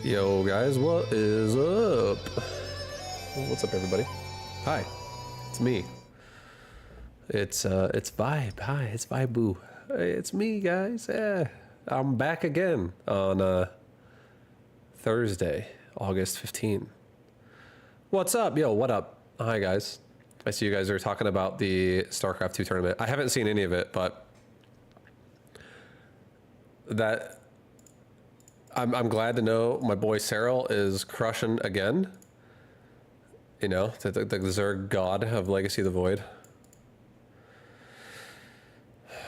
Yo guys, what is up? What's up everybody? Hi, it's me. It's Vibe. Hi, it's Vibe. Hey, it's me guys. Yeah, I'm back again on Thursday, August 15. What's up? Yo, what up? Hi guys. I see you guys are talking about the StarCraft 2 tournament. I haven't seen any of it, but that I'm glad to know my boy Cyril is crushing again. You know, the Zerg god of Legacy of the Void.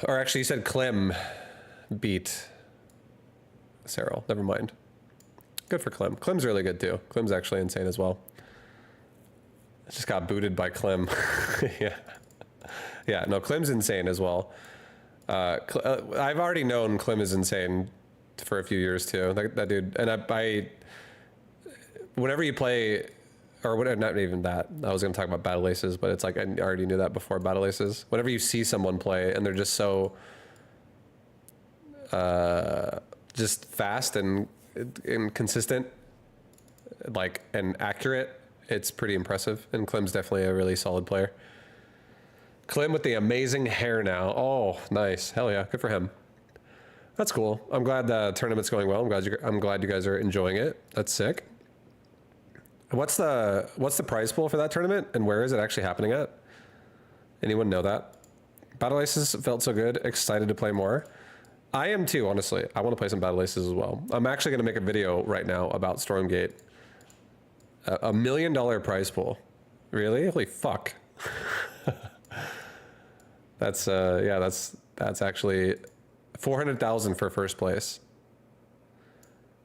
Or actually, he said Clem beat Cyril. Never mind. Good for Clem. Clem's really good too. Clem's actually insane as well. I just got booted by Clem. Yeah. Yeah, no, Clem's insane as well. I've already known Clem is insane for a few years too. That dude, and I whenever you play, or whatever, not even that. I was going to talk about Battle Aces, but it's like I already knew that before Battle Aces. Whenever you see someone play and they're just so just fast and consistent, like, and accurate, it's pretty impressive. And Clem's definitely a really solid player. Clem with the amazing hair now. Oh, nice. Hell yeah. Good for him. That's cool. I'm glad the tournament's going well. I'm glad you guys are enjoying it. That's sick. What's the prize pool for that tournament, and where is it actually happening at? Anyone know that? Battle Aces felt so good. Excited to play more. I am too, honestly. I want to play some Battle Aces as well. I'm actually going to make a video right now about Stormgate. $1 million prize pool. Really? Holy fuck. That's yeah, that's actually 400,000 for first place.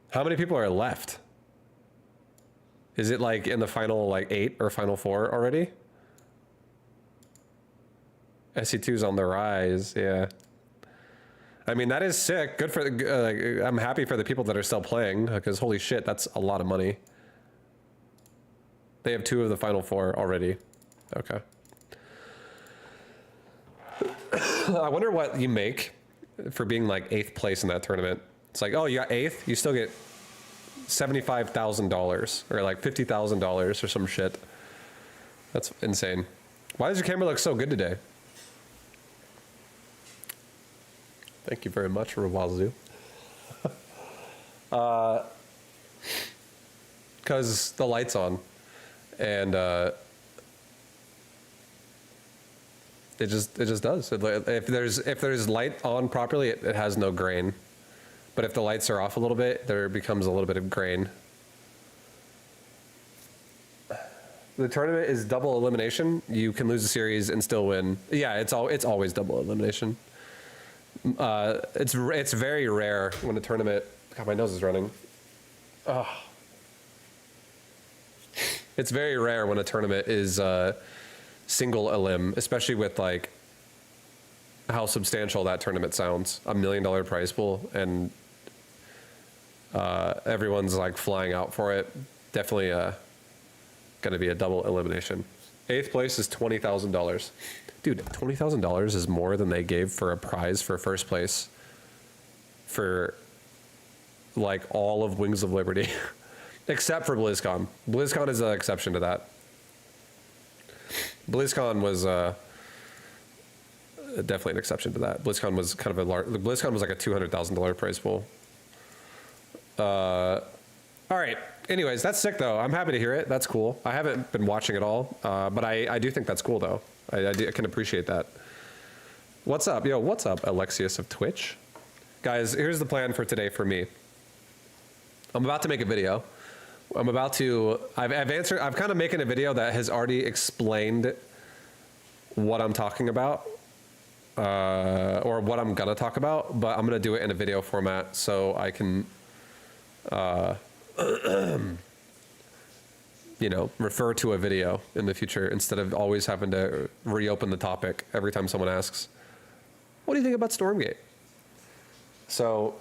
How many people are left? Is it like in the final like 8 or final 4 already? SC2's on the rise, yeah. I mean, that is sick. Good for the, I'm happy for the people that are still playing, because holy shit, that's a lot of money. They have 2 of the final 4 already. Okay. I wonder what you make for being like 8th place in that tournament. It's like, oh, you got 8th, you still get $75,000 or like $50,000 or some shit. That's insane. Why does your camera look so good today? Thank you very much, Rawazoo. Because the light's on, and it just does. If there's light on properly, it has no grain. But if the lights are off a little bit, there becomes a little bit of grain. The tournament is double elimination. You can lose a series and still win. Yeah, it's always double elimination. It's very rare when a tournament. God, my nose is running. Oh. It's very rare when a tournament is single elim, especially with like how substantial that tournament sounds. $1 million prize pool, and everyone's like flying out for it. Definitely gonna be a double elimination. 8th place is $20,000. Dude, $20,000 is more than they gave for a prize for first place for like all of Wings of Liberty. Except for BlizzCon. BlizzCon is an exception to that. BlizzCon was definitely an exception to that. BlizzCon was kind of a large. BlizzCon was like a $200,000 prize pool. All right. Anyways, that's sick though. I'm happy to hear it. That's cool. I haven't been watching it all, but I do think that's cool though. I can appreciate that. What's up, yo? What's up, Alexius of Twitch? Guys, here's the plan for today for me. I'm about to make a video. I'm kind of making a video that has already explained what I'm talking about, or what I'm gonna talk about, but I'm gonna do it in a video format so I can, you know, refer to a video in the future instead of always having to reopen the topic every time someone asks, what do you think about Stormgate? So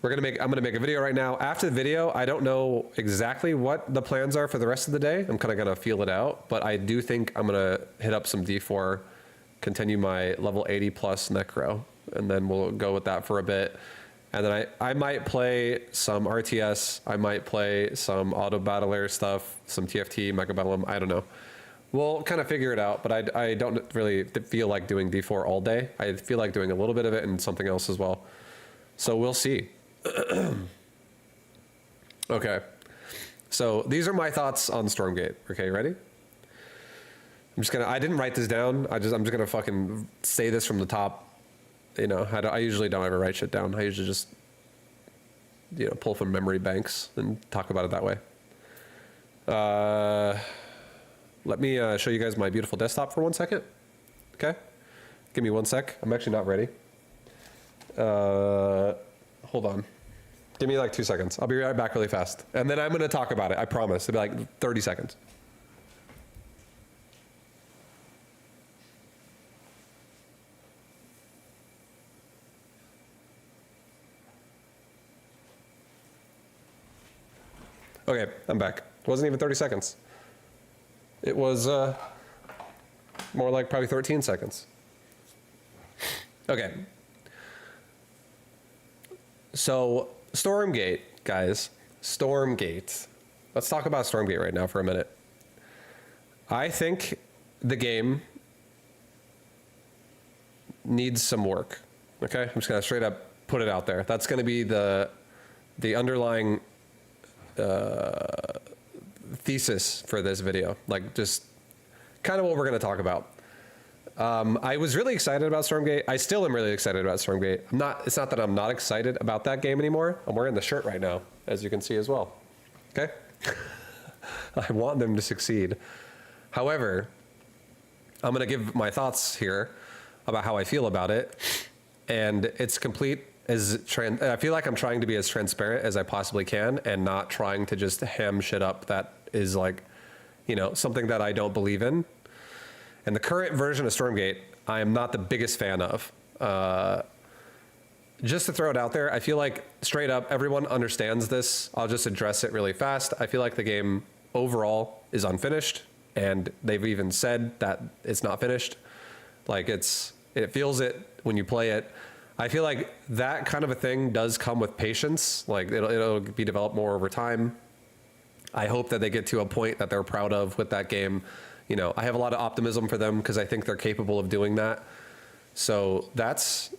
I'm gonna make a video right now. After the video, I don't know exactly what the plans are for the rest of the day. I'm kind of gonna feel it out, but I do think I'm gonna hit up some D4, continue my level 80 plus necro, and then we'll go with that for a bit. And then I might play some RTS. I might play some auto battler stuff, some TFT, Mechabellum. I don't know. We'll kind of figure it out, but I don't really feel like doing D4 all day. I feel like doing a little bit of it and something else as well. So we'll see. Okay. So these are my thoughts on Stormgate. Okay, ready? I didn't write this down. I'm just gonna fucking say this from the top. You know, I usually don't ever write shit down. I usually just, you know, pull from memory banks and talk about it that way. Let me show you guys my beautiful desktop for 1 second. Okay? Give me 1 sec. I'm actually not ready. Hold on. Give me like 2 seconds. I'll be right back really fast. And then I'm going to talk about it. I promise. It'll be like 30 seconds. Okay, I'm back. It wasn't even 30 seconds. It was more like probably 13 seconds. Okay. So Stormgate, guys. Stormgate. Let's talk about Stormgate right now for a minute. I think the game needs some work. Okay? I'm just going to straight up put it out there. That's going to be the underlying thesis for this video, like just kind of what we're going to talk about. I was really excited about Stormgate. I still am really excited about Stormgate. It's not that I'm not excited about that game anymore. I'm wearing the shirt right now, as you can see as well. Okay? I want them to succeed. However, I'm going to give my thoughts here about how I feel about it, and it's complete. I feel like I'm trying to be as transparent as I possibly can and not trying to just ham shit up that is like, you know, something that I don't believe in. And the current version of Stormgate, I am not the biggest fan of. Just to throw it out there, I feel like straight up everyone understands this. I'll just address it really fast. I feel like the game overall is unfinished, and they've even said that it's not finished. Like it feels it when you play it. I feel like that kind of a thing does come with patience. Like it'll be developed more over time. I hope that they get to a point that they're proud of with that game. You know, I have a lot of optimism for them because I think they're capable of doing that. So that's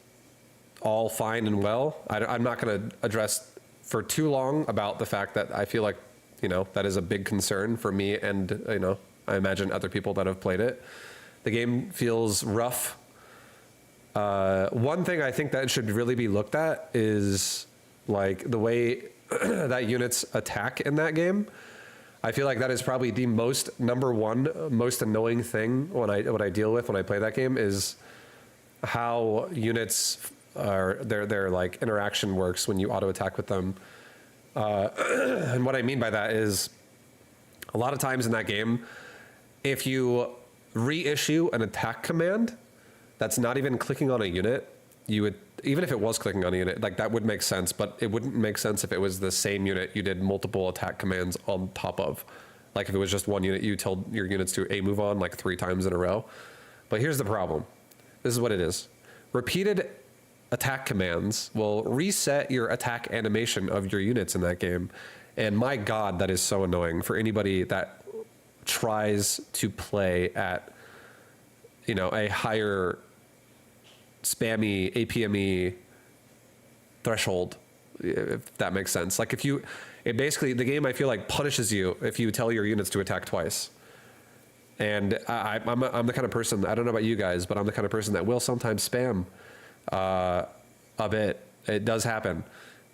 all fine and well. I'm not going to address for too long about the fact that I feel like, you know, that is a big concern for me and, you know, I imagine other people that have played it. The game feels rough. One thing I think that should really be looked at is like the way that units attack in that game. I feel like that is probably the most annoying thing what I deal with when I play that game is how units are their like interaction works when you auto attack with them. And what I mean by that is a lot of times in that game, if you reissue an attack command that's not even clicking on a unit, you would, even if it was clicking on a unit, like that would make sense, but it wouldn't make sense if it was the same unit you did multiple attack commands on top of. Like if it was just one unit, you told your units to move on like 3 times in a row. But here's the problem. This is what it is. Repeated attack commands will reset your attack animation of your units in that game. And my God, that is so annoying for anybody that tries to play at, you know, a higher spammy APME threshold, if that makes sense. Like if you, it basically, the game I feel like punishes you if you tell your units to attack twice. And I'm the kind of person, I don't know about you guys, but I'm the kind of person that will sometimes spam a bit. It does happen.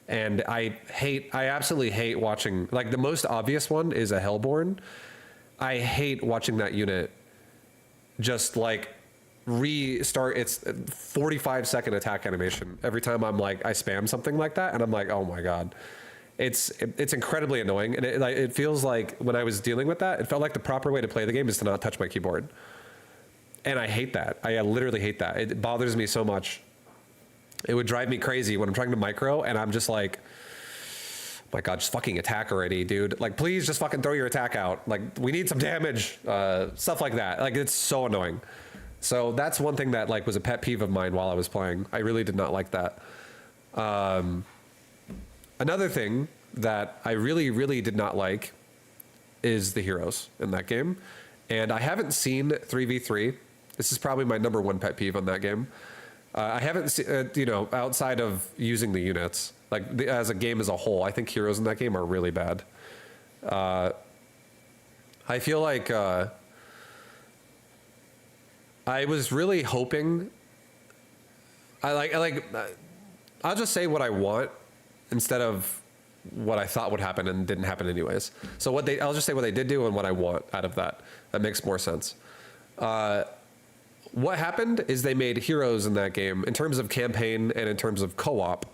And I absolutely hate watching, like the most obvious one is a Hellborn. I hate watching that unit just like restart its 45-second attack animation every time I'm like, I spam something like that. And I'm like, oh my God. It's incredibly annoying. And it feels like when I was dealing with that, it felt like the proper way to play the game is to not touch my keyboard. And I hate that. I literally hate that. It bothers me so much. It would drive me crazy when I'm trying to micro and I'm just like, oh my God, just fucking attack already, dude. Like, please just fucking throw your attack out. Like, we need some damage, stuff like that. Like, it's so annoying. So that's one thing that like was a pet peeve of mine while I was playing. I really did not like that. Another thing that I really, really did not like is the heroes in that game. And I haven't seen 3v3. This is probably my number one pet peeve on that game. I haven't seen, outside of using the units, like as a game as a whole, I think heroes in that game are really bad. I feel like I was really hoping. I'll just say what I want instead of what I thought would happen and didn't happen anyways. So I'll just say what they did do and what I want out of that. That makes more sense. What happened is they made heroes in that game in terms of campaign and in terms of co-op,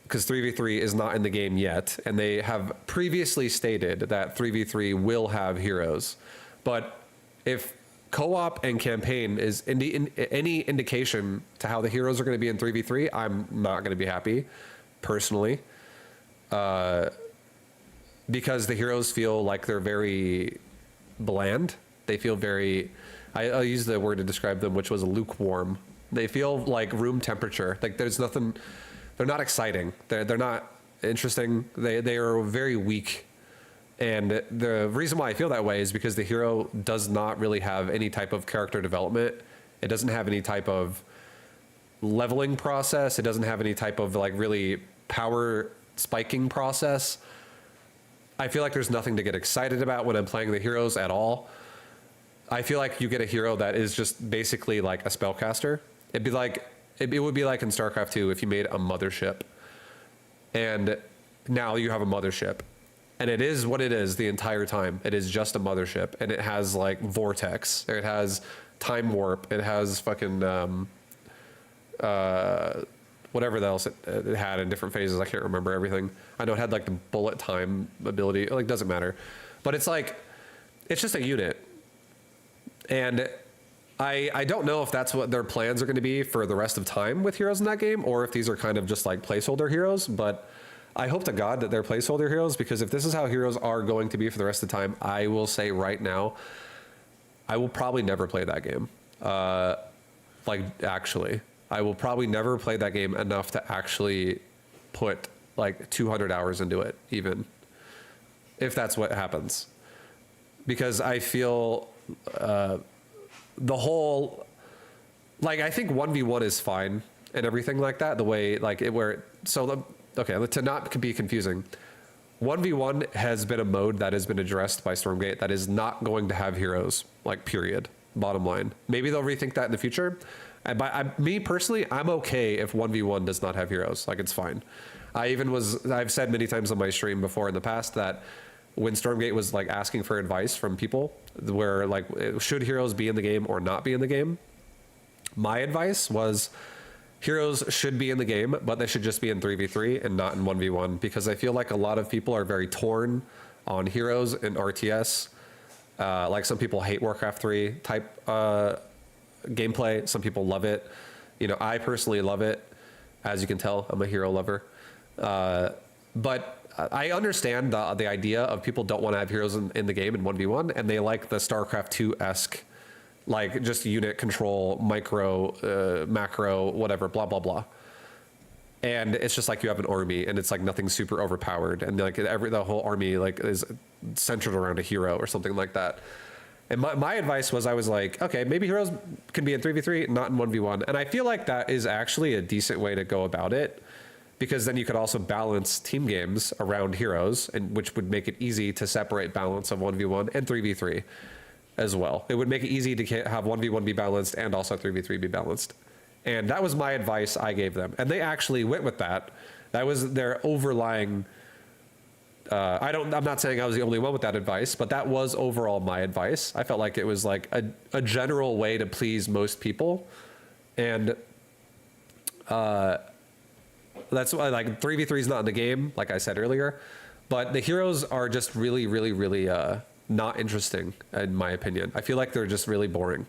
because 3v3 is not in the game yet, and they have previously stated that 3v3 will have heroes. But if co-op and campaign is any indication to how the heroes are going to be in 3v3, I'm not going to be happy, personally. Because the heroes feel like they're very bland. They feel very, I'll use the word to describe them, which was lukewarm. They feel like room temperature. Like there's nothing, they're not exciting. They're not interesting. They are very weak. And the reason why I feel that way is because the hero does not really have any type of character development. It doesn't have any type of leveling process. It doesn't have any type of like really power spiking process. I feel like there's nothing to get excited about when I'm playing the heroes at all. I feel like you get a hero that is just basically like a spellcaster. It would be like in StarCraft 2 if you made a mothership. And now you have a mothership. And it is what it is the entire time. It is just a mothership. And it has like vortex. It has time warp. It has fucking whatever else it had in different phases. I can't remember everything. I know it had like the bullet time ability. Like, doesn't matter. But it's like, it's just a unit. And I don't know if that's what their plans are going to be for the rest of time with heroes in that game, or if these are kind of just like placeholder heroes. But I hope to God that they're placeholder heroes, because if this is how heroes are going to be for the rest of the time, I will say right now, I will probably never play that game. Actually, I will probably never play that game enough to actually put like 200 hours into it, even if that's what happens. Because I feel the whole, like, I think 1v1 is fine and everything like that, the way like it where, okay, to not be confusing, 1v1 has been a mode that has been addressed by Stormgate that is not going to have heroes, like, period, bottom line. Maybe they'll rethink that in the future. And me personally, I'm okay if 1v1 does not have heroes. Like, it's fine. I've said many times on my stream before in the past that when Stormgate was like asking for advice from people where like, should heroes be in the game or not be in the game? My advice was heroes should be in the game, but they should just be in 3v3 and not in 1v1, because I feel like a lot of people are very torn on heroes in RTS. Like some people hate Warcraft 3 type gameplay. Some people love it. You know, I personally love it. As you can tell, I'm a hero lover. But I understand the idea of people don't want to have heroes in the game in 1v1, and they like the StarCraft 2-esque, like just unit control, micro, macro, whatever, blah, blah, blah. And it's just like you have an army, and it's like nothing super overpowered, and like the whole army like is centered around a hero or something like that. And my advice was, I was like, okay, maybe heroes can be in 3v3, not in 1v1. And I feel like that is actually a decent way to go about it, because then you could also balance team games around heroes, and which would make it easy to separate balance of 1v1 and 3v3 as well. It would make it easy to have 1v1 be balanced and also 3v3 be balanced. And that was my advice I gave them. And they actually went with that. That was their overlying, I'm not saying I was the only one with that advice, but that was overall my advice. I felt like it was like a general way to please most people. And that's why, like, 3v3 is not in the game, like I said earlier, but the heroes are just really, really, really not interesting, in my opinion. I feel like they're just really boring.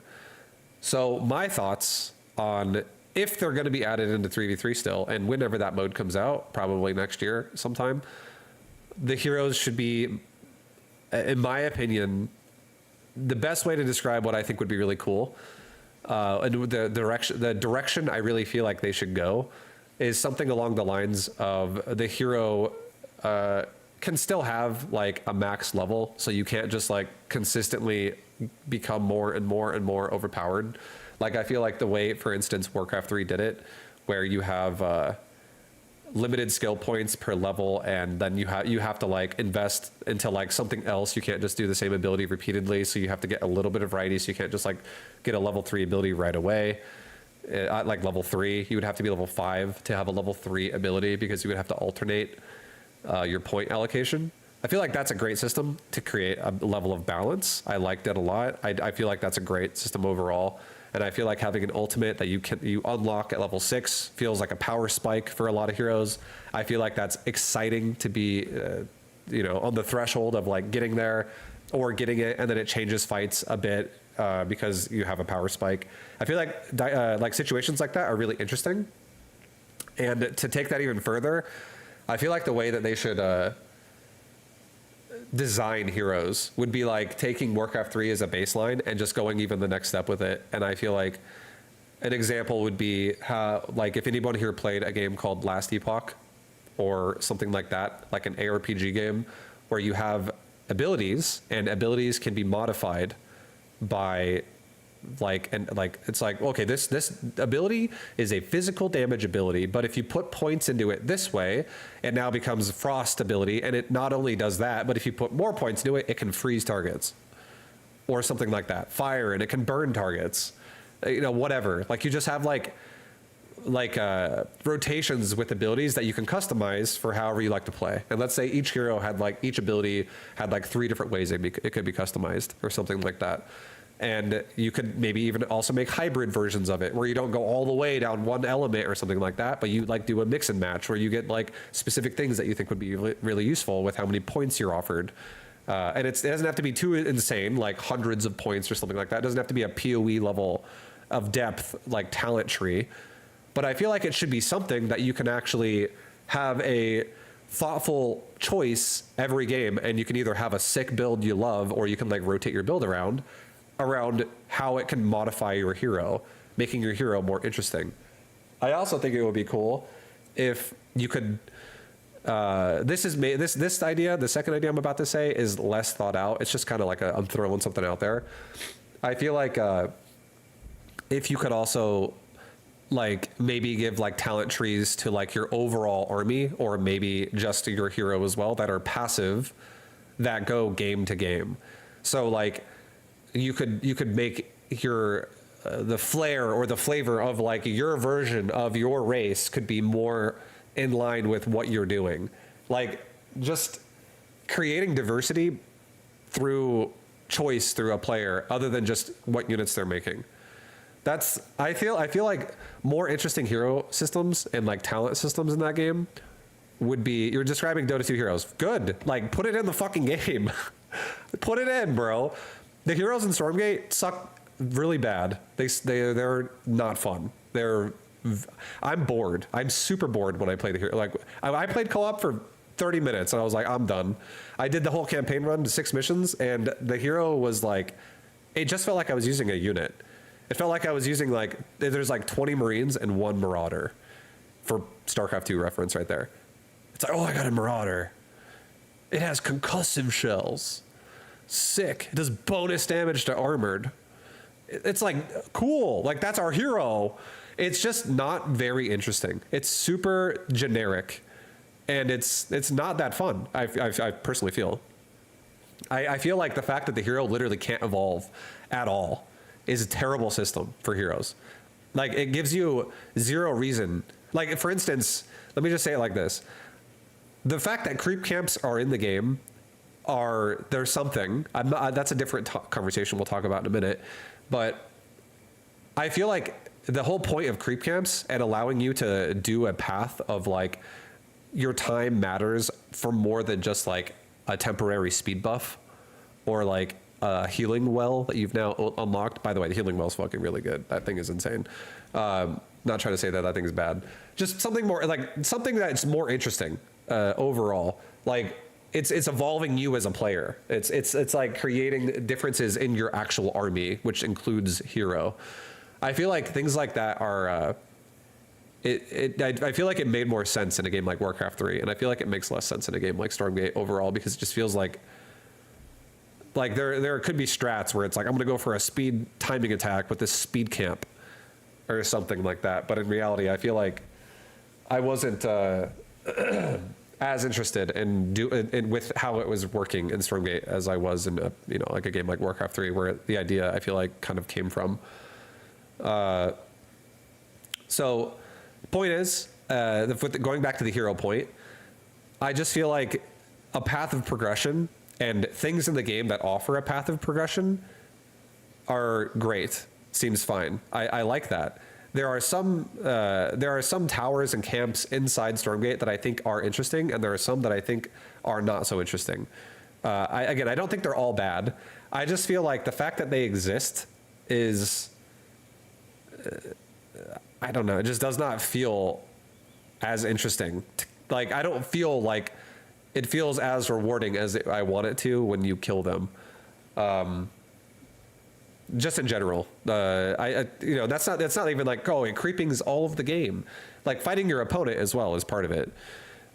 So my thoughts on if they're going to be added into 3v3 still, and whenever that mode comes out, probably next year sometime, the heroes should be, in my opinion, the best way to describe what I think would be really cool, and the direction I really feel like they should go is something along the lines of the hero can still have like a max level, so you can't just like consistently become more and more and more overpowered. Like I feel like the way, for instance, Warcraft 3 did it, where you have limited skill points per level, and then you have to like invest into like something else. You can't just do the same ability repeatedly, so you have to get a little bit of variety. So you can't just like get a level 3 ability right away. At like level 3, you would have to be level 5 to have a level 3 ability, because you would have to alternate your point allocation. I feel like that's a great system to create a level of balance. I liked it a lot. I feel like that's a great system overall. And I feel like having an ultimate that you unlock at level 6 feels like a power spike for a lot of heroes. I feel like that's exciting to be, on the threshold of like getting there or getting it, and then it changes fights a bit because you have a power spike. I feel like situations like that are really interesting. And to take that even further, I feel like the way that they should design heroes would be like taking Warcraft 3 as a baseline and just going even the next step with it. And I feel like an example would be how, like, if anyone here played a game called Last Epoch or something like that, like an ARPG game where you have abilities, and abilities can be modified by it's like, okay, this ability is a physical damage ability, but if you put points into it this way, it now becomes frost ability, and it not only does that, but if you put more points into it, it can freeze targets or something like that. Fire, and it can burn targets, whatever. Like you just have like rotations with abilities that you can customize for however you like to play. And let's say each hero had each ability had 3 different ways it could be customized or something like that. And you could maybe even also make hybrid versions of it, where you don't go all the way down one element or something like that, but you do a mix and match where you get specific things that you think would be really useful with how many points you're offered. And it doesn't have to be too insane, like hundreds of points or something like that. It doesn't have to be a PoE level of depth, like talent tree. But I feel like it should be something that you can actually have a thoughtful choice every game, and you can either have a sick build you love, or you can rotate your build around how it can modify your hero, making your hero more interesting. I also think it would be cool if you could. This idea, the second idea I'm about to say, is less thought out. It's just kind of I'm throwing something out there. I feel like if you could also maybe give talent trees to your overall army, or maybe just your hero as well, that are passive, that go game to game. So you could make your the flair or the flavor of your version of your race could be more in line with what you're doing. Just creating diversity through choice through a player, other than just what units they're making. I feel like more interesting hero systems and talent systems in that game would be, you're describing Dota 2 heroes. Good. Put it in the fucking game. Put it in, bro. The heroes in Stormgate suck really bad. They're not fun. I'm bored. I'm super bored when I play the hero. I played co-op for 30 minutes and I was like, I'm done. I did the whole campaign run to 6 missions, and the hero was it just felt like I was using a unit. It felt like I was using there's 20 Marines and 1 Marauder, for StarCraft 2 reference right there. It's oh, I got a Marauder. It has concussive shells. Sick. It does bonus damage to armored. It's cool. That's our hero. It's just not very interesting. It's super generic, and it's not that fun. I personally feel. I feel like the fact that the hero literally can't evolve at all is a terrible system for heroes. It gives you zero reason. For instance, let me just say it like this. The fact that creep camps are in the game there's something. That's a different conversation we'll talk about in a minute. But I feel like the whole point of creep camps and allowing you to do a path of your time matters for more than just a temporary speed buff, or a healing well that you've now unlocked. By the way, the healing well is fucking really good. That thing is insane. Not trying to say that thing is bad. Just something more, something that's more interesting overall. It's evolving you as a player. It's creating differences in your actual army, which includes hero. I feel like things like that are I feel like it made more sense in a game like Warcraft 3, and I feel like it makes less sense in a game like Stormgate overall, because it just feels like there could be strats where it's like, I'm gonna go for a speed timing attack with this speed camp or something like that. But in reality, I feel like I wasn't as interested in with how it was working in Stormgate as I was in like a game like Warcraft 3, where the idea, I feel like, kind of came from. So point is, going back to the hero point, I just feel like a path of progression and things in the game that offer a path of progression are great. Seems fine. I like that. There are some towers and camps inside Stormgate that I think are interesting, and there are some that I think are not so interesting. I don't think they're all bad. I just feel like the fact that they exist is, I don't know, it just does not feel as interesting. Like, I don't feel like it feels as rewarding as I want it to when you kill them. Just in general, that's not even like, oh, and creeping is all of the game. Like, fighting your opponent as well is part of it.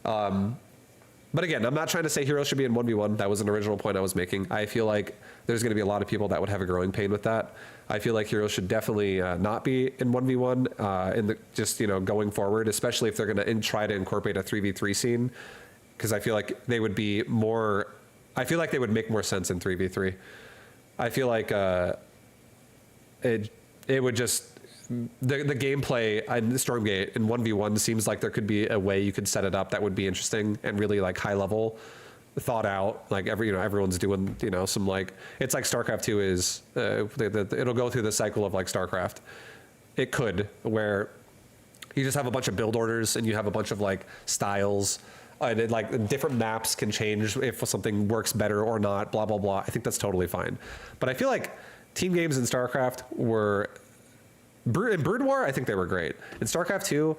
But again, I'm not trying to say heroes should be in 1v1. That was an original point I was making. I feel like there's going to be a lot of people that would have a growing pain with that. I feel like heroes should definitely not be in 1v1 going forward, especially if they're going to try to incorporate a 3v3 scene, because I feel like they would be more. I feel like they would make more sense in 3v3. I feel like it would just, the gameplay in Stormgate in 1v1 seems like there could be a way you could set it up that would be interesting and really like high level, thought out. Like everyone's doing some, like, it's like StarCraft 2 is it'll go through the cycle of like StarCraft. It could, where you just have a bunch of build orders and you have a bunch of like styles, and like different maps can change if something works better or not, blah blah blah. I think that's totally fine. But I feel like team games in StarCraft were, in Brood War, I think they were great. In StarCraft 2,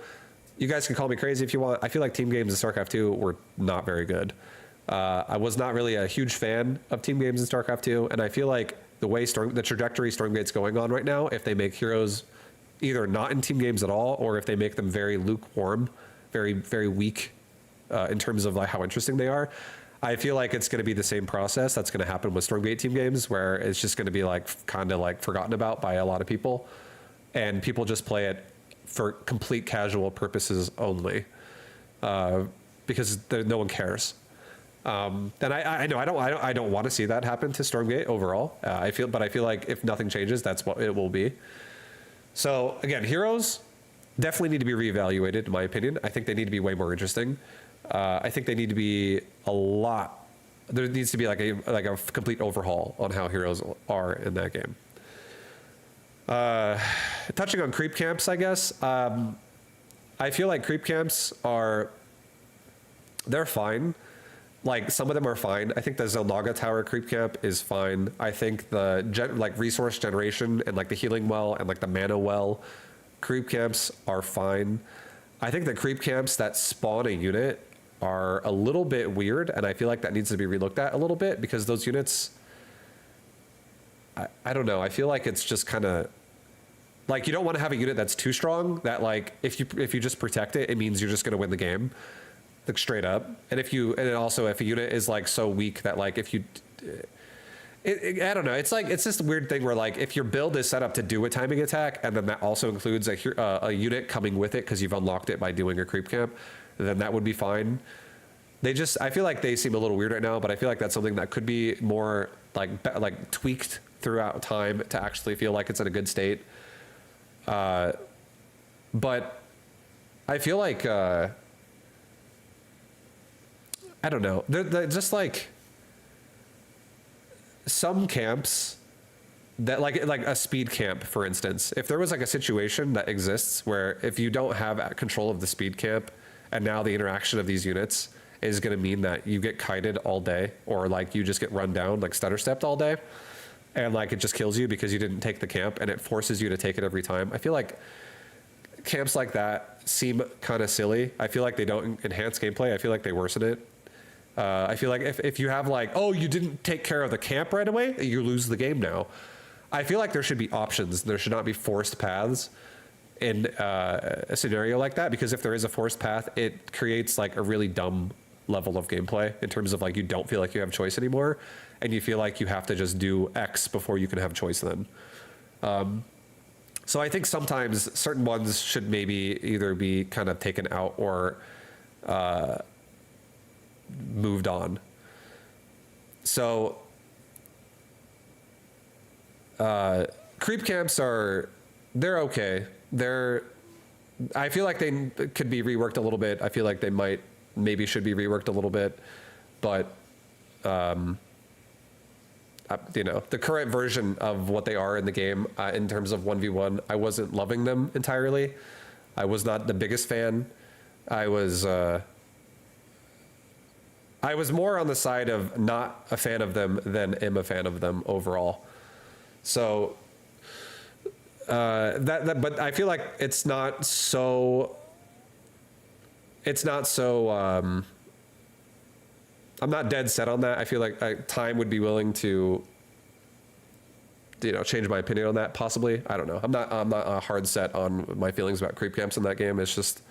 you guys can call me crazy if you want, I feel like team games in StarCraft 2 were not very good. I was not really a huge fan of team games in StarCraft 2, and I feel like the trajectory Stormgate's going on right now, if they make heroes either not in team games at all, or if they make them very lukewarm, very, very weak in terms of like how interesting they are, I feel like it's going to be the same process that's going to happen with Stormgate team games, where it's just going to be like kind of like forgotten about by a lot of people, and people just play it for complete casual purposes only, because no one cares. And I know I don't want to see that happen to Stormgate overall. But I feel like if nothing changes, that's what it will be. So again, heroes definitely need to be reevaluated, in my opinion. I think they need to be way more interesting. I think they need to be a lot. There needs to be like a complete overhaul on how heroes are in that game. Touching on creep camps, I guess. I feel like creep camps they're fine. Like, some of them are fine. I think the Zelnaga Tower creep camp is fine. I think the resource generation and like the healing well and like the mana well creep camps are fine. I think the creep camps that spawn a unit are a little bit weird, and I feel like that needs to be relooked at a little bit, because those units, I don't know. I feel like it's just kind of like, you don't want to have a unit that's too strong that like if you just protect it, it means you're just going to win the game, like straight up. And also if a unit is like so weak that like if you, I don't know. It's like, it's just a weird thing where like if your build is set up to do a timing attack, and then that also includes a unit coming with it because you've unlocked it by doing a creep camp, then that would be fine. I feel like they seem a little weird right now, but I feel like that's something that could be more like tweaked throughout time to actually feel like it's in a good state. But I feel like, I don't know. They're just like some camps that like a speed camp, for instance. If there was like a situation that exists where if you don't have control of the speed camp, and now the interaction of these units is going to mean that you get kited all day, or like you just get run down, like stutter stepped all day, and like it just kills you because you didn't take the camp, and it forces you to take it every time. I feel like camps like that seem kind of silly. I feel like they don't enhance gameplay. I feel like they worsen it. I feel like if you have like, oh, you didn't take care of the camp right away, you lose the game now. I feel like there should be options. There should not be forced paths in a scenario like that, because if there is a forced path, it creates like a really dumb level of gameplay in terms of like you don't feel like you have choice anymore, and you feel like you have to just do X before you can have choice then. So I think sometimes certain ones should maybe either be kind of taken out or moved on. So creep camps they're okay. I feel like they could be reworked a little bit. I feel like they maybe should be reworked a little bit, but you know, the current version of what they are in the game, in terms of 1v1, I wasn't loving them entirely. I was not the biggest fan. I was more on the side of not a fan of them than am a fan of them overall. So but I feel like it's not so I'm not dead set on that. I feel like time would be willing to, you know, change my opinion on that possibly. I don't know. I'm not hard set on my feelings about creep camps in that game. It's just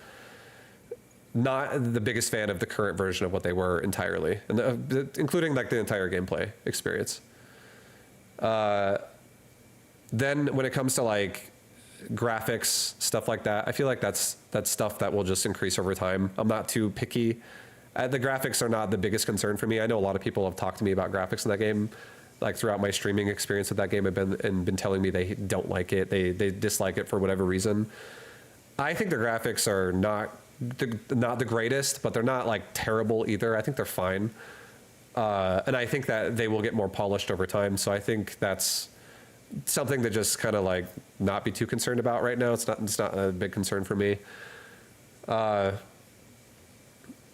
not the biggest fan of the current version of what they were entirely, and including like the entire gameplay experience. Then when it comes to like graphics, stuff like that, I feel like that's stuff that will just increase over time. I'm not too picky. The graphics are not the biggest concern for me. I know a lot of people have talked to me about graphics in that game, like throughout my streaming experience with that game, have been telling me they don't like it. They dislike it for whatever reason. I think the graphics are not the greatest, but they're not like terrible either. I think they're fine. And I think that they will get more polished over time. So I think that's something to just kind of like not be too concerned about right now. It's not a big concern for me.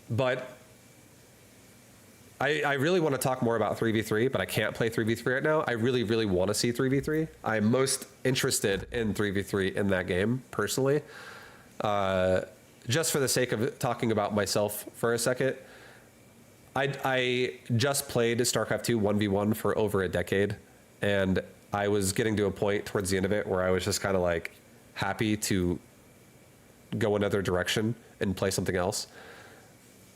But I really want to talk more about 3v3, but I can't play 3v3 right now. I really, really want to see 3v3. I'm most interested in 3v3 in that game, personally. Just for the sake of talking about myself for a second, I just played StarCraft 2 1v1 for over a decade, and I was getting to a point towards the end of it where I was just kind of like happy to go another direction and play something else.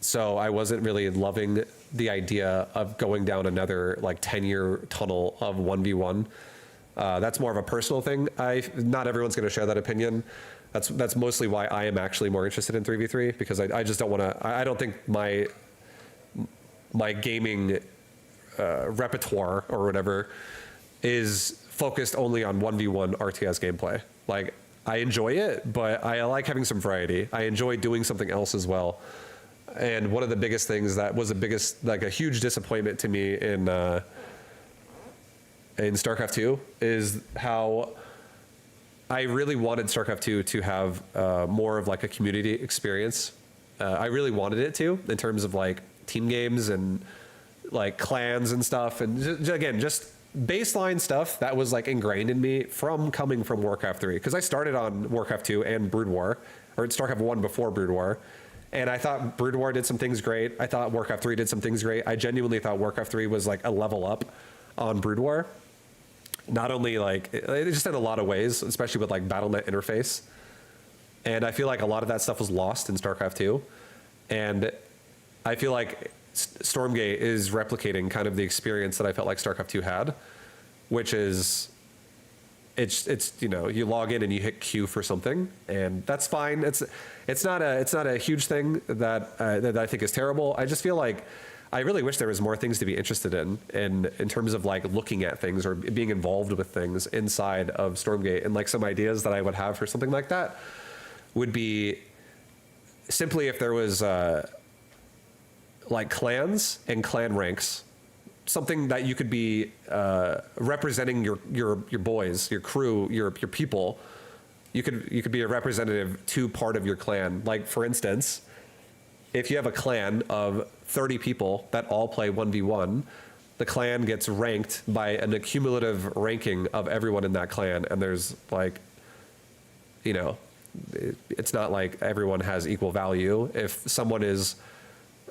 So I wasn't really loving the idea of going down another like 10-year tunnel of 1v1. That's more of a personal thing. Not everyone's going to share that opinion. That's mostly why I am actually more interested in 3v3, because I just don't want to. I don't think my gaming repertoire or whatever is focused only on 1v1 RTS gameplay. Like, I enjoy it, but I like having some variety. I enjoy doing something else as well. And one of the biggest things that was a huge disappointment to me in StarCraft 2 is how I really wanted StarCraft 2 to have more of like a community experience. I really wanted it to, in terms of like team games and like clans and stuff. And just baseline stuff that was like ingrained in me from coming from Warcraft 3. Because I started on Warcraft 2 and Brood War, or StarCraft 1 before Brood War. And I thought Brood War did some things great. I thought Warcraft 3 did some things great. I genuinely thought Warcraft 3 was like a level up on Brood War. Not only like, it just in a lot of ways, especially with like BattleNet interface. And I feel like a lot of that stuff was lost in StarCraft 2. And I feel like Stormgate is replicating kind of the experience that I felt like StarCraft 2 had, which is, it's you know, you log in and you hit Q for something, and that's fine. It's not a huge thing that I think is terrible. I just feel like I really wish there was more things to be interested in terms of like looking at things or being involved with things inside of Stormgate. And like some ideas that I would have for something like that would be simply if there was like clans and clan ranks. Something that you could be representing your boys, your crew, your people. You could be a representative to part of your clan. Like, for instance, if you have a clan of 30 people that all play 1v1, the clan gets ranked by an accumulative ranking of everyone in that clan. And there's like, you know, it's not like everyone has equal value. If someone is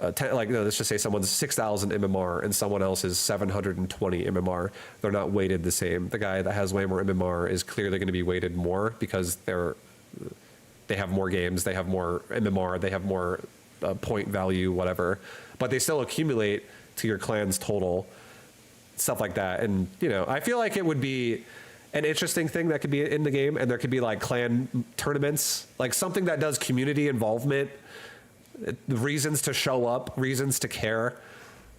let's just say someone's 6,000 MMR and someone else is 720 MMR. They're not weighted the same. The guy that has way more MMR is clearly going to be weighted more because they're they have more games, they have more MMR, they have more point value, whatever, but they still accumulate to your clan's total, stuff like that. And, you know, I feel like it would be an interesting thing that could be in the game, and there could be like clan tournaments, like something that does community involvement, reasons to show up, reasons to care.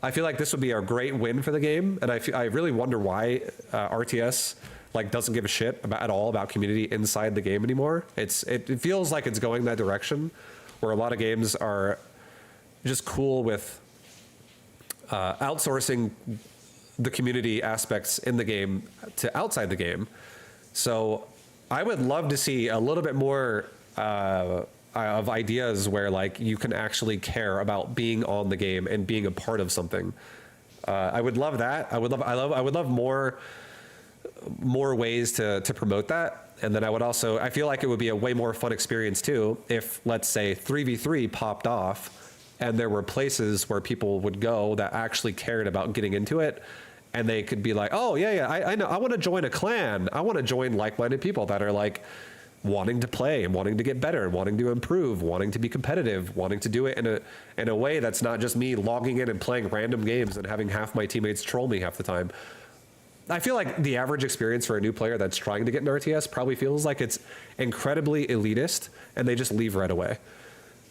I feel like this would be a great win for the game, and I really wonder why RTS like doesn't give a shit at all about community inside the game anymore. It feels like it's going that direction, where a lot of games are just cool with outsourcing the community aspects in the game to outside the game. So I would love to see a little bit more of ideas where like you can actually care about being on the game and being a part of something. I would love that. I would love more ways to promote that. And then I feel like it would be a way more fun experience too if, let's say, 3v3 popped off and there were places where people would go that actually cared about getting into it, and they could be like, oh yeah, I know, I want to join a clan. I want to join like-minded people that are like wanting to play and wanting to get better and wanting to improve, wanting to be competitive, wanting to do it in a way that's not just me logging in and playing random games and having half my teammates troll me half the time. I feel like the average experience for a new player that's trying to get into RTS probably feels like it's incredibly elitist, and they just leave right away.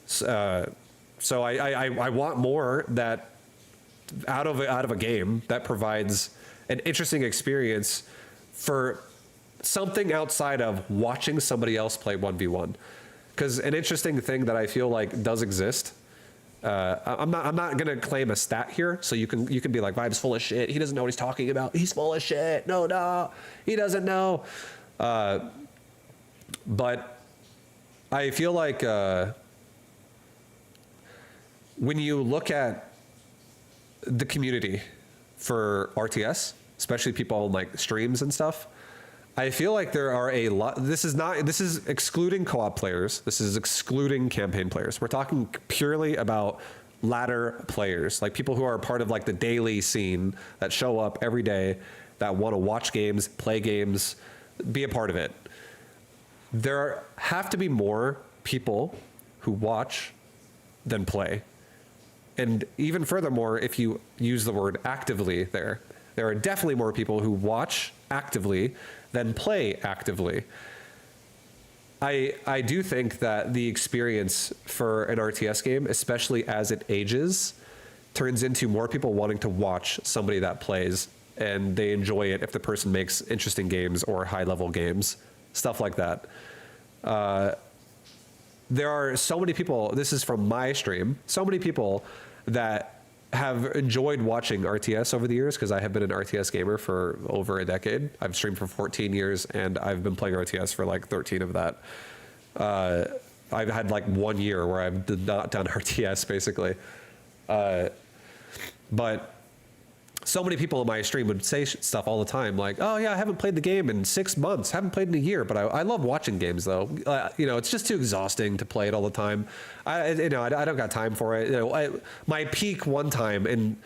So I want more that out of a game that provides an interesting experience for something outside of watching somebody else play 1v1. Because an interesting thing that I feel like does exist, I'm not gonna claim a stat here, so you can be like, Vibe's full of shit, he doesn't know what he's talking about, he's full of shit, no, he doesn't know. But I feel like when you look at the community for RTS, especially people on like streams and stuff, I feel like there are a lot. This is excluding co-op players. This is excluding campaign players. We're talking purely about ladder players, like people who are part of like the daily scene that show up every day, that want to watch games, play games, be a part of it. There have to be more people who watch than play. And even furthermore, if you use the word actively there are definitely more people who watch actively than play actively. I do think that the experience for an RTS game, especially as it ages, turns into more people wanting to watch somebody that plays, and they enjoy it if the person makes interesting games or high-level games, stuff like that. There are so many people, this is from my stream, so many people that have enjoyed watching RTS over the years, because I have been an RTS gamer for over a decade. I've streamed for 14 years, and I've been playing RTS for like 13 of that. I've had like 1 year where I've not done RTS, basically. But so many people in my stream would say stuff all the time, like, oh yeah, I haven't played the game in 6 months, haven't played in a year, but I love watching games though. You know, it's just too exhausting to play it all the time. I don't got time for it. You know, my peak one time in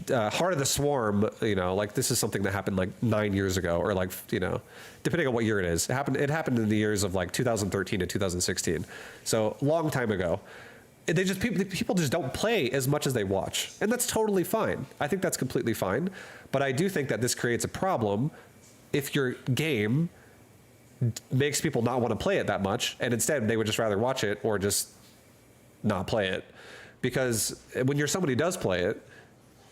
Heart of the Swarm, you know, like this is something that happened like 9 years ago, or like, you know, depending on what year it is. It happened in the years of like 2013 to 2016. So long time ago. People just don't play as much as they watch, and that's totally fine. I think that's completely fine, but I do think that this creates a problem if your game makes people not want to play it that much, and instead they would just rather watch it or just not play it. Because when you're somebody who does play it,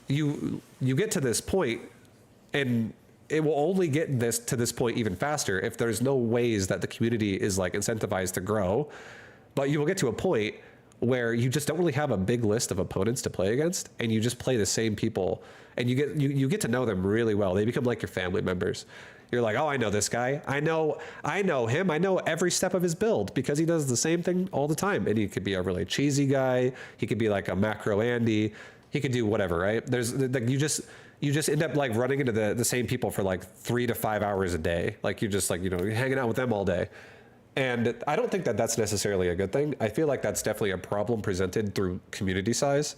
you get to this point, and it will only get to this point even faster if there's no ways that the community is like incentivized to grow. But you will get to a point where you just don't really have a big list of opponents to play against, and you just play the same people, and you get to know them really well. They become like your family members. You're like, oh, I know this guy. I know him. I know every step of his build because he does the same thing all the time. And he could be a really cheesy guy. He could be like a macro Andy. He could do whatever, right? There's like you just end up like running into the same people for like 3 to 5 hours a day. Like you're just like, you know, you're hanging out with them all day. And I don't think that that's necessarily a good thing. I feel like that's definitely a problem presented through community size.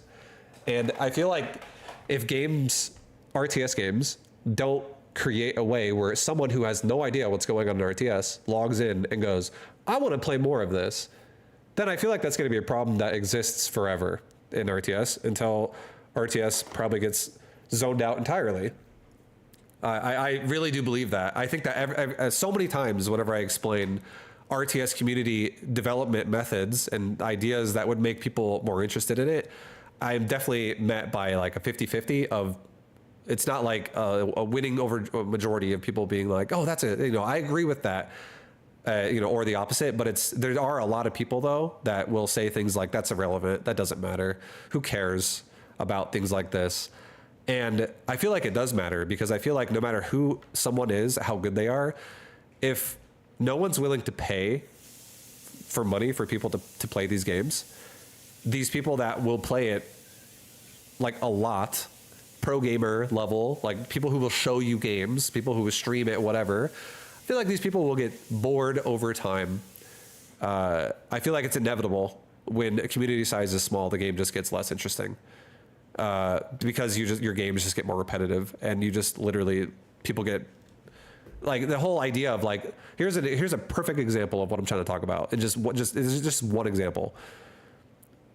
And I feel like if RTS games don't create a way where someone who has no idea what's going on in RTS logs in and goes, I want to play more of this, then I feel like that's going to be a problem that exists forever in RTS until RTS probably gets zoned out entirely. I really do believe that. I think that so many times whenever I explain RTS community development methods and ideas that would make people more interested in it, I'm definitely met by like a 50-50 of, it's not like a winning over majority of people being like, oh, that's it. You know, I agree with that. You know, or the opposite, but there are a lot of people though that will say things like, that's irrelevant, that doesn't matter, who cares about things like this. And I feel like it does matter, because I feel like no matter who someone is, how good they are, if no one's willing to pay for money for people to play these games, these people that will play it like a lot, pro gamer level, like people who will show you games, people who will stream it, whatever, I feel like these people will get bored over time. I feel like it's inevitable when a community size is small, the game just gets less interesting. Because your games just get more repetitive, and you just literally, people get like the whole idea of like, here's a perfect example of what I'm trying to talk about. And this is just one example.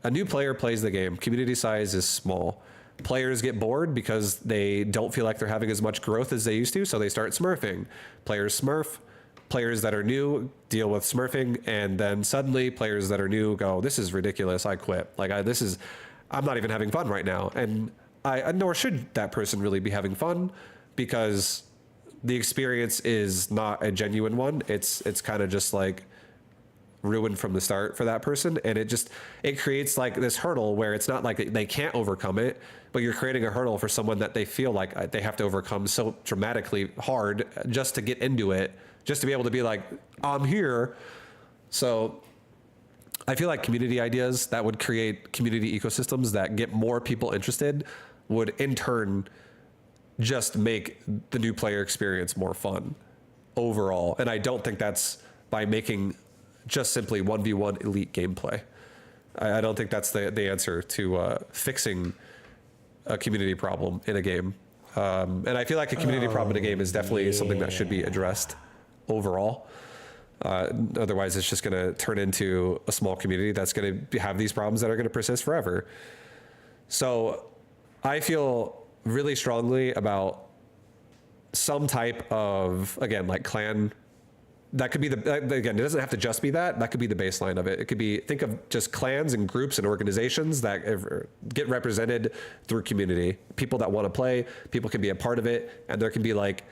A new player plays the game, community size is small. Players get bored because they don't feel like they're having as much growth as they used to, so they start smurfing. Players smurf. Players that are new deal with smurfing, and then suddenly players that are new go, this is ridiculous, I quit. Like, I'm not even having fun right now. And nor should that person really be having fun, because the experience is not a genuine one. It's kind of just like ruined from the start for that person. And it creates like this hurdle where it's not like they can't overcome it, but you're creating a hurdle for someone that they feel like they have to overcome so dramatically hard just to get into it, just to be able to be like, I'm here. So I feel like community ideas that would create community ecosystems that get more people interested would in turn just make the new player experience more fun overall. And I don't think that's by making just simply 1v1 elite gameplay. I don't think that's the answer to fixing a community problem in a game. And I feel like a community problem in a game is definitely something that should be addressed overall. Otherwise, it's just going to turn into a small community that's going to have these problems that are going to persist forever. So I feel really strongly about some type of, again, like clan. That could be again, it doesn't have to just be that. That could be the baseline of it. It could be, think of just clans and groups and organizations that get represented through community. People that want to play, people can be a part of it. And there can be like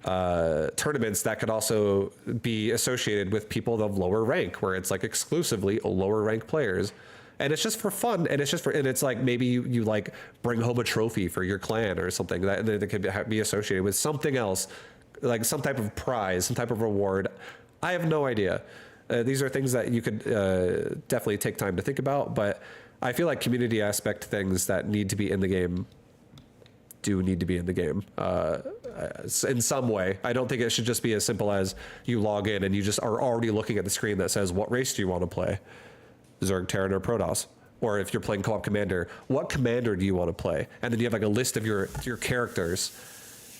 tournaments that could also be associated with people of lower rank, where it's like exclusively lower rank players. And it's just for fun, and it's like maybe you like bring home a trophy for your clan or something that could be associated with something else, like some type of prize, some type of reward. I have no idea. These are things that you could definitely take time to think about, but I feel like community aspect things that need to be in the game do need to be in the game in some way. I don't think it should just be as simple as you log in and you just are already looking at the screen that says, what race do you want to play? Zerg, Terran, or Protoss? Or if you're playing co-op commander, what commander do you want to play? And then you have like a list of your characters.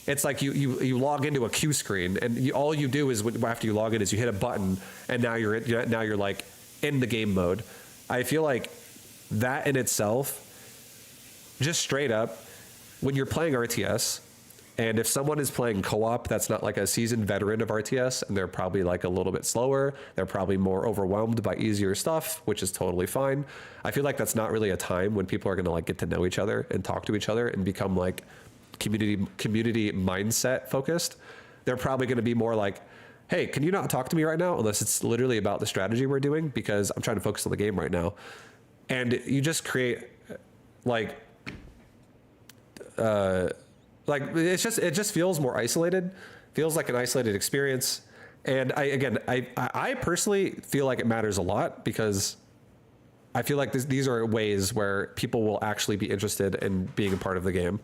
It's like you log into a queue screen, and all you do is after you log in is you hit a button, and now you're like in the game mode. I feel like that in itself, just straight up, when you're playing RTS, and if someone is playing co-op that's not like a seasoned veteran of RTS, and they're probably like a little bit slower, they're probably more overwhelmed by easier stuff, which is totally fine. I feel like that's not really a time when people are going to like get to know each other and talk to each other and become like community mindset focused. They're probably going to be more like, hey, can you not talk to me right now? Unless it's literally about the strategy we're doing, because I'm trying to focus on the game right now. And you just create like it just feels more isolated, feels like an isolated experience. And I personally feel like it matters a lot, because I feel like these are ways where people will actually be interested in being a part of the game.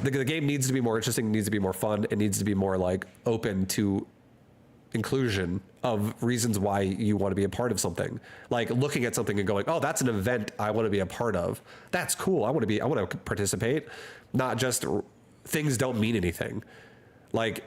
The game needs to be more interesting, needs to be more fun, it needs to be more like open to inclusion of reasons why you want to be a part of something. Like looking at something and going, oh, that's an event I want to be a part of. That's cool. I want to participate. Not just things don't mean anything. Like,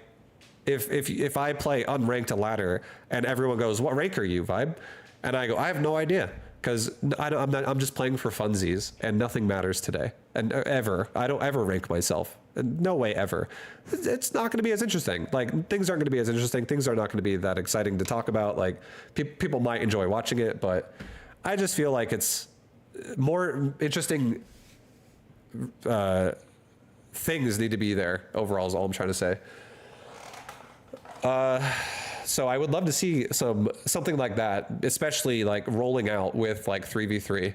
if I play unranked a ladder and everyone goes, "What rank are you, Vibe?" and I go, "I have no idea," because I'm just playing for funsies and nothing matters today and ever. I don't ever rank myself. No way ever. It's not going to be as interesting. Like, things aren't going to be as interesting. Things are not going to be that exciting to talk about. Like, people might enjoy watching it, but I just feel like it's more interesting. Things need to be there overall is all I'm trying to say. So I would love to see something like that, especially like rolling out with like 3v3,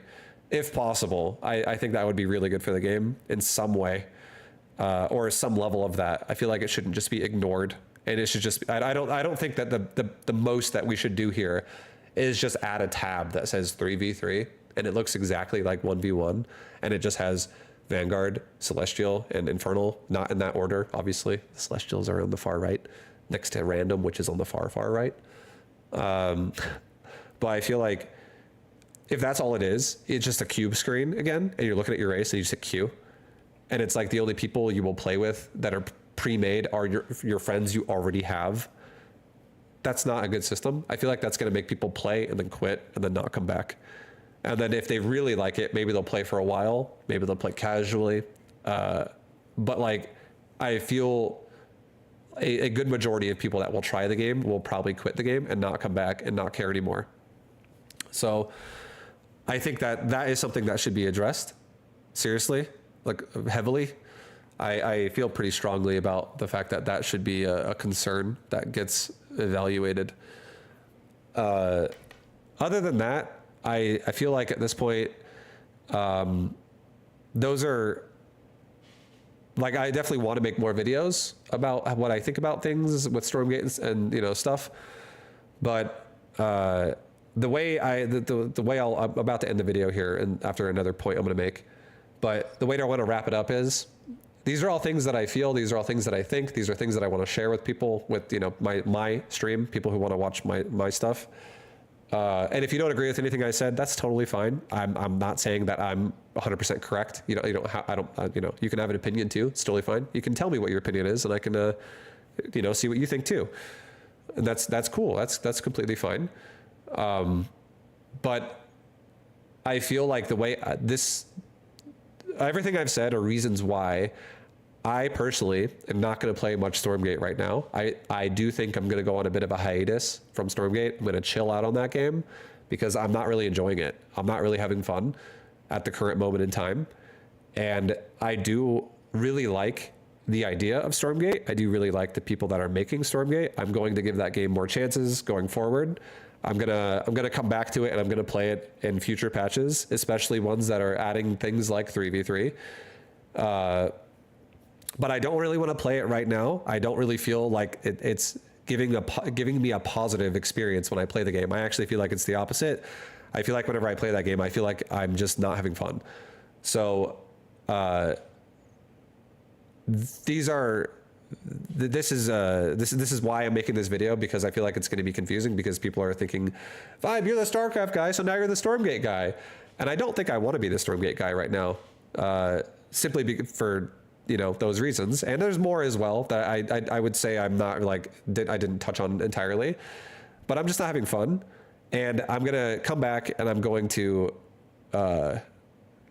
if possible. I think that would be really good for the game in some way, or some level of that. I feel like it shouldn't just be ignored, and it should just. I don't think that the most that we should do here is just add a tab that says 3v3, and it looks exactly like 1v1, and it just has Vanguard, Celestial, and Infernal, not in that order, obviously. The Celestials are on the far right, next to Random, which is on the far right. But I feel like if that's all it is, it's just a cube screen again, and you're looking at your race and you just hit Q. And it's like the only people you will play with that are pre-made are your friends you already have. That's not a good system. I feel like that's going to make people play and then quit and then not come back. And then if they really like it, maybe they'll play for a while. Maybe they'll play casually. But like, I feel a good majority of people that will try the game will probably quit the game and not come back and not care anymore. So I think that is something that should be addressed seriously, like heavily. I feel pretty strongly about the fact that that should be a concern that gets evaluated. Other than that, I feel like at this point, those are, like, I definitely want to make more videos about what I think about things with Stormgate and you know, stuff. But the way the way I'm about to end the video here, and after another point I'm going to make, but the way that I want to wrap it up is, these are all things that I feel. These are all things that I think. These are things that I want to share with people, with, you know, my stream, people who want to watch my stuff. And if you don't agree with anything I said, that's totally fine. I'm not saying that I'm 100% correct. You know, you can have an opinion too. It's totally fine. You can tell me what your opinion is, and I can, you know, see what you think too. And that's cool. That's completely fine. But I feel like the way everything I've said are reasons why I personally am not going to play much Stormgate right now. I do think I'm going to go on a bit of a hiatus from Stormgate. I'm going to chill out on that game because I'm not really enjoying it. I'm not really having fun at the current moment in time. And I do really like the idea of Stormgate. I do really like the people that are making Stormgate. I'm going to give that game more chances going forward. I'm gonna come back to it, and I'm gonna play it in future patches, especially ones that are adding things like 3v3. But I don't really want to play it right now. I don't really feel like it's giving me a positive experience when I play the game. I actually feel like it's the opposite. I feel like whenever I play that game, I feel like I'm just not having fun. So this is why I'm making this video, because I feel like it's going to be confusing, because people are thinking, Vibe, you're the StarCraft guy, so now you're the Stormgate guy. And I don't think I want to be the Stormgate guy right now, simply for, you know, those reasons. And there's more as well that I would say I'm not, like, I didn't touch on entirely, but I'm just not having fun. And I'm going to come back and I'm going to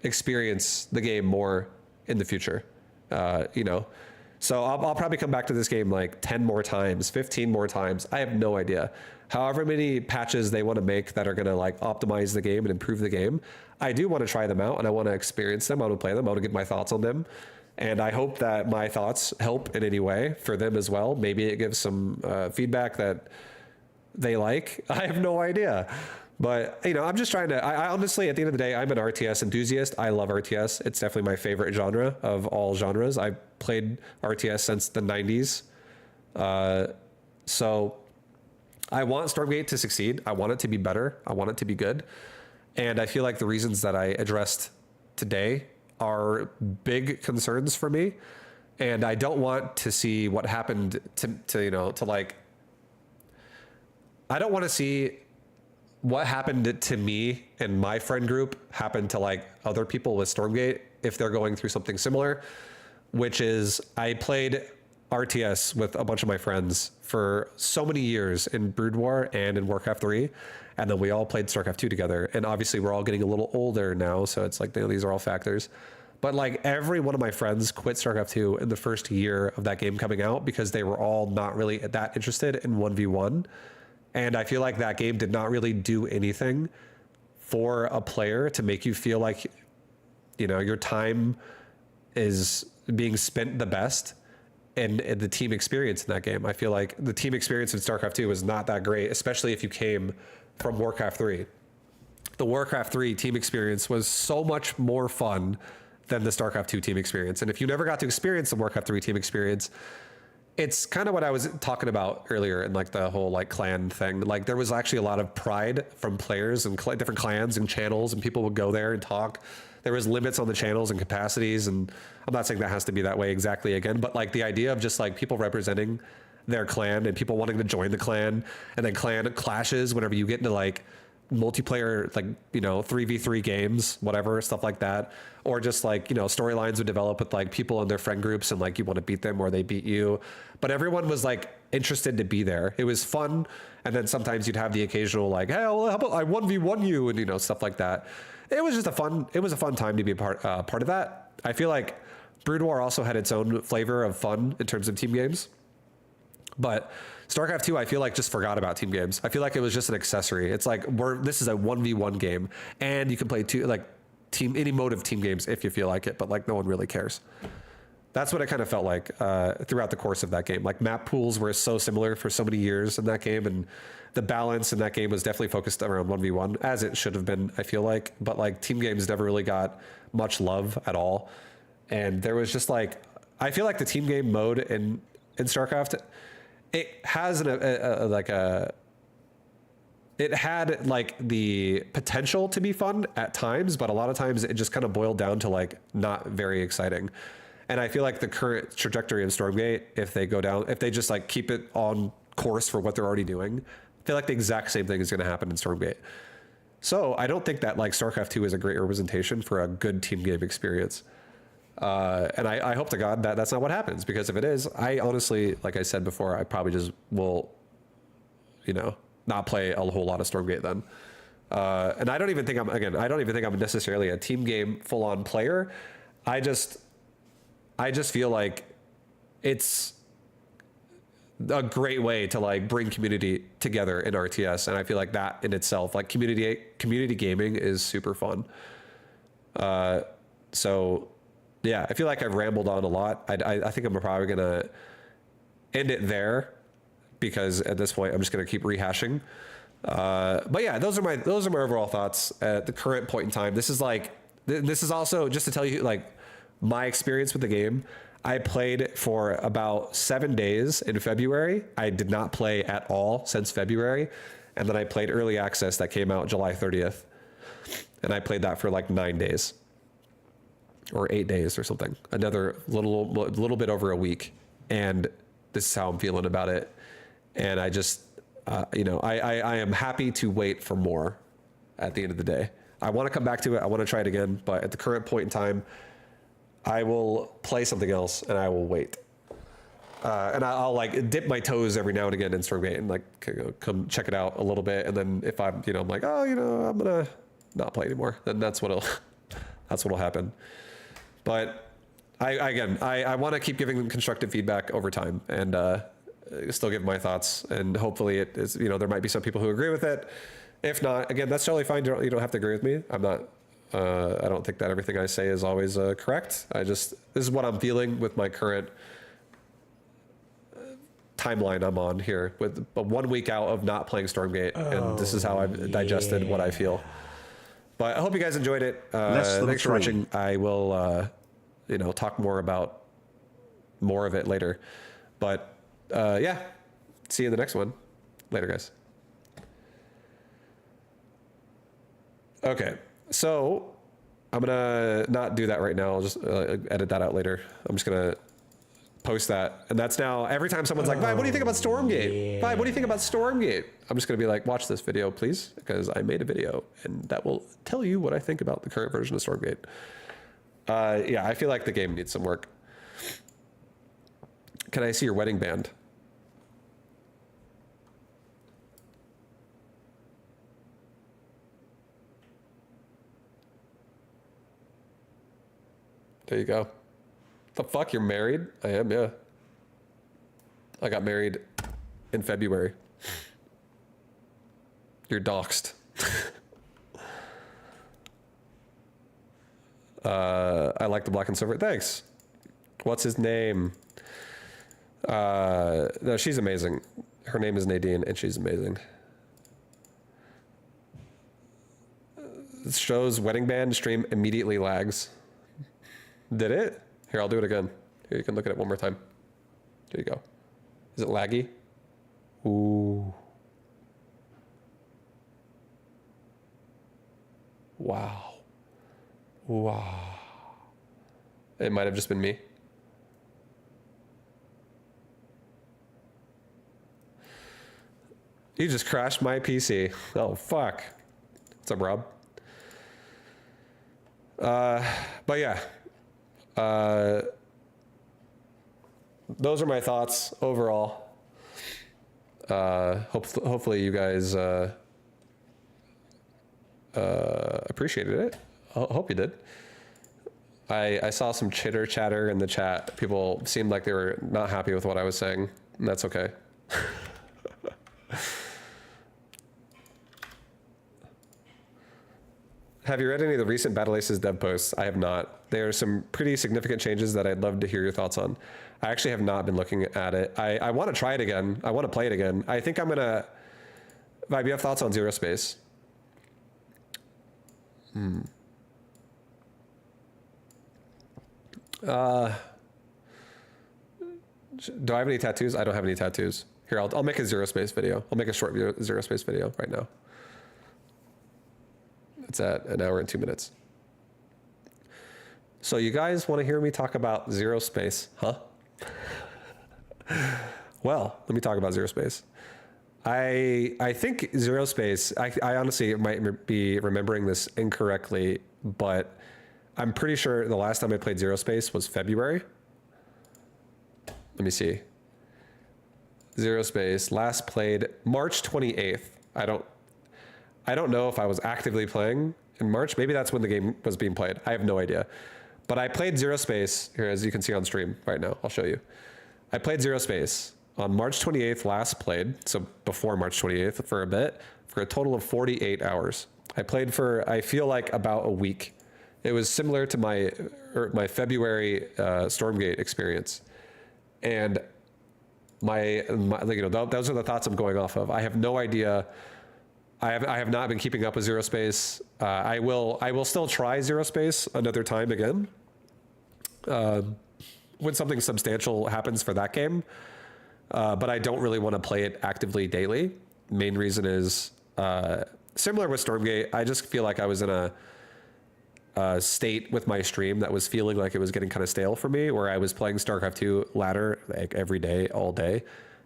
experience the game more in the future, you know. So I'll probably come back to this game like 10 more times, 15 more times. I have no idea. However many patches they want to make that are going to like optimize the game and improve the game, I do want to try them out, and I want to experience them. I want to play them. I want to get my thoughts on them. And I hope that my thoughts help in any way for them as well. Maybe it gives some feedback that they like. I have no idea. But, you know, I'm just trying to, I honestly, at the end of the day, I'm an RTS enthusiast. I love RTS. It's definitely my favorite genre of all genres. I've played RTS since the 90s. So I want Stormgate to succeed. I want it to be better. I want it to be good. And I feel like the reasons that I addressed today are big concerns for me. And I don't want to see what happened to you know, to like, I don't want to see what happened to me and my friend group happen to like other people with Stormgate if they're going through something similar, which is I played RTS with a bunch of my friends for so many years in Brood War and in Warcraft 3. And then we all played StarCraft 2 together. And obviously we're all getting a little older now. So it's like, these are all factors. But like every one of my friends quit StarCraft 2 in the first year of that game coming out because they were all not really that interested in 1v1. And I feel like that game did not really do anything for a player to make you feel like, your time is being spent the best in the team experience in that game. I feel like the team experience in StarCraft 2 was not that great, especially if you came from Warcraft 3. The Warcraft 3 team experience was so much more fun than the StarCraft 2 team experience. And if you never got to experience the Warcraft 3 team experience, it's kind of what I was talking about earlier in like the whole like clan thing. Like there was actually a lot of pride from players and different clans and channels, and people would go there and talk. There was limits on the channels and capacities. And I'm not saying that has to be that way exactly again, but like the idea of just like people representing their clan and people wanting to join the clan, and then clan clashes whenever you get into like multiplayer, like 3v3 games, whatever, stuff like that. Or just like storylines would develop with like people in their friend groups, and like you want to beat them or they beat you, but everyone was like interested to be there. It was fun. And then sometimes you'd have the occasional like, hey, well, how about I 1v1 you, and stuff like that. It was just a fun time to be a part of that. I feel like Brood War also had its own flavor of fun in terms of team games, but StarCraft 2, I feel like just forgot about team games. I feel like it was just an accessory. It's like this is a 1v1 game, and you can play any mode of team games if you feel like it, but like no one really cares. That's what it kind of felt like throughout the course of that game. Like map pools were so similar for so many years in that game, and the balance in that game was definitely focused around 1v1, as it should have been, I feel like. But like team games never really got much love at all. And there was just like, I feel like the team game mode in StarCraft, it has it had like the potential to be fun at times, but a lot of times it just kind of boiled down to like not very exciting. And I feel like the current trajectory of Stormgate, if they just like keep it on course for what they're already doing, I feel like the exact same thing is going to happen in Stormgate. So I don't think that like StarCraft 2 is a great representation for a good team game experience. And I hope to God that that's not what happens, because if it is, I honestly, like I said before, I probably just will, not play a whole lot of Stormgate then. And I don't even think I'm necessarily a team game full on player. I just feel like it's a great way to like bring community together in RTS. And I feel like that in itself, like community gaming is super fun. So yeah, I feel like I've rambled on a lot. I think I'm probably going to end it there, because at this point I'm just going to keep rehashing. But yeah, those are my overall thoughts at the current point in time. This is also just to tell you like my experience with the game. I played for about 7 days in February. I did not play at all since February. And then I played early access that came out July 30th. And I played that for like 9 days or 8 days or something, another little bit over a week. And this is how I'm feeling about it. And I just, I am happy to wait for more at the end of the day. I want to come back to it. I want to try it again. But at the current point in time, I will play something else and I will wait. And I'll like dip my toes every now and again in Stormgate and like come check it out a little bit. And then if I'm, I'm like, I'm going to not play anymore, then that's what'll happen. But I want to keep giving them constructive feedback over time and still give my thoughts. And hopefully it is, there might be some people who agree with it. If not, again, that's totally fine. You don't have to agree with me. I don't think that everything I say is always correct. This is what I'm feeling with my current timeline I'm on here, with 1 week out of not playing Stormgate. And this is how I've digested what I feel. But I hope you guys enjoyed it. Thanks for watching. I will, talk more about more of it later. But yeah, see you in the next one. Later, guys. Okay. So I'm going to not do that right now. I'll just edit that out later. I'm just going to post that. And that's now every time someone's like, Vibe, what do you think about Stormgate? Vibe, what do you think about Stormgate? I'm just going to be like, watch this video, please, because I made a video and that will tell you what I think about the current version of Stormgate. Yeah, I feel like the game needs some work. Can I see your wedding band? There you go. The fuck, you're married? I am, yeah. I got married in February. You're doxxed. I like the black and silver. Thanks. What's his name? No, she's amazing. Her name is Nadine, and she's amazing. It shows wedding band stream immediately lags. Did it? Here, I'll do it again. Here, you can look at it one more time. There you go. Is it laggy? Ooh. Wow. Wow. It might have just been me. You just crashed my PC. Oh, fuck. What's up, Rob? But yeah. Those are my thoughts overall. Hopefully you guys appreciated it. I hope you did. I saw some chitter chatter in the chat. People seemed like they were not happy with what I was saying, and that's okay. Have you read any of the recent Battle Aces dev posts? I have not. There are some pretty significant changes that I'd love to hear your thoughts on. I actually have not been looking at it. I want to try it again. I want to play it again. I think I'm going to... Vibe, you have thoughts on Zero Space? Do I have any tattoos? I don't have any tattoos. Here, I'll make a Zero Space video. I'll make a short Zero Space video right now. It's at 1 hour and 2 minutes. So you guys want to hear me talk about Zero Space, huh? Well, let me talk about Zero Space. I think Zero Space, I honestly might be remembering this incorrectly, but I'm pretty sure the last time I played Zero Space was February. Let me see. Zero Space, last played March 28th. I don't know if I was actively playing in March. Maybe that's when the game was being played. I have no idea. But I played Zero Space, here, as you can see on stream right now. I'll show you. I played Zero Space on March 28th, last played, so before March 28th for a bit, for a total of 48 hours. I played for, I feel like, about a week. It was similar to my February Stormgate experience. And my those are the thoughts I'm going off of. I have no idea. I have not been keeping up with Zero Space. I will still try Zero Space another time again when something substantial happens for that game. But I don't really want to play it actively daily. Main reason is similar with Stormgate. I just feel like I was in a state with my stream that was feeling like it was getting kind of stale for me, where I was playing StarCraft 2 ladder like every day, all day.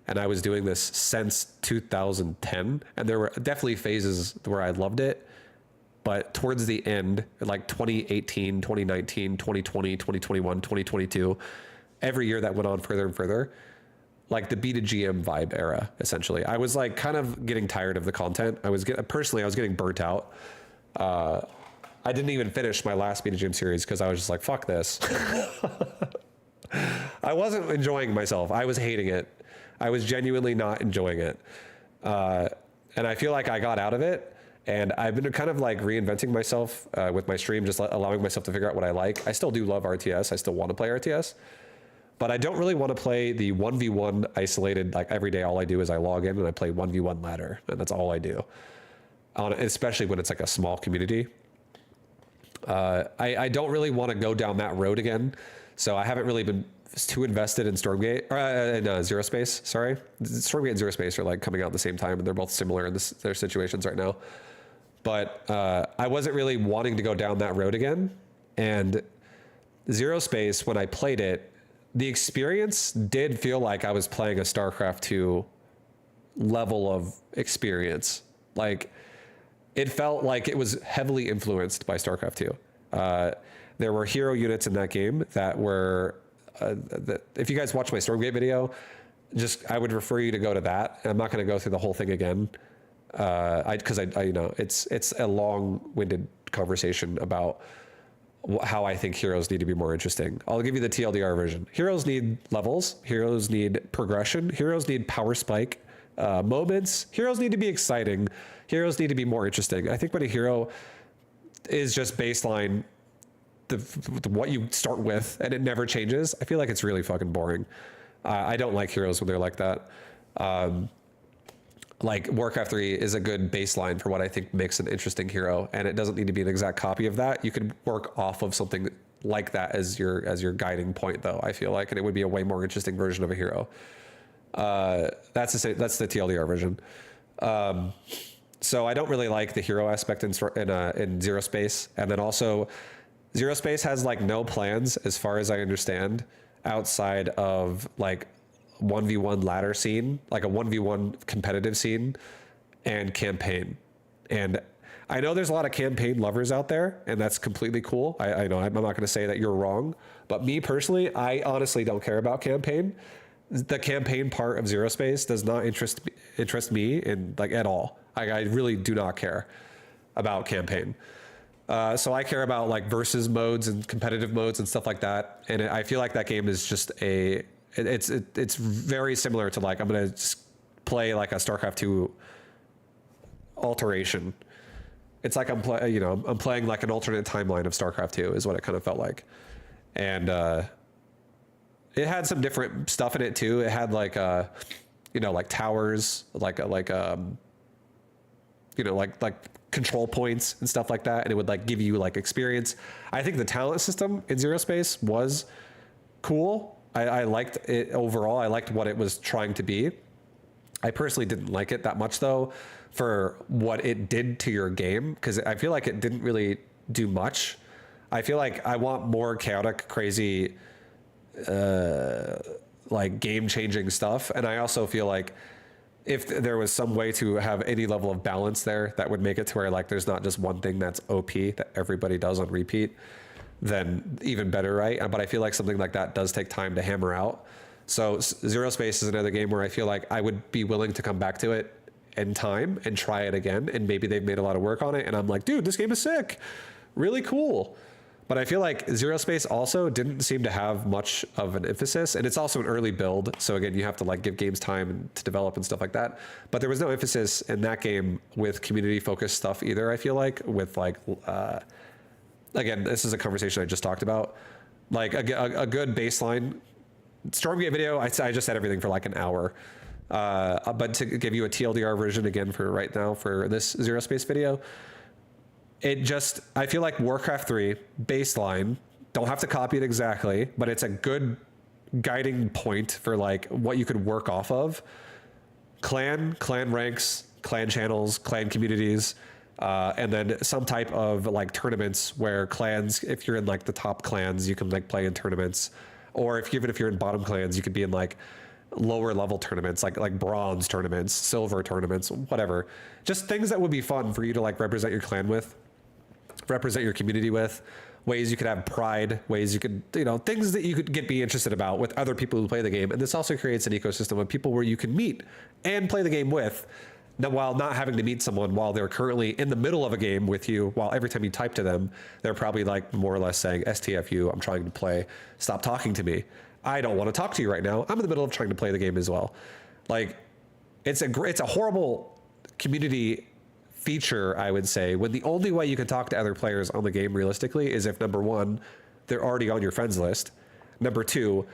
And I was doing this since 2010. And there were definitely phases where I loved it. But towards the end, like 2018, 2019, 2020, 2021, 2022, every year that went on further and further, like the B to GM vibe era, essentially. I was like kind of getting tired of the content. I was getting burnt out. I didn't even finish my last B to GM series because I was just like, fuck this. I wasn't enjoying myself. I was hating it. I was genuinely not enjoying it. And I feel like I got out of it. And I've been kind of like reinventing myself with my stream, just allowing myself to figure out what I like. I still do love RTS. I still want to play RTS. But I don't really want to play the 1v1 isolated, like every day all I do is I log in and I play 1v1 ladder. And that's all I do. Especially when it's like a small community. I don't really want to go down that road again. So I haven't really been too invested in Stormgate, in Zero Space, sorry. Stormgate and Zero Space are like coming out at the same time and they're both similar in their situations right now. But I wasn't really wanting to go down that road again. And Zero Space, when I played it, the experience did feel like I was playing a StarCraft 2 level of experience. Like, it felt like it was heavily influenced by StarCraft 2. There were hero units in that game that were if you guys watch my Stormgate video, I would refer you to go to that. And I'm not going to go through the whole thing again. Because I you know, it's a long-winded conversation about how I think heroes need to be more interesting. I'll give you the TLDR version. Heroes need levels. Heroes need progression. Heroes need power spike moments. Heroes need to be exciting. Heroes need to be more interesting. I think when a hero is just baseline, what you start with, and it never changes, I feel like it's really fucking boring. I don't like heroes when they're like that. Like Warcraft 3 is a good baseline for what I think makes an interesting hero, and it doesn't need to be an exact copy of that. You could work off of something like that as your guiding point, though. I feel like, and it would be a way more interesting version of a hero. That's the TLDR version. So I don't really like the hero aspect in Zero Space, and then also Zero Space has like no plans, as far as I understand, outside of like 1v1 ladder scene, like a 1v1 competitive scene and campaign. And I know there's a lot of campaign lovers out there, and that's completely cool. I know I'm not going to say that you're wrong, but me personally, I honestly don't care about campaign. The campaign part of Zero Space does not interest me in like at all. I really do not care about campaign. So I care about like versus modes and competitive modes and stuff like that. And I feel like that game is just it's very similar to like, I'm going to just play like a StarCraft 2 alteration. It's like I'm playing like an alternate timeline of StarCraft 2 is what it kind of felt like. And it had some different stuff in it too. It had like like towers, like control points and stuff like that, and it would like give you like experience. I think the talent system in Zero Space was cool. I liked it overall. I liked what it was trying to be. I personally didn't like it that much though for what it did to your game, because I feel like it didn't really do much. I feel like I want more chaotic, crazy, like game-changing stuff, and I also feel like if there was some way to have any level of balance there that would make it to where like there's not just one thing that's OP that everybody does on repeat, then even better, right? But I feel like something like that does take time to hammer out. So Zero Space is another game where I feel like I would be willing to come back to it in time and try it again, and maybe they've made a lot of work on it and I'm like, dude, this game is sick, really cool. But I feel like Zero Space also didn't seem to have much of an emphasis, and it's also an early build. So again, you have to like give games time to develop and stuff like that. But there was no emphasis in that game with community focused stuff either. I feel like with like, again, this is a conversation I just talked about, like a good baseline Stormgate video. I just said everything for like an hour. But to give you a TLDR version again for right now for this Zero Space video, I feel like Warcraft 3 baseline, don't have to copy it exactly, but it's a good guiding point for like what you could work off of. Clan ranks, clan channels, clan communities, and then some type of like tournaments where clans, if you're in like the top clans, you can like play in tournaments, or even if you're in bottom clans, you could be in like lower level tournaments, like bronze tournaments, silver tournaments, whatever. Just things that would be fun for you to like represent your clan with, represent your community with, ways you could have pride, ways you could, things that you could be interested about with other people who play the game. And this also creates an ecosystem of people where you can meet and play the game with, while not having to meet someone while they're currently in the middle of a game with you, while every time you type to them, they're probably like more or less saying, STFU, I'm trying to play, stop talking to me. I don't want to talk to you right now. I'm in the middle of trying to play the game as well. Like, it's a horrible community feature, I would say, when the only way you can talk to other players on the game realistically is if, number one, they're already on your friends list. Number two,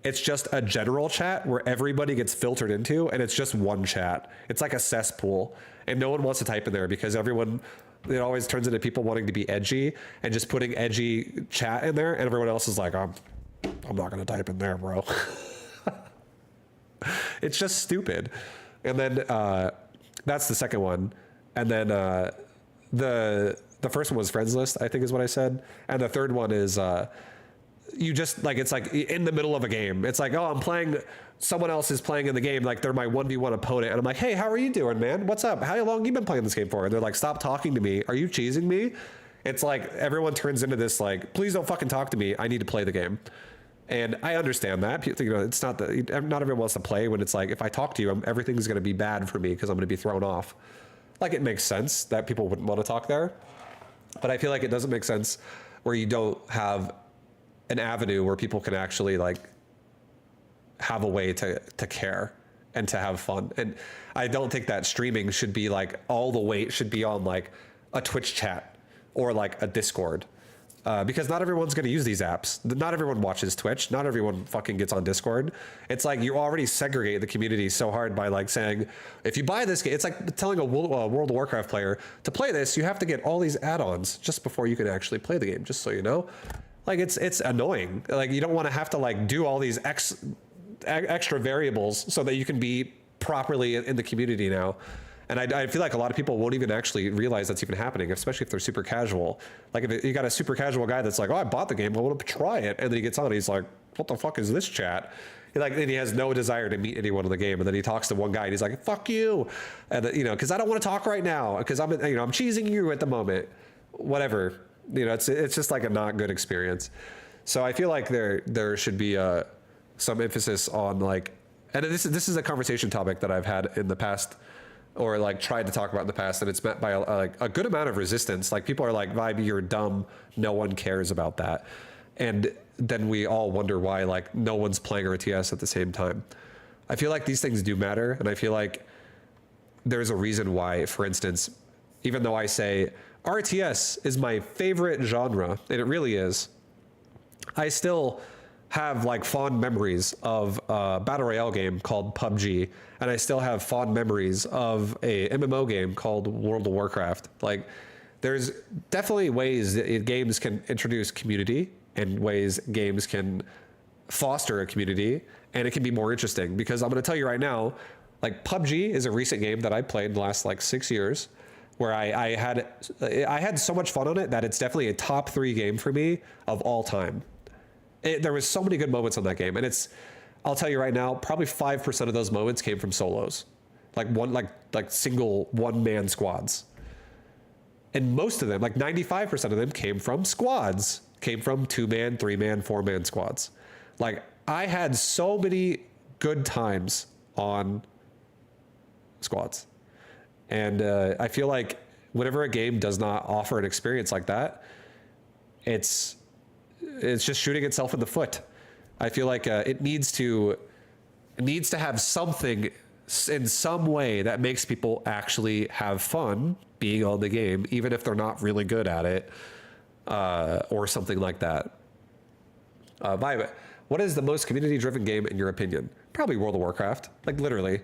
it's just a general chat where everybody gets filtered into, and it's just one chat. It's like a cesspool, and no one wants to type in there because it always turns into people wanting to be edgy and just putting edgy chat in there, and everyone else is like, I'm not going to type in there, bro. It's just stupid. And then that's the second one. And then the first one was friends list, I think is what I said. And the third one is you just like, it's like in the middle of a game. It's like, oh, I'm playing, someone else is playing in the game. Like they're my 1v1 opponent. And I'm like, hey, how are you doing, man? What's up? How long have you been playing this game for? And they're like, stop talking to me. Are you cheesing me? It's like everyone turns into this like, please don't fucking talk to me. I need to play the game. And I understand that. You know, it's not that not everyone wants to play when it's like, if I talk to you, everything's going to be bad for me because I'm going to be thrown off. Like, it makes sense that people wouldn't want to talk there. But I feel like it doesn't make sense where you don't have an avenue where people can actually like have a way to care and to have fun. And I don't think that streaming should be like, all the weight should be on like a Twitch chat or like a Discord. Because not everyone's going to use these apps. Not everyone watches Twitch. Not everyone fucking gets on Discord. It's like you already segregate the community so hard by like saying, if you buy this game, it's like telling a World of Warcraft player to play this, you have to get all these add-ons just before you can actually play the game, just so you know. Like, it's annoying. Like, you don't want to have to like do all these extra variables so that you can be properly in the community now. And I feel like a lot of people won't even actually realize that's even happening, especially if they're super casual. Like, if you got a super casual guy that's like, oh, I bought the game, I want to try it. And then he gets on, he's like, what the fuck is this chat? And he has no desire to meet anyone in the game. And then he talks to one guy and he's like, fuck you. And you know, cause I don't want to talk right now. Cause I'm cheesing you at the moment, whatever. You know, it's just like a not good experience. So I feel like there should be some emphasis on like, and this is a conversation topic that I've had in the past, or like tried to talk about in the past, and it's met by a good amount of resistance. Like, people are like, Vibe, you're dumb. No one cares about that. And then we all wonder why like no one's playing RTS at the same time. I feel like these things do matter. And I feel like there's a reason why, for instance, even though I say RTS is my favorite genre, and it really is, I still have like fond memories of a battle royale game called PUBG, and I still have fond memories of a MMO game called World of Warcraft. Like, there's definitely ways that games can introduce community and ways games can foster a community, and it can be more interesting. Because I'm going to tell you right now, like, PUBG is a recent game that I played in the last like 6 years, where I had so much fun on it that it's definitely a top 3 game for me of all time. There was so many good moments on that game, and I'll tell you right now, probably 5% of those moments came from solos, like single one-man squads, and most of them, like 95% of them, came from squads, came from 2-man, 3-man, 4-man squads. Like, I had so many good times on squads, and I feel like whenever a game does not offer an experience like that, it's just shooting itself in the foot. I feel like it needs to have something in some way that makes people actually have fun being on the game, even if they're not really good at it, or something like that. Vibe, what is the most community-driven game in your opinion? Probably World of Warcraft. Like, literally.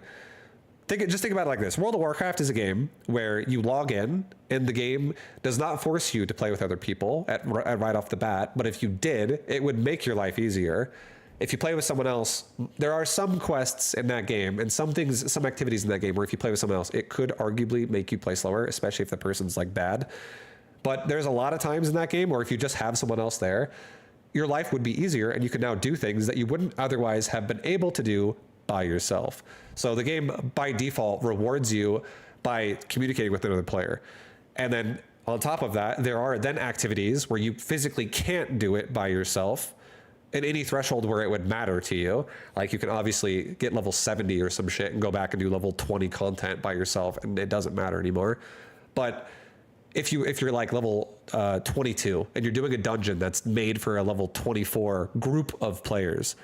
Just think about it like this. World of Warcraft is a game where you log in, and the game does not force you to play with other people right off the bat. But if you did, it would make your life easier. If you play with someone else, there are some quests in that game and some activities in that game where if you play with someone else, it could arguably make you play slower, especially if the person's like bad. But there's a lot of times in that game where if you just have someone else there, your life would be easier, and you could now do things that you wouldn't otherwise have been able to do by yourself. So the game by default rewards you by communicating with another player. And then on top of that, there are then activities where you physically can't do it by yourself in any threshold where it would matter to you. Like, you can obviously get level 70 or some shit and go back and do level 20 content by yourself, and it doesn't matter anymore. But if you're like level 22 and you're doing a dungeon that's made for a level 24 group of players,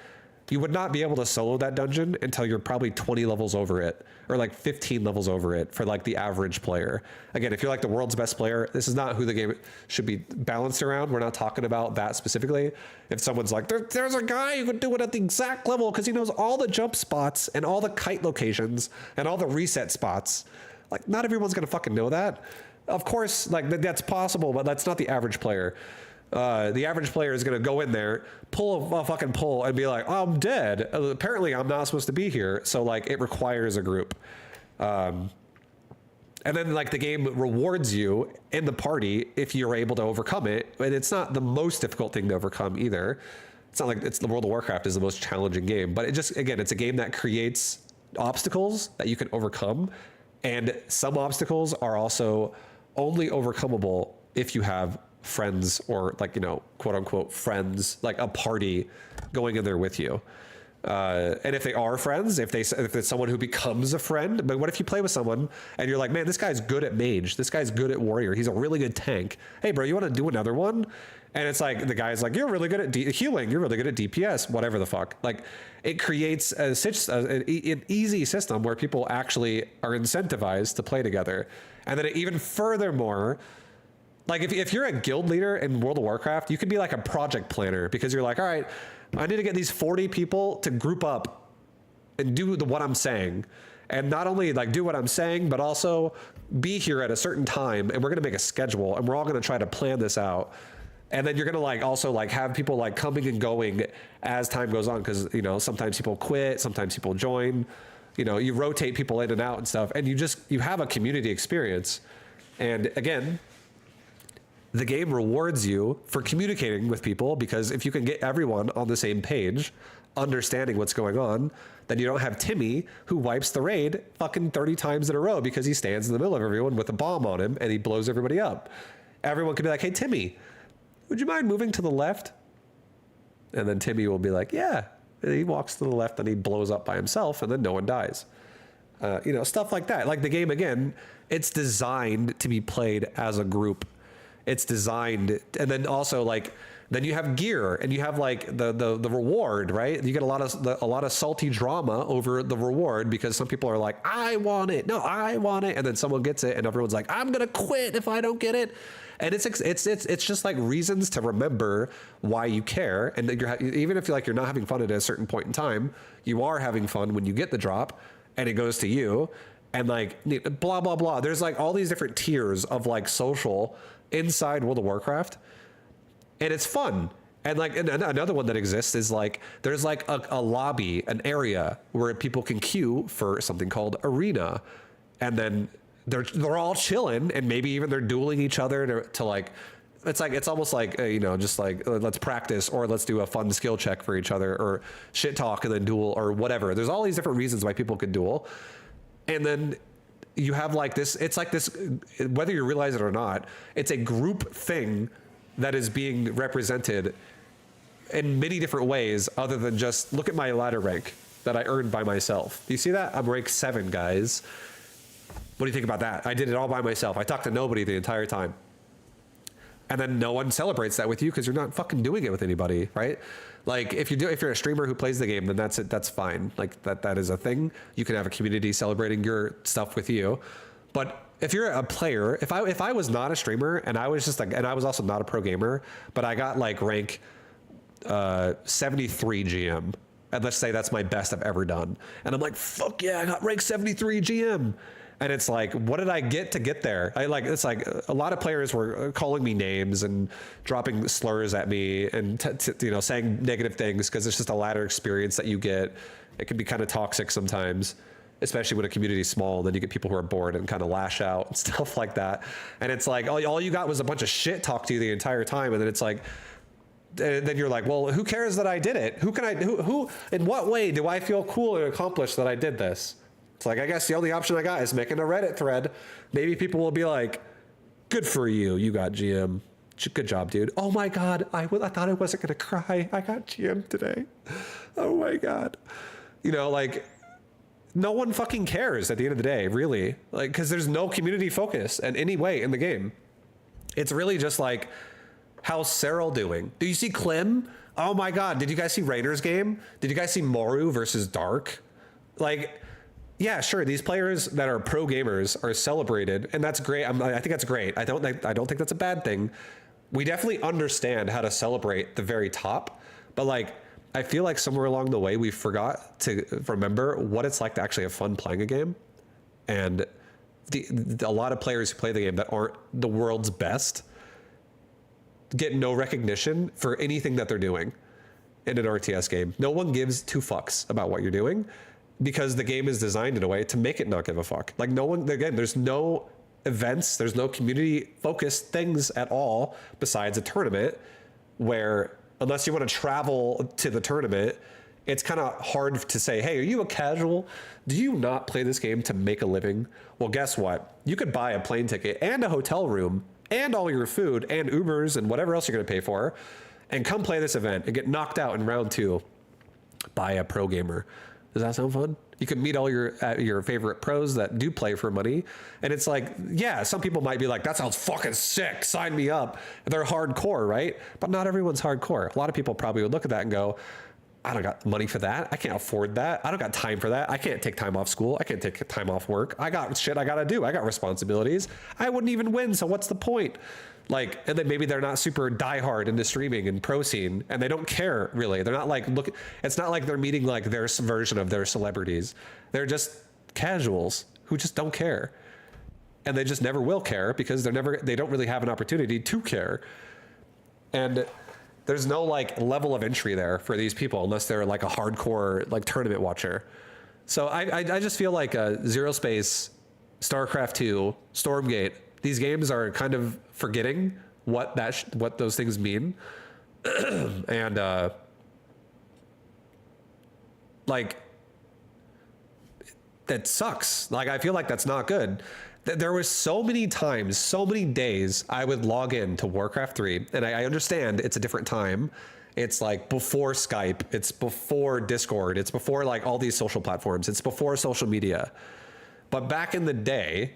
you would not be able to solo that dungeon until you're probably 20 levels over it, or like 15 levels over it for like the average player. Again, if you're like the world's best player, this is not who the game should be balanced around. We're not talking about that specifically. If someone's like, there's a guy who can do it at the exact level because he knows all the jump spots and all the kite locations and all the reset spots. Like, not everyone's going to fucking know that. Of course, like, that's possible, but that's not the average player. The average player is going to go in there, pull a fucking pull, and be like, oh, I'm dead. Apparently, I'm not supposed to be here. So, like, it requires a group. And then, like, the game rewards you in the party if you're able to overcome it. And it's not the most difficult thing to overcome either. It's not like the World of Warcraft is the most challenging game. But it just, again, it's a game that creates obstacles that you can overcome. And some obstacles are also only overcomable if you have friends or like, quote unquote friends, like a party going in there with you. And if they are friends, if it's someone who becomes a friend, but what if you play with someone and you're like, man, this guy's good at mage, this guy's good at warrior, he's a really good tank. Hey, bro, you want to do another one? And it's like the guy's like, you're really good at healing, you're really good at DPS, whatever the fuck. Like, it creates an easy system where people actually are incentivized to play together. And then even furthermore, like if you're a guild leader in World of Warcraft, you could be like a project planner, because you're like, all right, I need to get these 40 people to group up and do what I'm saying. And not only like do what I'm saying, but also be here at a certain time, and we're going to make a schedule, and we're all going to try to plan this out. And then you're going to like also like have people like coming and going as time goes on. Cause sometimes people quit, sometimes people join, you rotate people in and out and stuff. And you have a community experience. And again, the game rewards you for communicating with people, because if you can get everyone on the same page, understanding what's going on, then you don't have Timmy who wipes the raid fucking 30 times in a row because he stands in the middle of everyone with a bomb on him and he blows everybody up. Everyone could be like, hey, Timmy, would you mind moving to the left? And then Timmy will be like, yeah. And he walks to the left and he blows up by himself, and then no one dies. Stuff like that. Like the game, again, it's designed to be played as a group. It's designed, and then also like, then you have gear, and you have like the reward, right? You get a lot of salty drama over the reward, because some people are like, I want it, no, I want it, and then someone gets it, and everyone's like, I'm gonna quit if I don't get it. And it's just like reasons to remember why you care, and that even if you're not having fun at a certain point in time, you are having fun when you get the drop, and it goes to you, and like blah blah blah. There's like all these different tiers of like social inside World of Warcraft, and it's fun. And like another one that exists is like there's like a lobby, an area where people can queue for something called arena, and then they're all chilling, and maybe even they're dueling each other to like, it's almost like just like let's practice, or let's do a fun skill check for each other, or shit talk and then duel, or whatever. There's all these different reasons why people could duel. And then you have like this, it's like this, whether you realize it or not, it's a group thing that is being represented in many different ways, other than just look at my ladder rank that I earned by myself. Do you see that? I'm rank 7, guys. What do you think about that? I did it all by myself. I talked to nobody the entire time. And then no one celebrates that with you, because you're not fucking doing it with anybody, right? Like if you're a streamer who plays the game, then that's it. That's fine. Like that is a thing. You can have a community celebrating your stuff with you. But if you're a player, if I was not a streamer, and I was just like, and I was also not a pro gamer, but I got like rank 73 GM, and let's say that's my best I've ever done, and I'm like, fuck yeah, I got rank 73 GM. And it's like, what did I get to get there? It's like a lot of players were calling me names and dropping slurs at me, and saying negative things, because it's just a ladder experience that you get. It can be kind of toxic sometimes, especially when a community is small, and then you get people who are bored and kind of lash out and stuff like that. And it's like, all you got was a bunch of shit talked to you the entire time. And then it's like, and then you're like, well, who cares that I did it? Who in what way do I feel cool and accomplished that I did this? It's like, I guess the only option I got is making a Reddit thread. Maybe people will be like, good for you, you got GM. Good job, dude. Oh my God, I thought I wasn't gonna cry. I got GM today. Oh my God. Like, no one fucking cares at the end of the day, really. Like, because there's no community focus in any way in the game. It's really just like, how's Cyril doing? Do you see Clem? Oh my God, did you guys see Rainer's game? Did you guys see Moru versus Dark? Like, yeah, sure. These players that are pro gamers are celebrated, and that's great. I think that's great. I don't think that's a bad thing. We definitely understand how to celebrate the very top, but like, I feel like somewhere along the way we forgot to remember what it's like to actually have fun playing a game, and a lot of players who play the game that aren't the world's best get no recognition for anything that they're doing in an RTS game. No one gives 2 fucks about what you're doing, because the game is designed in a way to make it not give a fuck. Like, no one, again, there's no events, there's no community focused things at all besides a tournament, where unless you want to travel to the tournament, it's kind of hard to say, hey, are you a casual? Do you not play this game to make a living? Well, guess what? You could buy a plane ticket and a hotel room and all your food and Ubers and whatever else you're going to pay for, and come play this event and get knocked out in round 2 by a pro gamer. Does that sound fun? You could meet all your favorite pros that do play for money. And it's like, yeah, some people might be like, that sounds fucking sick. Sign me up. They're hardcore, right? But not everyone's hardcore. A lot of people probably would look at that and go, I don't got money for that. I can't afford that. I don't got time for that. I can't take time off school. I can't take time off work. I got shit I got to do. I got responsibilities. I wouldn't even win. So what's the point? Like, and then maybe they're not super diehard into streaming and pro scene, and they don't care really. They're not like, look, it's not like they're meeting like their version of their celebrities. They're just casuals who just don't care. And they just never will care because they don't really have an opportunity to care. And there's no like level of entry there for these people unless they're like a hardcore like tournament watcher. So I just feel like Zero Space, StarCraft 2, Stormgate, these games are kind of forgetting what those things mean. And like that sucks. Like I feel like that's not good. There was so many times, so many days I would log in to Warcraft 3, and I understand it's a different time. It's like before Skype, it's before Discord, it's before like all these social platforms, it's before social media. But back in the day,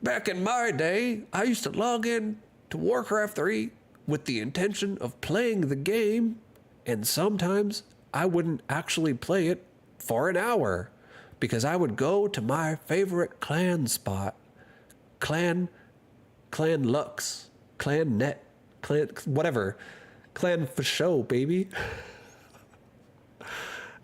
back in my day, I used to log in to Warcraft 3 with the intention of playing the game, and sometimes I wouldn't actually play it for an hour because I would go to my favorite clan spot, Clan Lux, Clan Net, Clan whatever, Clan for show, baby.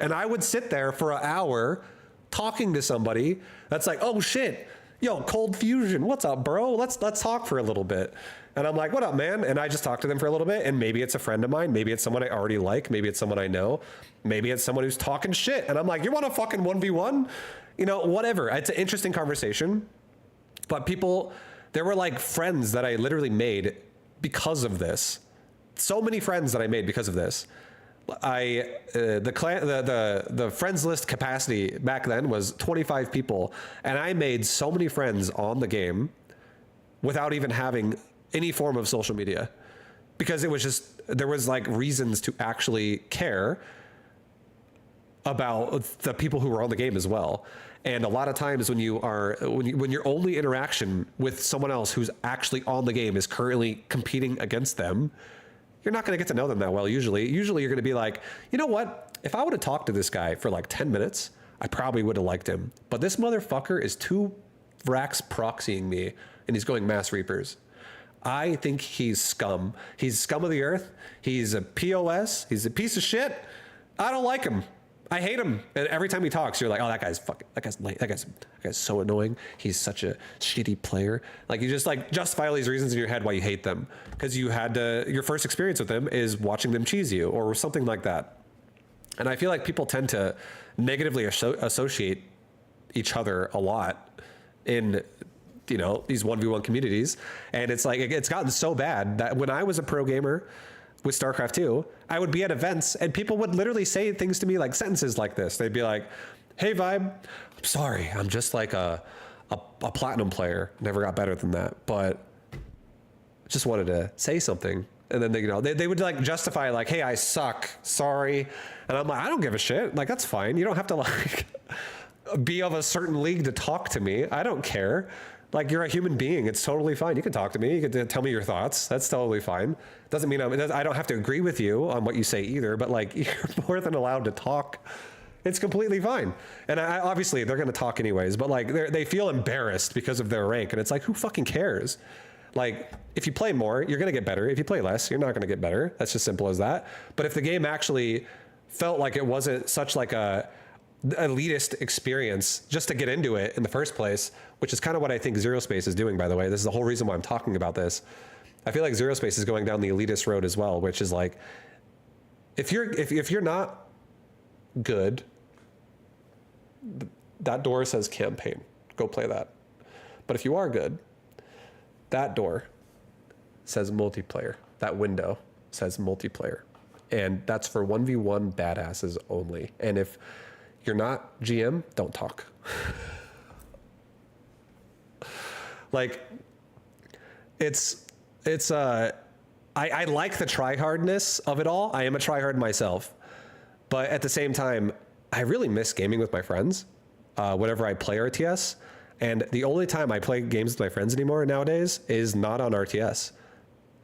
And I would sit there for an hour talking to somebody that's like, oh shit, yo, Cold Fusion, what's up, bro? Let's talk for a little bit. And I'm like, what up, man? And I just talk to them for a little bit, and maybe it's a friend of mine, maybe it's someone I already like, maybe it's someone I know, maybe it's someone who's talking shit, and I'm like, you want a fucking 1v1? You know, whatever. It's an interesting conversation, but there were like friends that I literally made because of this. So many friends that I made because of this. The friends list capacity back then was 25 people, and I made so many friends on the game without even having any form of social media, because it was just, there was like reasons to actually care about the people who were on the game as well. And a lot of times when your only interaction with someone else who's actually on the game is currently competing against them, you're not going to get to know them that well. Usually you're going to be like, you know what? If I would have talked to this guy for like 10 minutes, I probably would have liked him. But this motherfucker is 2 racks proxying me, and he's going Mass Reapers. I think he's scum. He's scum of the earth. He's a POS. He's a piece of shit. I don't like him. I hate him. And every time he talks, you're like, oh, that guy's lame. That guy's so annoying. He's such a shitty player. Like, you just like justify all these reasons in your head why you hate them, because you had your first experience with them is watching them cheese you or something like that. And I feel like people tend to negatively associate each other a lot in, you know, these 1v1 communities. And it's like, it's gotten so bad that when I was a pro gamer with StarCraft 2, I would be at events and people would literally say things to me, like sentences like this. They'd be like, hey Vibe, I'm sorry, I'm just like a platinum player. Never got better than that, but just wanted to say something. And then they would like justify like, hey, I suck, sorry. And I'm like, I don't give a shit. Like, that's fine. You don't have to like be of a certain league to talk to me. I don't care. Like, you're a human being. It's totally fine. You can talk to me. You can tell me your thoughts. That's totally fine. Doesn't mean I don't have to agree with you on what you say either, but like, you're more than allowed to talk. It's completely fine. And obviously they're going to talk anyways, but like they feel embarrassed because of their rank. And it's like, who fucking cares? Like, if you play more, you're going to get better. If you play less, you're not going to get better. That's just simple as that. But if the game actually felt like it wasn't such like a elitist experience just to get into it in the first place, which is kind of what I think Zero Space is doing, by the way. This is the whole reason why I'm talking about this. I feel like Zero Space is going down the elitist road as well, which is like, if you're not good, that door says campaign. Go play that. But if you are good, that door says multiplayer. That window says multiplayer. And that's for 1v1 badasses only. And if you're not GM, don't talk. Like, it's I like the tryhardness of it all. I am a tryhard myself, but at the same time, I really miss gaming with my friends. Whenever I play RTS, and the only time I play games with my friends anymore nowadays is not on RTS.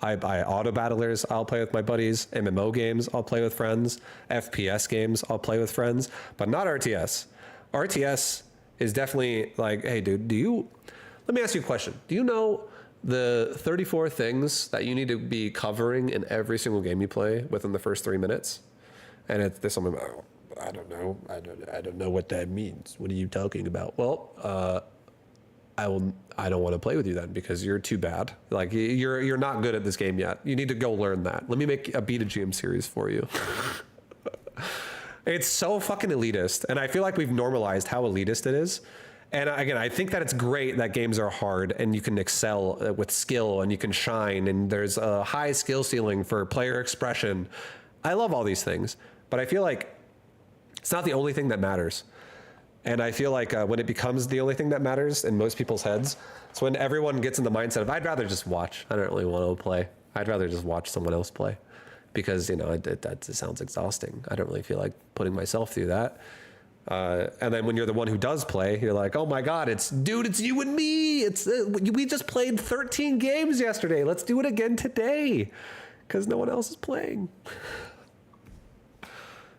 I auto battlers, I'll play with my buddies. MMO games, I'll play with friends. FPS games, I'll play with friends, but not RTS. RTS is definitely like, hey, dude, let me ask you a question. Do you know the 34 things that you need to be covering in every single game you play within the first 3 minutes? And there's something about, I don't know. I don't know what that means. What are you talking about? Well, I don't want to play with you then because you're too bad. Like you're not good at this game yet. You need to go learn that. Let me make a Beta GM series for you. It's so fucking elitist, and I feel like we've normalized how elitist it is. And again, I think that it's great that games are hard and you can excel with skill and you can shine and there's a high skill ceiling for player expression. I love all these things, but I feel like it's not the only thing that matters. And I feel like when it becomes the only thing that matters in most people's heads, it's when everyone gets in the mindset of, I'd rather just watch. I don't really want to play. I'd rather just watch someone else play because, you know, that sounds exhausting. I don't really feel like putting myself through that. And then when you're the one who does play, you're like, oh my God, it's you and me. We just played 13 games yesterday. Let's do it again today because no one else is playing.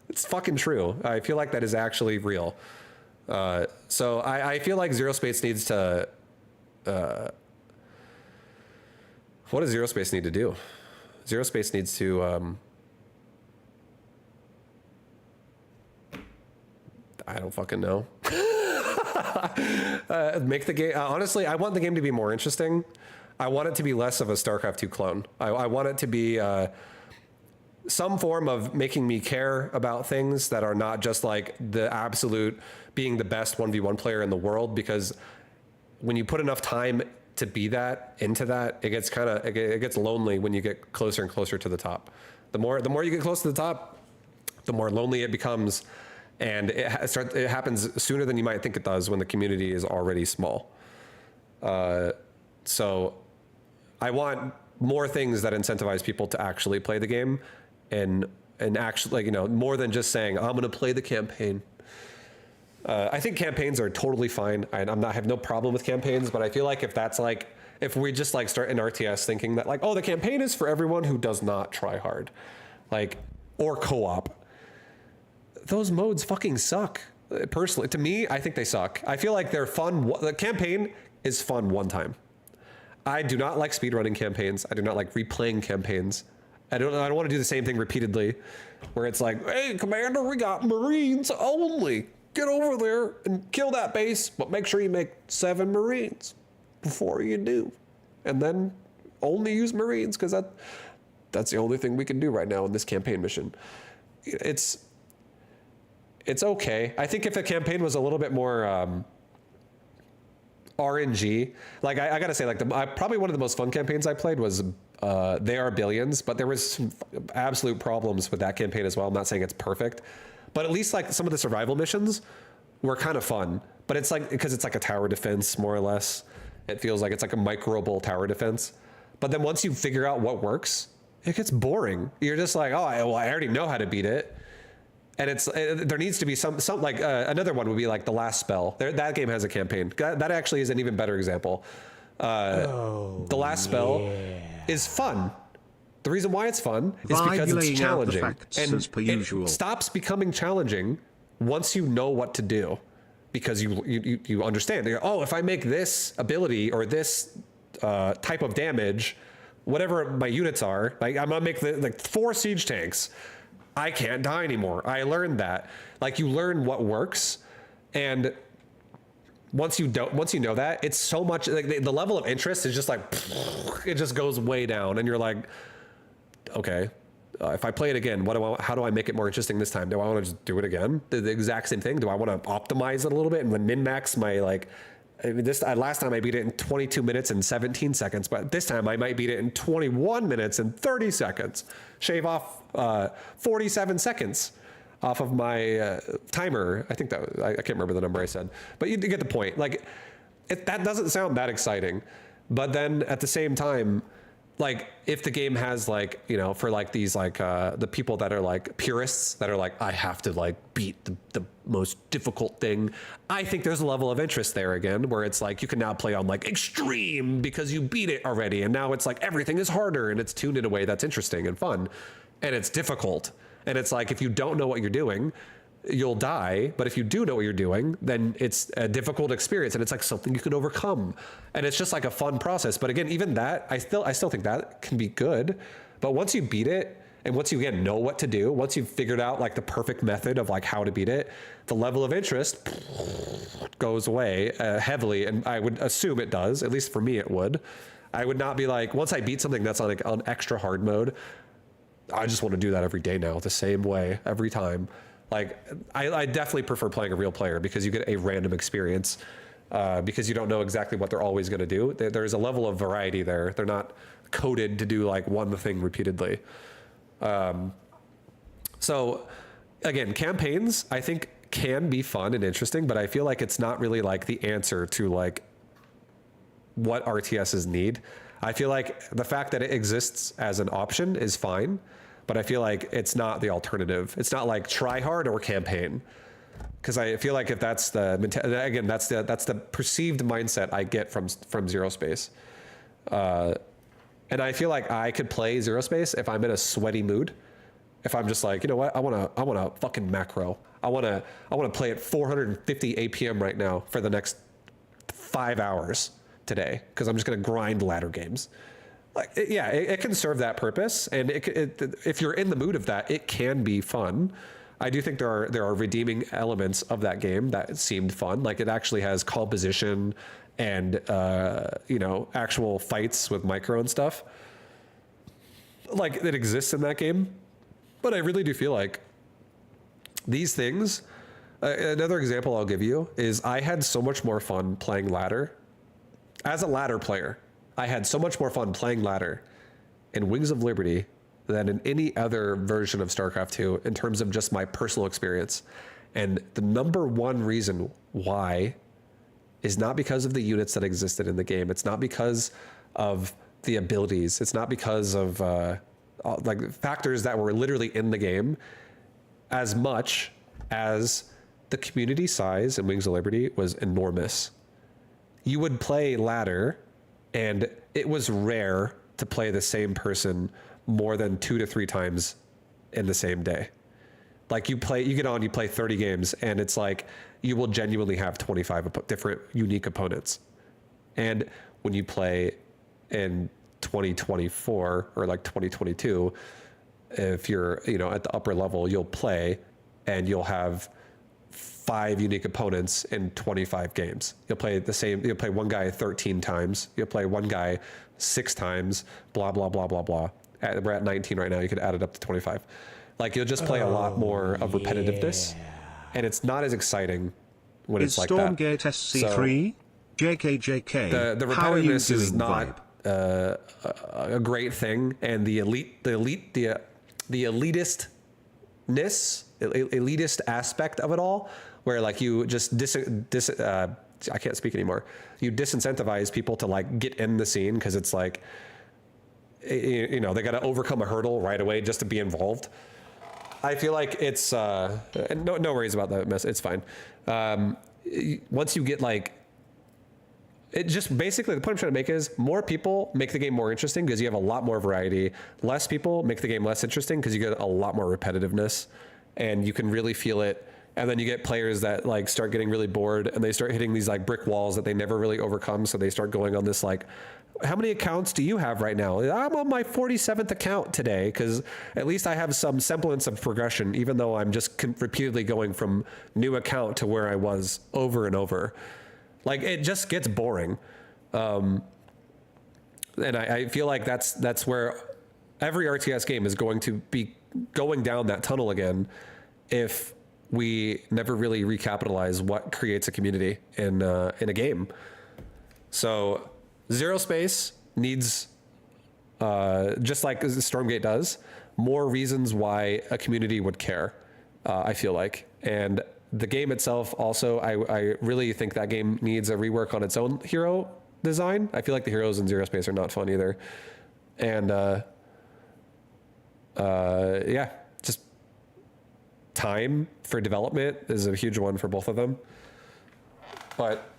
It's fucking true. I feel like that is actually real. So I feel like Zero Space needs to, what does Zero Space need to do? Zero Space needs to, I don't fucking know. Make the game, honestly, I want the game to be more interesting. I want it to be less of a StarCraft 2 clone. I want it to be, some form of making me care about things that are not just like the absolute being the best 1v1 player in the world, because when you put enough time to be that into that, it gets lonely when you get closer and closer to the top. The more you get close to the top, the more lonely it becomes, and it happens sooner than you might think it does when the community is already small. So I want more things that incentivize people to actually play the game. And actually, like, you know, more than just saying, I'm going to play the campaign. I think campaigns are totally fine. I have no problem with campaigns, but I feel like if we just like start an RTS thinking that like, oh, the campaign is for everyone who does not try hard, like, or co-op, those modes fucking suck. Personally, to me, I think they suck. I feel like they're fun. The campaign is fun one time. I do not like speedrunning campaigns. I do not like replaying campaigns. I don't want to do the same thing repeatedly where it's like, hey, Commander, we got Marines only. Get over there and kill that base, but make sure you make 7 Marines before you do. And then only use Marines because that's the only thing we can do right now in this campaign mission. It's okay. I think if the campaign was a little bit more RNG, like I gotta say, like probably one of the most fun campaigns I played was They Are Billions, but there was some absolute problems with that campaign as well. I'm not saying it's perfect, but at least like some of the survival missions were kind of fun. But it's like, because it's like a tower defense, more or less. It feels like it's like a microable tower defense. But then once you figure out what works, it gets boring. You're just like, oh, I already know how to beat it. And there needs to be some like another one would be like The Last Spell. That game has a campaign. That actually is an even better example. The Last Spell is fun. The reason why it's fun is because it's challenging, and it stops becoming challenging once you know what to do, because you understand. You go, oh, if I make this ability or this type of damage, whatever my units are, like I'm gonna make like 4 siege tanks. I can't die anymore. I learned that. Like, you learn what works, and once you know that, it's so much like the level of interest is just like it just goes way down, and you're like, okay, if I play it again, how do I make it more interesting this time? Do I want to just do it again, the exact same thing? Do I want to optimize it a little bit and min max my like? I mean, last time I beat it in 22 minutes and 17 seconds, but this time I might beat it in 21 minutes and 30 seconds. Shave off 47 seconds off of my timer. I think I can't remember the number I said, but you get the point. Like, that doesn't sound that exciting. But then at the same time, like if the game has like, you know, for like these like the people that are like purists that are like, I have to like beat the most difficult thing, I think there's a level of interest there again where it's like you can now play on like extreme because you beat it already, and now it's like everything is harder and it's tuned in a way that's interesting and fun, and it's difficult, and it's like if you don't know what you're doing, you'll die. But if you do know what you're doing, then it's a difficult experience, and it's like something you can overcome, and it's just like a fun process. But again, even that, I still think that can be good. But once you beat it, and once you again know what to do, once you've figured out like the perfect method of like how to beat it, the level of interest goes away heavily. And I would assume it does, at least for me it would. I would not be like, once I beat something that's on like on extra hard mode, I just want to do that every day now, the same way every time. Like, I definitely prefer playing a real player because you get a random experience because you don't know exactly what they're always going to do. There's a level of variety there. They're not coded to do like one thing repeatedly. So again, campaigns, I think can be fun and interesting, but I feel like it's not really like the answer to like what RTSs need. I feel like the fact that it exists as an option is fine, but I feel like it's not the alternative. It's not like try hard or campaign. Because I feel like if that's the, again, that's the perceived mindset I get from Zero Space. And I feel like I could play Zero Space if I'm in a sweaty mood. If I'm just like, you know what, I want a fucking macro. I want to play at 450 APM right now for the next 5 hours today, because I'm just going to grind ladder games. Like, it can serve that purpose, and if you're in the mood of that, it can be fun. I do think there are redeeming elements of that game that seemed fun. Like it actually has call position and actual fights with micro and stuff. Like it exists in that game, but I really do feel like these things. Another example I'll give you is I had so much more fun playing ladder as a ladder player. I had so much more fun playing ladder in Wings of Liberty than in any other version of StarCraft 2 in terms of just my personal experience. And the number one reason why is not because of the units that existed in the game. It's not because of the abilities. It's not because of like factors that were literally in the game, as much as the community size in Wings of Liberty was enormous. You would play ladder, and it was rare to play the same person more than 2 to 3 times in the same day. Like you get on, you play 30 games, and it's like you will genuinely have 25 different unique opponents. And when you play in 2024 or like 2022, if you're at the upper level, you'll play and you'll have 5 unique opponents in 25 games. You'll play one guy 13 times. You'll play one guy 6 times, blah, blah, blah, blah, blah. We're at 19 right now. You could add it up to 25. Like you'll just play a lot more of repetitiveness, and it's not as exciting when it's like that. Stormgate SC3? So, JKJK. The repetitiveness is not a great thing, and the elitist aspect of it all, where like you just I can't speak anymore. You disincentivize people to like get in the scene because it's like, they got to overcome a hurdle right away just to be involved. I feel like it's no worries about that mess. It's fine. Once you get like, it just basically the point I'm trying to make is more people make the game more interesting because you have a lot more variety. Less people make the game less interesting because you get a lot more repetitiveness, and you can really feel it. And then you get players that like start getting really bored, and they start hitting these like brick walls that they never really overcome. So they start going on this like, how many accounts do you have right now? I'm on my 47th account today because at least I have some semblance of progression, even though I'm just repeatedly going from new account to where I was over and over. Like it just gets boring. And I feel like that's where every RTS game is going to be going down that tunnel again if we never really recapitalize what creates a community in a game. So Zero Space needs, just like Stormgate does, more reasons why a community would care, I feel like. And the game itself also, I really think that game needs a rework on its own hero design. I feel like the heroes in Zero Space are not fun either. And yeah, just time for development is a huge one for both of them. But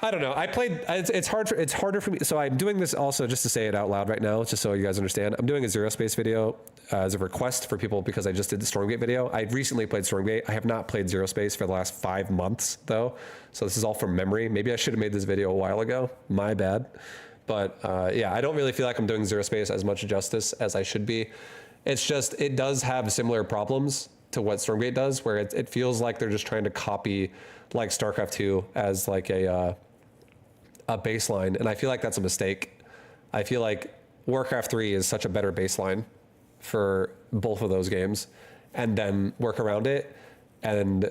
I don't know. I played. It's harder for me. So I'm doing this also just to say it out loud right now, just so you guys understand. I'm doing a Zero Space video as a request for people because I just did the Stormgate video. I recently played Stormgate. I have not played Zero Space for the last 5 months though. So this is all from memory. Maybe I should have made this video a while ago. My bad. But yeah, I don't really feel like I'm doing Zero Space as much justice as I should be. It's just, it does have similar problems to what Stormgate does, where it feels like they're just trying to copy like StarCraft 2 as like a baseline, and I feel like that's a mistake. I feel like Warcraft 3 is such a better baseline for both of those games, and then work around it. And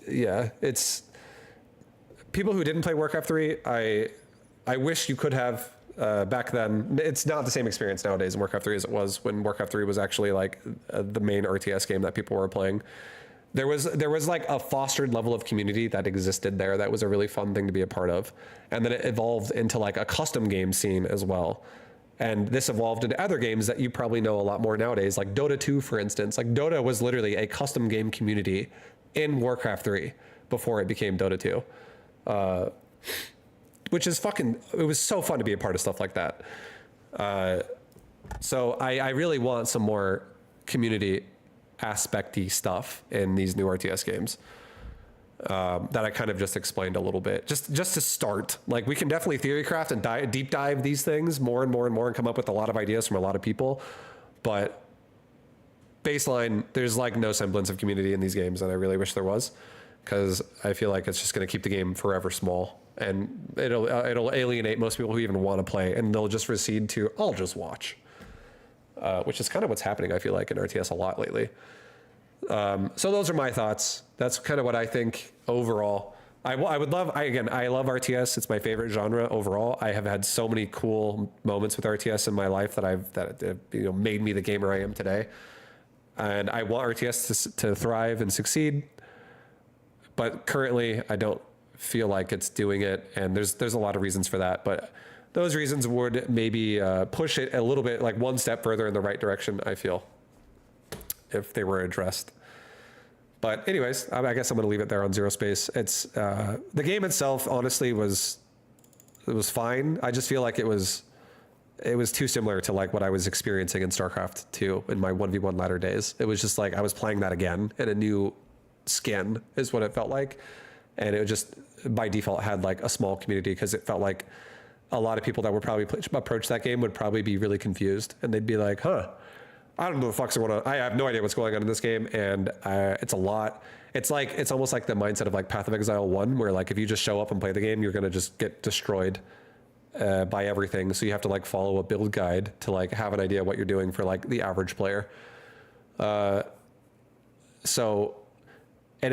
yeah, it's people who didn't play Warcraft 3. I wish you could have back then. It's not the same experience nowadays in Warcraft 3 as it was when Warcraft 3 was actually like the main RTS game that people were playing. There was like a fostered level of community that existed there that was a really fun thing to be a part of. And then it evolved into like a custom game scene as well. And this evolved into other games that you probably know a lot more nowadays, like Dota 2, for instance. Like Dota was literally a custom game community in Warcraft 3 before it became Dota 2. Which is it was so fun to be a part of stuff like that. So I really want some more community aspect-y stuff in these new RTS games that I kind of just explained a little bit, just to start. Like we can definitely theorycraft and deep dive these things more and more and more and come up with a lot of ideas from a lot of people, but baseline, there's like no semblance of community in these games, and I really wish there was, because I feel like it's just going to keep the game forever small, and it'll alienate most people who even want to play, and they'll just recede to I'll just watch. Which is kind of what's happening, I feel like, in RTS a lot lately. So those are my thoughts. That's kind of what I think overall. I love RTS. It's my favorite genre overall. I have had so many cool moments with RTS in my life that made me the gamer I am today. And I want RTS to thrive and succeed. But currently, I don't feel like it's doing it. And there's a lot of reasons for that. But those reasons would maybe push it a little bit, like one step further in the right direction, I feel, if they were addressed. But anyways, I guess I'm going to leave it there on Zero Space. It's the game itself, honestly, was fine. I just feel like it was too similar to like what I was experiencing in StarCraft 2 in my 1v1 ladder days. It was just like I was playing that again in a new skin is what it felt like. And it just by default had like a small community, because it felt like a lot of people that would probably approach that game would probably be really confused, and they'd be like, I don't know the fuck's going on. I have no idea what's going on in this game. And it's a lot. It's almost like the mindset of like Path of Exile 1, where like if you just show up and play the game, you're going to just get destroyed by everything. So you have to like follow a build guide to like have an idea what you're doing for like the average player. And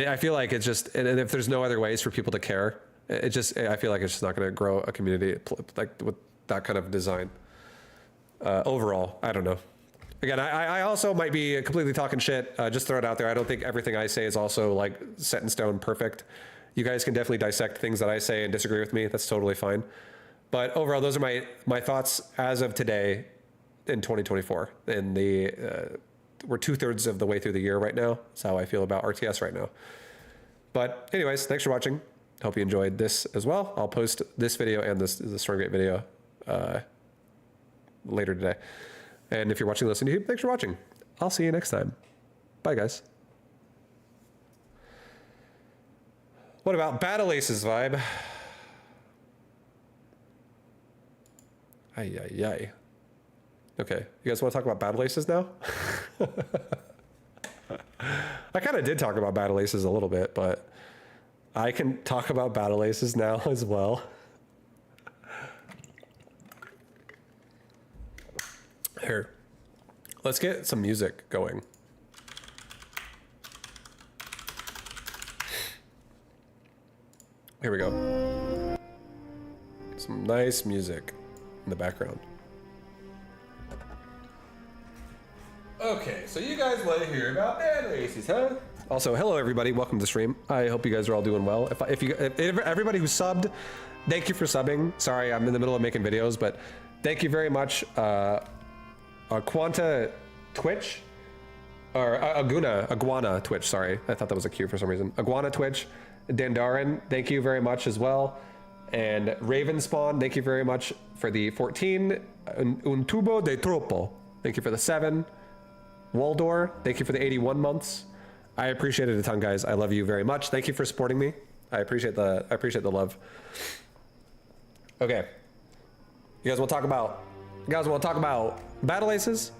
I feel like it's just, and if there's no other ways for people to care, I feel like it's just not going to grow a community like with that kind of design. Overall, I don't know. Again, I also might be completely talking shit. Just throw it out there. I don't think everything I say is also like set in stone perfect. You guys can definitely dissect things that I say and disagree with me. That's totally fine. But overall, those are my thoughts as of today in 2024. And we're 2/3 of the way through the year right now. That's how I feel about RTS right now. But anyways, thanks for watching. Hope you enjoyed this as well. I'll post this video and the Stormgate video later today. And if you're watching this on YouTube, thanks for watching. I'll see you next time. Bye, guys. What about Battle Aces vibe? Ay, ay, ay. Okay, you guys want to talk about Battle Aces now? I kind of did talk about Battle Aces a little bit, but I can talk about Battle Aces now as well. Here, let's get some music going. Here we go. Some nice music in the background. Okay, so you guys want to hear about Battle Aces, huh? Also, hello everybody, welcome to the stream. I hope you guys are all doing well. If everybody who subbed, thank you for subbing. Sorry, I'm in the middle of making videos, but thank you very much. Quanta Twitch, or Iguana Twitch, sorry. I thought that was a Q for some reason. Iguana Twitch, Dandarin, thank you very much as well. And Raven Spawn, thank you very much for the 14. Un tubo de troppo, thank you for the 7. Waldor, thank you for the 81 months. I appreciate it a ton, guys. I love you very much. Thank you for supporting me. I appreciate the love. Okay. You guys want to talk about battle aces?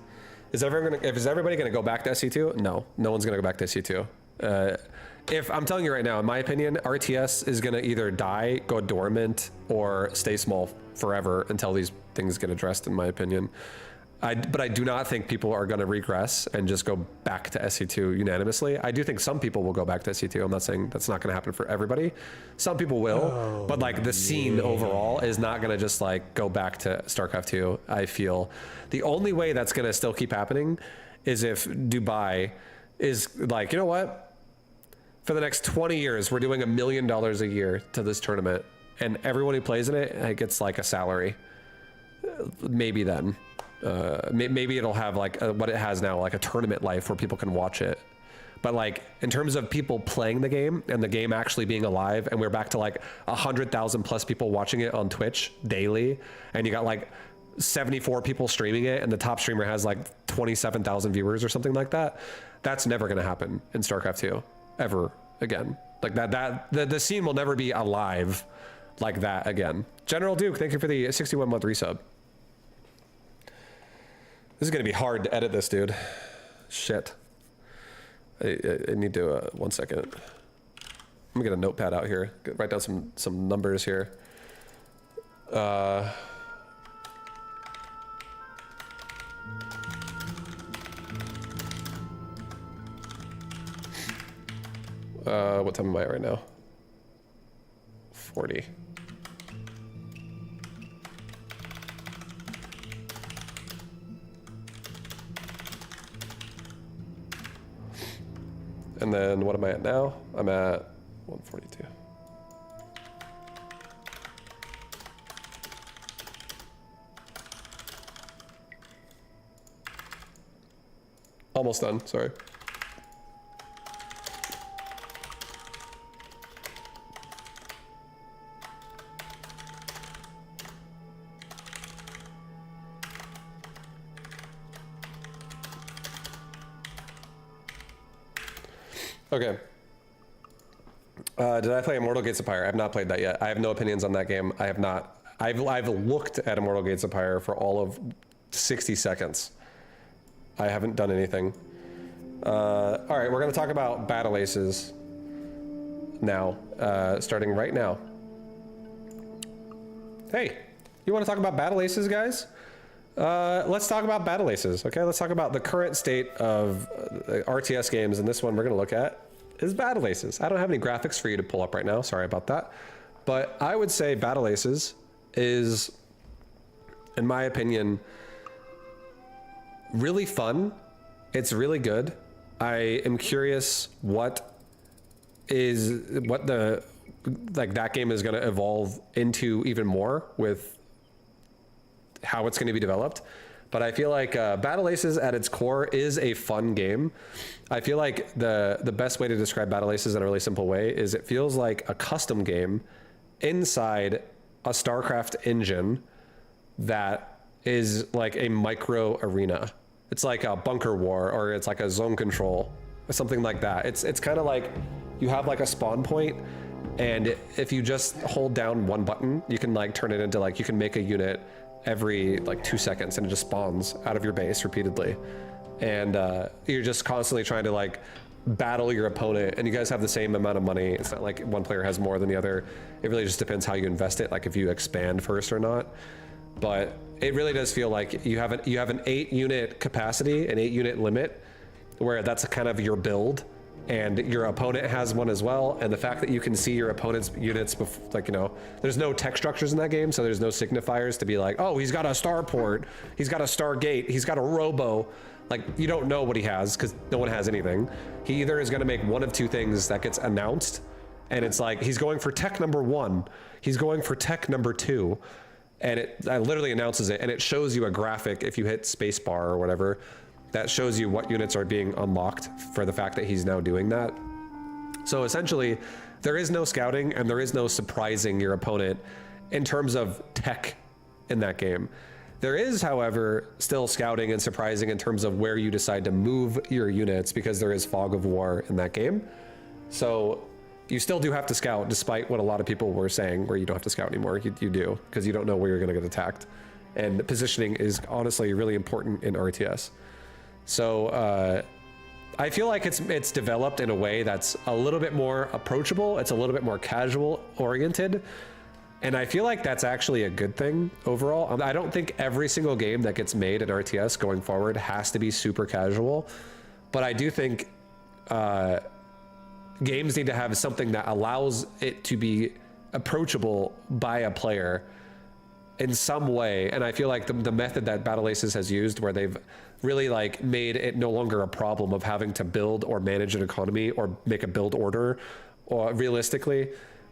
Is everybody gonna go back to SC2? No, no one's gonna go back to SC2. If I'm telling you right now, in my opinion, RTS is gonna either die, go dormant, or stay small forever until these things get addressed, in my opinion. But I do not think people are going to regress and just go back to SC2 unanimously. I do think some people will go back to SC2. I'm not saying that's not going to happen for everybody. Some people will, but like the scene overall is not going to just like go back to StarCraft 2. I feel the only way that's going to still keep happening is if Dubai is like, you know what? For the next 20 years, we're doing $1 million a year to this tournament, and everyone who plays in it gets like a salary. Maybe then. Maybe it'll have like what it has now, like a tournament life where people can watch it. But like in terms of people playing the game and the game actually being alive, and we're back to like 100,000 plus people watching it on Twitch daily, and you got like 74 people streaming it, and the top streamer has like 27,000 viewers or something like that. That's never going to happen in StarCraft 2 ever again. Like the scene will never be alive like that again. General Duke, thank you for the 61-month resub. This is gonna be hard to edit this, dude. Shit. I need to, 1 second. I'm gonna get a notepad out here. Write down some numbers here. What time am I at right now? 40. And then what am I at now? I'm at 142. Almost done, sorry. Okay. Did I play Immortal Gates of Pyre? I have not played that yet. I have no opinions on that game. I have not. I've looked at Immortal Gates of Pyre for all of 60 seconds. I haven't done anything. All right, we're going to talk about battle aces now, starting right now. Hey, you want to talk about battle aces, guys? Let's talk about battle aces, okay? Let's talk about the current state of RTS games, and this one we're gonna look at is battle aces. I don't have any graphics for you to pull up right now, sorry about that. But I would say battle aces is, in my opinion, really fun. It's really good. I am curious what the, like that game is gonna evolve into even more with how it's going to be developed. But I feel like Battle Aces at its core is a fun game. I feel like the best way to describe Battle Aces in a really simple way is it feels like a custom game inside a StarCraft engine that is like a micro arena. It's like a bunker war, or it's like a zone control or something like that. It's kind of like you have like a spawn point, and if you just hold down one button, you can like turn it into like, you can make a unit every like 2 seconds, and it just spawns out of your base repeatedly, and you're just constantly trying to like battle your opponent, and you guys have the same amount of money. It's not like one player has more than the other. It really just depends how you invest it, like if you expand first or not. But it really does feel like you have an 8-unit capacity, an 8-unit limit, where that's kind of your build, and your opponent has one as well. And the fact that you can see your opponent's units, like, you know, there's no tech structures in that game, so there's no signifiers to be like, oh, he's got a starport, he's got a Stargate, he's got a robo. Like, you don't know what he has because no one has anything. He either is going to make one of two things that gets announced, and it's like he's going for tech number 1, he's going for tech number 2, and it literally announces it, and it shows you a graphic if you hit spacebar or whatever that shows you what units are being unlocked for the fact that he's now doing that. So essentially, there is no scouting and there is no surprising your opponent in terms of tech in that game. There is, however, still scouting and surprising in terms of where you decide to move your units, because there is fog of war in that game. So you still do have to scout, despite what a lot of people were saying, where you don't have to scout anymore. You do, because you don't know where you're going to get attacked. And positioning is honestly really important in RTS. So I feel like it's developed in a way that's a little bit more approachable. It's a little bit more casual oriented. And I feel like that's actually a good thing overall. I don't think every single game that gets made in RTS going forward has to be super casual, but I do think games need to have something that allows it to be approachable by a player in some way. And I feel like the method that Battle Aces has used, where they've really like made it no longer a problem of having to build or manage an economy or make a build order, or realistically,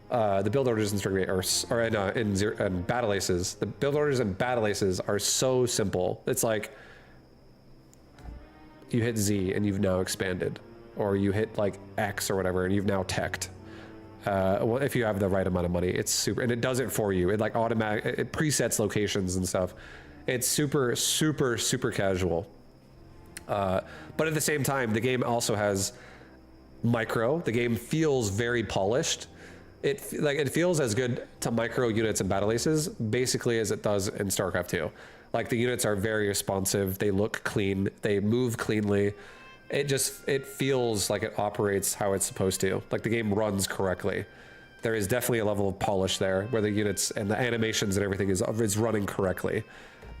the build orders in Battle Aces, the build orders in Battle Aces are so simple. It's like you hit Z and you've now expanded, or you hit like X or whatever and you've now teched. Well, if you have the right amount of money, it's super, and it does it for you. It like it presets locations and stuff. It's super, super, super casual. But at the same time, the game also has micro. The game feels very polished. It feels as good to micro units in Battle Aces basically as it does in StarCraft 2. Like, the units are very responsive. They look clean. They move cleanly. It feels like it operates how it's supposed to. Like, the game runs correctly. There is definitely a level of polish there where the units and the animations and everything is running correctly.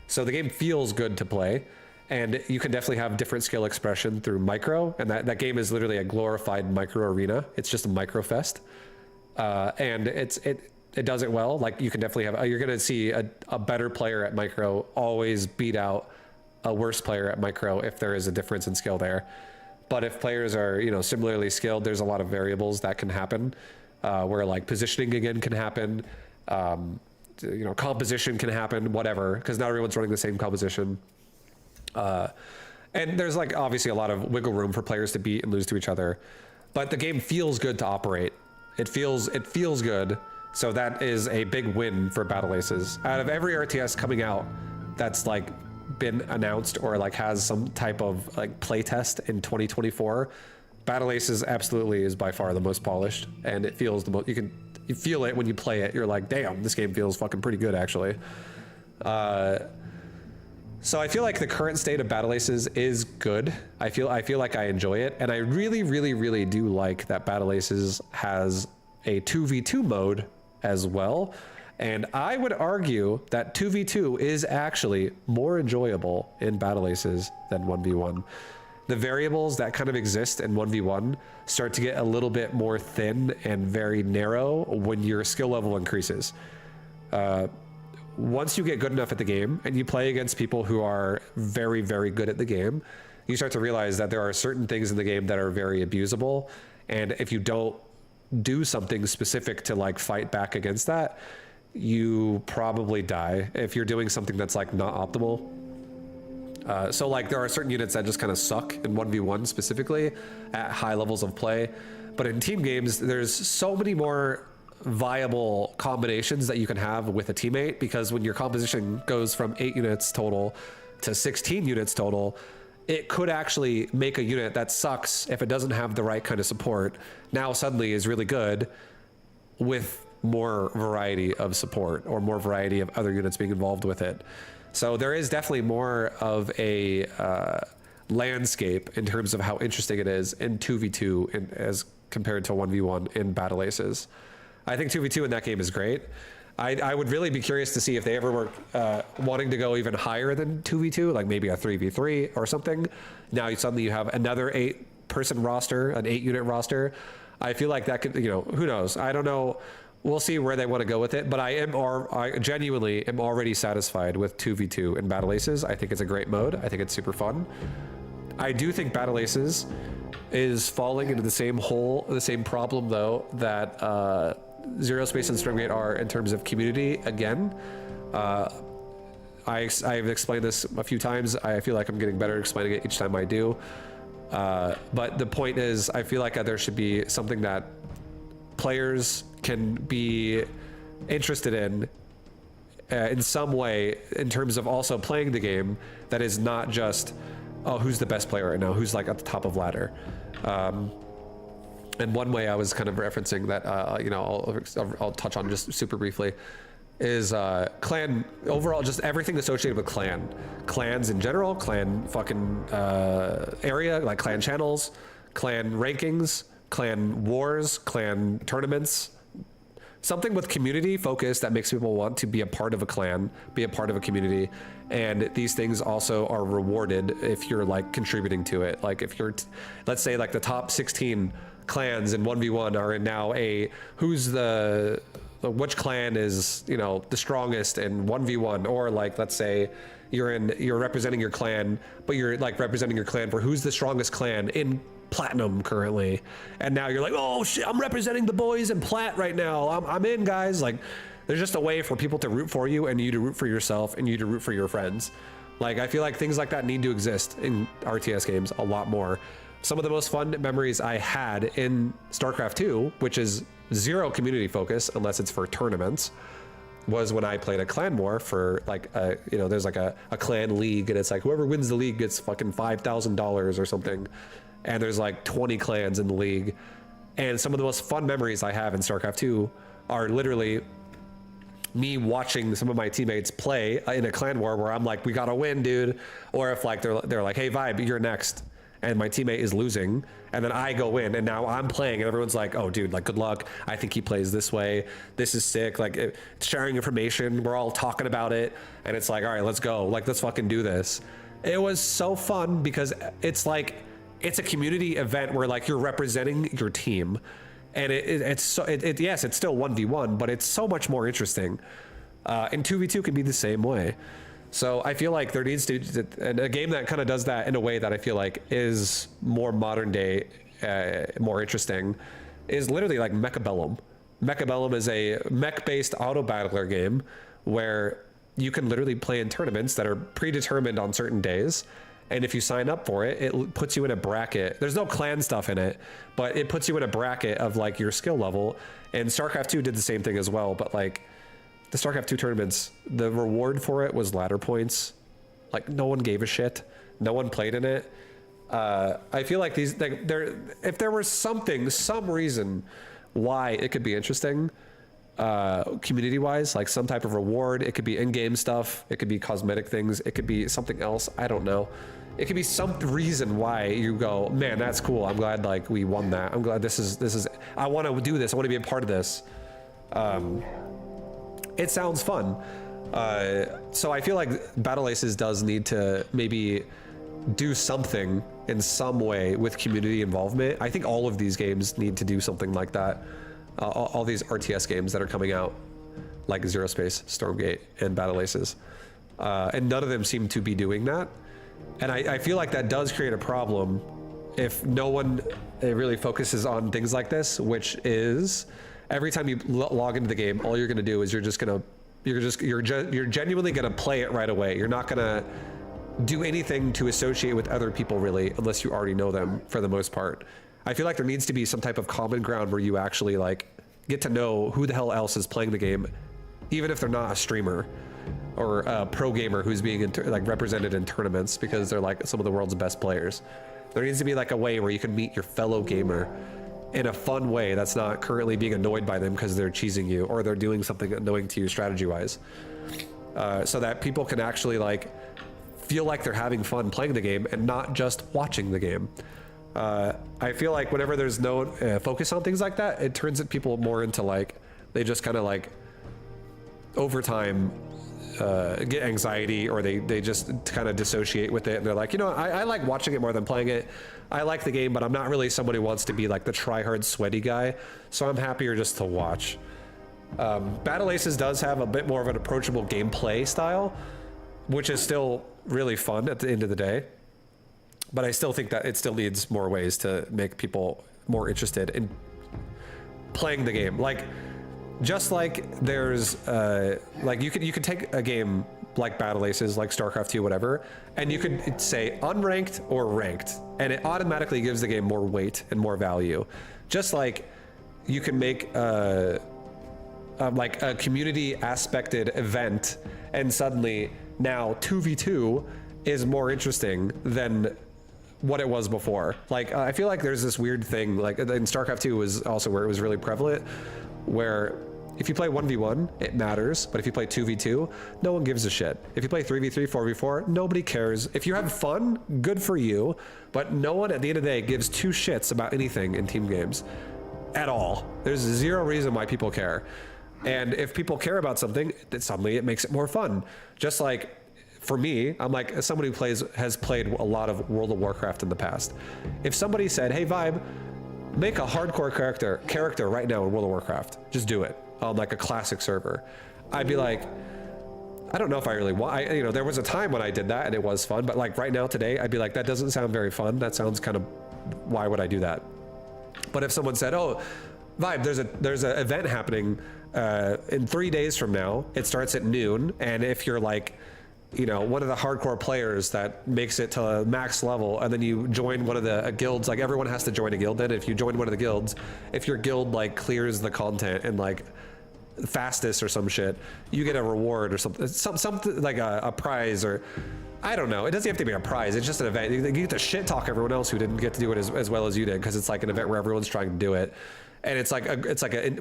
So the game feels good to play, and you can definitely have different skill expression through micro, and that game is literally a glorified micro arena. It's just a micro fest. And it does it well. Like, you can definitely have, you're going to see a better player at micro always beat out a worse player at micro if there is a difference in skill there. But if players are, similarly skilled, there's a lot of variables that can happen, where like positioning again can happen, composition can happen, whatever, because not everyone's running the same composition. And there's like obviously a lot of wiggle room for players to beat and lose to each other, but the game feels good to operate. It feels good. So that is a big win for Battle Aces. Out of every RTS coming out that's like been announced or like has some type of like playtest in 2024, Battle Aces absolutely is by far the most polished, and it feels the most, you feel it when you play it. You're like, damn, this game feels fucking pretty good actually. So I feel like the current state of Battle Aces is good. I feel like I enjoy it, and I really, really, really do like that Battle Aces has a 2v2 mode as well. And I would argue that 2v2 is actually more enjoyable in Battle Aces than 1v1. The variables that kind of exist in 1v1 start to get a little bit more thin and very narrow when your skill level increases. Once you get good enough at the game and you play against people who are very, very good at the game, you start to realize that there are certain things in the game that are very abusable. And if you don't do something specific to like fight back against that, you probably die if you're doing something that's like not optimal. So like there are certain units that just kind of suck in 1v1 specifically at high levels of play. But in team games, there's so many more viable combinations that you can have with a teammate, because when your composition goes from 8 units total to 16 units total, it could actually make a unit that sucks if it doesn't have the right kind of support now suddenly is really good with more variety of support or more variety of other units being involved with it. So there is definitely more of a landscape in terms of how interesting it is in 2v2 as compared to 1v1 in Battle Aces. I think 2v2 in that game is great. I would really be curious to see if they ever were wanting to go even higher than 2v2, like maybe a 3v3 or something. Now suddenly you have another 8-person roster, an 8-unit roster. I feel like that could, who knows? I don't know. We'll see where they want to go with it, but I genuinely am already satisfied with 2v2 in Battle Aces. I think it's a great mode. I think it's super fun. I do think Battle Aces is falling into the same hole, the same problem though that Zero Space and Stormgate are in terms of community. Again, I've explained this a few times. I feel like I'm getting better at explaining it each time I do. But the point is, I feel like there should be something that players can be interested in some way, in terms of also playing the game, that is not just, oh, who's the best player right now, who's like at the top of ladder. And one way I was kind of referencing that, you know, I'll touch on just super briefly, is clan, overall, just everything associated with clans in general, clan fucking area, like clan channels, clan rankings, clan wars, clan tournaments, something with community focus that makes people want to be a part of a clan, be a part of a community. And these things also are rewarded if you're like contributing to it. Like if you're, let's say like the top 16 clans in 1v1 are in now who's which clan is, you know, the strongest in 1v1, or like, let's say you're representing your clan, but you're like representing your clan for who's the strongest clan in platinum currently. And now you're like, oh shit, I'm representing the boys in plat right now. I'm in, guys. Like, there's just a way for people to root for you, and you to root for yourself, and you to root for your friends. Like, I feel like things like that need to exist in RTS games a lot more. Some of the most fun memories I had in StarCraft 2, which is zero community focus unless it's for tournaments, was when I played a clan war for like you know, there's like a clan league, and it's like whoever wins the league gets fucking $5,000 or something, and there's like 20 clans in the league. And some of the most fun memories I have in StarCraft 2 are literally me watching some of my teammates play in a clan war where I'm like, we gotta win, dude. Or if like they're like, hey Vibe, you're next, and my teammate is losing, and then I go in, and now I'm playing, and everyone's like, oh dude, like good luck, I think he plays this way, this is sick, like sharing information, we're all talking about it, and it's like, all right, let's go, like let's fucking do this. It was so fun because it's like, it's a community event where like you're representing your team, and it's still 1v1, but it's so much more interesting. And 2v2 can be the same way. So I feel like there needs to, and a game that kind of does that in a way that I feel like is more modern day, more interesting, is literally like Mechabellum. Mechabellum is a mech-based auto battler game where you can literally play in tournaments that are predetermined on certain days. And if you sign up for it, it puts you in a bracket. There's no clan stuff in it, but it puts you in a bracket of like your skill level. And StarCraft 2 did the same thing as well, but like, the StarCraft 2 tournaments, the reward for it was ladder points. Like no one gave a shit. No one played in it. I feel like these, like, if there was some reason why it could be interesting, community-wise, like some type of reward, it could be in-game stuff, it could be cosmetic things, it could be something else, I don't know. It could be some reason why you go, man, that's cool. I'm glad like we won that. I'm glad this is, I want to do this. I want to be a part of this. It sounds fun. So I feel like Battle Aces does need to maybe do something in some way with community involvement. I think all of these games need to do something like that. All these RTS games that are coming out, like Zero Space, Stormgate, and Battle Aces. And none of them seem to be doing that. And I feel like that does create a problem if no one really focuses on things like this, which is, every time you log into the game, all you're gonna do is you're genuinely gonna play it right away. You're not gonna do anything to associate with other people really, unless you already know them for the most part. I feel like there needs to be some type of common ground where you actually like get to know who the hell else is playing the game, even if they're not a streamer or a pro gamer who's being like represented in tournaments because they're like some of the world's best players. There needs to be like a way where you can meet your fellow gamer in a fun way that's not currently being annoyed by them because they're cheesing you or they're doing something annoying to you strategy wise, so that people can actually like feel like they're having fun playing the game and not just watching the game. I feel like whenever there's no focus on things like that, it turns people more into like, they just kind of like over time get anxiety, or they just kind of dissociate with it, and they're like, you know, I like watching it more than playing it. I like the game, but I'm not really someone who wants to be like the try-hard sweaty guy, so I'm happier just to watch. Battle Aces does have a bit more of an approachable gameplay style, which is still really fun at the end of the day. But I still think that it still needs more ways to make people more interested in playing the game. Like, just like there's like you could take a game like Battle Aces, like StarCraft 2, whatever, and you could say unranked or ranked, and it automatically gives the game more weight and more value. Just like you can make like a community aspected event, and suddenly now 2v2 is more interesting than what it was before. Like I feel like there's this weird thing, like in StarCraft 2 was also where it was really prevalent, where if you play 1v1, it matters, but if you play 2v2, no one gives a shit. If you play 3v3, 4v4, nobody cares. If you have fun, good for you, but no one at the end of the day gives two shits about anything in team games at all. There's zero reason why people care. And if people care about something, then suddenly it makes it more fun. Just like for me, I'm like, as somebody who has played a lot of World of Warcraft in the past. If somebody said, hey Vibe, make a hardcore character right now in World of Warcraft, just do it on like a classic server, I'd be like, I don't know if I really want, you know, there was a time when I did that and it was fun, but like right now today, I'd be like, that doesn't sound very fun. That sounds kind of, why would I do that? But if someone said, oh, Vibe, there's an event happening in 3 days from now, it starts at noon, and if you're like, you know, one of the hardcore players that makes it to max level, and then you join one of the guilds, like everyone has to join a guild then. If you join one of the guilds, if your guild like clears the content and like fastest or some shit, you get a reward or something like a prize, or I don't know. It doesn't have to be a prize. It's just an event. You get to shit talk everyone else who didn't get to do it as well as you did, because it's like an event where everyone's trying to do it, and it's like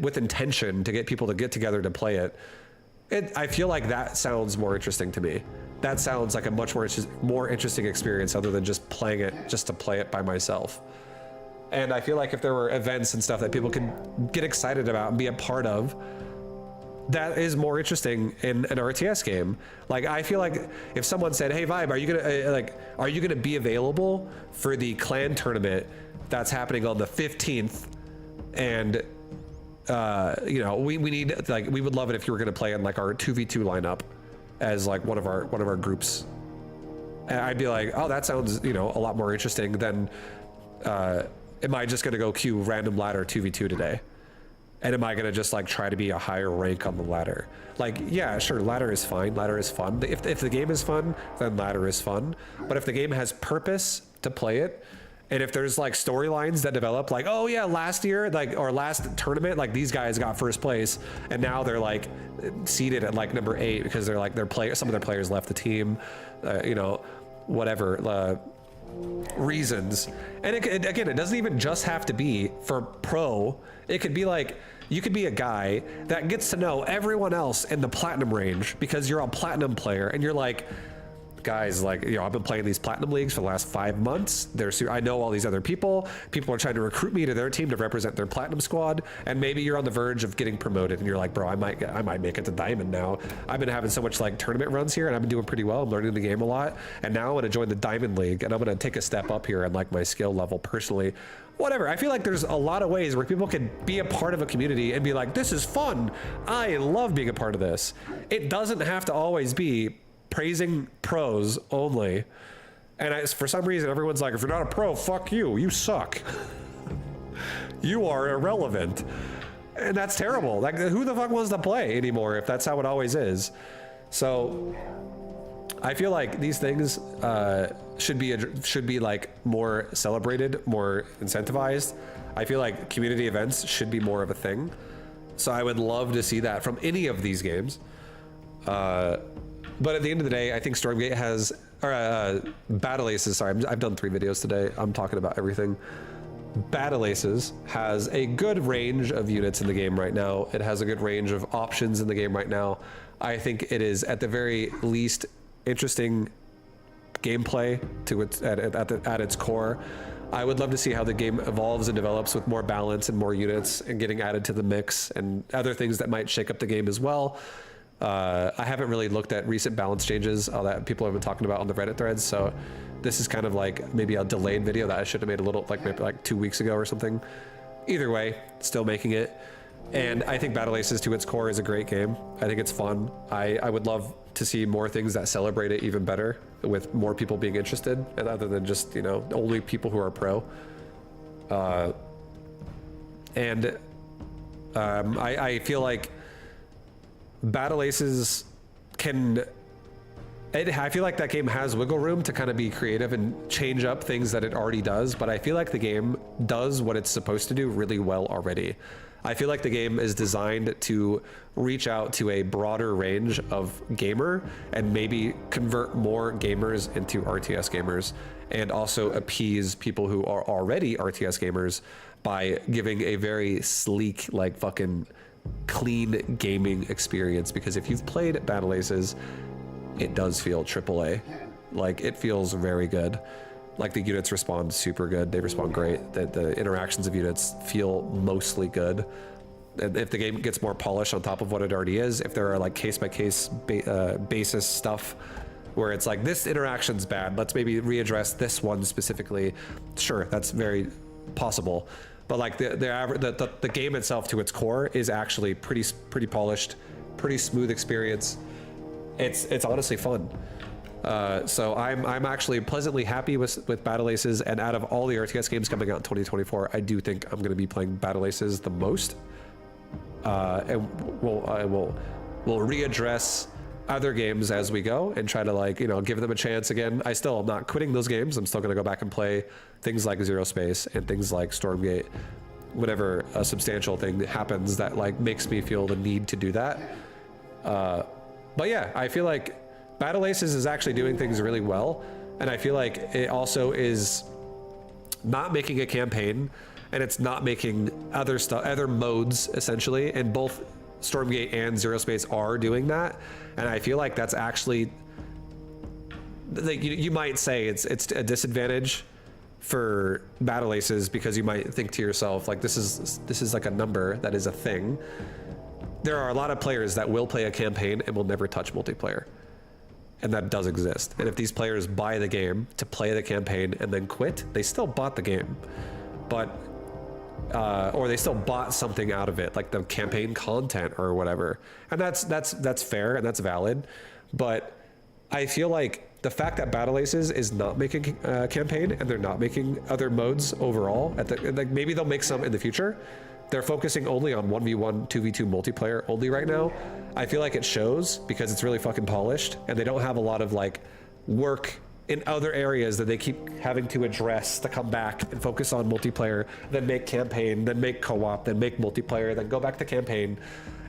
with intention to get people to get together to play it. I feel like that sounds more interesting to me. That sounds like a much more interesting experience other than just playing it just to play it by myself. And I feel like if there were events and stuff that people can get excited about and be a part of, that is more interesting in an RTS game. Like I feel like if someone said, "Hey Vibe, are you gonna be available for the clan tournament that's happening on the 15th?" And you know, we need, like, we would love it if you were going to play in like our 2v2 lineup as like one of our groups. And I'd be like, oh, that sounds, you know, a lot more interesting than am I just going to go queue random ladder 2v2 today? And am I going to just like try to be a higher rank on the ladder? Like, yeah, sure, ladder is fine, ladder is fun. If the game is fun, then ladder is fun. But if the game has purpose to play it, and if there's like storylines that develop, like, oh yeah, last year, like, or last tournament, like these guys got first place, and now they're like seated at like number 8 because they're like some of their players left the team, you know, whatever reasons. And again, it doesn't even just have to be for pro. It could be like, you could be a guy that gets to know everyone else in the platinum range because you're a platinum player, and you're like, guys, like, you know, I've been playing these platinum leagues for the last 5 months. I know all these other people. People are trying to recruit me to their team to represent their platinum squad. And maybe you're on the verge of getting promoted, and you're like, bro, I might make it to diamond now. I've been having so much like tournament runs here, and I've been doing pretty well. I'm learning the game a lot, and now I want to join the diamond league, and I'm going to take a step up here in like my skill level personally. Whatever. I feel like there's a lot of ways where people can be a part of a community and be like, this is fun. I love being a part of this. It doesn't have to always be praising pros only. And for some reason, everyone's like, if you're not a pro, fuck you. You suck. You are irrelevant. And that's terrible. Like, who the fuck wants to play anymore if that's how it always is? So I feel like these things should be like more celebrated, more incentivized. I feel like community events should be more of a thing. So I would love to see that from any of these games. But at the end of the day, I think Stormgate has, or Battle Aces, sorry, I've done 3 videos today. I'm talking about everything. Battle Aces has a good range of units in the game right now. It has a good range of options in the game right now. I think it is at the very least interesting gameplay at its core. I would love to see how the game evolves and develops with more balance and more units and getting added to the mix and other things that might shake up the game as well. I haven't really looked at recent balance changes that people have been talking about on the Reddit threads, so this is kind of like maybe a delayed video that I should have made a little, like maybe like 2 weeks ago or something. Either way, still making it. And I think Battle Aces to its core is a great game. I think it's fun. I would love to see more things that celebrate it even better, with more people being interested, and other than just, you know, only people who are pro. I feel like Battle Aces I feel like that game has wiggle room to kind of be creative and change up things that it already does, but I feel like the game does what it's supposed to do really well already. I feel like the game is designed to reach out to a broader range of gamer and maybe convert more gamers into RTS gamers, and also appease people who are already RTS gamers by giving a very sleek, like fucking clean gaming experience. Because if you've played Battle Aces, it does feel AAA. Like, it feels very good. Like, the units respond super good. They respond great. The interactions of units feel mostly good. And if the game gets more polished on top of what it already is, if there are like case-by-case basis stuff where it's like, this interaction's bad, let's maybe readdress this one specifically. Sure, that's very possible. But like the game itself to its core is actually pretty polished, pretty smooth experience. It's honestly fun. So I'm actually pleasantly happy with Battle Aces, and out of all the RTS games coming out in 2024, I do think I'm going to be playing Battle Aces the most. And we'll readdress other games as we go and try to, like, you know, give them a chance again. I still am not quitting those games. I'm still going to go back and play things like Zero Space and things like Stormgate whenever a substantial thing happens that like makes me feel the need to do that. But yeah, I feel like Battle Aces is actually doing things really well, and I feel like it also is not making a campaign, and it's not making other stuff, other modes essentially, and both Stormgate and Zero Space are doing that. And I feel like that's actually, like, you might say it's a disadvantage for Battle Aces, because you might think to yourself, like, this is like a number that is a thing. There are a lot of players that will play a campaign and will never touch multiplayer. And that does exist. And if these players buy the game to play the campaign and then quit, they still bought the game. But, or they still bought something out of it, like the campaign content or whatever. And that's fair and that's valid. But I feel like the fact that Battle Aces is not making a campaign, and they're not making other modes overall, like, maybe they'll make some in the future. They're focusing only on 1v1, 2v2 multiplayer only right now. I feel like it shows, because it's really fucking polished, and they don't have a lot of like work in other areas that they keep having to address to come back and focus on multiplayer, then make campaign, then make co-op, then make multiplayer, then go back to campaign.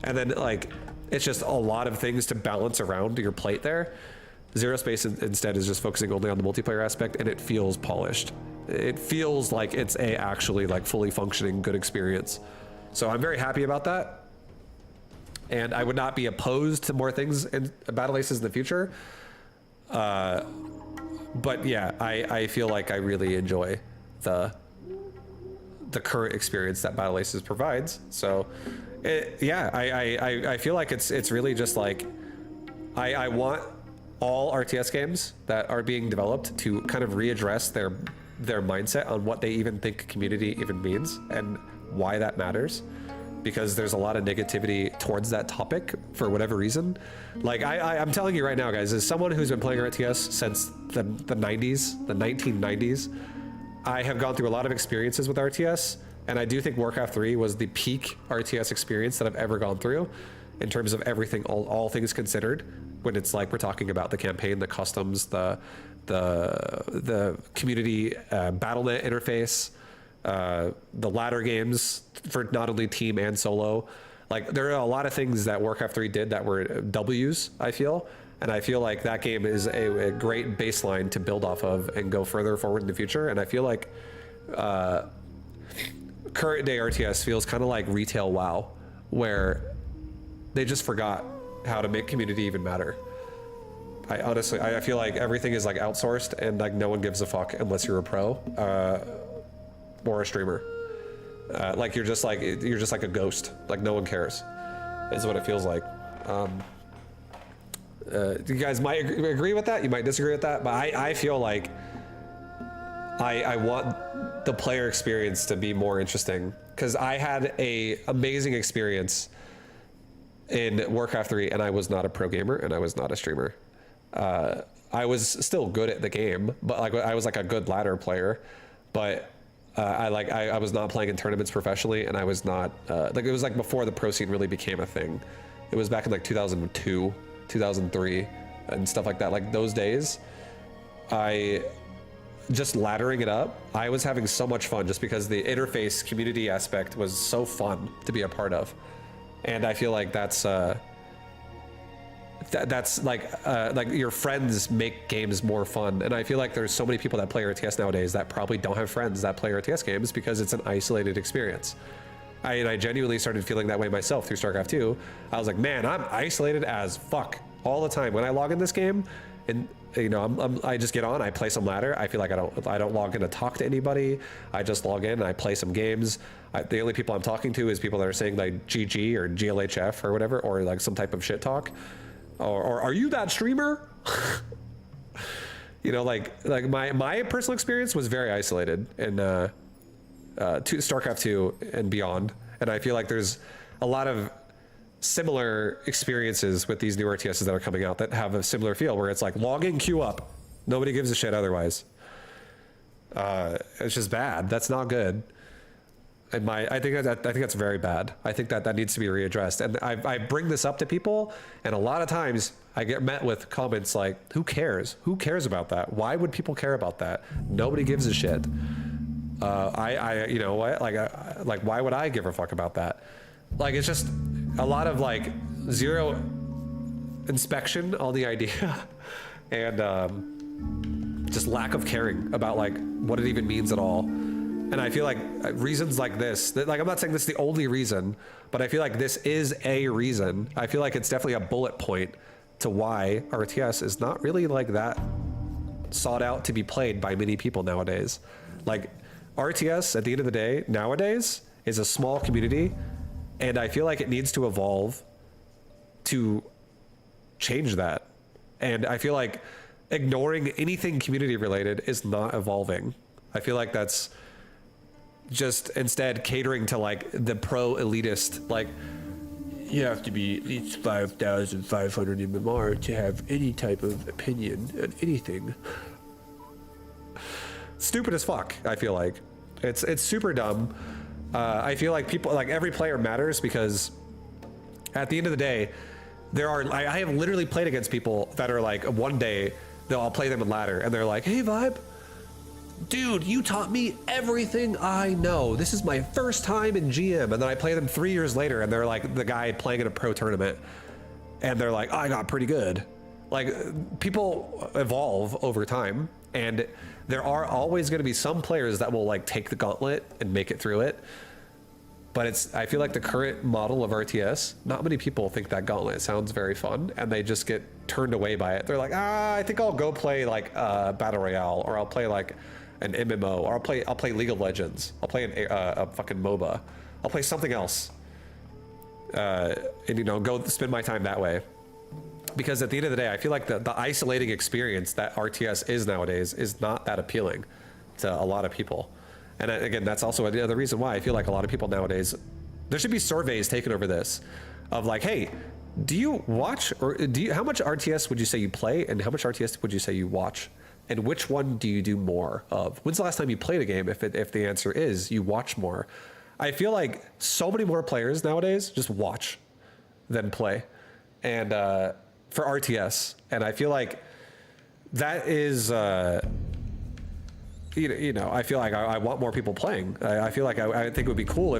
And then, like, it's just a lot of things to balance around your plate there. Zero Space instead is just focusing only on the multiplayer aspect, and it feels polished. It feels like it's actually like fully functioning good experience. So I'm very happy about that. And I would not be opposed to more things in Battle Aces in the future. But yeah, I feel like I really enjoy the current experience that Battle Aces provides. So I feel like it's really just like, I want all RTS games that are being developed to kind of readdress their mindset on what they even think community even means and why that matters, because there's a lot of negativity towards that topic for whatever reason. Like, I'm telling you right now, guys, as someone who's been playing RTS since the 90s, the 1990s, I have gone through a lot of experiences with RTS, and I do think Warcraft 3 was the peak RTS experience that I've ever gone through in terms of everything, all things considered, when it's like we're talking about the campaign, the customs, the community BattleNet interface, the ladder games for not only team and solo. Like, there are a lot of things that Warcraft 3 did that were W's, I feel. And I feel like that game is a great baseline to build off of and go further forward in the future. And I feel like current day RTS feels kind of like retail WoW, where they just forgot how to make community even matter. I honestly feel like everything is like outsourced, and like no one gives a fuck unless you're a pro or a streamer. Like, you're just like a ghost. Like, no one cares, is what it feels like. You guys might agree with that, you might disagree with that, but I feel like I want the player experience to be more interesting, because I had a amazing experience in Warcraft 3, and I was not a pro gamer and I was not a streamer. I was still good at the game, but like I was like a good ladder player, but I was not playing in tournaments professionally, and I was not like, it was like before the pro scene really became a thing. It was back in like 2002, 2003 and stuff like that. Like those days, I just laddering it up, I was having so much fun just because the interface community aspect was so fun to be a part of. And I feel like that's like your friends make games more fun. And I feel like there's so many people that play RTS nowadays that probably don't have friends that play RTS games because it's an isolated experience. I genuinely started feeling that way myself through StarCraft 2. I was like, man, I'm isolated as fuck all the time. When I log in this game, and you know, I just get on, I play some ladder. I feel like I don't log in to talk to anybody. I just log in and I play some games. The only people I'm talking to is people that are saying like GG or GLHF or whatever, or like some type of shit talk. Or are you that streamer? You know, like my personal experience was very isolated in StarCraft 2 and beyond. And I feel like there's a lot of similar experiences with these new RTSs that are coming out that have a similar feel, where it's like log in, queue up. Nobody gives a shit otherwise. It's just bad. That's not good. And I think that's very bad. I think that needs to be readdressed. And I bring this up to people, and a lot of times I get met with comments like, "Who cares? Who cares about that? Why would people care about that? Nobody gives a shit." You know what? Like, why would I give a fuck about that? Like, it's just a lot of like zero inspection on the idea, and just lack of caring about like what it even means at all. And I feel like reasons like this, like, I'm not saying this is the only reason, but I feel like this is a reason. I feel like it's definitely a bullet point to why RTS is not really like that sought out to be played by many people nowadays. Like, RTS at the end of the day nowadays is a small community, and I feel like it needs to evolve to change that. And I feel like ignoring anything community related is not evolving. I feel like that's just instead catering to like the pro elitist, like, you have to be at least 5,500 MMR to have any type of opinion on anything. Stupid as fuck. I feel like it's super dumb. I feel like people, like, every player matters, because at the end of the day, I have literally played against people that are like, one day I'll play them in ladder and they're like, "Hey Vibe, dude, you taught me everything I know. This is my first time in GM." And then I play them 3 years later and they're like the guy playing in a pro tournament, and they're like, "I got pretty good." Like, people evolve over time, and there are always going to be some players that will like take the gauntlet and make it through it. But I feel like the current model of RTS, not many people think that gauntlet sounds very fun, and they just get turned away by it. They're like, I think I'll go play like Battle Royale, or I'll play like an MMO, or I'll play League of Legends. I'll play a fucking MOBA. I'll play something else, and you know, go spend my time that way. Because at the end of the day, I feel like the isolating experience that RTS is nowadays is not that appealing to a lot of people. And again, that's also another reason why I feel like a lot of people nowadays, there should be surveys taken over this, of like, hey, do you watch, or how much RTS would you say you play, and how much RTS would you say you watch? And which one do you do more of? When's the last time you played a game? If the answer is you watch more. I feel like so many more players nowadays just watch than play, and for RTS. And I feel like that is, you know, I feel like I want more people playing. I feel like I think it would be cool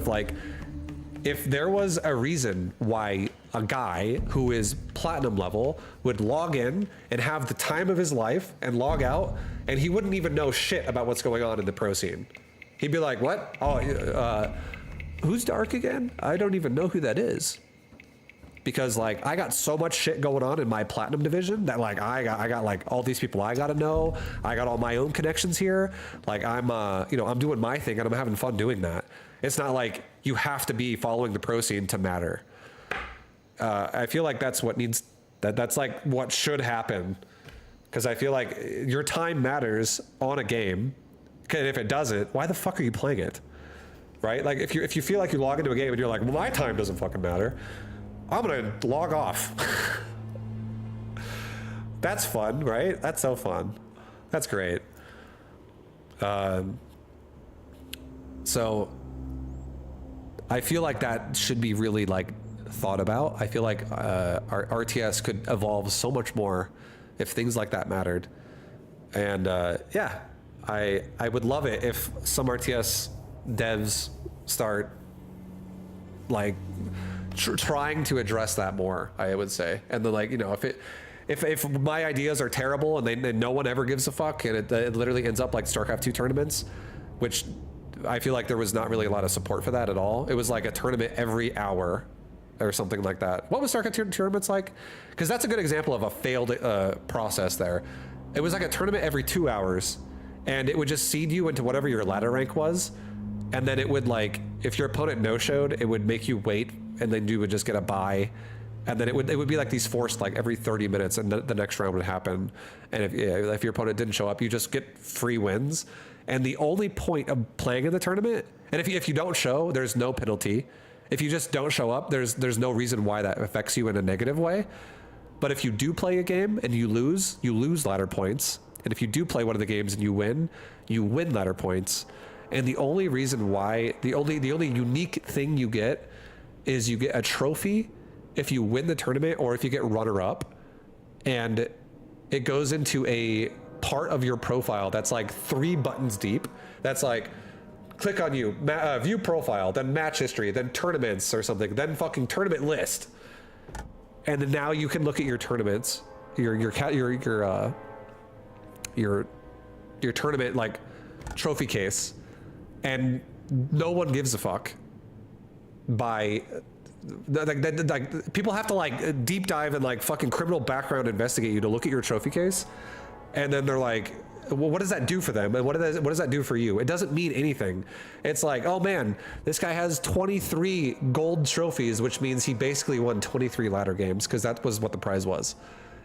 if there was a reason why a guy who is platinum level would log in and have the time of his life and log out, and he wouldn't even know shit about what's going on in the pro scene. He'd be like, "What? Oh, who's Dark again? I don't even know who that is." Because like, I got so much shit going on in my platinum division that like I got like all these people I gotta know. I got all my own connections here. Like, I'm you know, I'm doing my thing and I'm having fun doing that. It's not like you have to be following the pro scene to matter. I feel like that's what needs, that's like what should happen. Because I feel like your time matters on a game. And if it doesn't, why the fuck are you playing it? Right? Like, if you feel like you log into a game and you're like, well, my time doesn't fucking matter. I'm gonna log off. That's fun, right? That's so fun. That's great. So I feel like that should be really like thought about. I feel like our RTS could evolve so much more if things like that mattered. And yeah, I would love it if some RTS devs start like trying to address that more, I would say. And then like, you know, if my ideas are terrible and no one ever gives a fuck, and it literally ends up like StarCraft 2 tournaments, which I feel like there was not really a lot of support for that at all. It was like a tournament every hour or something like that. What was StarCraft 2 tournaments like? Because that's a good example of a failed process there. It was like a tournament every 2 hours, and it would just seed you into whatever your ladder rank was. And then it would like, if your opponent no-showed, it would make you wait, and then you would just get a bye. And then it would be like these forced like every 30 minutes, and the next round would happen. And if your opponent didn't show up, you just get free wins. And the only point of playing in the tournament, and if you don't show, there's no penalty. If you just don't show up, there's no reason why that affects you in a negative way. But if you do play a game and you lose ladder points. And if you do play one of the games and you win ladder points. And the only reason why, the only unique thing you get is you get a trophy if you win the tournament or if you get runner-up. And it goes into a part of your profile that's like 3 buttons deep. That's like, click on you, view profile, then match history, then tournaments or something, then fucking tournament list. And then now you can look at your tournaments, your tournament like trophy case, and no one gives a fuck. Like people have to like deep dive and like fucking criminal background investigate you to look at your trophy case, and then they're like, well, what does that do for them? And what does that do for you? It doesn't mean anything. It's like, oh man, this guy has 23 gold trophies, which means he basically won 23 ladder games, because that was what the prize was.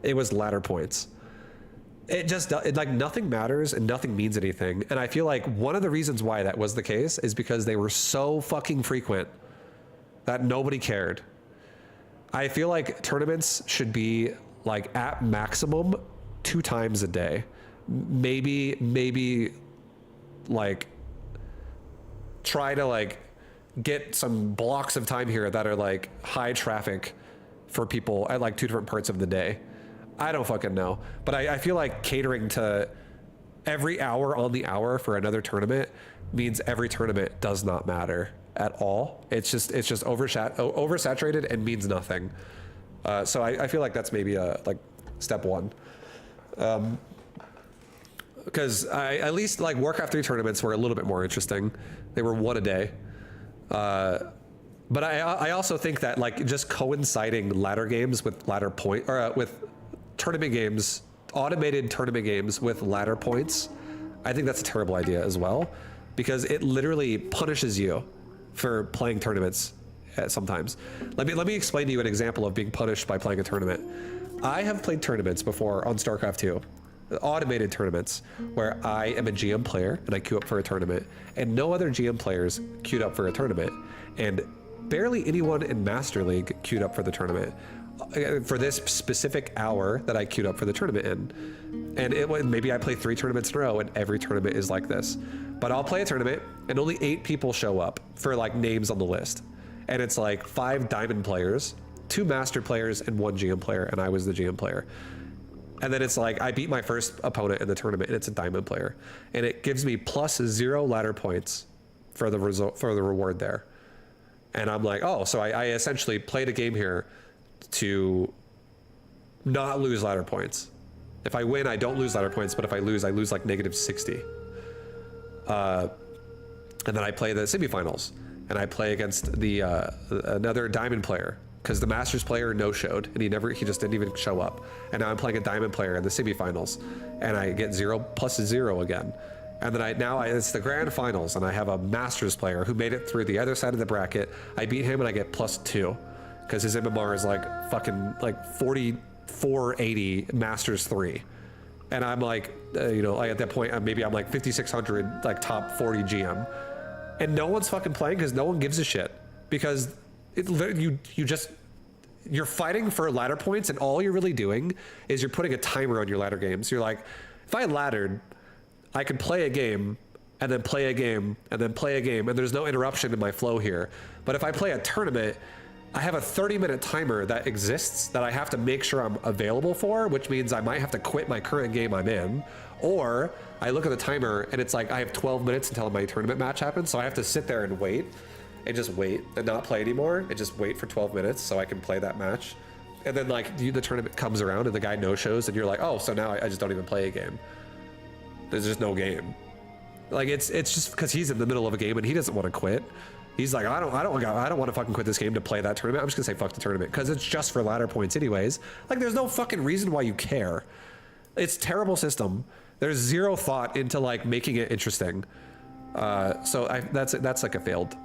It was ladder points. Like nothing matters and nothing means anything. And I feel like one of the reasons why that was the case is because they were so fucking frequent that nobody cared. I feel like tournaments should be like at maximum 2 times a day. Maybe like try to like get some blocks of time here that are like high traffic for people at like 2 different parts of the day. I don't fucking know, but I feel like catering to every hour on the hour for another tournament means every tournament does not matter at all. It's just oversaturated and means nothing. So I feel like that's maybe like step 1. Because at least like Warcraft 3 tournaments were a little bit more interesting. They were 1 a day. But I also think that like just coinciding ladder games with ladder point, or with tournament games, automated tournament games with ladder points, I think that's a terrible idea as well, because it literally punishes you for playing tournaments sometimes. Let me explain to you an example of being punished by playing a tournament. I have played tournaments before on StarCraft 2. Automated tournaments where I am a GM player and I queue up for a tournament, and no other GM players queued up for a tournament, and barely anyone in Master League queued up for the tournament for this specific hour that I queued up for the tournament in. And it was, maybe I play 3 tournaments in a row, and every tournament is like this. But I'll play a tournament and only 8 people show up for like names on the list, and it's like 5 diamond players, 2 master players, and 1 GM player, and I was the GM player. And then it's like, I beat my first opponent in the tournament, and it's a diamond player. And it gives me +0 ladder points for the result, for the reward there. And I'm like, oh, so I essentially played a game here to not lose ladder points. If I win, I don't lose ladder points, but if I lose like -60. And then I play the semifinals, and I play against the another diamond player, because the Masters player no-showed, and he just didn't even show up. And now I'm playing a diamond player in the semifinals, and I get 0+0 again. And then it's the grand finals, and I have a Masters player who made it through the other side of the bracket. I beat him and I get +2, because his MMR is like fucking like 4480 Masters 3. And I'm like, like at that point, maybe I'm like 5,600, like top 40 GM. And no one's fucking playing because no one gives a shit. Because you just, you're fighting for ladder points, and all you're really doing is you're putting a timer on your ladder games. You're like, if I laddered, I could play a game and then play a game and then play a game, and there's no interruption in my flow here. But if I play a tournament, I have a 30-minute timer that exists that I have to make sure I'm available for, which means I might have to quit my current game I'm in, or I look at the timer and it's like I have 12 minutes until my tournament match happens, so I have to sit there and wait and just wait and not play anymore and just wait for 12 minutes so I can play that match. And then like the tournament comes around and the guy no-shows and you're like, oh, so now I just don't even play a game. There's just no game. Like it's just because he's in the middle of a game and he doesn't want to quit. He's like, I don't want to fucking quit this game to play that tournament. I'm just gonna say fuck the tournament because it's just for ladder points anyways. Like there's no fucking reason why you care. It's terrible system. There's zero thought into like making it interesting. So that's like a failed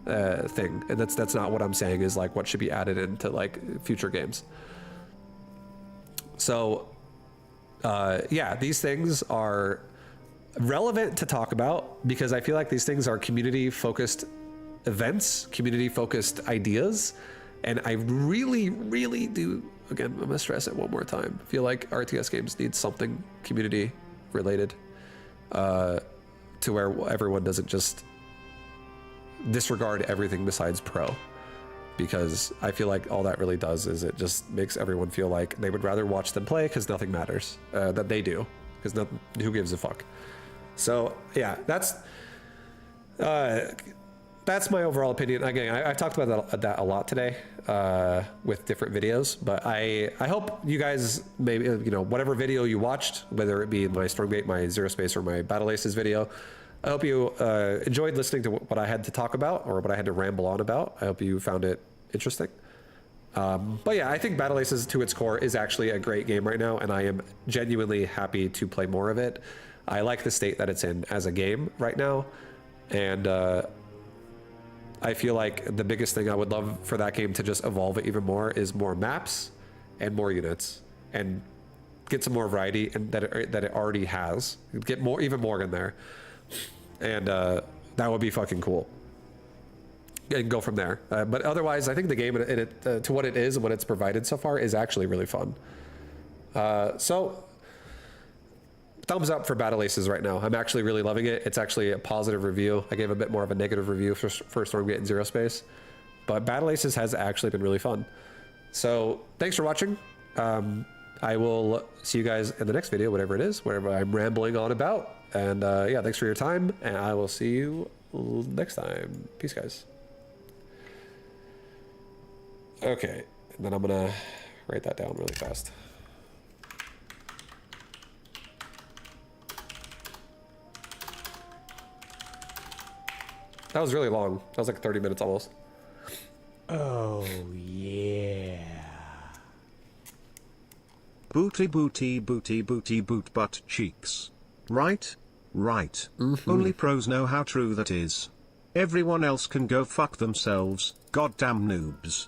thing, and that's not what I'm saying is like what should be added into like future games. So yeah, these things are relevant to talk about because I feel like these things are community focused events, community focused ideas, and I really do, again, I'm gonna stress it one more time, feel like RTS games need something community related to where everyone doesn't just disregard everything besides pro, because I feel like all that really does is it just makes everyone feel like they would rather watch them play because nothing matters, that they do, because who gives a fuck. So yeah, that's my overall opinion. Again, I've talked about that a lot today with different videos, but I hope you guys, maybe, you know, whatever video you watched, whether it be my Stormgate, my Zero Space, or my Battle Aces video, I hope you enjoyed listening to what I had to talk about or what I had to ramble on about. I hope you found it interesting. But yeah, I think Battle Aces to its core is actually a great game right now, and I am genuinely happy to play more of it. I like the state that it's in as a game right now, and I feel like the biggest thing I would love for that game to just evolve it even more is more maps and more units and get some more variety, and that it already has. Get more, even more in there, and that would be fucking cool. And go from there. But otherwise, I think the game to what it is and what it's provided so far is actually really fun. So thumbs up for Battle Aces right now. I'm actually really loving it. It's actually a positive review. I gave a bit more of a negative review for Stormgate and Zero Space, but Battle Aces has actually been really fun. So thanks for watching. I will see you guys in the next video, whatever it is, whatever I'm rambling on about. And yeah, thanks for your time, and I will see you next time. Peace, guys. Okay, and then I'm gonna write that down really fast. That was really long. That was like 30 minutes almost. Oh, yeah. Booty booty booty booty boot butt cheeks. Right? Right. Only pros know how true that is. Everyone else can go fuck themselves, goddamn noobs.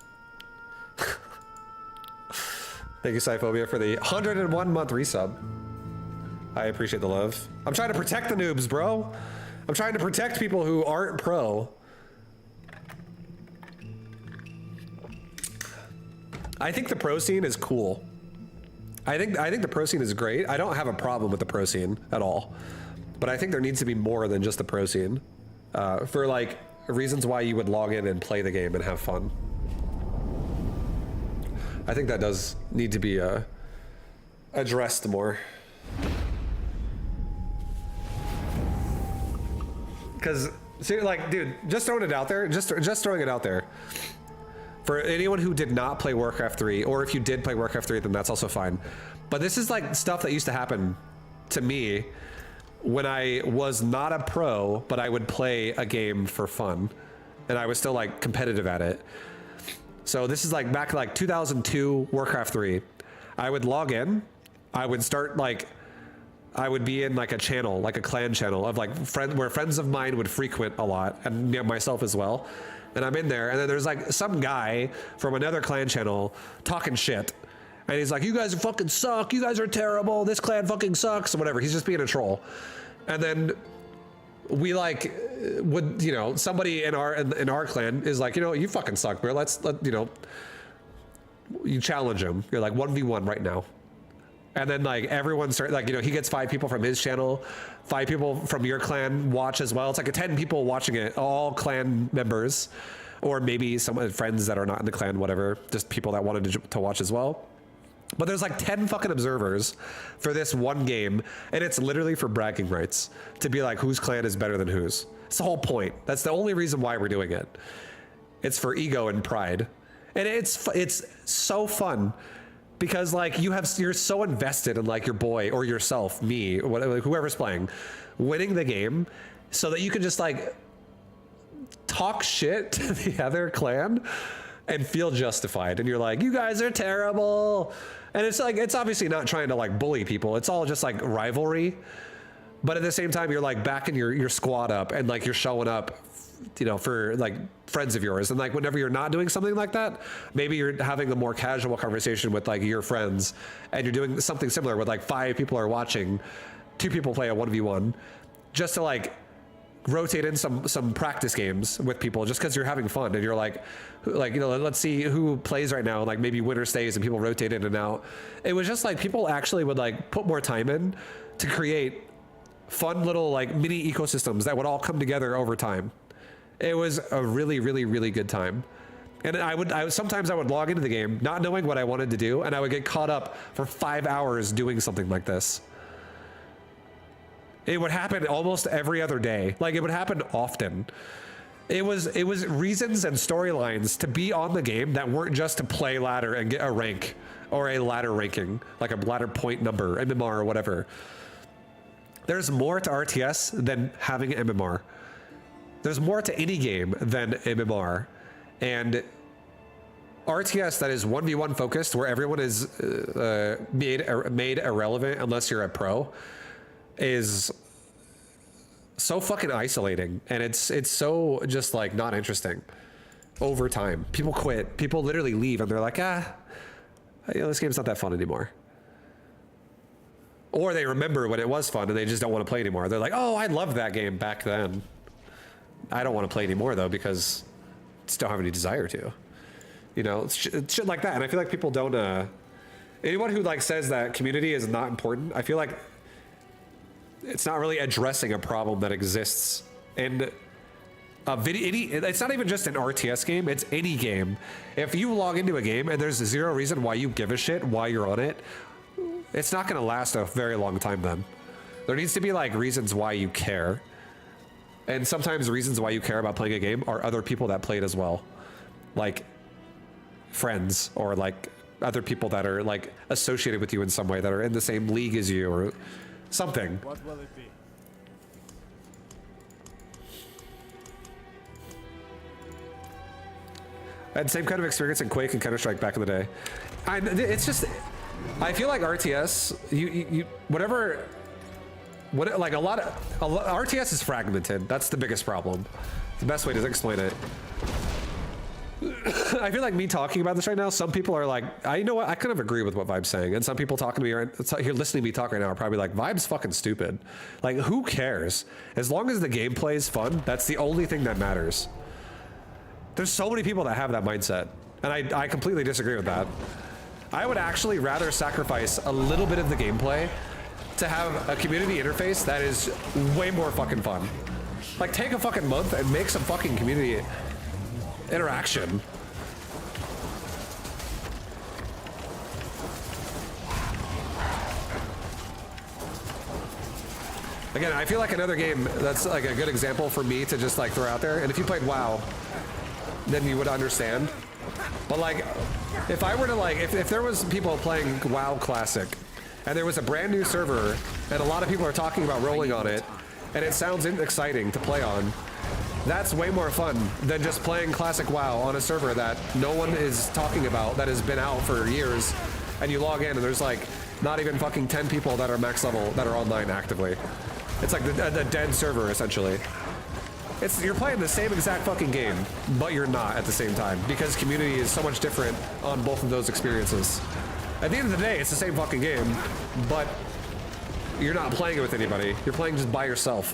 Thank you, Cyphobia, for the 101-month resub. I appreciate the love. I'm trying to protect the noobs, bro. I'm trying to protect people who aren't pro. I think the pro scene is cool. I think the pro scene is great. I don't have a problem with the pro scene at all. But I think there needs to be more than just the pro scene. For like reasons why you would log in and play the game and have fun. I think that does need to be addressed more. Because, like, dude, just throwing it out there, just throwing it out there. For anyone who did not play Warcraft 3, or if you did play Warcraft 3, then that's also fine. But this is like stuff that used to happen to me when I was not a pro, but I would play a game for fun. And I was still like competitive at it. So this is like back like 2002 Warcraft 3. I would log in, I would start like, I would be in like a channel, like a clan channel of like where friends of mine would frequent a lot, and myself as well. And I'm in there, and then there's like some guy from another clan channel talking shit. And he's like, you guys fucking suck, you guys are terrible, this clan fucking sucks, or whatever. He's just being a troll. And then we like would, you know, somebody in our clan is like, you know, you fucking suck, bro. Let you know, you challenge him. You're like 1v1 right now. And then like everyone start like, he gets 5 people from his channel, 5 people from your clan watch as well. It's like 10 people watching it, all clan members, or maybe some friends that are not in the clan, whatever, just people that wanted to watch as well. But there's like 10 fucking observers for this one game, and it's literally for bragging rights to be like whose clan is better than whose. It's the whole point. That's the only reason why we're doing it. It's for ego and pride, and it's so fun. Because like you're so invested in like your boy or yourself, me, whatever, whoever's playing, winning the game, so that you can just like talk shit to the other clan and feel justified. And you're like, you guys are terrible. And it's like, it's obviously not trying to like bully people. It's all just like rivalry. But at the same time, you're like backing your squad up and like you're showing up, for like friends of yours. And like whenever you're not doing something like that, maybe you're having a more casual conversation with like your friends and you're doing something similar with like 5 people are watching, 2 people play a 1v1, just to like rotate in some practice games with people just because you're having fun. And you're like, let's see who plays right now. Like maybe winner stays and people rotate in and out. It was just like people actually would like put more time in to create fun little like mini ecosystems that would all come together over time. It was a really, really, really good time. And sometimes I would log into the game not knowing what I wanted to do, and I would get caught up for 5 hours doing something like this. It would happen almost every other day. Like it would happen often. It was reasons and storylines to be on the game that weren't just to play ladder and get a rank or a ladder ranking, like a ladder point number, MMR or whatever. There's more to RTS than having MMR. There's more to any game than MMR. And RTS that is 1v1 focused, where everyone is made irrelevant unless you're a pro, is so fucking isolating. And it's so just like not interesting over time. People quit. People literally leave and they're like, this game's not that fun anymore. Or they remember when it was fun and they just don't want to play anymore. They're like, oh, I loved that game back then. I don't want to play anymore though, because I just don't have any desire to. Shit like that. And I feel like people don't, anyone who like says that community is not important, I feel like it's not really addressing a problem that exists. And it's not even just an RTS game, it's any game. If you log into a game and there's 0 reason why you give a shit why you're on it, it's not going to last a very long time then. There needs to be like reasons why you care. And sometimes the reasons why you care about playing a game are other people that play it as well. Like friends or like other people that are like associated with you in some way, that are in the same league as you or something. What will it be? I had the same kind of experience in Quake and Counter-Strike back in the day. It's just, I feel like RTS, RTS is fragmented. That's the biggest problem. The best way to explain it. I feel like me talking about this right now, some people are like, I kind of agree with what Vibe's saying. And some people talking to me, here listening to me talk right now, are probably like, Vibe's fucking stupid. Like, who cares? As long as the gameplay is fun, that's the only thing that matters. There's so many people that have that mindset. And I completely disagree with that. I would actually rather sacrifice a little bit of the gameplay to have a community interface that is way more fucking fun. Like, take a fucking month and make some fucking community interaction. Again, I feel like another game that's like a good example for me to just like throw out there, and if you played WoW, then you would understand. But like, if I were to like, if there was people playing WoW Classic, and there was a brand new server, and a lot of people are talking about rolling on it, and it sounds exciting to play on, that's way more fun than just playing Classic WoW on a server that no one is talking about, that has been out for years, and you log in and there's like not even fucking 10 people that are max level that are online actively. It's like a dead server, essentially. You're playing the same exact fucking game, but you're not at the same time, because community is so much different on both of those experiences. At the end of the day, it's the same fucking game, but you're not playing it with anybody. You're playing just by yourself.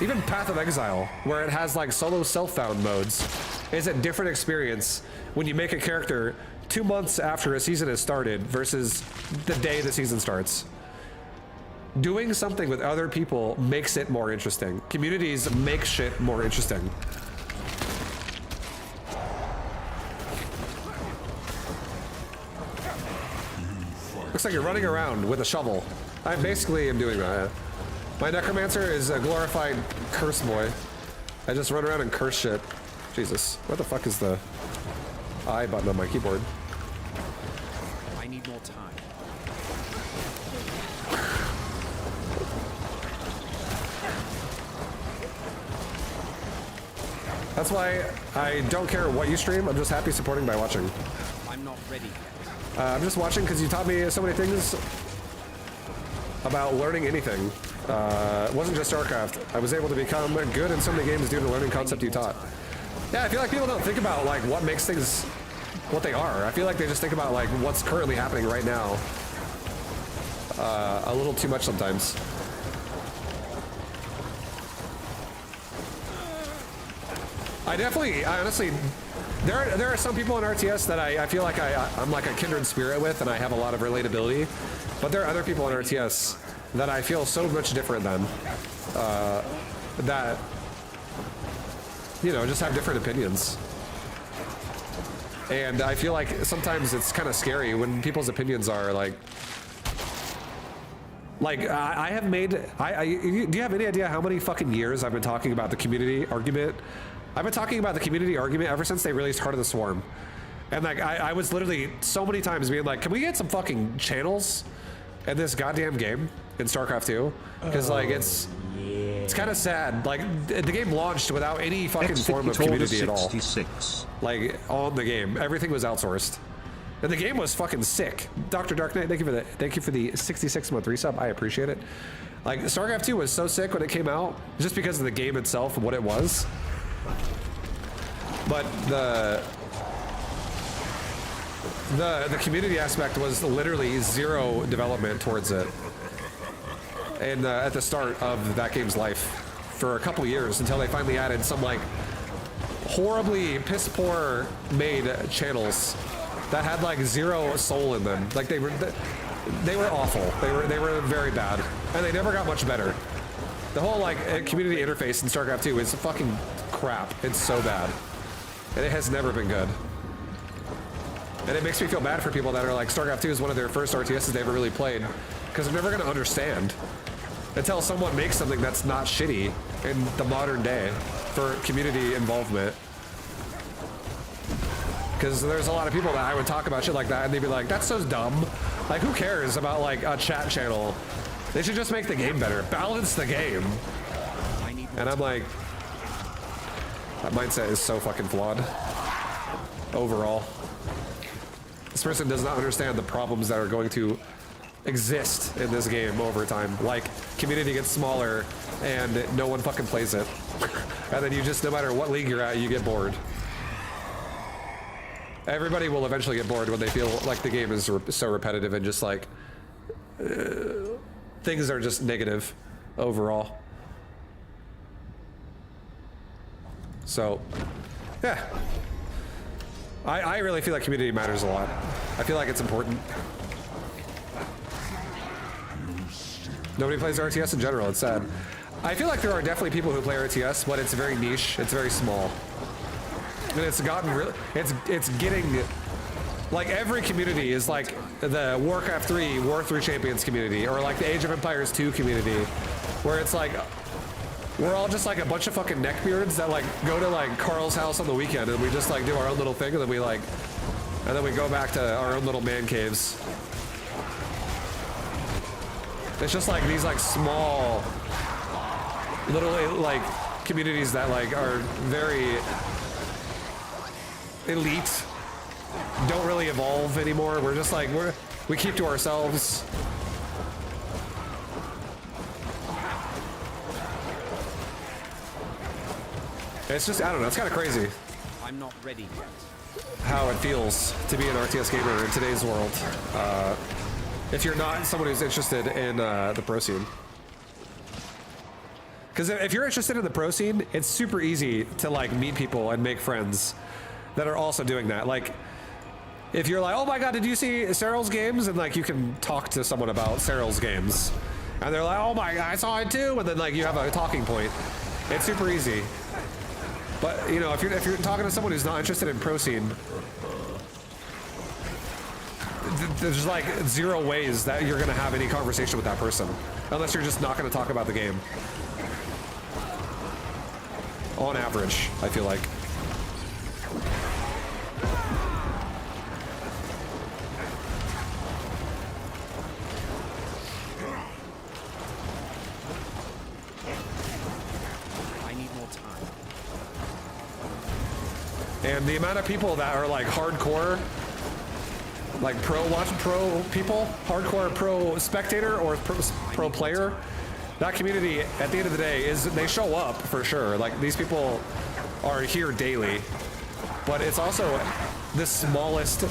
Even Path of Exile, where it has like solo self-found modes, is a different experience when you make a character 2 months after a season has started versus the day the season starts. Doing something with other people makes it more interesting. Communities make shit more interesting. Looks like you're running around with a shovel. I basically am doing that. My necromancer is a glorified curse boy. I just run around and curse shit. Jesus, what the fuck is the I button on my keyboard? I need more time. That's why I don't care what you stream. I'm just happy supporting by watching. I'm not ready yet. I'm just watching because you taught me so many things about learning anything. It wasn't just StarCraft. I was able to become good in so many games due to the learning concept you taught. Yeah, I feel like people don't think about like what makes things what they are. I feel like they just think about like what's currently happening right now a little too much sometimes. I honestly, there are some people in RTS that I feel like I'm like a kindred spirit with, and I have a lot of relatability. But there are other people in RTS that I feel so much different than, that, you know, just have different opinions. And I feel like sometimes it's kind of scary when people's opinions are like I have made, do you have any idea how many fucking years I've been talking about the community argument? I've been talking about the community argument ever since they released Heart of the Swarm. And like, I was literally so many times being like, can we get some fucking channels in this goddamn game in StarCraft 2? Because like, it's kind of sad. Like, the game launched without any fucking form of community at all. Like, on the game. Everything was outsourced. And the game was fucking sick. Dr. Dark Knight, thank you for the 66-month resub. I appreciate it. Like, StarCraft 2 was so sick when it came out, just because of the game itself and what it was. But the community aspect was literally zero development towards it. And at the start of that game's life, for a couple years, until they finally added some like horribly piss poor made channels that had like zero soul in them. Like they were awful. They were very bad, and they never got much better. The whole like community interface in StarCraft 2 is fucking crap. It's so bad, and it has never been good. And it makes me feel bad for people that are like, StarCraft 2 is one of their first RTSs they ever really played, because they're never going to understand until someone makes something that's not shitty in the modern day for community involvement. Because there's a lot of people that I would talk about shit like that, and they'd be like, that's so dumb. Like, who cares about like a chat channel? They should just make the game better. Balance the game. And I'm like, that mindset is so fucking flawed. Overall. This person does not understand the problems that are going to exist in this game over time. Like, community gets smaller and no one fucking plays it. And then you just, no matter what league you're at, you get bored. Everybody will eventually get bored when they feel like the game is so repetitive and just like, things are just negative overall. So, yeah. I really feel like community matters a lot. I feel like it's important. Nobody plays RTS in general, it's sad. I feel like there are definitely people who play RTS, but it's very niche, it's very small. And it's gotten really, it's getting, like every community is like the Warcraft 3, War3 Champions community, or like the Age of Empires 2 community, where it's like, we're all just like a bunch of fucking neckbeards that like go to like Carl's house on the weekend and we just like do our own little thing and then we like, and then we go back to our own little man caves. It's just like these like small little like communities that like are very elite, don't really evolve anymore. We're just like, we keep to ourselves. It's just, I don't know, it's kind of crazy. I'm not ready yet. How it feels to be an RTS gamer in today's world. If you're not someone who's interested in the pro scene. Because if you're interested in the pro scene, it's super easy to like meet people and make friends that are also doing that. Like, if you're like, oh my god, did you see Cyril's games? And like, you can talk to someone about Cyril's games, and they're like, oh my god, I saw it too. And then like, you have a talking point. It's super easy. But you know, if you're talking to someone who's not interested in pro scene, there's like 0 ways that you're gonna have any conversation with that person, unless you're just not gonna talk about the game. On average, I feel like. I need more time. And the amount of people that are like hardcore, like pro people, hardcore pro spectator or pro player, that community at the end of the day is, they show up for sure. Like, these people are here daily, but it's also the smallest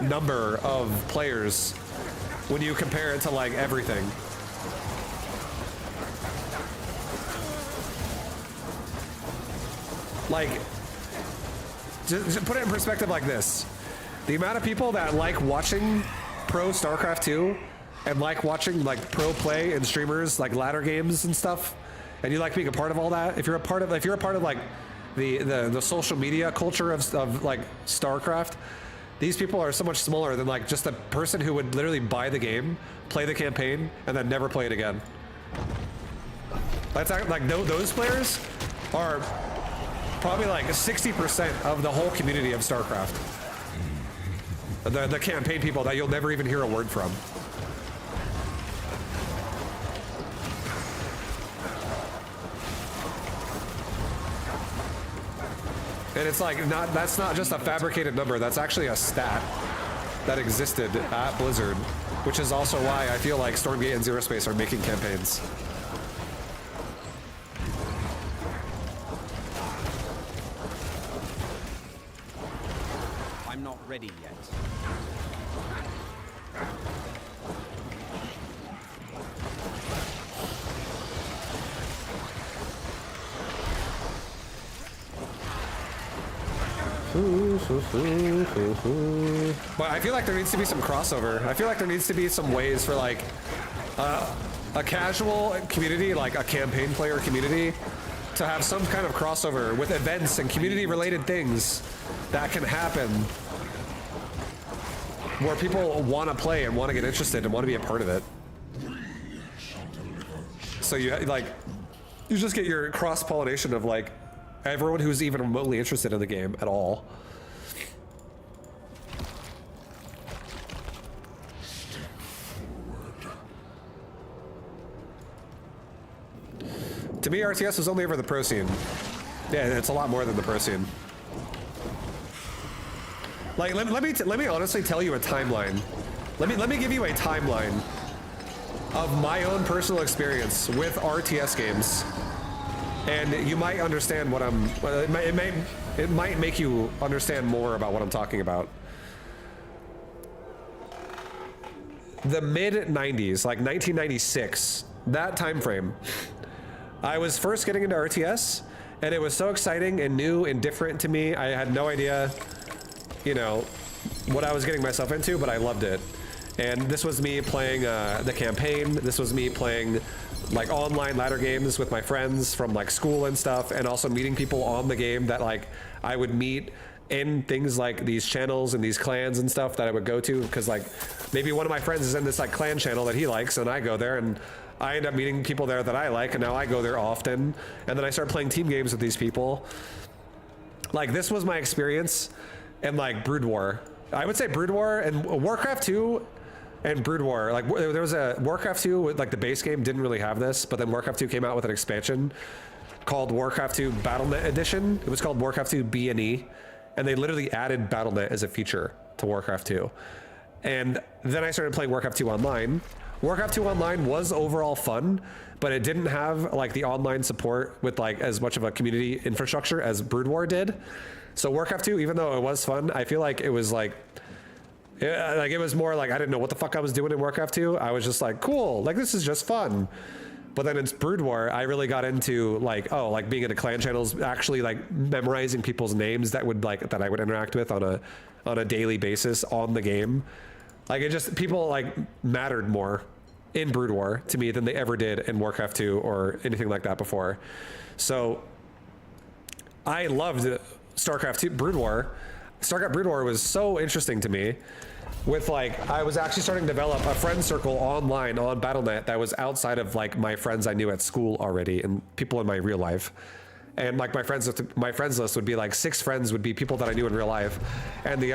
number of players when you compare it to like everything. Like, just put it in perspective like this. The amount of people that like watching pro StarCraft 2 and like watching like pro play and streamers like ladder games and stuff, and you like being a part of all that, if you're a part of like the social media culture of like StarCraft, these people are so much smaller than like just a person who would literally buy the game, play the campaign, and then never play it again. That's like those players are probably like 60% of the whole community of StarCraft. The campaign people that you'll never even hear a word from. And it's like, that's not just a fabricated number, that's actually a stat that existed at Blizzard, which is also why I feel like Stormgate and Zero Space are making campaigns. I'm not ready yet. But I feel like there needs to be some crossover. I feel like there needs to be some ways for like a casual community, like a campaign player community, to have some kind of crossover with events and community related things that can happen where people want to play and want to get interested and want to be a part of it. So you just get your cross-pollination of like everyone who's even remotely interested in the game at all. To me, RTS was only ever the pro scene. Yeah, it's a lot more than the pro scene. Like, let me honestly tell you a timeline. Let me give you a timeline of my own personal experience with RTS games, and you might understand what I'm. It might make you understand more about what I'm talking about. The mid '90s, like 1996, that time frame. I was first getting into RTS, and it was so exciting and new and different to me. I had no idea, you know, what I was getting myself into, but I loved it. And this was me playing the campaign. This was me playing like online ladder games with my friends from like school and stuff, and also meeting people on the game that like I would meet in things like these channels and these clans and stuff that I would go to, because like maybe one of my friends is in this like clan channel that he likes, and I go there and I end up meeting people there that I like, and now I go there often, and then I start playing team games with these people. Like, this was my experience in like Brood War. I would say Brood War and Warcraft 2 and Brood War. Like, there was a Warcraft 2 with like the base game didn't really have this, but then Warcraft 2 came out with an expansion called Warcraft 2 BattleNet Edition. It was called Warcraft 2 B&E, and they literally added BattleNet as a feature to Warcraft 2. And then I started playing Warcraft 2 Online. Warcraft 2 Online was overall fun, but it didn't have like the online support with like as much of a community infrastructure as Brood War did. So Warcraft 2, even though it was fun, I feel like it was like it was more like I didn't know what the fuck I was doing in Warcraft 2. I was just like, cool, like this is just fun. But then in Brood War, I really got into like, oh, like being into clan channels, actually like memorizing people's names that I would interact with on a daily basis on the game. Like it just, people like mattered more in Brood War to me than they ever did in Warcraft 2 or anything like that before. So I loved StarCraft 2 Brood War. StarCraft Brood War was so interesting to me. With like, I was actually starting to develop a friend circle online on Battle.net that was outside of like my friends I knew at school already and people in my real life. And like my friends list would be like 6 friends would be people that I knew in real life, and the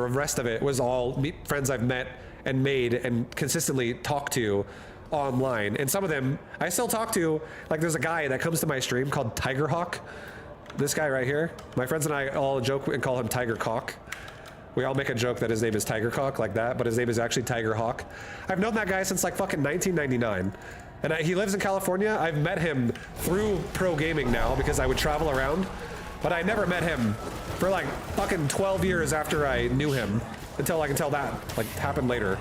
rest of it was all friends I've met and made and consistently talked to online. And some of them I still talk to. Like there's a guy that comes to my stream called Tigerhawk. This guy right here. My friends and I all joke and call him Tiger Cock. We all make a joke that his name is Tiger Cock like that, but his name is actually Tiger Hawk. I've known that guy since like fucking 1999. And he lives in California. I've met him through pro gaming now because I would travel around, but I never met him for like fucking 12 years after I knew him until that like happened later.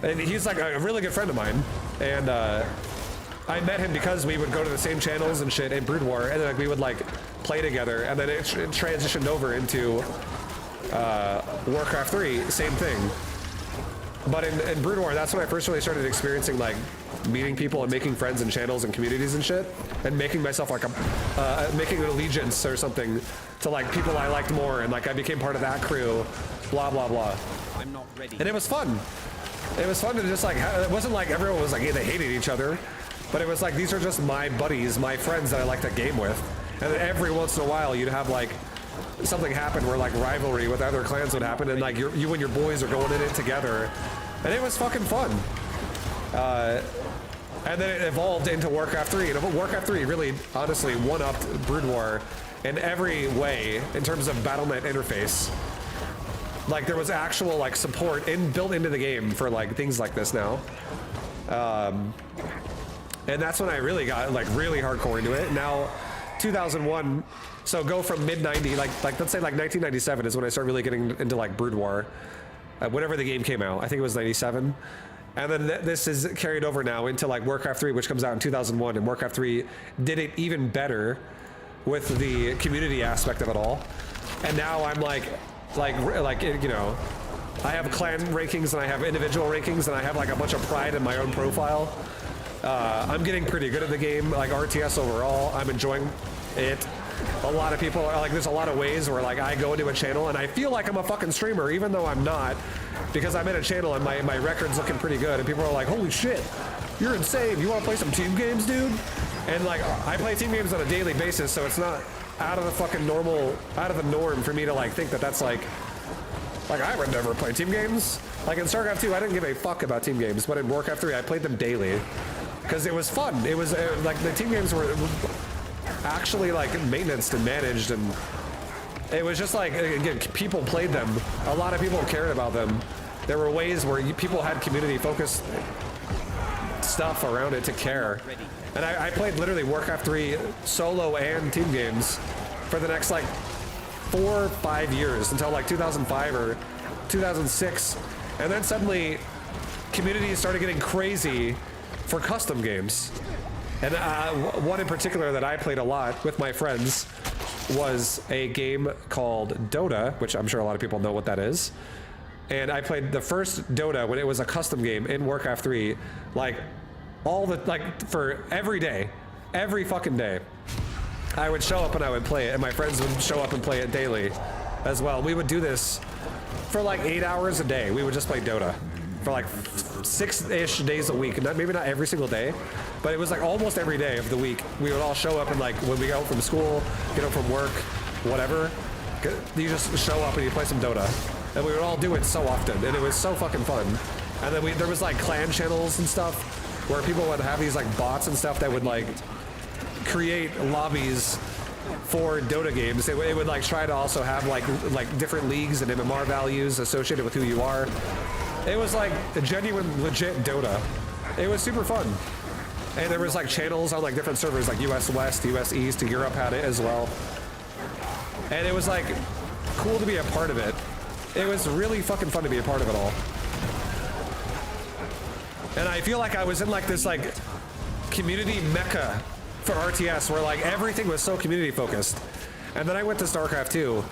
And he's like a really good friend of mine. And I met him because we would go to the same channels and shit in Brood War, and then like, we would like play together, and then it transitioned over into Warcraft 3, same thing. But in Brood War, that's when I first really started experiencing like meeting people and making friends and channels and communities and shit, and making myself like making an allegiance or something to like people I liked more, and like I became part of that crew, blah blah blah. I'm not ready. And it was fun. It was fun to just like, it wasn't like everyone was like, yeah, they hated each other, but it was like, these are just my buddies, my friends that I like to game with. And then every once in a while you'd have like something happen where like rivalry with other clans would happen, and like you and your boys are going in it together, and it was fucking fun. And then it evolved into Warcraft 3, and Warcraft 3 really honestly one-upped Brood War in every way in terms of Battle.net interface. Like there was actual like support built into the game for like things like this now. And that's when I really got like really hardcore into it. Now 2001, so go from mid-90, like let's say like 1997 is when I started really getting into like Brood War. Whenever the game came out, I think it was 97. And then this is carried over now into like Warcraft 3, which comes out in 2001, and Warcraft 3 did it even better with the community aspect of it all. And now I'm like you know, I have clan rankings and I have individual rankings, and I have like a bunch of pride in my own profile. I'm getting pretty good at the game, like RTS overall. I'm enjoying it. A lot of people are like, there's a lot of ways where like I go into a channel and I feel like I'm a fucking streamer, even though I'm not, because I'm in a channel and my record's looking pretty good, and people are like, holy shit, you're insane. You want to play some team games, dude? And like, I play team games on a daily basis, so it's not out of the fucking norm for me to like think that that's like I would never play team games. Like in StarCraft 2, I didn't give a fuck about team games, but in Warcraft 3, I played them daily because it was fun. It was like the team games were actually like maintenanced and managed, and it was just like, again, people played them. A lot of people cared about them. There were ways where people had community focused stuff around it to care. And I played literally Warcraft 3 solo and team games for the next like 4 or 5 years until like 2005 or 2006. And then suddenly communities started getting crazy for custom games. And one in particular that I played a lot with my friends was a game called Dota, which I'm sure a lot of people know what that is. And I played the first Dota when it was a custom game in Warcraft 3, like for every day, every fucking day. I would show up and I would play it, and my friends would show up and play it daily as well. We would do this for like 8 hours a day. We would just play Dota for like 6-ish days a week. Maybe not every single day, but it was like almost every day of the week. We would all show up, and like when we got home from school, get home from work, whatever, you just show up and you play some Dota. And we would all do it so often, and it was so fucking fun. And then there was like clan channels and stuff where people would have these like bots and stuff that would like create lobbies for Dota games. It would like try to also have like different leagues and MMR values associated with who you are. It was like a genuine, legit Dota. It was super fun. And there was like channels on like different servers, like US West, US East, Europe had it as well. And it was like cool to be a part of it. It was really fucking fun to be a part of it all. And I feel like I was in like this like community mecca for RTS where like everything was so community focused. And then I went to StarCraft 2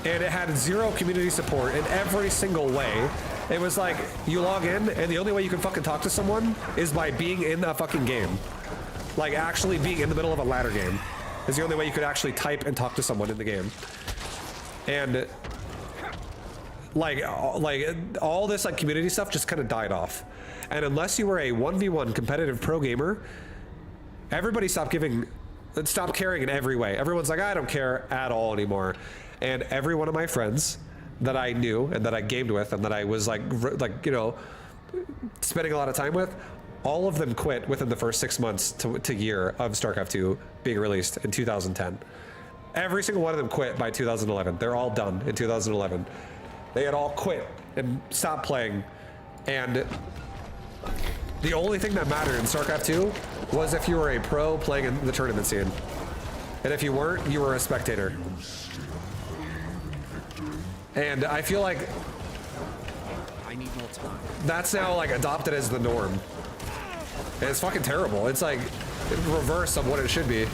and it had zero community support in every single way. It was like you log in and the only way you can fucking talk to someone is by being in a fucking game. Like actually being in the middle of a ladder game is the only way you could actually type and talk to someone in the game. And like all this like community stuff just kind of died off. And unless you were a 1v1 competitive pro gamer, everybody stopped caring in every way. Everyone's like, I don't care at all anymore. And every one of my friends that I knew and that I gamed with and that I was like you know, spending a lot of time with, all of them quit within the first 6 months to year of StarCraft 2 being released in 2010. Every single one of them quit by 2011. They're all done in 2011. They had all quit and stopped playing. And the only thing that mattered in StarCraft 2 was if you were a pro playing in the tournament scene. And if you weren't, you were a spectator. And I feel like I need more time. that's now like adopted as the norm. And it's fucking terrible. It's like reverse of what it should be.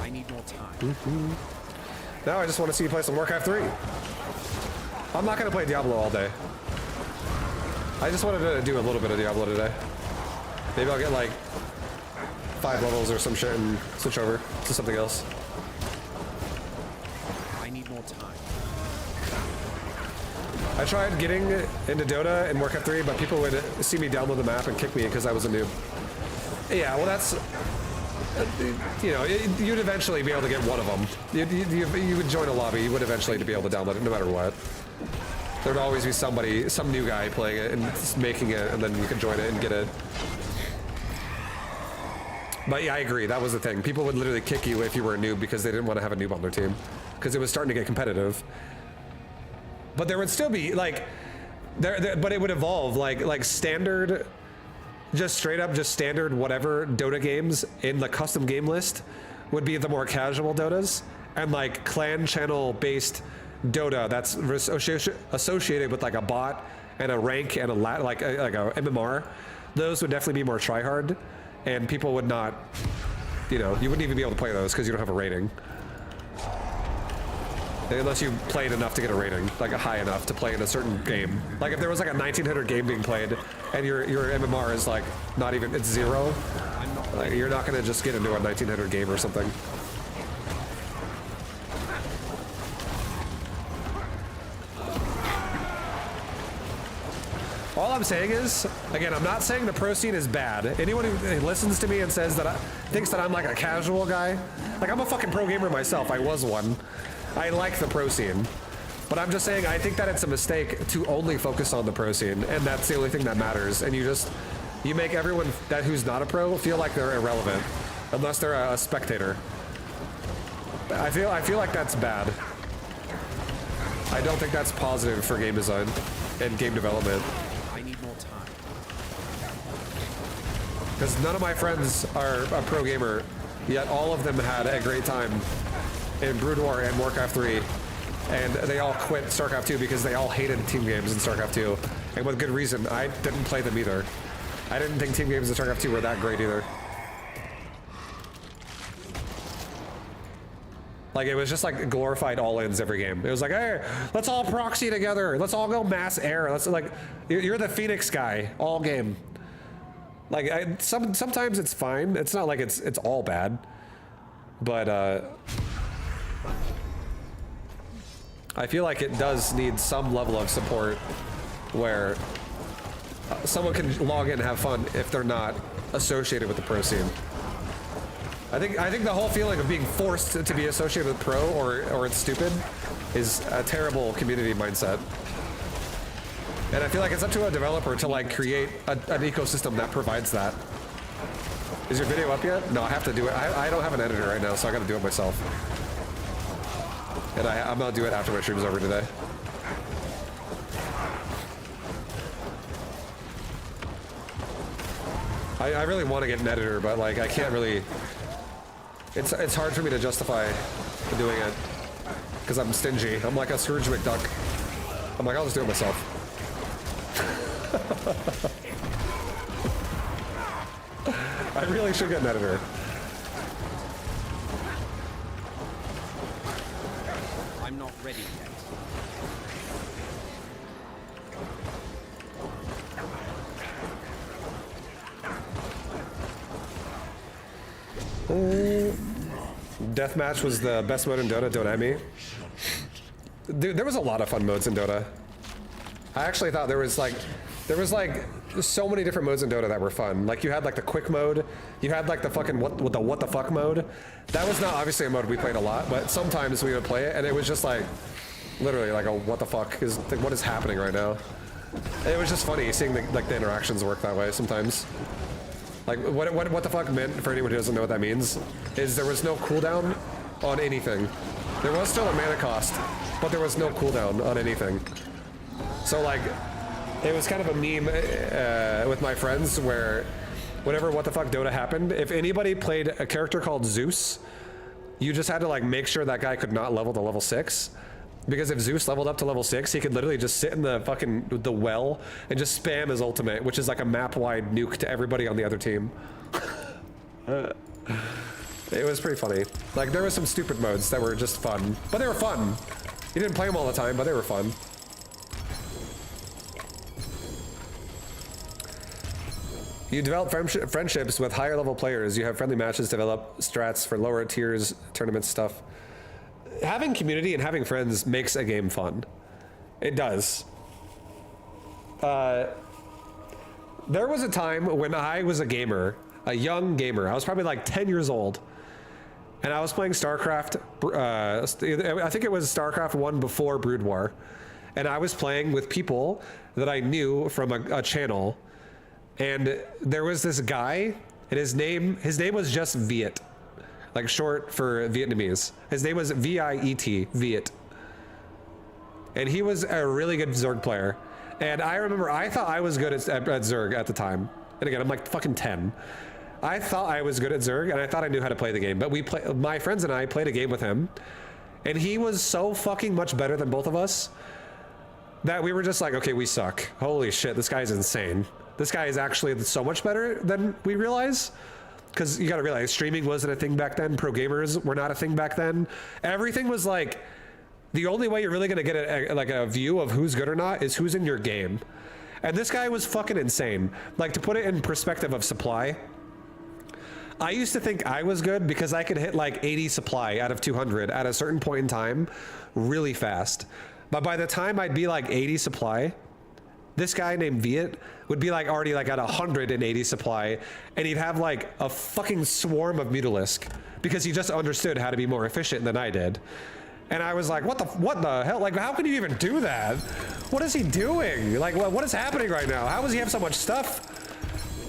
I need more time. Now I just want to see you play some Warcraft 3. I'm not going to play Diablo all day. I just wanted to do a little bit of Diablo today. Maybe I'll get like 5 levels or some shit and switch over to something else. I need more time. I tried getting into Dota and Warcraft 3, but people would see me download the map and kick me because I was a noob. Yeah, well that's, you know, you'd eventually be able to get one of them. You would join a lobby, you would eventually be able to download it no matter what. There'd always be somebody, some new guy playing it and making it, and then you could join it and get it. But yeah, I agree, that was the thing. People would literally kick you if you were a noob because they didn't want to have a noob on their team. Because it was starting to get competitive. But there would still be, like, but it would evolve, like standard, just straight up, just standard whatever Dota games in the custom game list would be the more casual Dotas, and like clan channel based Dota that's associated with like a bot and a rank and like a MMR, those would definitely be more tryhard, and people would not, you know, you wouldn't even be able to play those because you don't have a rating. Unless you played enough to get a rating, like a high enough to play in a certain game. Like if there was like a 1900 game being played and your MMR is like not even, it's 0, like you're not gonna just get into a 1900 game or something. All I'm saying is, again, I'm not saying the pro scene is bad. Anyone who listens to me and says that thinks that I'm like a casual guy, like I'm a fucking pro gamer myself, I was one. I like the pro scene, but I'm just saying I think that it's a mistake to only focus on the pro scene, and that's the only thing that matters. And you make everyone who's not a pro feel like they're irrelevant, unless they're a spectator. I feel like that's bad. I don't think that's positive for game design and game development. I need more time. Because none of my friends are a pro gamer, yet all of them had a great time in Brood War and Warcraft 3, and they all quit StarCraft 2 because they all hated team games in StarCraft 2, and with good reason. I didn't play them either. I didn't think team games in StarCraft 2 were that great either. Like, it was just like glorified all-ins every game. It was like, hey, let's all proxy together. Let's all go mass air. Let's like, you're the Phoenix guy all game. Like, sometimes it's fine. It's not like it's all bad, but I feel like it does need some level of support where someone can log in and have fun if they're not associated with the pro scene. I think the whole feeling of being forced to be associated with pro or it's stupid is a terrible community mindset. And I feel like it's up to a developer to like create an ecosystem that provides that. Is your video up yet? No, I have to do it. I don't have an editor right now, so I gotta do it myself. And I'm gonna do it after my stream's over today. I really want to get an editor, but like I can't really. It's hard for me to justify doing it. because I'm stingy. I'm like a Scrooge McDuck. I'm like, I'll just do it myself. I really should get an editor. I'm not ready yet. Deathmatch was the best mode in Dota, don't at me. Dude, there was a lot of fun modes in Dota. I actually thought there was like so many different modes in Dota that were fun. Like you had like the quick mode, you had like the fucking what the fuck mode. That was not obviously a mode we played a lot, but sometimes we would play it and it was just like literally like a what the fuck is what is happening right now. It was just funny seeing the interactions work that way sometimes. Like what the fuck meant, for anyone who doesn't know what that means, is there was no cooldown on anything. There was still a mana cost, but there was no cooldown on anything. So like, it was kind of a meme with my friends where whenever what the fuck Dota happened, if anybody played a character called Zeus, you just had to like make sure that guy could not level to level 6. Because if Zeus leveled up to level 6, he could literally just sit in the well and just spam his ultimate, which is like a map-wide nuke to everybody on the other team. It was pretty funny. Like, there were some stupid modes that were just fun, but they were fun. You didn't play them all the time, but they were fun. You develop friendships with higher level players. You have friendly matches, develop strats for lower tiers, tournament stuff. Having community and having friends makes a game fun. It does. There was a time when I was a gamer, a young gamer. I was probably like 10 years old. And I was playing StarCraft. I think it was StarCraft 1 before Brood War. And I was playing with people that I knew from a channel. And there was this guy, and his name was just Viet. Like short for Vietnamese. His name was V-I-E-T, Viet. And he was a really good Zerg player. And I remember I thought I was good at Zerg at the time. And again, I'm like fucking 10. I thought I was good at Zerg and I thought I knew how to play the game. But my friends and I played a game with him. And he was so fucking much better than both of us that we were just like, okay, we suck. Holy shit, this guy's insane. This guy is actually so much better than we realize. Because you gotta realize, streaming wasn't a thing back then. Pro gamers were not a thing back then. Everything was like, the only way you're really gonna get a view of who's good or not is who's in your game. And this guy was fucking insane. Like, to put it in perspective of supply, I used to think I was good because I could hit like 80 supply out of 200 at a certain point in time really fast. But by the time I'd be like 80 supply, this guy named Viet would be like already like at 180 supply, and he'd have like a fucking swarm of Mutalisk because he just understood how to be more efficient than I did. And I was like, what the hell? Like, how can you even do that? What is he doing? Like, what is happening right now? How does he have so much stuff?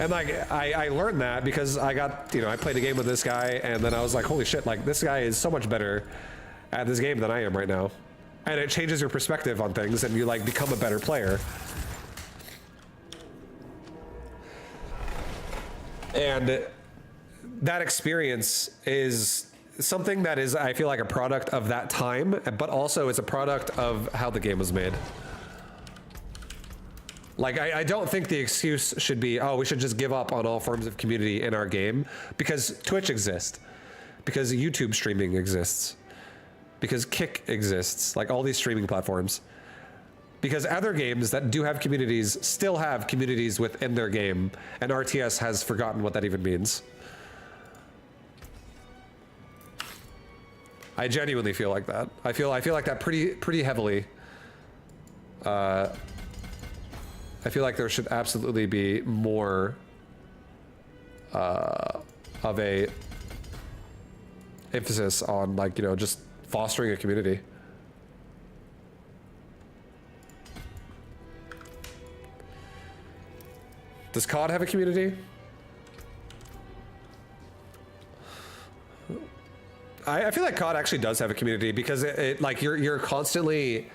And like, I learned that because I got, I played a game with this guy, and then I was like, holy shit, like this guy is so much better at this game than I am right now. And it changes your perspective on things, and you like become a better player. And that experience is something that is, I feel like, a product of that time, but also it's a product of how the game was made. Like, I don't think the excuse should be, oh, we should just give up on all forms of community in our game, because Twitch exists, because YouTube streaming exists, because Kick exists, like all these streaming platforms. Because other games that do have communities still have communities within their game, and RTS has forgotten what that even means. I genuinely feel like that. I feel like that pretty heavily. I feel like there should absolutely be more of a emphasis on, like, just fostering a community. Does COD have a community? I feel like COD actually does have a community because it like you're constantly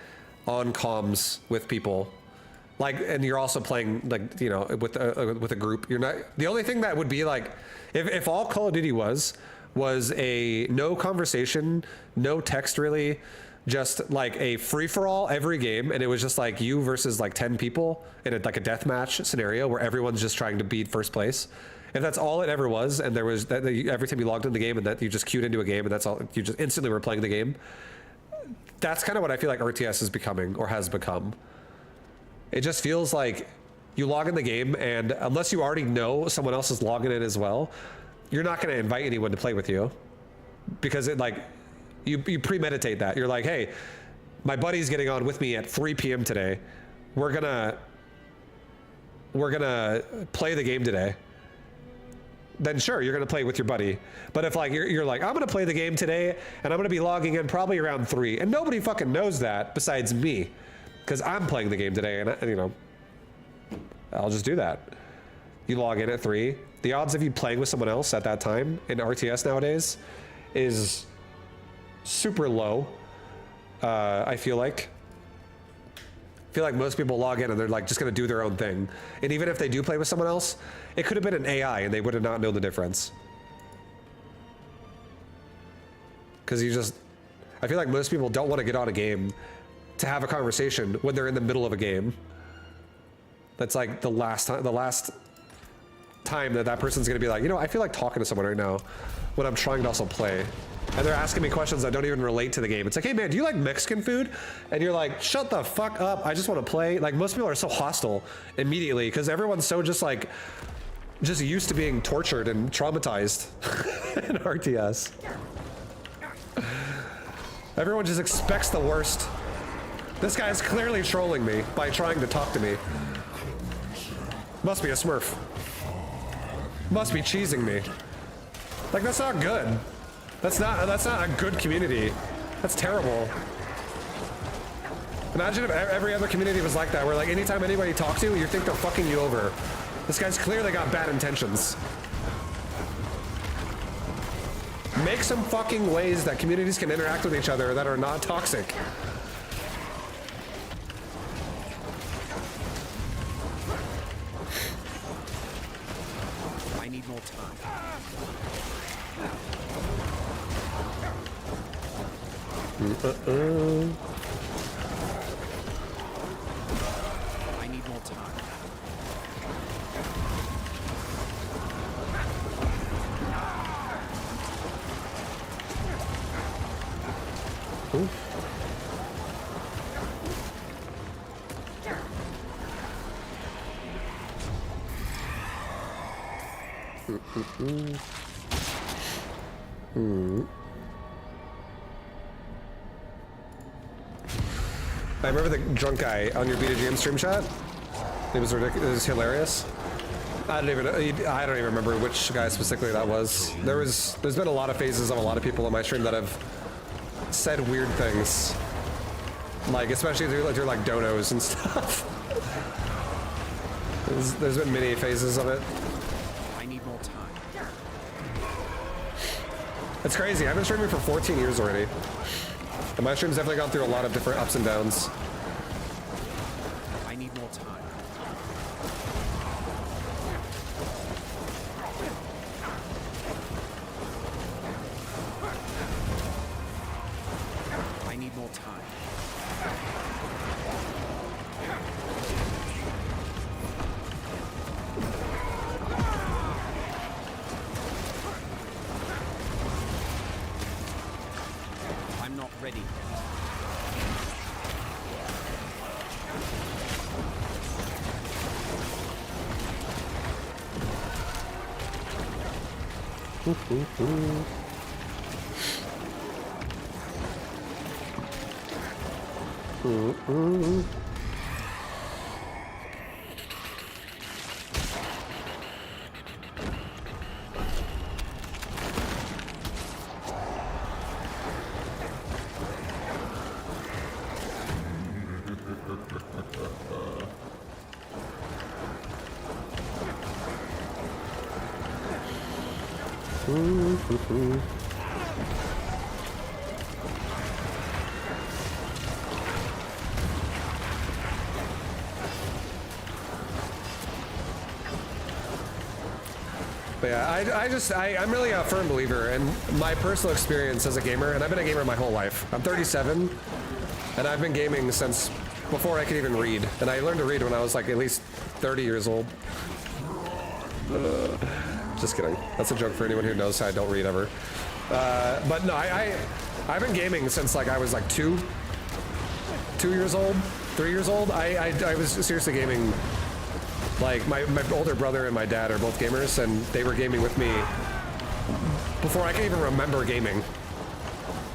on comms with people, like, and you're also playing like with a group. You're not the only thing that would be like if all Call of Duty was a no conversation, no text really, just like a free-for-all every game, and it was just like you versus like 10 people in like a deathmatch scenario where everyone's just trying to beat first place. If that's all it ever was, and there was that every time you logged in the game and that you just queued into a game and that's all, you just instantly were playing the game. That's kind of what I feel like RTS is becoming, or has become. It just feels like you log in the game, and unless you already know someone else is logging in as well, you're not going to invite anyone to play with you, because it like you premeditate that. You're like, hey, my buddy's getting on with me at 3 p.m. today. We're gonna play the game today. Then sure, you're gonna play with your buddy. But if like you're like, I'm gonna play the game today, and I'm gonna be logging in probably around 3, and nobody fucking knows that besides me, because I'm playing the game today, and you know, I'll just do that. You log in at 3. The odds of you playing with someone else at that time in RTS nowadays is super low. I feel like most people log in and they're like just gonna do their own thing. And even if they do play with someone else, it could have been an AI and they would have not known the difference. Because I feel like most people don't want to get on a game to have a conversation when they're in the middle of a game. That's like the last time that person's gonna be like, you know, I feel like talking to someone right now when I'm trying to also play. And they're asking me questions that don't even relate to the game. It's like, hey man, do you like Mexican food? And you're like, shut the fuck up, I just want to play. Like, most people are so hostile immediately because everyone's so just used to being tortured and traumatized in RTS. Everyone just expects the worst. This guy is clearly trolling me by trying to talk to me. Must be a smurf. Must be cheesing me. Like, that's not good. That's not a good community. That's terrible. Imagine if every other community was like that, where like anytime anybody talks to you, you think they're fucking you over. This guy's clearly got bad intentions. Make some fucking ways that communities can interact with each other that are not toxic. I need more time. I need more time. Ooh. I remember the drunk guy on your BTGM stream chat. It was ridiculous. It was hilarious. I don't even remember which guy specifically that was. There's been a lot of phases of a lot of people on my stream that have said weird things, like especially through like donos and stuff. There's been many phases of it. I need more time. It's crazy. I've been streaming for 14 years already. And my stream's definitely gone through a lot of different ups and downs. I need more time. I need more time. I'm not ready yet. But yeah, I'm really a firm believer in my personal experience as a gamer, and I've been a gamer my whole life. I'm 37, and I've been gaming since before I could even read. And I learned to read when I was like at least 30 years old. Just kidding. That's a joke for anyone who knows I don't read ever. But no, I've been gaming since like I was like 2 years old, 3 years old. I was seriously gaming. Like my older brother and my dad are both gamers, and they were gaming with me before I could even remember gaming.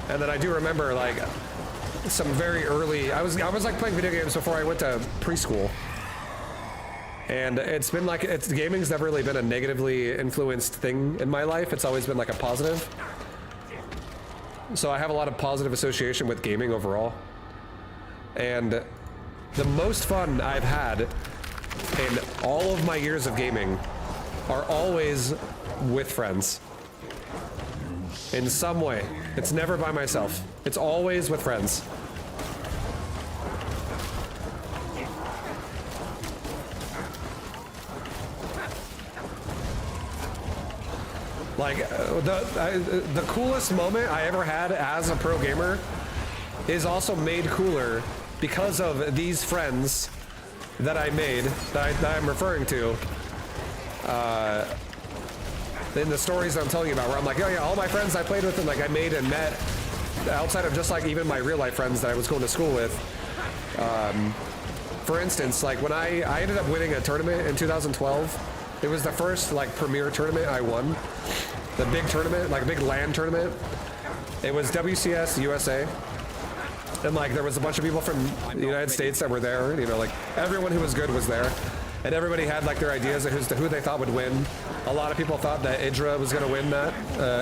And then I do remember like some very early. I was like playing video games before I went to preschool. And it's been like gaming's never really been a negatively influenced thing in my life. It's always been like a positive. So I have a lot of positive association with gaming overall. And the most fun I've had in all of my years of gaming are always with friends. In some way. It's never by myself. It's always with friends. Like, the coolest moment I ever had as a pro gamer is also made cooler because of these friends that I made, that I'm referring to, in the stories that I'm telling you about, where I'm like, oh yeah, all my friends I played with and like I made and met, outside of just like even my real life friends that I was going to school with. For instance, like when I ended up winning a tournament in 2012, it was the first like premier tournament I won. The big tournament, like a big LAN tournament. It was WCS USA. And like there was a bunch of people from the United States that were there, you know, like everyone who was good was there. And everybody had like their ideas of who they thought would win. A lot of people thought that Idra was going to win that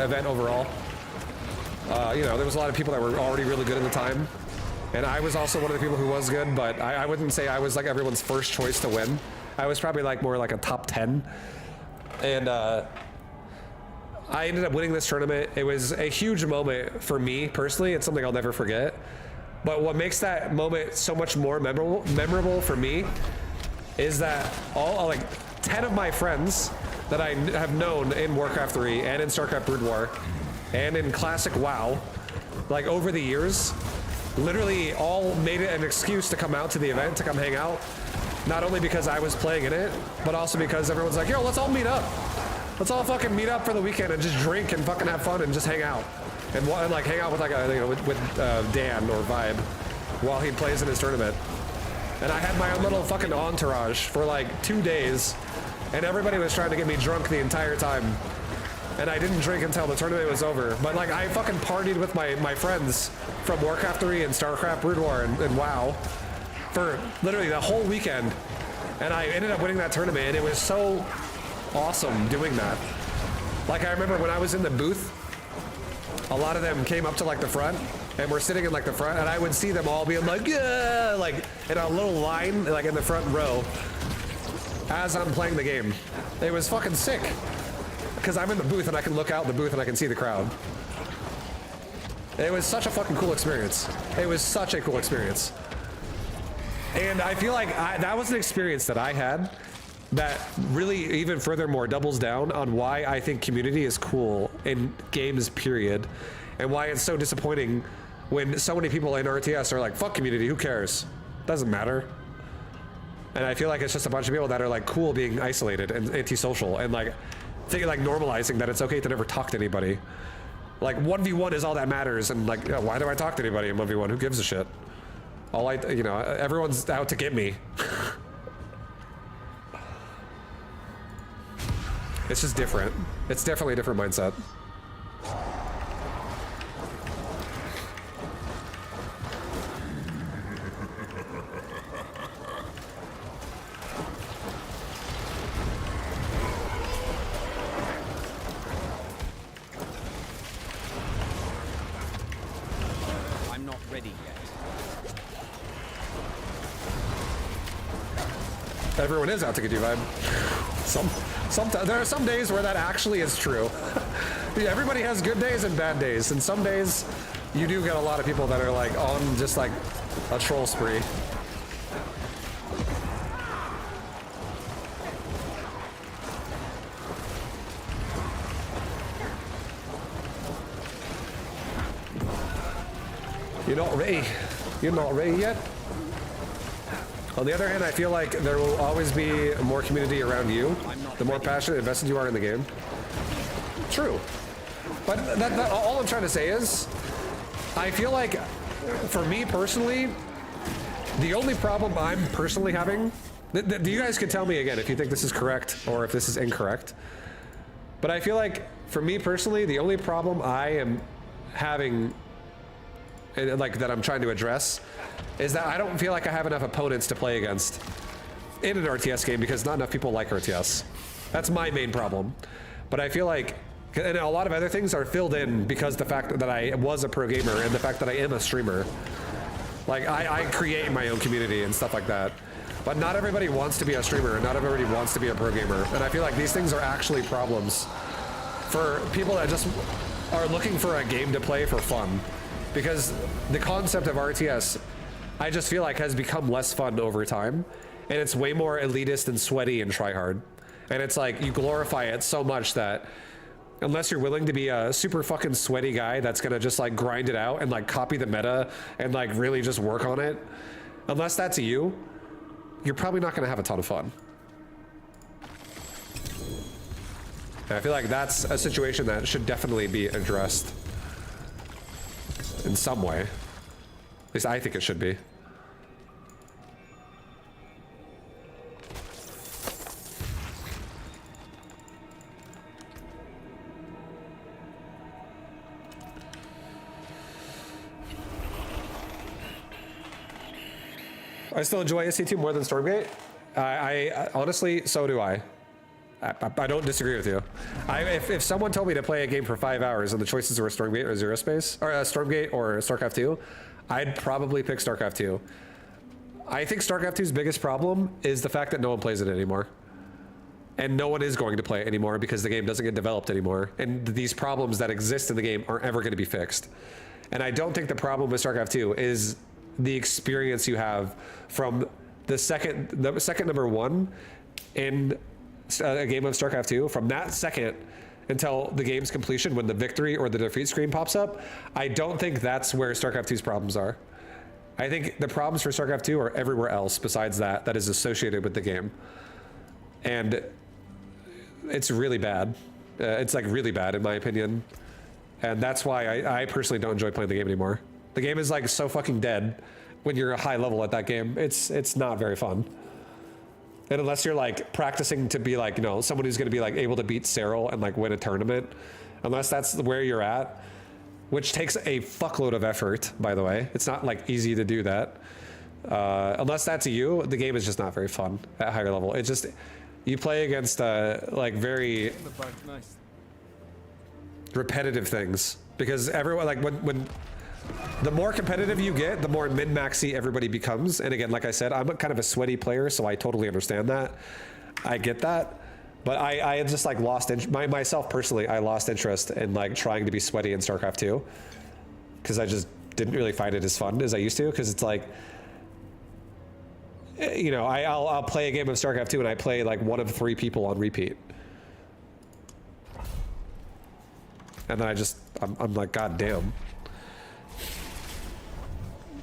event overall. You know, there was a lot of people that were already really good at the time. And I was also one of the people who was good, but I wouldn't say I was like everyone's first choice to win. I was probably like more like a top 10. And I ended up winning this tournament. It was a huge moment for me personally. It's something I'll never forget. But what makes that moment so much more memorable for me is that all like 10 of my friends that I have known in Warcraft 3 and in StarCraft Brood War and in Classic WoW, like over the years, literally all made it an excuse to come out to the event, to come hang out. Not only because I was playing in it, but also because everyone's like, yo, let's all meet up. Let's all fucking meet up for the weekend and just drink and fucking have fun and just hang out. And like hang out with like a, you know, with Dan or Vibe while he plays in his tournament. And I had my own little fucking entourage for like 2 days, and everybody was trying to get me drunk the entire time. And I didn't drink until the tournament was over. But like I fucking partied with my friends from Warcraft 3 and StarCraft Brood War and WoW for literally the whole weekend. And I ended up winning that tournament, and it was so awesome doing that. Like I remember when I was in the booth, a lot of them came up to like the front and were sitting in like the front, and I would see them all being like, yeah, like in a little line, like in the front row as I'm playing the game. It was fucking sick because I'm in the booth and I can look out the booth and I can see the crowd. It was such a fucking cool experience. It was such a cool experience. And I feel like that was an experience that I had that really even furthermore doubles down on why I think community is cool in games, period, and why it's so disappointing when so many people in RTS are like, fuck community, who cares? Doesn't matter. And I feel like it's just a bunch of people that are like cool being isolated and antisocial and like thinking, like normalizing that it's okay to never talk to anybody. Like 1v1 is all that matters, and like, yeah, why do I talk to anybody in 1v1? Who gives a shit? All you know, everyone's out to get me. It's just different. It's definitely a different mindset. I'm not ready yet. Everyone is out to get you, Vibe. Sometimes there are some days where that actually is true. Yeah, everybody has good days and bad days, and some days you do get a lot of people that are like on just like a troll spree. You're not ready. You're not ready yet. On the other hand, I feel like there will always be more community around you, the more passionate invested you are in the game. True. But all I'm trying to say is, I feel like, for me personally, the only problem I'm personally having, you guys can tell me again if you think this is correct or if this is incorrect, but I feel like, for me personally, the only problem I am having, like, that I'm trying to address, is that I don't feel like I have enough opponents to play against in an RTS game because not enough people like RTS. That's my main problem. But I feel like, and a lot of other things are filled in because the fact that I was a pro gamer and the fact that I am a streamer. Like, I create my own community and stuff like that. But not everybody wants to be a streamer and not everybody wants to be a pro gamer. And I feel like these things are actually problems for people that just are looking for a game to play for fun. Because the concept of RTS, I just feel like has become less fun over time. And it's way more elitist and sweaty and try hard. And it's like, you glorify it so much that unless you're willing to be a super fucking sweaty guy that's gonna just like grind it out and like copy the meta and like really just work on it, unless that's you, you're probably not gonna have a ton of fun. And I feel like that's a situation that should definitely be addressed in some way. At least I think it should be. I still enjoy SC2 more than Stormgate. I honestly, so do I. I don't disagree with you. If someone told me to play a game for 5 hours and the choices were Stormgate or Zero Space, or Stormgate or StarCraft 2, I'd probably pick StarCraft 2. I think StarCraft 2's biggest problem is the fact that no one plays it anymore. And no one is going to play it anymore because the game doesn't get developed anymore. And these problems that exist in the game aren't ever going to be fixed. And I don't think the problem with StarCraft 2 is the experience you have from the second number one in a game of StarCraft 2, from that second until the game's completion when the victory or the defeat screen pops up. I don't think that's where StarCraft 2's problems are. I think the problems for StarCraft 2 are everywhere else besides that is associated with the game. And it's really bad. It's like really bad in my opinion. And that's why I personally don't enjoy playing the game anymore. The game is like so fucking dead when you're a high level at that game. It's not very fun. And unless you're like practicing to be like, you know, someone who's going to be like able to beat Cyril and like win a tournament, unless that's where you're at, which takes a fuckload of effort, by the way. It's not like easy to do that. Unless that's you, the game is just not very fun at higher level. It's just, you play against like very repetitive things because everyone, like when the more competitive you get, the more min-maxy everybody becomes. And again, like I said, I'm kind of a sweaty player, so I totally understand that. I get that. But I had just like lost, myself personally, I lost interest in like trying to be sweaty in StarCraft 2. Because I just didn't really find it as fun as I used to. Because it's like, you know, I'll play a game of StarCraft 2 and I play like one of 3 people on repeat. And then I'm like, God damn.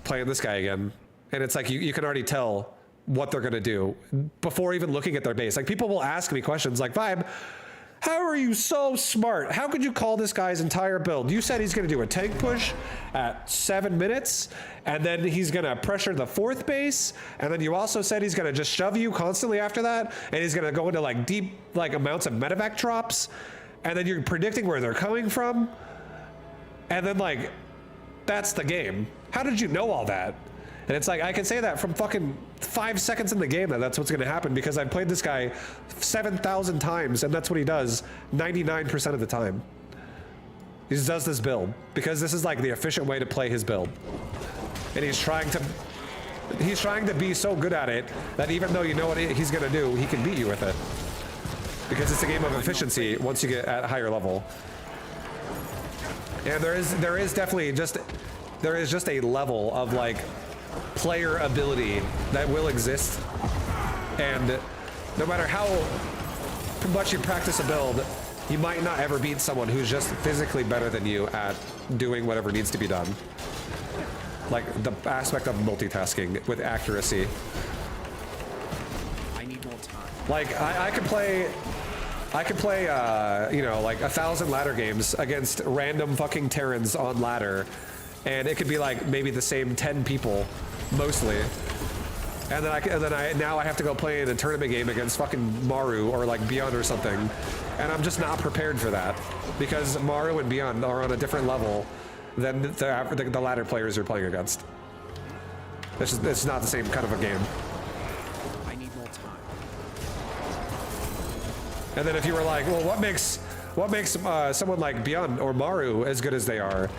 Playing this guy again. And it's like, you can already tell what they're gonna do before even looking at their base. Like people will ask me questions like, Vibe, how are you so smart? How could you call this guy's entire build? You said he's gonna do a tank push at 7 minutes, and then he's gonna pressure the 4th base, and then you also said he's gonna just shove you constantly after that, and he's gonna go into like deep like amounts of medevac drops, and then you're predicting where they're coming from, and then like, that's the game. How did you know all that? And it's like, I can say that from fucking 5 seconds in the game that's what's gonna happen because I've played this guy 7,000 times and that's what he does 99% of the time. He just does this build because this is like the efficient way to play his build. And he's trying to be so good at it that even though you know what he's gonna do, he can beat you with it. Because it's a game of efficiency once you get at a higher level. And there is definitely just a level of like player ability that will exist, and no matter how much you practice a build, you might not ever beat someone who's just physically better than you at doing whatever needs to be done. like the aspect of multitasking with accuracy. I need more time. Like I could play, you know, like 1,000 ladder games against random fucking Terrans on ladder, and it could be like maybe the same 10 people, mostly. And then now I have to go play in a tournament game against fucking Maru or like Beyond or something, and I'm just not prepared for that because Maru and Beyond are on a different level than the ladder players you're playing against. It's not the same kind of a game. I need more time. And then if you were like, well, what makes someone like Beyond or Maru as good as they are?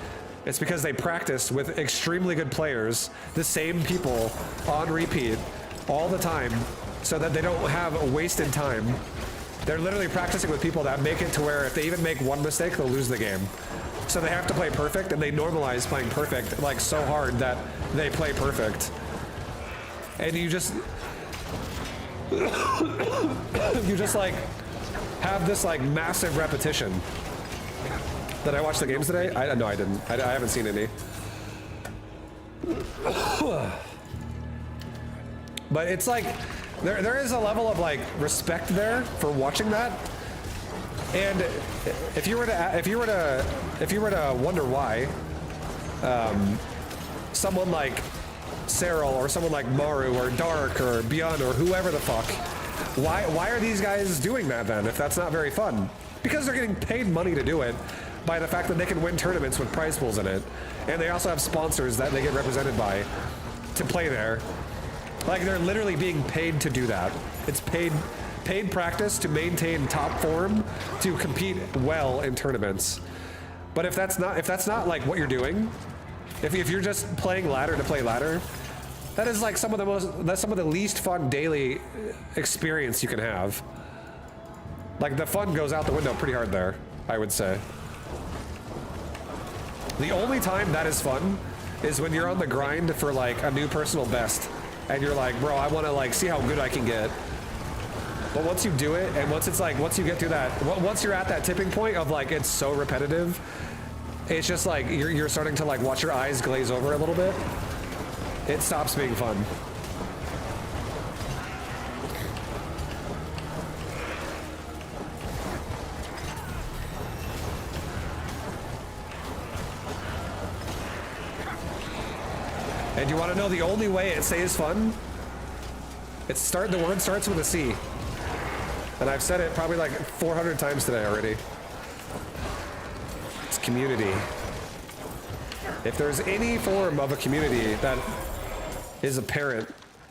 It's because they practice with extremely good players, the same people on repeat all the time, so that they don't have wasted time. They're literally practicing with people that make it to where if they even make one mistake, they'll lose the game. So they have to play perfect, and they normalize playing perfect like so hard that they play perfect. And you just you just like have this like massive repetition. Did I watch the games today? No, I didn't. I haven't seen any. But it's like there is a level of like respect there for watching that. And if you were to wonder why someone like Cyril or someone like Maru or Dark or Beyond or whoever the fuck, why are these guys doing that then if that's not very fun? Because they're getting paid money to do it by the fact that they can win tournaments with prize pools in it. And they also have sponsors that they get represented by to play there. Like they're literally being paid to do that. It's paid practice to maintain top form to compete well in tournaments. But if that's not like what you're doing, if you're just playing ladder to play ladder, that is like some of the least fun daily experience you can have. Like the fun goes out the window pretty hard there, I would say. The only time that is fun is when you're on the grind for like a new personal best and you're like, bro, I want to like see how good I can get. But once you do it, and once you get through that, once you're at that tipping point of like it's so repetitive, it's just like you're starting to like watch your eyes glaze over a little bit. It stops being fun. And you want to know the only way it stays fun? The word starts with a C. And I've said it probably like 400 times today already. It's community. If there's any form of a community that is apparent,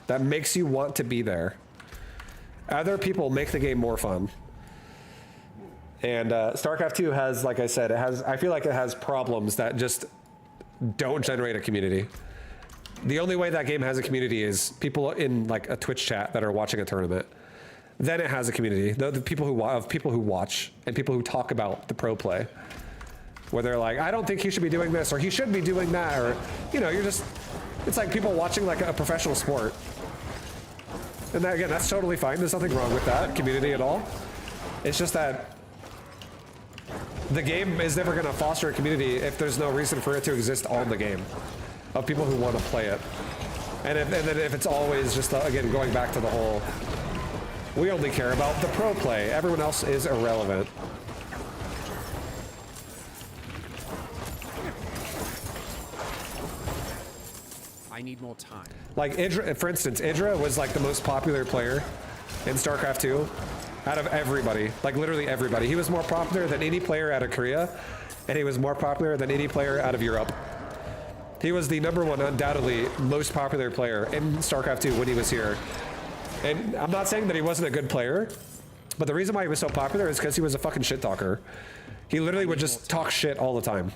that makes you want to be there, other people make the game more fun. And StarCraft 2 has, like I said, I feel like it has problems that just don't generate a community. The only way that game has a community is people in like a Twitch chat that are watching a tournament. Then it has a community. The people who watch and people who talk about the pro play, where they're like, I don't think he should be doing this or he should be doing that, or you know, it's like people watching like a professional sport. And that, again, that's totally fine. There's nothing wrong with that community at all. It's just that the game is never going to foster a community if there's no reason for it to exist on the game, of people who want to play it. And then if it's always just, again, going back to the whole, we only care about the pro play, everyone else is irrelevant. I need more time. Like, Idra, for instance, Idra was like the most popular player in StarCraft 2 out of everybody, like literally everybody. He was more popular than any player out of Korea, and he was more popular than any player out of Europe. He was the #1, undoubtedly, most popular player in StarCraft 2 when he was here. And I'm not saying that he wasn't a good player, but the reason why he was so popular is because he was a fucking shit talker. He literally would just talk shit all the time.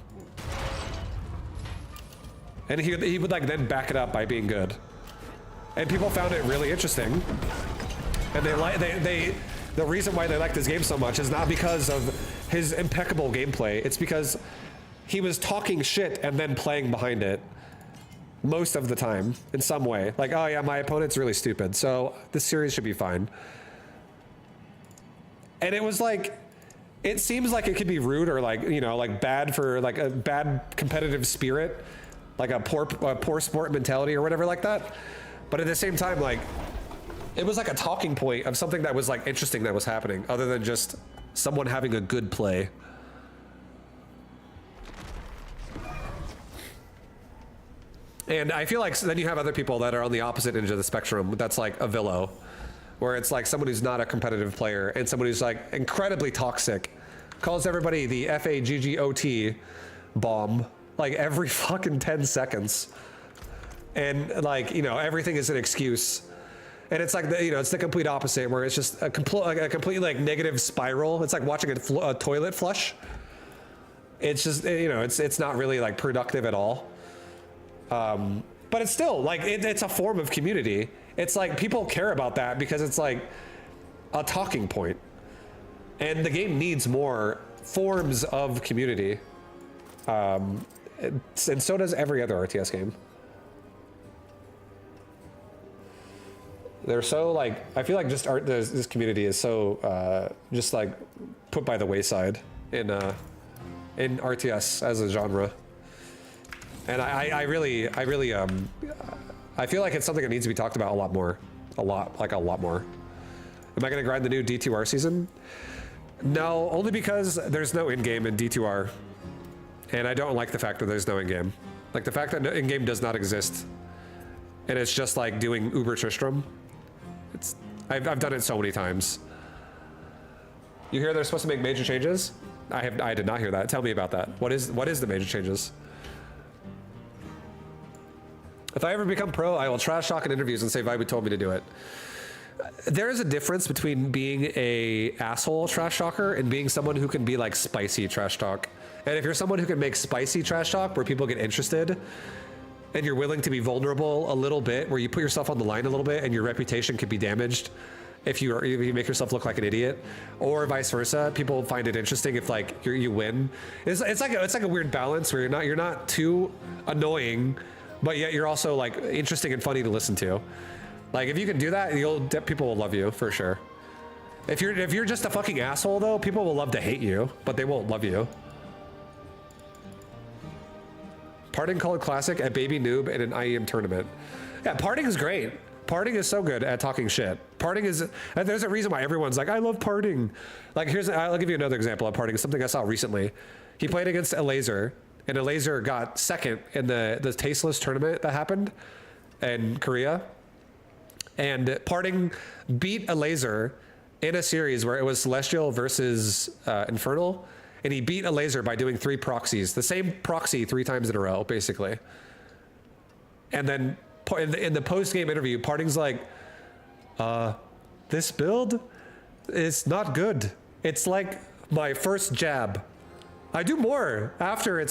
And he would like then back it up by being good. And people found it really interesting. And the reason why they liked his game so much is not because of his impeccable gameplay. It's because he was talking shit and then playing behind it most of the time in some way. Like, oh yeah, my opponent's really stupid, so this series should be fine. And it was like, it seems like it could be rude or like, you know, like bad for like a bad competitive spirit like a poor sport mentality or whatever like that. But at the same time, like, it was like a talking point of something that was like interesting that was happening, other than just someone having a good play. And I feel like then you have other people that are on the opposite end of the spectrum. That's like a Villo, where it's like someone who's not a competitive player and someone who's like incredibly toxic, calls everybody the FAGGOT bomb like every fucking 10 seconds. And like, you know, everything is an excuse. And it's like, you know, it's the complete opposite, where it's just a complete like negative spiral. It's like watching a toilet flush. It's just, you know, it's not really like productive at all. But it's still like, it's a form of community. It's like people care about that because it's like a talking point. And the game needs more forms of community. And so does every other RTS game. They're so like, I feel like just this community is so just like put by the wayside in RTS as a genre. And I really I feel like it's something that needs to be talked about a lot more. A lot more. Am I gonna grind the new D2R season? No, only because there's no in-game in D2R. And I don't like the fact that there's no in-game. Like the fact that in-game does not exist. And it's just like doing Uber Tristram. I've done it so many times. You hear they're supposed to make major changes? I did not hear that. Tell me about that. What is the major changes? If I ever become pro, I will trash talk in interviews and say Vibe told me to do it. There is a difference between being a asshole trash talker and being someone who can be like spicy trash talk. And if you're someone who can make spicy trash talk where people get interested, and you're willing to be vulnerable a little bit, where you put yourself on the line a little bit and your reputation could be damaged if you make yourself look like an idiot, or vice versa, people find it interesting if like you win. It's like a weird balance where you're not too annoying, but yet you're also like interesting and funny to listen to. Like if you can do that, people will love you for sure. If you're just a fucking asshole though, people will love to hate you, but they won't love you. Parting called classic at Baby Noob in an IEM tournament. Yeah, parting is great. Parting is so good at talking shit. Parting is, there's a reason why everyone's like, I love parting. Like I'll give you another example of parting. Something I saw recently. He played against a laser, and a laser got second in the tasteless tournament that happened in Korea. And parting beat a laser in a series where it was Celestial versus Infernal. And he beat a laser by doing 3 proxies, the same proxy 3 times in a row, basically. And then in the post-game interview, Parting's like, this build is not good. It's like my first jab. I do more after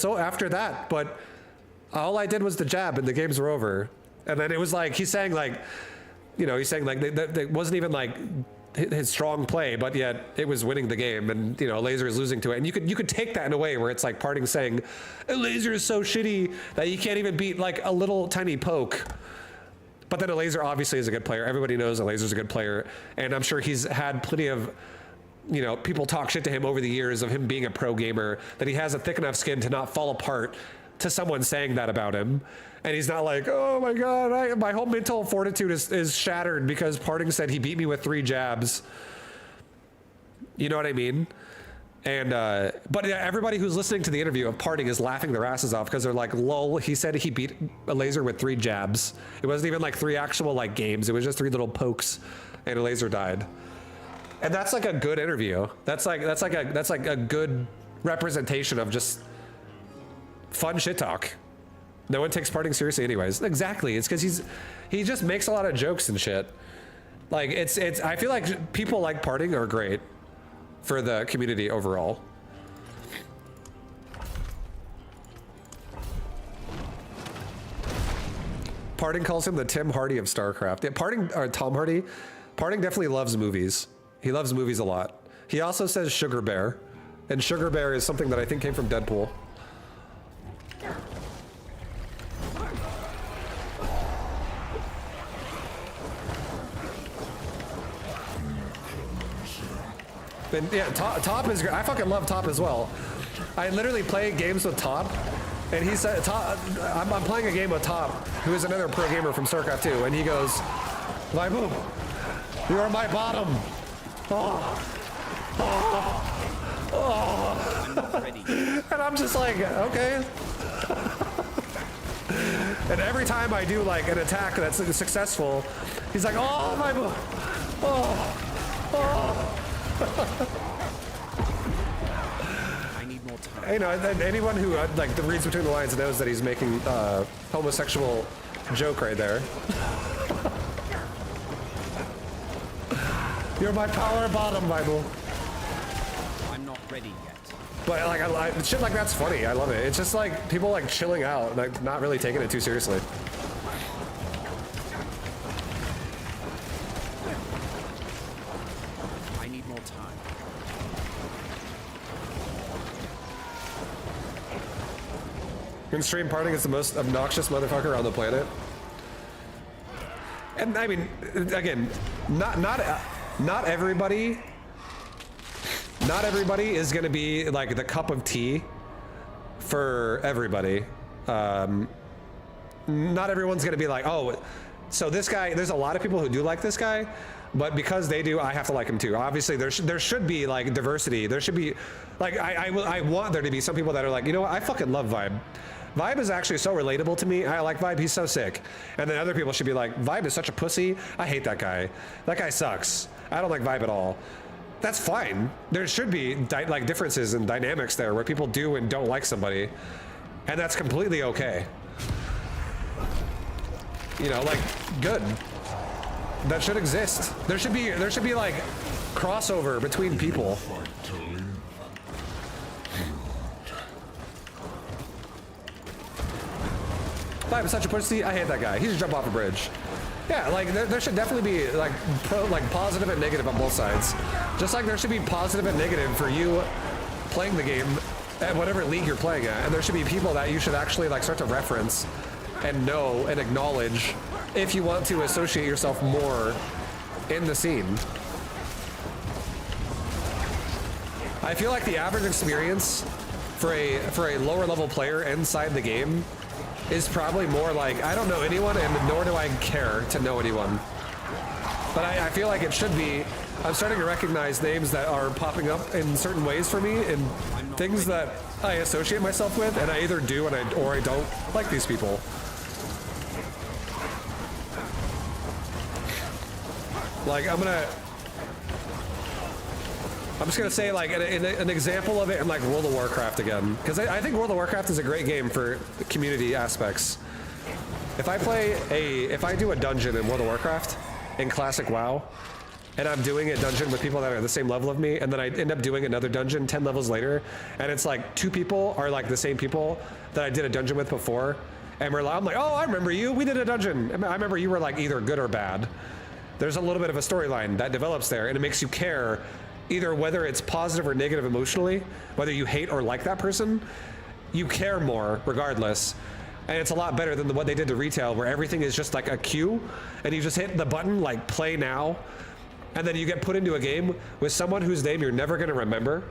that, but all I did was the jab and the games were over. And then it was like, he's saying like that wasn't even like his strong play, but yet it was winning the game, and you know, Laser is losing to it. And you could take that in a way where it's like Parting saying, Laser is so shitty that you can't even beat like a little tiny poke. But then a Laser obviously is a good player. Everybody knows a Laser's a good player, and I'm sure he's had plenty of, you know, people talk shit to him over the years of him being a pro gamer, that he has a thick enough skin to not fall apart to someone saying that about him. And he's not like, oh my God, my whole mental fortitude is shattered because Parting said he beat me with 3 jabs. You know what I mean? And, but everybody who's listening to the interview of Parting is laughing their asses off because they're like, lol, he said he beat a Laser with 3 jabs. It wasn't even like 3 actual like games. It was just 3 little pokes and a Laser died. And that's like a good interview. That's like a good representation of just fun shit talk. No one takes Parting seriously anyways. Exactly. It's because he just makes a lot of jokes and shit. Like it's I feel like people like Parting are great for the community overall. Parting calls him the Tim Hardy of StarCraft. Yeah, Parting, or Tom Hardy, Parting definitely loves movies. He loves movies a lot. He also says Sugar Bear, and Sugar Bear is something that I think came from Deadpool. And yeah, Top is great. I fucking love Top as well. I literally play games with Top And he's I'm playing a game with Top, who is another pro gamer from StarCraft 2, and he goes, Vibu, you are my bottom. I'm not ready. And I'm just like, okay. And every time I do like an attack that's successful, he's like, oh, my, I need more time. You know, and anyone who like reads between the lines knows that he's making homosexual joke right there. You're my power bottom, Bible. I'm not ready yet. But like, shit like that's funny. I love it. It's just like people like chilling out, like not really taking it too seriously. I need more time. In stream, Parting is the most obnoxious motherfucker on the planet. And I mean, again, not everybody. Not everybody is going to be like the cup of tea for everybody. Not everyone's going to be like, oh, so this guy, there's a lot of people who do like this guy, but because they do, I have to like him too. Obviously, there should be like diversity. There should be, like, I want there to be some people that are like, you know what, I fucking love Vibe. Vibe is actually so relatable to me. I like Vibe, he's so sick. And then other people should be like, Vibe is such a pussy. I hate that guy. That guy sucks. I don't like Vibe at all. That's fine. There should be like differences and dynamics there where people do and don't like somebody, and that's completely okay. You know, like, good. That should exist. There should be like crossover between people. Vibe is such a pussy. I hate that guy. He should jump off a bridge. Yeah, like there should definitely be like positive and negative on both sides. Just like there should be positive and negative for you playing the game at whatever league you're playing at, and there should be people that you should actually like start to reference and know and acknowledge if you want to associate yourself more in the scene. I feel like the average experience for a lower level player inside the game is probably more like, I don't know anyone, and nor do I care to know anyone. But I feel like it should be, I'm starting to recognize names that are popping up in certain ways for me, and things that I associate myself with, and I either do or I don't like these people. Like, I'm just gonna say like an example of it in like World of Warcraft again, because I think World of Warcraft is a great game for community aspects. If I do a dungeon in World of Warcraft in Classic WoW, and I'm doing a dungeon with people that are the same level of me, and then I end up doing another dungeon 10 levels later, and it's like 2 people are like the same people that I did a dungeon with before, and I'm like, oh, I remember you, we did a dungeon. I remember you were like either good or bad. There's a little bit of a storyline that develops there, and it makes you care either whether it's positive or negative emotionally, whether you hate or like that person, you care more regardless. And it's a lot better than what they did to retail, where everything is just like a queue, and you just hit the button like play now, and then you get put into a game with someone whose name you're never gonna remember,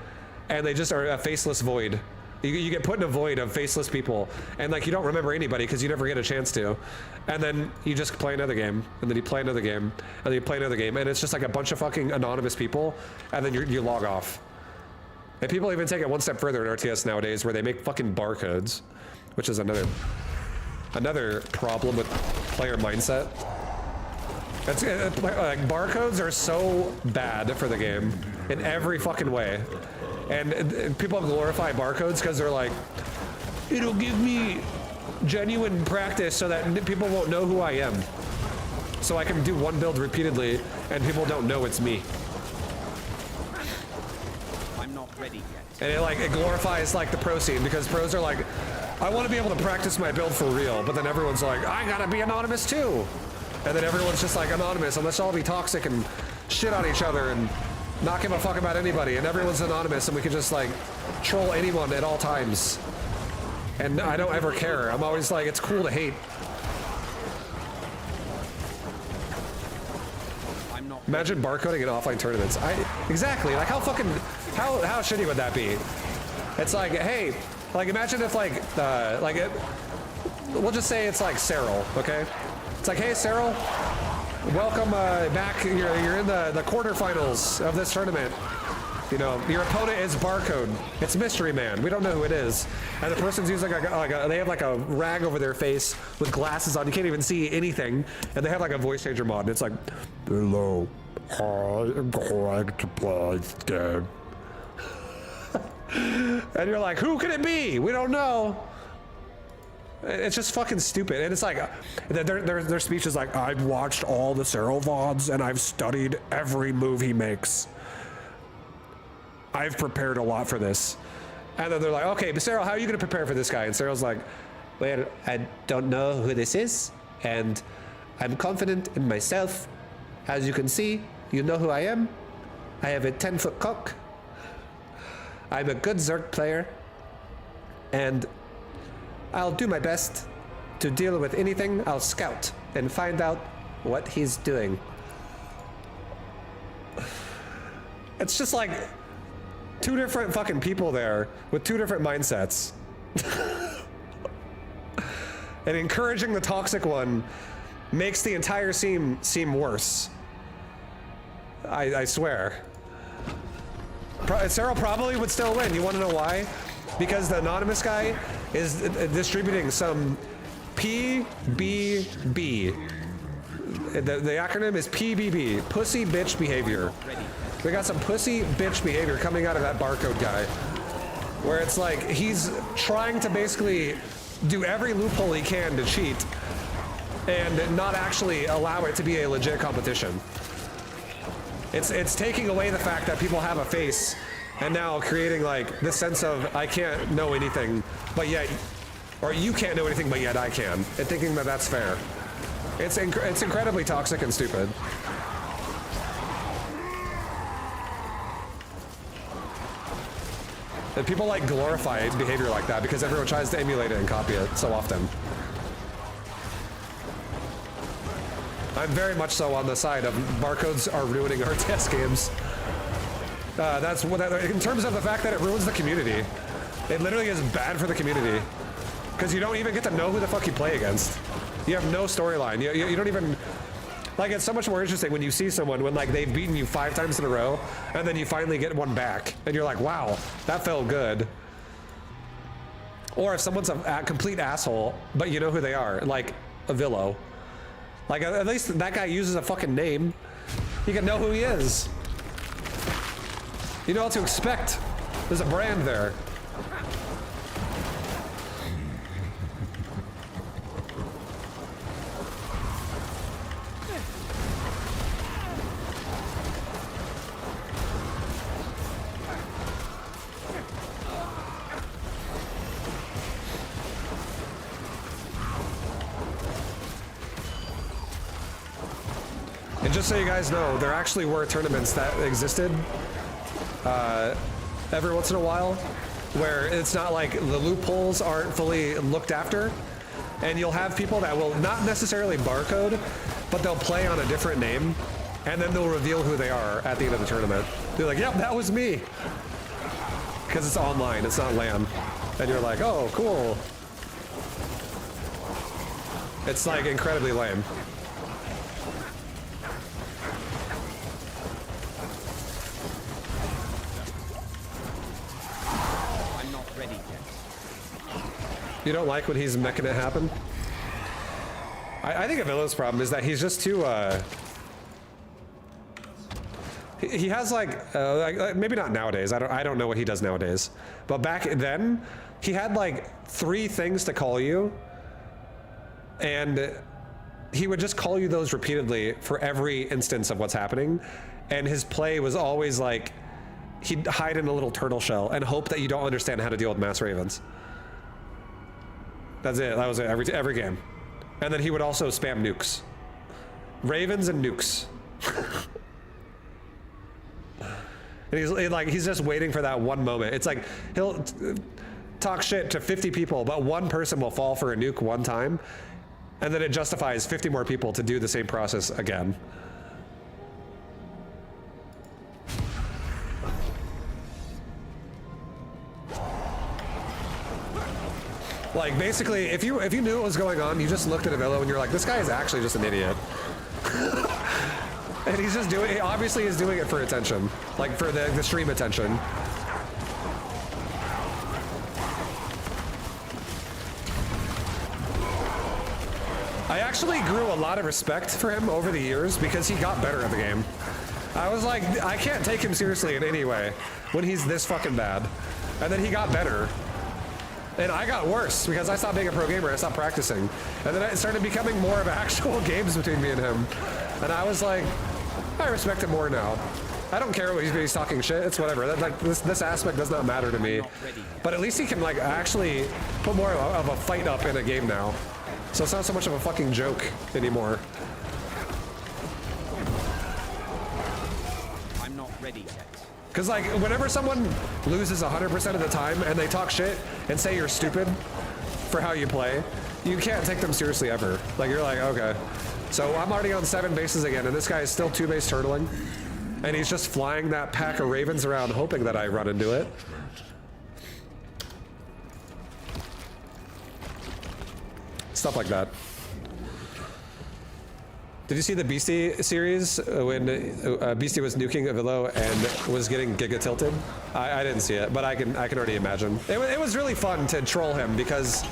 and they just are a faceless void. You get put in a void of faceless people, and like you don't remember anybody because you never get a chance to, and then you just play another game, and then you play another game, and then you play another game, and it's just like a bunch of fucking anonymous people, and then you log off. And people even take it one step further in RTS nowadays, where they make fucking barcodes, which is another problem with player mindset. It's, like barcodes are so bad for the game in every fucking way. And people glorify barcodes because they're like, it'll give me genuine practice so that people won't know who I am. So I can do one build repeatedly and people don't know it's me. I'm not ready yet. And it glorifies like the pro scene, because pros are like, I want to be able to practice my build for real, but then everyone's like, I gotta be anonymous too. And then everyone's just like anonymous, and let's all be toxic and shit on each other and not give a fuck about anybody, and everyone's anonymous, and we can just like troll anyone at all times. And I don't ever care. I'm always like, it's cool to hate. I'm not Imagine barcoding in offline tournaments. Exactly, like how shitty would that be? It's like, hey, Like imagine if we'll just say it's like Cyril, okay? It's like, hey Cyril, welcome back. You're in the quarterfinals of this tournament. You know, your opponent is Barcode. It's Mystery Man. We don't know who it is. And the person's using they have like a rag over their face with glasses on. You can't even see anything. And they have like a voice changer mod. And it's like, hello, I am going to play this game. And you're like, who could it be? We don't know. It's just fucking stupid. And it's like, their speech is like, I've watched all the Cyril VODs and I've studied every move he makes. I've prepared a lot for this. And then they're like, okay, but Cyril, how are you going to prepare for this guy? And Cyril's like, well, I don't know who this is. And I'm confident in myself. As you can see, you know who I am. I have a 10-foot cock. I'm a good Zerg player. And I'll do my best to deal with anything. I'll scout and find out what he's doing. It's just like two different fucking people there with two different mindsets. And encouraging the toxic one makes the entire scene seem worse. I swear. Cyril probably would still win. You want to know why? Because the anonymous guy is distributing some PBB. The acronym is PBB, Pussy Bitch Behavior. We got some pussy bitch behavior coming out of that Barcode guy, where it's like he's trying to basically do every loophole he can to cheat and not actually allow it to be a legit competition. It's taking away the fact that people have a face and now creating like this sense of I can't know anything, but yet, or you can't know anything, but yet I can, and thinking that that's fair. It's incredibly toxic and stupid. And people like glorify behavior like that because everyone tries to emulate it and copy it so often. I'm very much so on the side of Barcodes are ruining RTS games. That's what, in terms of the fact that it ruins the community. It literally is bad for the community. Because you don't even get to know who the fuck you play against. You have no storyline. You don't even, like, it's so much more interesting when you see someone when like they've beaten you 5 times in a row and then you finally get one back and you're like, wow, that felt good. Or if someone's a complete asshole, but you know who they are, like a Villo. Like at least that guy uses a fucking name. You can know who he is. You know what to expect. There's a brand there. And just so you guys know, there actually were tournaments that existed every once in a while where it's not like the loopholes aren't fully looked after, and you'll have people that will not necessarily barcode, but they'll play on a different name, and then they'll reveal who they are at the end of the tournament. They're like, yep, that was me. Because it's online, it's not LAN. And you're like, oh, cool. It's like incredibly lame. You don't like when he's making it happen? I think Avilo's problem is that he's just too, he has like maybe not nowadays, I don't know what he does nowadays, but back then, he had like 3 things to call you, and he would just call you those repeatedly for every instance of what's happening, and his play was always like, he'd hide in a little turtle shell and hope that you don't understand how to deal with mass ravens. That's it. That was it. Every game. And then he would also spam nukes. Ravens and nukes. And he's just waiting for that one moment. It's like he'll talk shit to 50 people, but one person will fall for a nuke one time, and then it justifies 50 more people to do the same process again. Like basically, if you knew what was going on, you just looked at Avillo and you're like, this guy is actually just an idiot. And he's just doing, he obviously is doing it for attention, like for the stream attention. I actually grew a lot of respect for him over the years because he got better at the game. I was like, I can't take him seriously in any way when he's this fucking bad. And then he got better. And I got worse because I stopped being a pro gamer, I stopped practicing. And then it started becoming more of actual games between me and him. And I was like, I respect him more now. I don't care what he's talking shit, it's whatever. Like this aspect does not matter to me. But at least he can like actually put more of a fight up in a game now. So it's not so much of a fucking joke anymore. I'm not ready yet. Because like whenever someone loses 100% of the time and they talk shit and say you're stupid for how you play, you can't take them seriously ever. Like you're like, okay. So I'm already on 7 bases again and this guy is still 2 base turtling. And he's just flying that pack of ravens around hoping that I run into it. Stuff like that. Did you see the Beastie series when Beastie was nuking Avillo and was getting giga tilted? I didn't see it, but I can already imagine. It was really fun to troll him because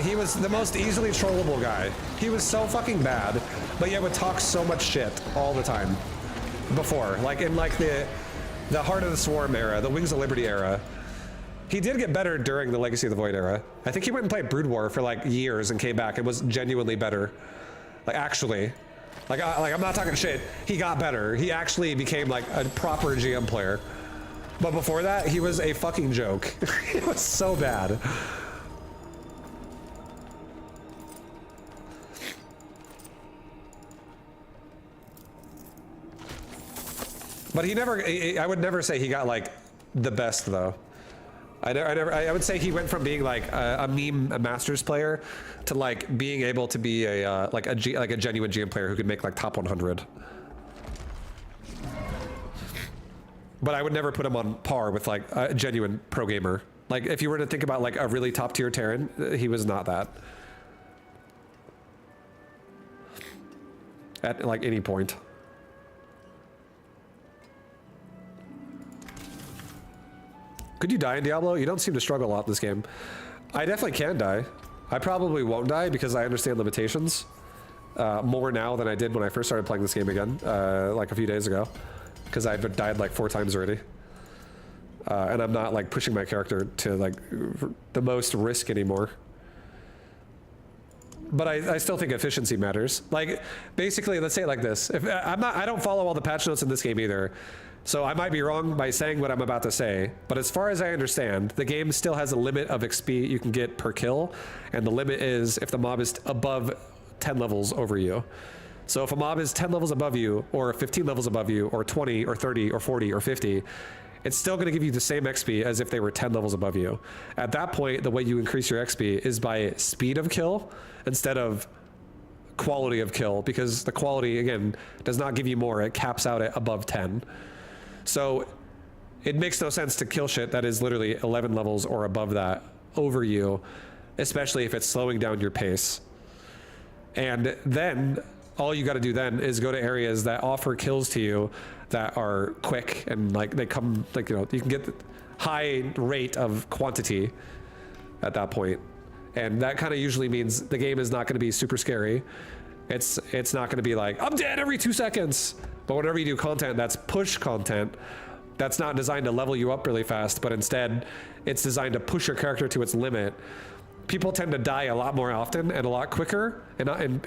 he was the most easily trollable guy. He was so fucking bad, but yet would talk so much shit all the time. Before, like in like the Heart of the Swarm era, the Wings of Liberty era. He did get better during the Legacy of the Void era. I think he went and played Brood War for like years and came back and was genuinely better. Like actually, like I'm not talking shit. He got better. He actually became like a proper GM player. But before that, he was a fucking joke. He was so bad. But he never, I would never say he got like the best though. I would say he went from being like a meme Masters player to like being able to be a like a genuine GM player who could make like top 100. But I would never put him on par with like a genuine pro gamer. Like if you were to think about like a really top tier Terran, he was not that. At like any point. Could you die in Diablo? You don't seem to struggle a lot in this game. I definitely can die. I probably won't die because I understand limitations more now than I did when I first started playing this game again, like a few days ago, because I've died like 4 times already. And I'm not like pushing my character to like the most risk anymore. But I still think efficiency matters. Like basically, let's say it like this. If I don't follow all the patch notes in this game either. So I might be wrong by saying what I'm about to say, but as far as I understand, the game still has a limit of XP you can get per kill, and the limit is if the mob is above 10 levels over you. So if a mob is 10 levels above you, or 15 levels above you, or 20, or 30, or 40, or 50, it's still going to give you the same XP as if they were 10 levels above you. At that point, the way you increase your XP is by speed of kill instead of quality of kill, because the quality, again, does not give you more. It caps out at above 10. So it makes no sense to kill shit that is literally 11 levels or above that over you, especially if it's slowing down your pace. And then all you got to do then is go to areas that offer kills to you that are quick and like they come, like, you know, you can get the high rate of quantity at that point. And that kind of usually means the game is not going to be super scary. It's not going to be like, I'm dead every 2 seconds. But whenever you do content that's push content, that's not designed to level you up really fast, but instead it's designed to push your character to its limit. People tend to die a lot more often and a lot quicker in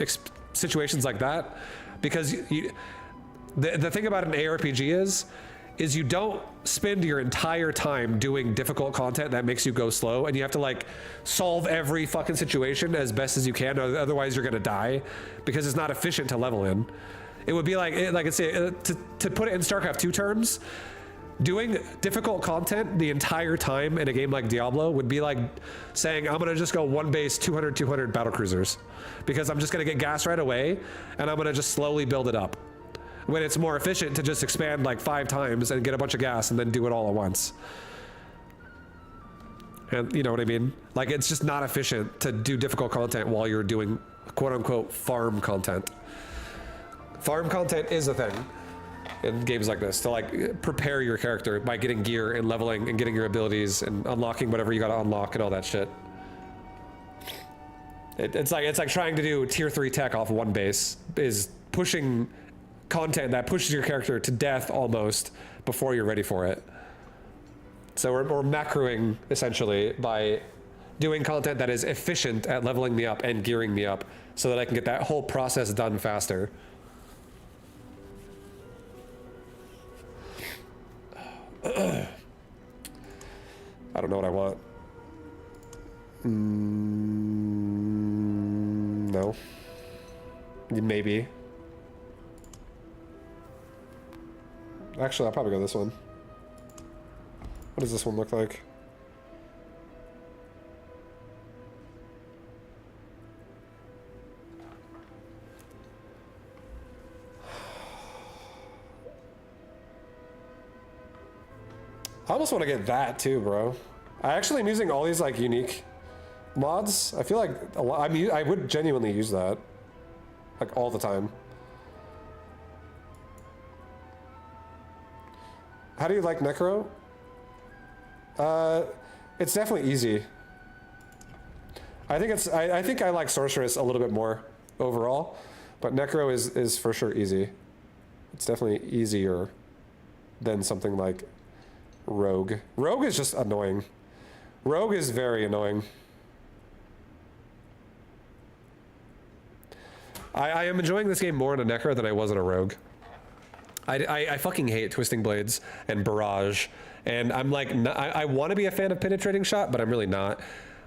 situations like that, because the thing about an ARPG is you don't spend your entire time doing difficult content that makes you go slow, and you have to like solve every fucking situation as best as you can, otherwise you're gonna die, because it's not efficient to level in. It would be like I say, to put it in StarCraft 2 terms, doing difficult content the entire time in a game like Diablo would be like saying, I'm gonna just go 1 base 200 battlecruisers, because I'm just gonna get gas right away, and I'm gonna just slowly build it up. When it's more efficient to just expand like 5 times and get a bunch of gas and then do it all at once. And you know what I mean? Like, it's just not efficient to do difficult content while you're doing quote unquote farm content. Farm content is a thing in games like this, to like prepare your character by getting gear and leveling and getting your abilities and unlocking whatever you gotta unlock and all that shit. It's like trying to do tier 3 tech off one base is pushing content that pushes your character to death almost before you're ready for it. So we're macroing essentially by doing content that is efficient at leveling me up and gearing me up so that I can get that whole process done faster. I don't know what I want. No. Maybe. Actually, I'll probably go this one. What does this one look like? I almost want to get that too, bro. I actually am using all these like unique mods. I feel like a lot, I would genuinely use that like all the time. How do you like Necro? It's definitely easy. I think I like Sorceress a little bit more overall, but Necro is for sure easy. It's definitely easier than something like Rogue. Rogue is just annoying. Rogue is very annoying. I am enjoying this game more in a Necro than I was in a Rogue. I fucking hate Twisting Blades and Barrage, and I'm like, I want to be a fan of Penetrating Shot, but I'm really not.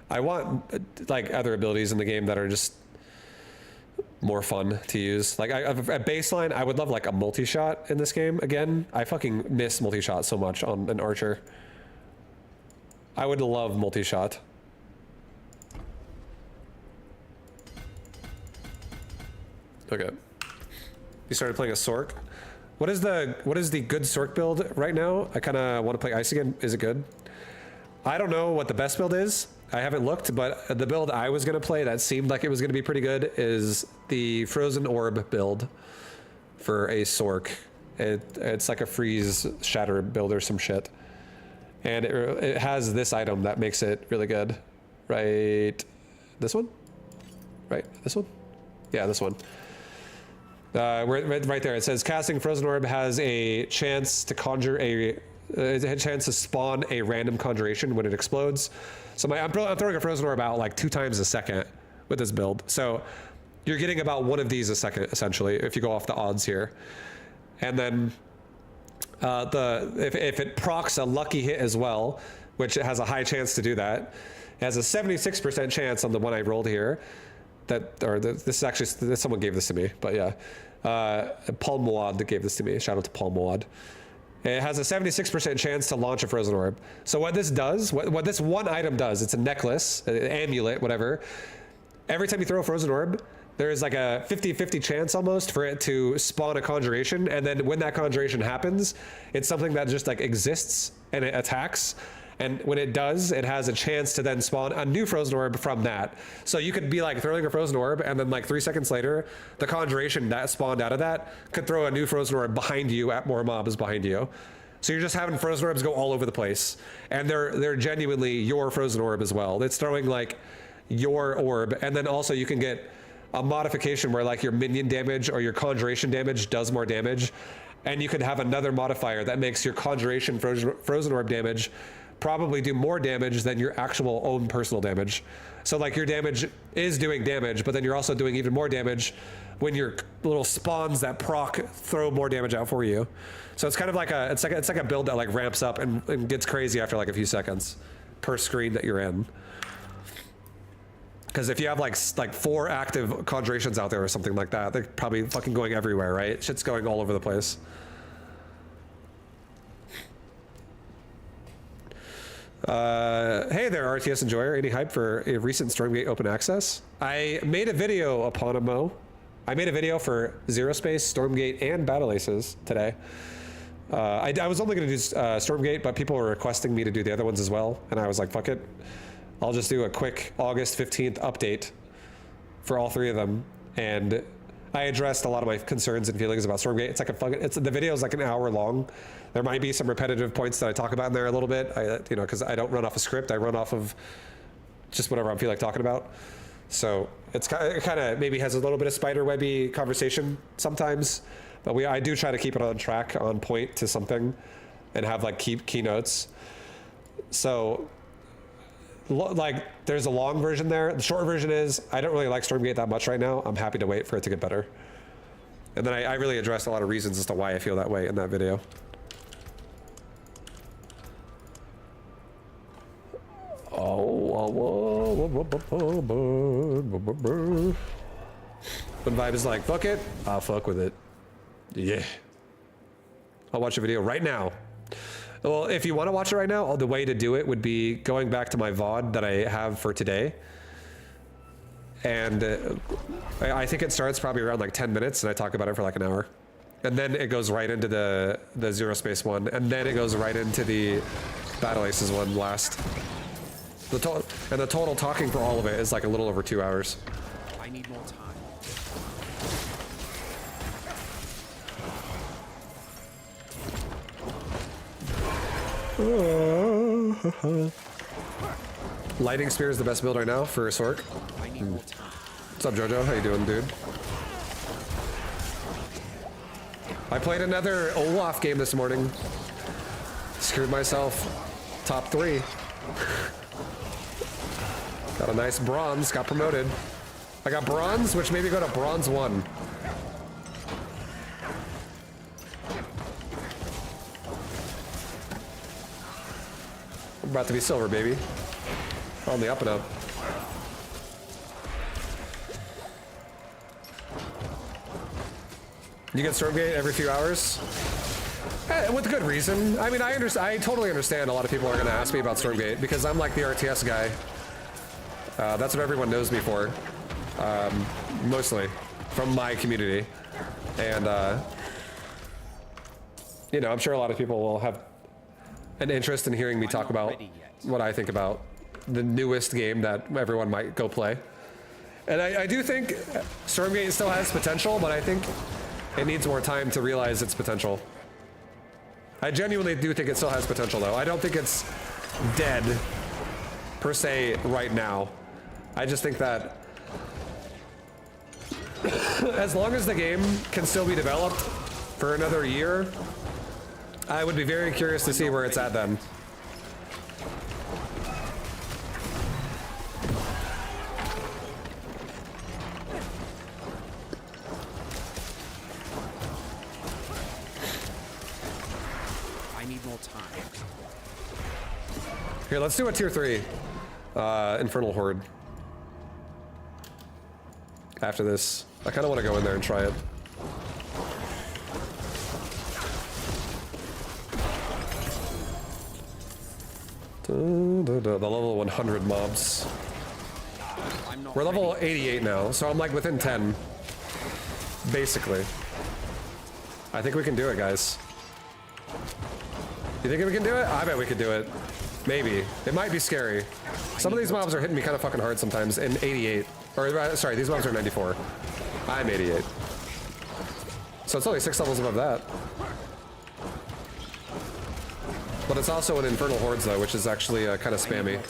I want like other abilities in the game that are just more fun to use. Like at baseline, I would love like a multi-shot in this game again. I fucking miss multi-shot so much on an Archer. I would love multi-shot. Okay. You started playing a Sork. What is the good Sork build right now? I kind of want to play Ice again. Is it good? I don't know what the best build is. I haven't looked, but the build I was going to play that seemed like it was going to be pretty good is the Frozen Orb build for a Sork. It's like a freeze shatter build or some shit. And it has this item that makes it really good. Right? This one? Right? This one? Yeah, this one. Right there. It says casting Frozen Orb has a chance to conjure a chance to spawn a random conjuration when it explodes. So I'm throwing a Frozen Orb out like 2 times a second with this build. So you're getting about 1 of these a second, essentially, if you go off the odds here. And then if it procs a lucky hit as well, which it has a high chance to do that, it has a 76% chance on the one I rolled here. This is actually, someone gave this to me, but yeah. Paul Moad gave this to me. Shout out to Paul Moad. It has a 76% chance to launch a Frozen Orb. So what this does, what this one item does, it's a necklace, an amulet, whatever. Every time you throw a Frozen Orb, there is like a 50-50 chance almost for it to spawn a conjuration. And then when that conjuration happens, it's something that just like exists and it attacks. And when it does, it has a chance to then spawn a new Frozen Orb from that. So you could be like throwing a Frozen Orb, and then like 3 seconds later, the conjuration that spawned out of that could throw a new Frozen Orb behind you at more mobs behind you. So you're just having Frozen Orbs go all over the place. And they're genuinely your Frozen Orb as well. It's throwing like your orb, and then also you can get a modification where like your minion damage or your conjuration damage does more damage. And you could have another modifier that makes your conjuration Frozen Orb damage probably do more damage than your actual own personal damage. So like your damage is doing damage, but then you're also doing even more damage when your little spawns that proc throw more damage out for you. So it's kind of like it's like a build that like ramps up and gets crazy after like a few seconds per screen that you're in. Because if you have like 4 active conjurations out there or something like that, they're probably fucking going everywhere, right? Shit's going all over the place. Hey there, RTS Enjoyer. Any hype for a recent Stormgate open access? I made a video upon a I made a video for Zero Space, Stormgate, and Battle Aces today. I was only going to do Stormgate, but people were requesting me to do the other ones as well, and I was like, fuck it. I'll just do a quick August 15th update for all three of them, and I addressed a lot of my concerns and feelings about Stormgate. It's like the video is like an hour long. There might be some repetitive points that I talk about in there a little bit, because I don't run off a script. I run off of just whatever I feel like talking about. So it kind of maybe has a little bit of spider-webby conversation sometimes, but I do try to keep it on track, on point to something, and have like keynotes. So like there's a long version there. The short version is I don't really like Stormgate that much right now. I'm happy to wait for it to get better. And then I really addressed a lot of reasons as to why I feel that way in that video. When Vibe is like, fuck it, I'll fuck with it. Yeah. I'll watch a video right now. Well, if you want to watch it right now, the way to do it would be going back to my VOD that I have for today. And I think it starts probably around like 10 minutes, and I talk about it for like an hour. And then it goes right into the Zero Space one, and then it goes right into the Battle Aces one last. The total talking for all of it is like a little over 2 hours. I need more time. Lightning Spear is the best build right now for a Sork. I need more time. What's up, Jojo? How you doing, dude? I played another Olaf game this morning. Screwed myself. Top 3. Got a nice bronze. Got promoted. I got bronze, which made me go to bronze 1. I'm about to be silver, baby. On the up and up. You get Stormgate every few hours? With good reason. I mean, I totally understand a lot of people are going to ask me about Stormgate because I'm like the RTS guy. That's what everyone knows me for. Mostly. From my community. And, I'm sure a lot of people will have an interest in hearing me talk about what I think about the newest game that everyone might go play. And I do think Stormgate still has potential, but I think it needs more time to realize its potential. I genuinely do think it still has potential, though. I don't think it's dead, per se, right now. I just think that as long as the game can still be developed for another year, I would be very curious to see where it's at then. I need more time. Here, let's do a tier 3. Infernal Horde. After this. I kind of want to go in there and try it. The level 100 mobs. We're level 88 now, so I'm like within 10. Basically. I think we can do it, guys. You think we can do it? I bet we could do it. Maybe. It might be scary. Some of these mobs are hitting me kind of fucking hard sometimes in 88. Or, sorry, these mobs are 94. I'm 88. So it's only 6 levels above that. But it's also an Infernal Hordes, though, which is actually kind of spammy.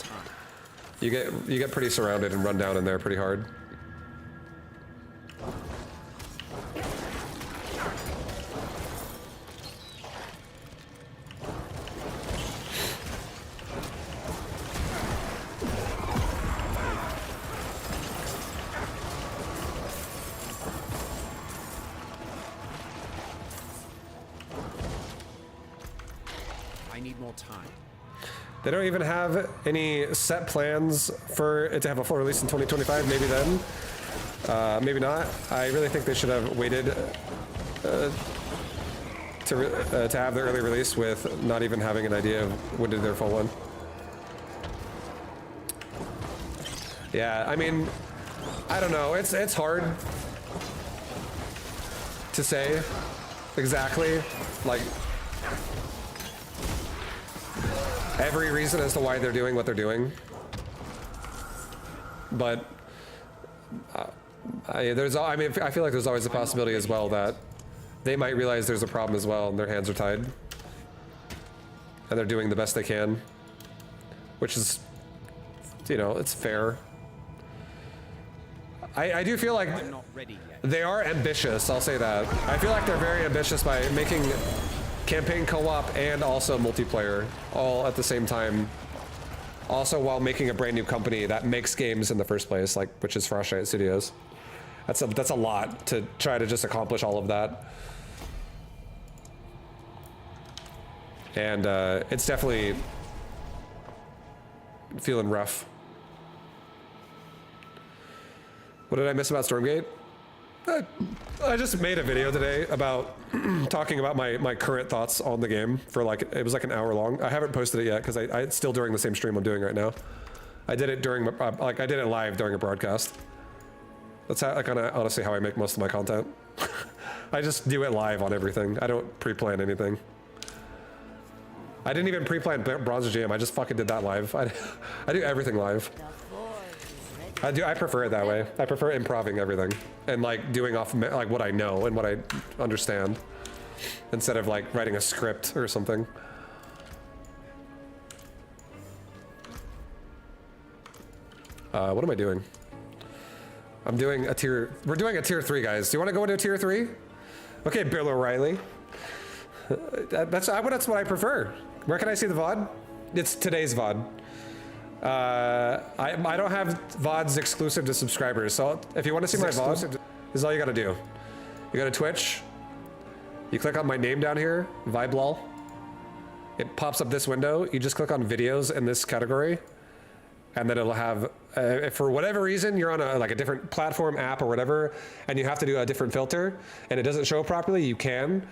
You get pretty surrounded and run down in there pretty hard. They don't even have any set plans for it to have a full release in 2025. Maybe then, maybe not. I really think they should have waited to have the early release with not even having an idea of when to do their full one. Yeah, I mean, I don't know. It's hard to say exactly, like, every reason as to why they're doing what they're doing. But I feel like there's always a possibility as well that they might realize there's a problem as well and their hands are tied. And they're doing the best they can. Which is, you know, it's fair. I do feel like I'm not ready yet. they are ambitious, I'll say that. I feel like they're very ambitious by making campaign co-op and also multiplayer all at the same time. Also while making a brand new company that makes games in the first place, like, which is Frostbite Studios. That's a lot to try to just accomplish all of that. And it's definitely feeling rough. What did I miss about Stormgate? I just made a video today about talking about my current thoughts on the game for like, it was like an hour long. I haven't posted it yet because it's still during the same stream I'm doing right now. I did it during, like I did it live during a broadcast. That's how, kind of honestly how I make most of my content. I just do it live on everything. I don't pre-plan anything. I didn't even pre-plan Bronze Jam. I just fucking did that live. I do everything live. I prefer it that way. I prefer improving everything and like doing off like what I know and what I understand instead of like writing a script or something. What am I doing? I'm doing a tier. We're doing a tier 3, guys. Do you want to go into a tier 3? Okay, Bill O'Reilly. That's what I prefer. Where can I see the VOD? It's today's VOD. I don't have VODs exclusive to subscribers, so if you want to see my VOD, this is all you gotta do. You go to Twitch, you click on my name down here, Viblol. It pops up this window, you just click on videos in this category, and then it'll have, if for whatever reason you're on a different platform, app, or whatever, and you have to do a different filter, and it doesn't show properly, you can,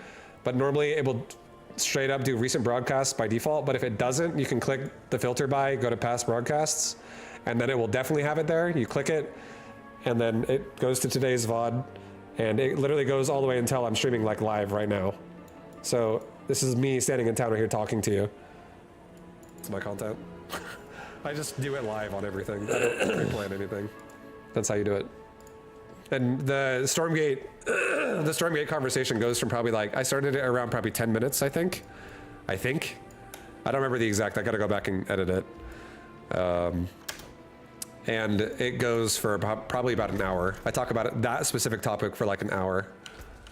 but normally it will straight up do recent broadcasts by default, but if it doesn't, you can click the filter by, go to past broadcasts, and then it will definitely have it there. You click it, and then it goes to today's VOD, and it literally goes all the way until I'm streaming like live right now. So this is me standing in town right here talking to you. It's my content. I just do it live on everything. I don't pre-plan anything. That's how you do it. And the Stormgate conversation goes from probably like, I started it around probably 10 minutes, I think. I don't remember the exact, I gotta go back and edit it. And it goes for probably about an hour. I talk about it, that specific topic for like an hour.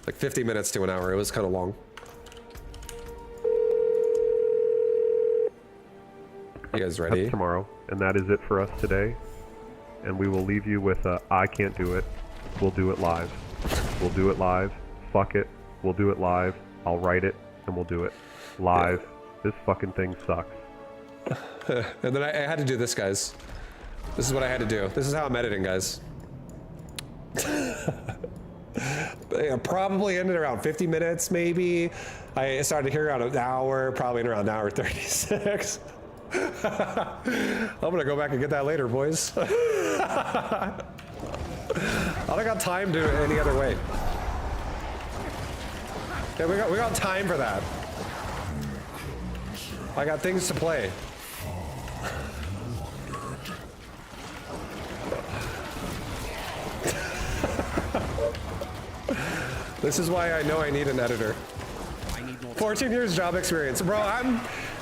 Like 50 minutes to an hour, it was kind of long. You guys ready? That's tomorrow, and that is it for us today. And we will leave you with I can't do it. We'll do it live. We'll do it live. Fuck it. We'll do it live. I'll write it, and we'll do it live. Yeah. This fucking thing sucks. And then I had to do this, guys. This is what I had to do. This is how I'm editing, guys. Probably ended around 50 minutes, maybe. I started here around an hour, probably in around an hour 36. I'm gonna go back and get that later, boys. I don't got time to do it any other way. Yeah, we got time for that. I got things to play. This is why I know I need an editor. 14 years job experience, bro.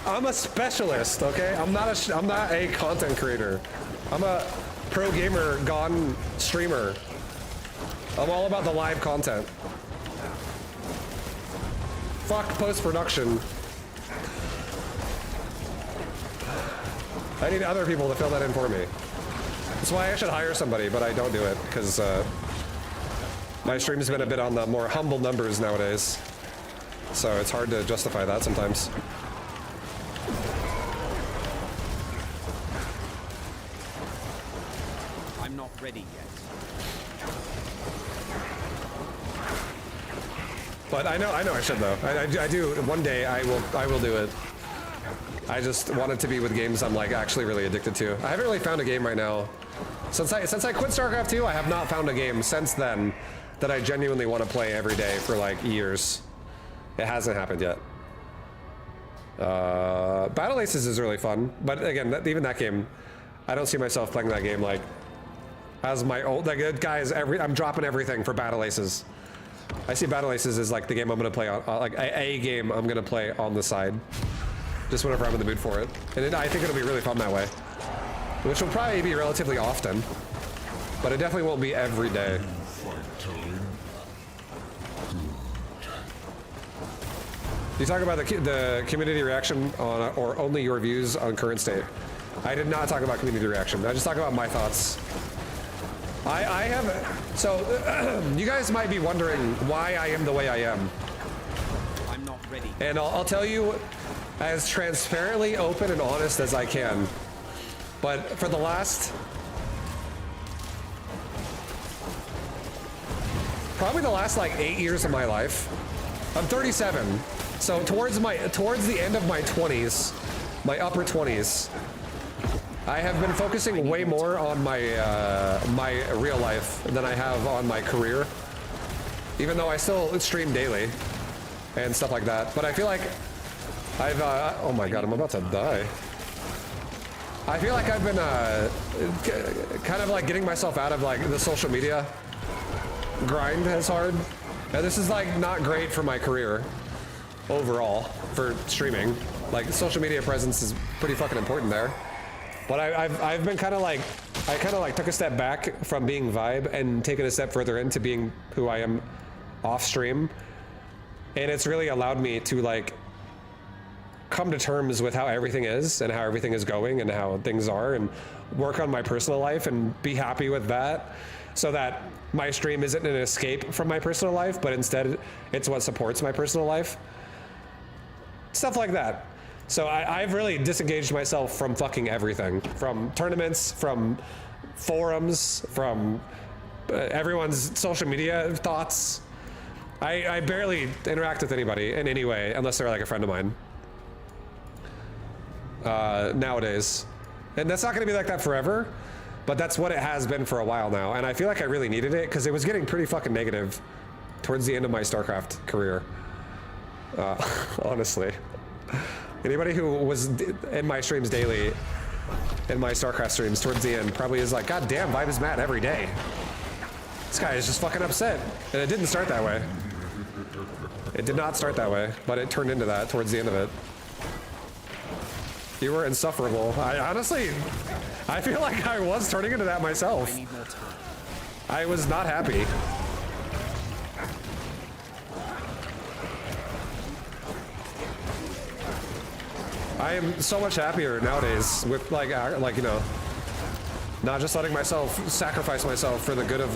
I'm a specialist, okay? I'm not a content creator. I'm a pro gamer gone streamer. I'm all about the live content. Fuck post-production. I need other people to fill that in for me. That's why I should hire somebody, but I don't do it because my stream's been a bit on the more humble numbers nowadays. So it's hard to justify that sometimes. I'm not ready yet. But I know I should though. I do. One day I will do it. I just want it to be with games I'm like actually really addicted to. I haven't really found a game right now. Since I quit StarCraft 2, I have not found a game since then that I genuinely want to play every day for like years. It hasn't happened yet. Battle Aces is really fun, but again, even that game, I don't see myself playing that game like as my old, like guys, I'm dropping everything for Battle Aces. I see Battle Aces as like the game I'm gonna play on, like a game I'm gonna play on the side, just whenever I'm in the mood for it. And I think it'll be really fun that way, which will probably be relatively often, but it definitely won't be every day. You talk about the community reaction on, or only your views on current state. I did not talk about community reaction. I just talk about my thoughts. I have, so you guys might be wondering why I am the way I am. I'm not ready. And I'll tell you as transparently open and honest as I can. But for the last, probably the last like 8 years of my life, I'm 37. So towards the end of my 20s, my upper 20s, I have been focusing way more on my my real life than I have on my career. Even though I still stream daily and stuff like that, but I feel like I've oh my god, I'm about to die. I feel like I've been kind of like getting myself out of like the social media grind as hard. And this is like not great for my career overall for streaming. Like social media presence is pretty fucking important there. But I've been kind of like, I kind of like took a step back from being Vibe and taken a step further into being who I am off stream. And it's really allowed me to like come to terms with how everything is and how everything is going and how things are, and work on my personal life and be happy with that, so that my stream isn't an escape from my personal life, but instead it's what supports my personal life. Stuff like that. So I've really disengaged myself from fucking everything. From tournaments, from forums, from everyone's social media thoughts. I barely interact with anybody in any way, unless they're like a friend of mine. Nowadays. And that's not gonna be like that forever, but that's what it has been for a while now. And I feel like I really needed it, because it was getting pretty fucking negative towards the end of my StarCraft career. Honestly. Anybody who was in my streams daily, in my StarCraft streams towards the end, probably is like, God damn, Vibe is mad every day. This guy is just fucking upset. And it didn't start that way. It did not start that way, but it turned into that towards the end of it. You were insufferable. I honestly, I feel like I was turning into that myself. I need more time. I was not happy. I am so much happier nowadays with like you know, not just letting myself sacrifice myself for the good of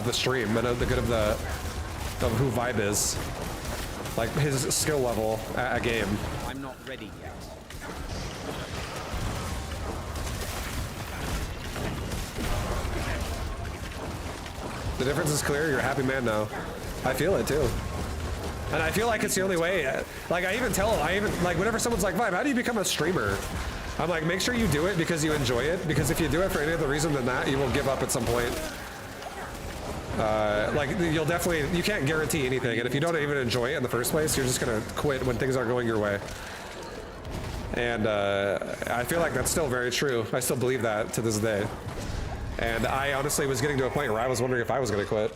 the stream and the good of who Vibe is, like his skill level at a game. I'm not ready yet. The difference is clear. You're a happy man now. I feel it too. And I feel like it's the only way. Like I even like whenever someone's like, Vibe, how do you become a streamer? I'm like, make sure you do it because you enjoy it. Because if you do it for any other reason than that, you will give up at some point. Like you'll definitely, you can't guarantee anything. And if you don't even enjoy it in the first place, you're just gonna quit when things aren't going your way. And I feel like that's still very true. I still believe that to this day. And I honestly was getting to a point where I was wondering if I was gonna quit.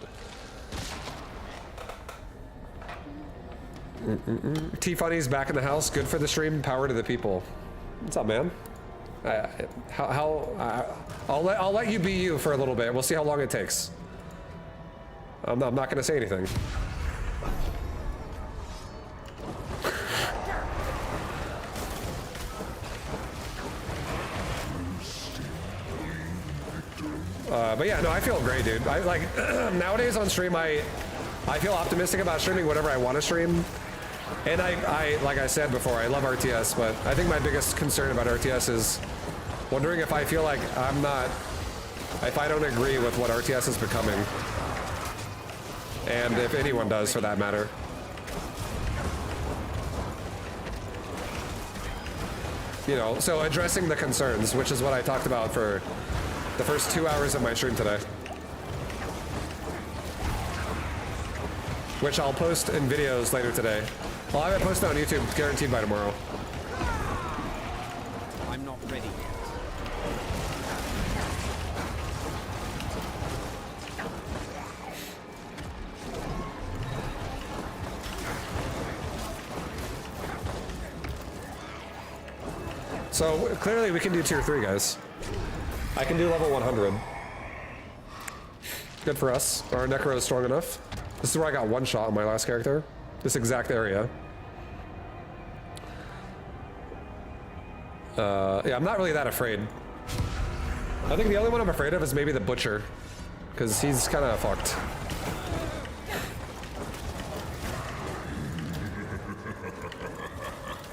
T-Funny's back in the house. Good for the stream. Power to the people. What's up, man? I'll let you be you for a little bit. We'll see how long it takes. I'm not going to say anything. But yeah, no, I feel great, dude. I like nowadays on stream, I feel optimistic about streaming whatever I want to stream. And I like I said before, I love RTS, but I think my biggest concern about RTS is wondering if I feel like if I don't agree with what RTS is becoming. And if anyone does, for that matter. You know, so addressing the concerns, which is what I talked about for the first 2 hours of my stream today. Which I'll post in videos later today. I'll have it posted on YouTube, it's guaranteed by tomorrow. I'm not ready yet. So clearly we can do tier 3, guys. I can do level 100. Good for us. Our Necro is strong enough. This is where I got one shot on my last character. This exact area. Yeah, I'm not really that afraid. I think the only one I'm afraid of is maybe the Butcher, because he's kind of fucked.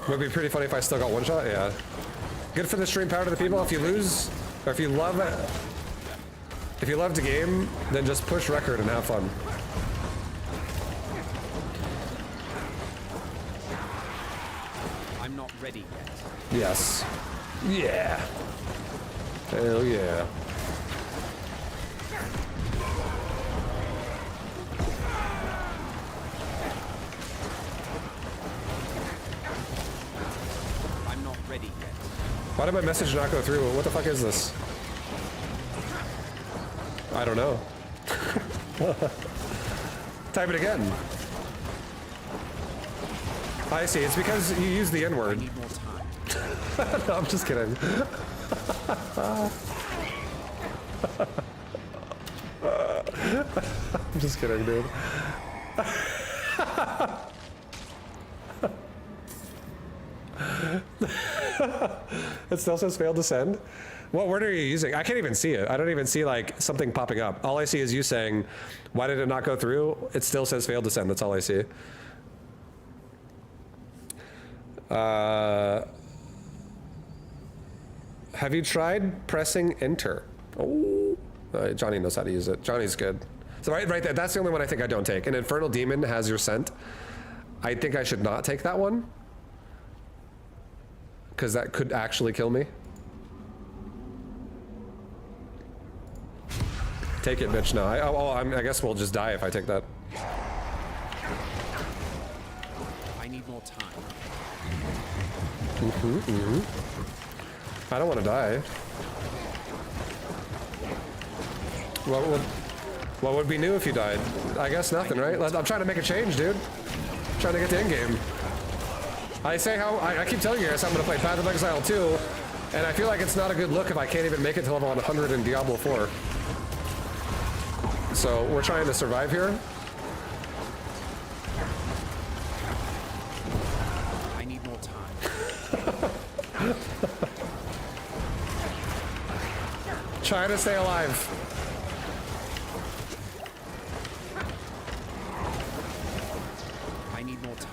Would be pretty funny if I still got one shot, yeah. Good for the stream power to the people. If you lose, or if you love the game, then just push record and have fun. I'm not ready yet. Yes. Yeah. Hell yeah. I'm not ready yet. Why did my message not go through? What the fuck is this? I don't know. Type it again. I see. It's because you use the N-word. I need more time. No, I'm just kidding. I'm just kidding, dude. It still says failed to send. What word are you using? I can't even see it. I don't even see like something popping up. All I see is you saying, why did it not go through? It still says failed to send. That's all I see. Have you tried pressing enter? Oh, Johnny knows how to use it. Johnny's good. So right there, that's the only one I think I don't take. An Infernal Demon has your scent. I think I should not take that one, because that could actually kill me. Take it, bitch. No, I guess we'll just die if I take that. I need more time. I don't want to die. What would be new if you died? I guess nothing, right? I'm trying to make a change, dude. Trying to get to end game. I keep telling you guys I'm going to play Path of Exile 2, and I feel like it's not a good look if I can't even make it to level 100 in Diablo 4. So we're trying to survive here. I need more time. Trying to stay alive. I need more time.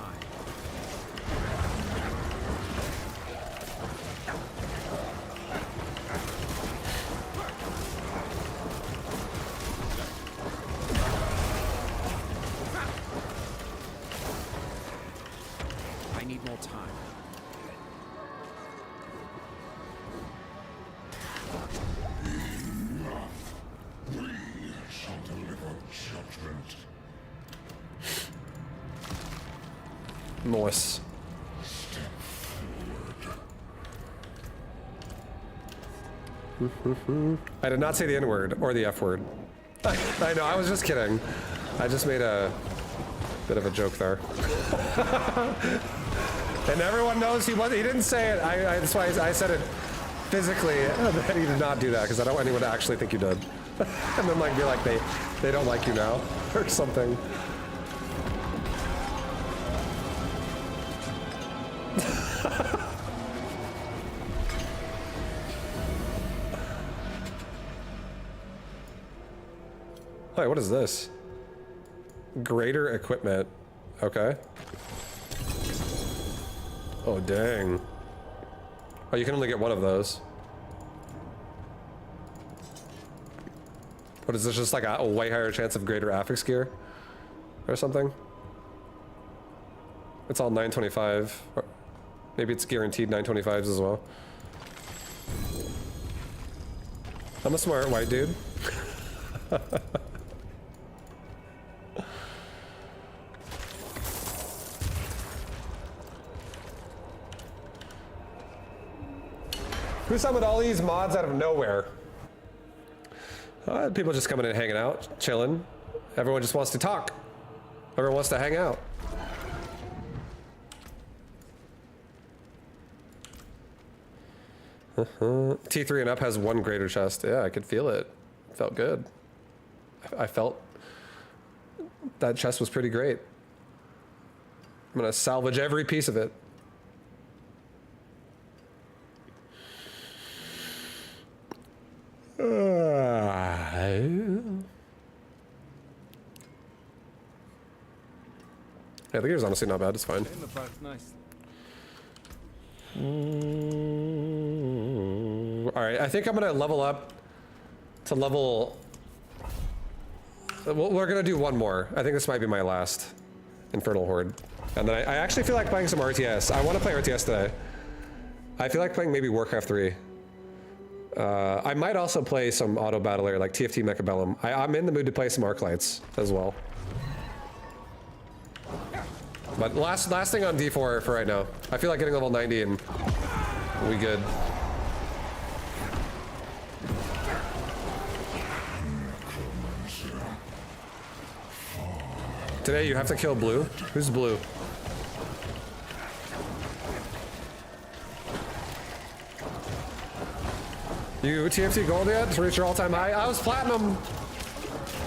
I need more time. Nice. I did not say the N-word or the F-word. I know, I was just kidding. I just made a bit of a joke there. And everyone knows he didn't say it. That's why I said it physically that he did not do that, because I don't want anyone to actually think you did. And then like be like they don't like you now or something. Wait, what is this? Greater equipment. Okay. Oh, dang. Oh, you can only get one of those. What is this, just like a way higher chance of greater affix gear? Or something? It's all 925. Or maybe it's guaranteed 925s as well. I'm a smart white dude. Who summoned all these mods out of nowhere? People just coming in and hanging out, chilling. Everyone just wants to talk. Everyone wants to hang out. T3 and up has 1 greater chest. Yeah, I could feel it. Felt good. I felt that chest was pretty great. I'm gonna salvage every piece of it. Yeah, the gear's honestly not bad. It's fine. All right, I think I'm gonna level up to level. We're gonna do one more. I think this might be my last Infernal Horde, and then I actually feel like playing some RTS. I want to play RTS today. I feel like playing maybe Warcraft 3. I might also play some auto battler like TFT Mechabellum. I'm in the mood to play some Arclights as well. But last thing on D4 for right now. I feel like getting level 90 and we good. Today you have to kill blue. Who's blue? You TFT gold yet to reach your all-time high? I was platinum.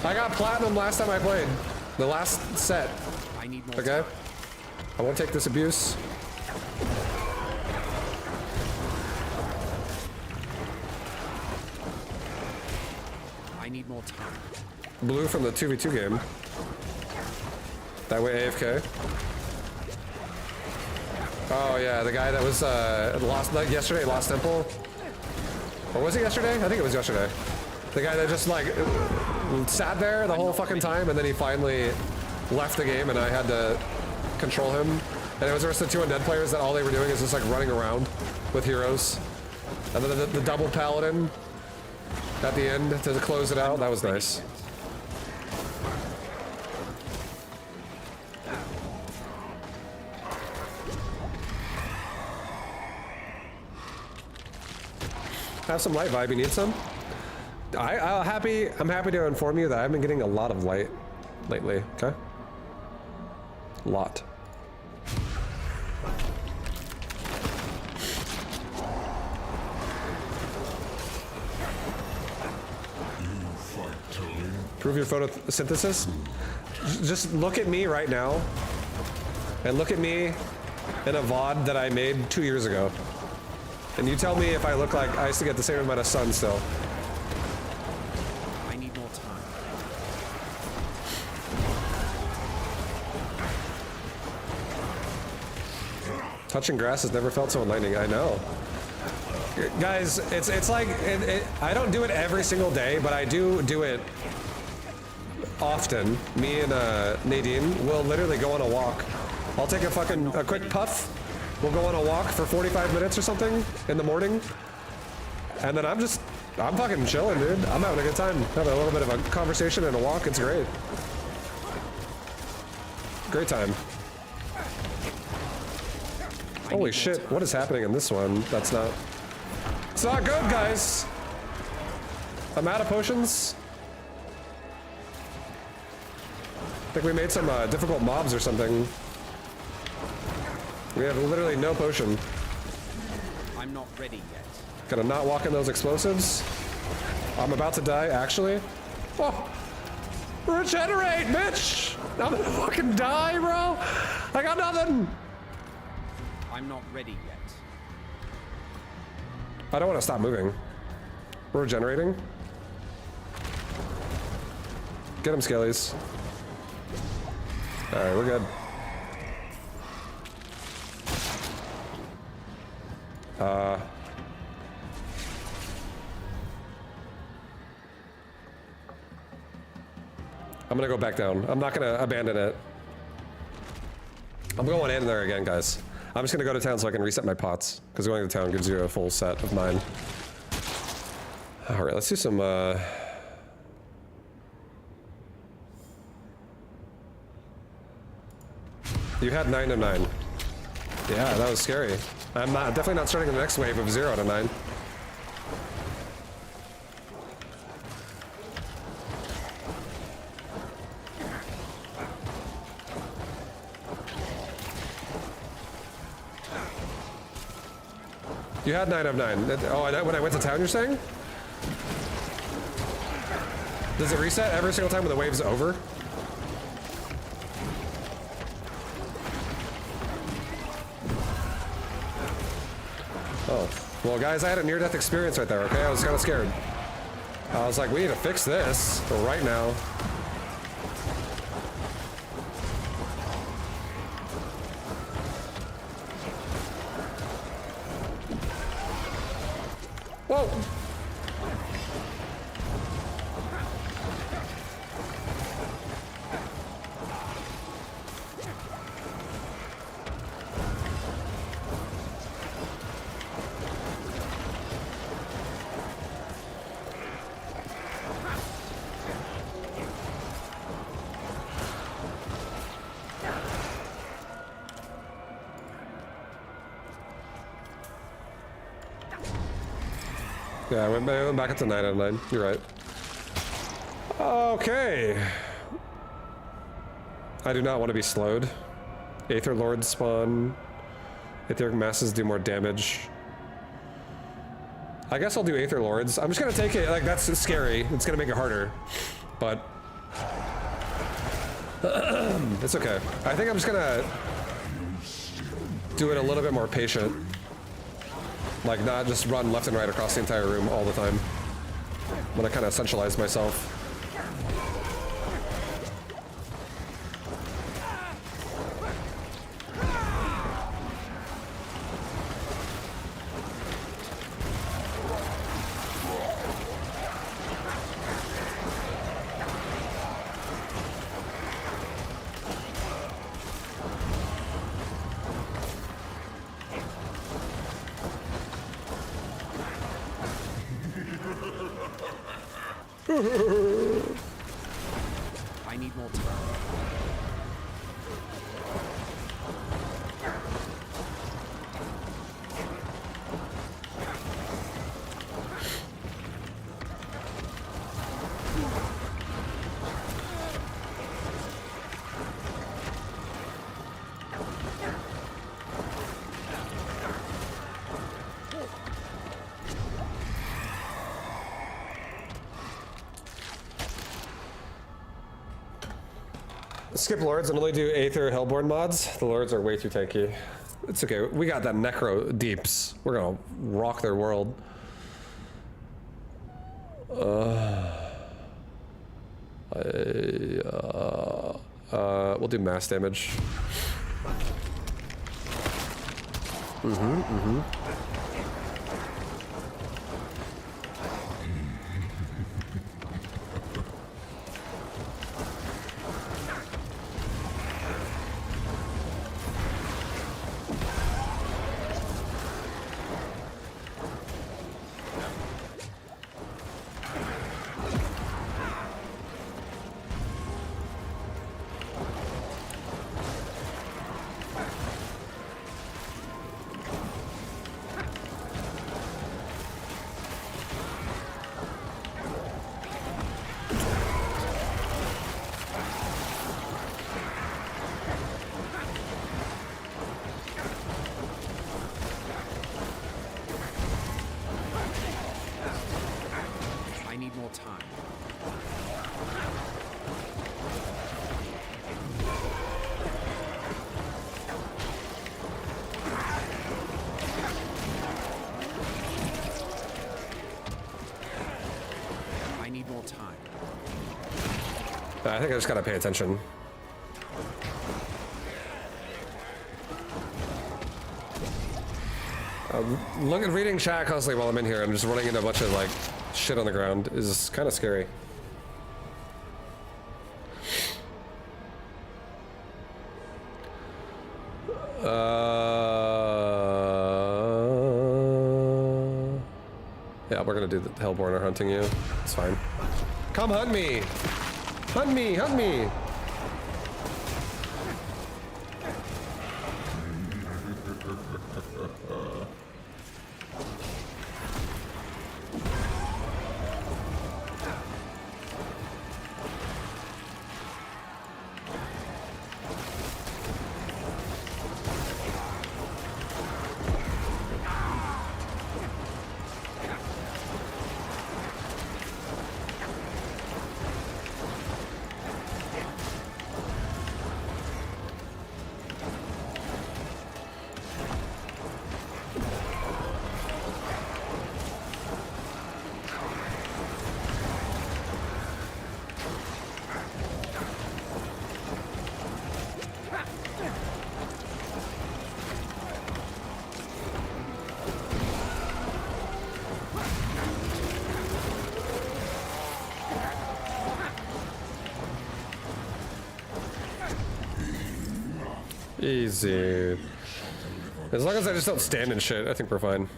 I got platinum last time I played. The last set. I need more Okay. time. I won't take this abuse. I need more time. Blue from the 2v2 game. That way AFK. Oh yeah, the guy that was lost like yesterday, Lost Temple. Or was it yesterday? I think it was yesterday. The guy that just like sat there the whole fucking time and then he finally left the game and I had to control him. And it was versus the 2 undead players that all they were doing is just like running around with heroes. And then the double paladin at the end to close it out. That was nice. Have some light vibe. You need some? I'm happy to inform you that I've been getting a lot of light lately. Okay. Lot. Prove your photosynthesis? Just look at me right now and look at me in a VOD that I made 2 years ago. And you tell me if I look like I used to get the same amount of sun still. I need more time. Touching grass has never felt so enlightening. I know. Guys, it's like, I don't do it every single day, but I do it often. Me and Nadine will literally go on a walk. I'll take a quick puff. We'll go on a walk for 45 minutes or something in the morning. And then I'm fucking chilling, dude. I'm having a good time. Having a little bit of a conversation and a walk. It's great. Great time. Holy shit, what is happening in this one? That's not... It's not good, guys! I'm out of potions. I think we made some difficult mobs or something. We have literally no potion. I'm not ready yet. Gotta not walk in those explosives. I'm about to die, actually. Oh! Regenerate, bitch! I'm gonna fucking die, bro! I got nothing! I'm not ready yet. I don't want to stop moving. We're regenerating. Get him, Skellies. Alright, we're good. I'm gonna go back down. I'm not gonna abandon it. I'm going in there again, guys. I'm just gonna go to town so I can reset my pots, because going to town gives you a full set of 9. Alright, let's do some, You had 9 to 9. Yeah, that was scary. I'm definitely not starting the next wave of 0 to 9. You had 9 of 9. Oh, and when I went to town, you're saying? Does it reset every single time when the wave's over? Oh. Well, guys, I had a near-death experience right there, okay? I was kind of scared. I was like, we need to fix this right now. Whoa! Yeah, I went back up to 9 out of 9. You're right. Okay. I do not want to be slowed. Aether Lords spawn. Aetheric Masses do more damage. I guess I'll do Aether Lords. I'm just gonna take it, like, that's scary. It's gonna make it harder. But... it's okay. I think I'm just gonna... do it a little bit more patient. Like, not just run left and right across the entire room all the time. I'm gonna kind of centralize myself. I need more time. Skip Lords and only do Aether Hellborn mods. The Lords are way too tanky. It's okay. We got that Necro Deeps. We're gonna rock their world. We'll do mass damage. I need more time. I need more time. I think I just gotta pay attention. Look at reading chat constantly while I'm in here. I'm just running into a bunch of like shit on the ground. Is kind of scary. Yeah, we're gonna do the Hellborn are hunting you. It's fine. Come hunt me! Hunt me! Hunt me! Easy. As long as I just don't stand in shit, I think we're fine.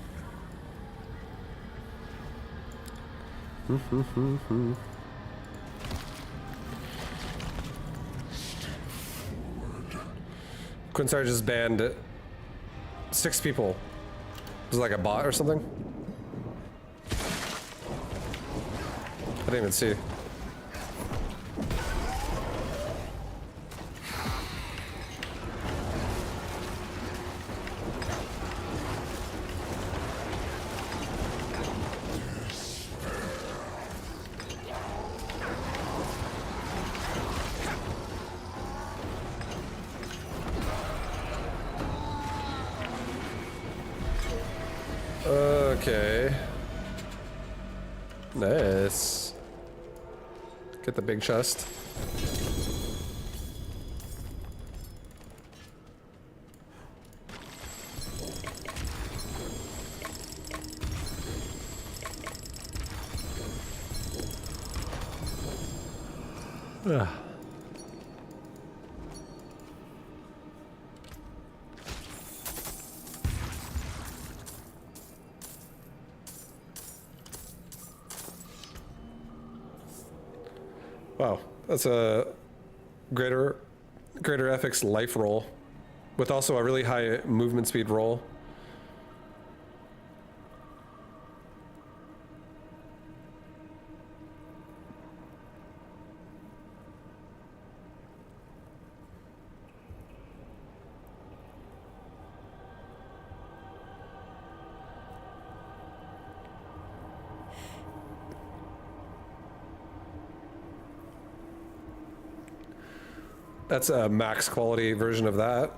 Quinsar just banned 6 people. Was it like a bot or something? I didn't even see. Okay. Nice. Get the big chest. Ugh. Wow, that's a greater FX life roll with also a really high movement speed roll. That's a max quality version of that.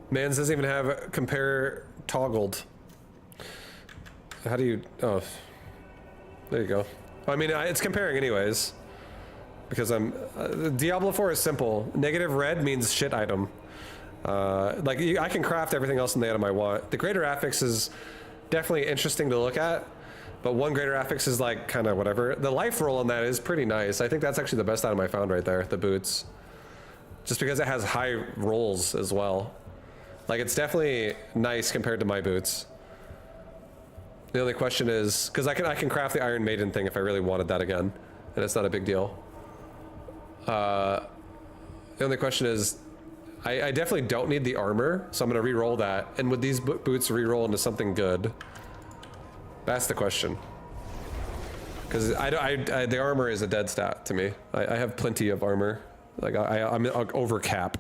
Mans doesn't even have compare toggled. How do you, oh, there you go. I mean, it's comparing anyways. Because Diablo 4 is simple. Negative red means shit item. Like, I can craft everything else in the item I want. The greater affix is definitely interesting to look at. But one greater affix is like kind of whatever. The life roll on that is pretty nice. I think that's actually the best item I found right there, the boots. Just because it has high rolls as well. Like it's definitely nice compared to my boots. The only question is, because I can craft the Iron Maiden thing if I really wanted that again. And it's not a big deal. The only question is, I definitely don't need the armor, so I'm gonna re-roll that. And would these boots re-roll into something good? That's the question. Because the armor is a dead stat to me. I have plenty of armor. Like I'm over cap.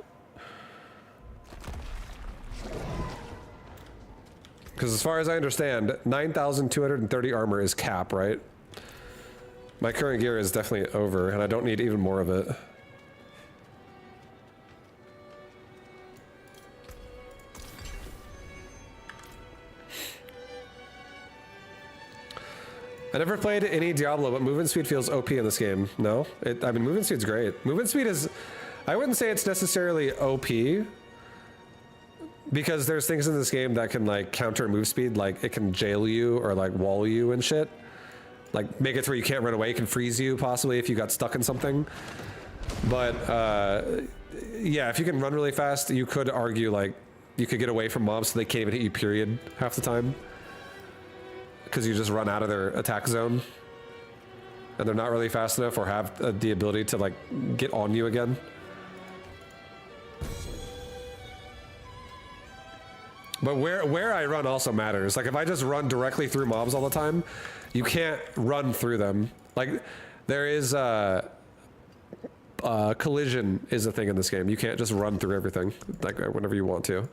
Because as far as I understand, 9,230 armor is cap, right? My current gear is definitely over, and I don't need even more of it. I never played any Diablo, but movement speed feels OP in this game. No? I mean, movement speed's great. Movement speed is... I wouldn't say it's necessarily OP, because there's things in this game that can, like, counter move speed. Like, it can jail you or, like, wall you and shit. Like, make it to where you can't run away. It can freeze you, possibly, if you got stuck in something. But, yeah, if you can run really fast, you could argue, like, you could get away from mobs so they can't even hit you, period, half the time. Because you just run out of their attack zone and they're not really fast enough or have the ability to like get on you again. But where I run also matters. Like if I just run directly through mobs all the time, you can't run through them. Like there is collision is a thing in this game. You can't just run through everything like whenever you want to.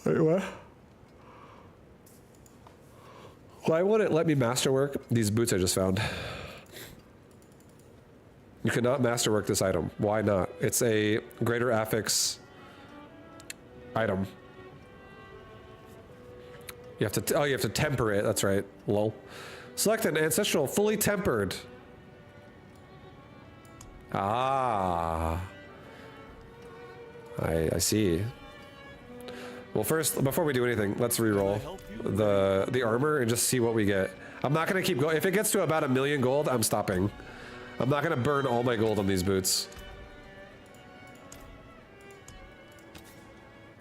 Wait, what? Why won't it let me masterwork these boots I just found? You cannot masterwork this item. Why not? It's a greater affix item. You have to, you have to temper it. That's right. Lol. Select an ancestral fully tempered. Ah. I see. Well, first, before we do anything, let's re-roll the armor and just see what we get. I'm not gonna keep going. If it gets to about 1,000,000 gold, I'm stopping. I'm not gonna burn all my gold on these boots.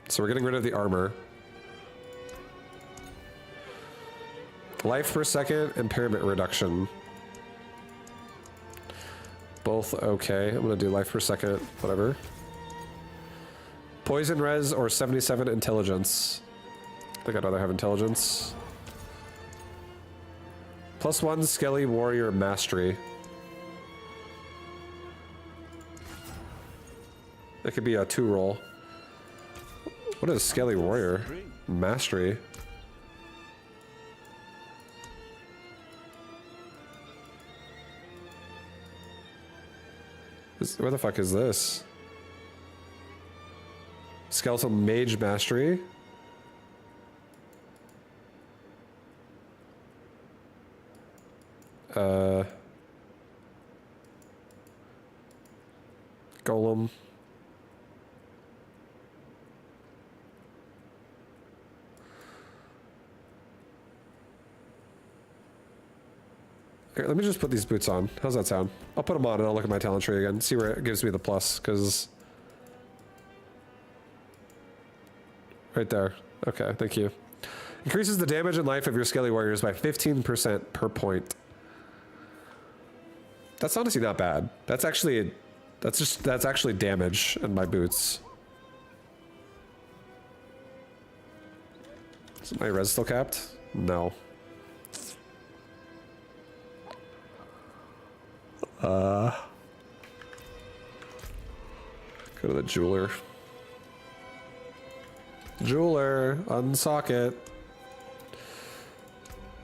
So we're getting rid of the armor. Life per second, impairment reduction. Both okay. I'm gonna do life per second, whatever. Poison res or 77 intelligence. I think I'd rather have intelligence. +1 Skelly Warrior Mastery. It could be a 2 roll. What is Skelly Warrior Mastery? Where the fuck is this? Skeletal Mage Mastery. Golem. Here, let me just put these boots on. How's that sound? I'll put them on and I'll look at my talent tree again, see where it gives me the plus, because... Right there. Okay, thank you. Increases the damage and life of your Skelly Warriors by 15% per point. That's honestly not bad. That's actually... That's actually damage in my boots. Is my res still capped? No. Go to the jeweler. Jeweler, unsocket.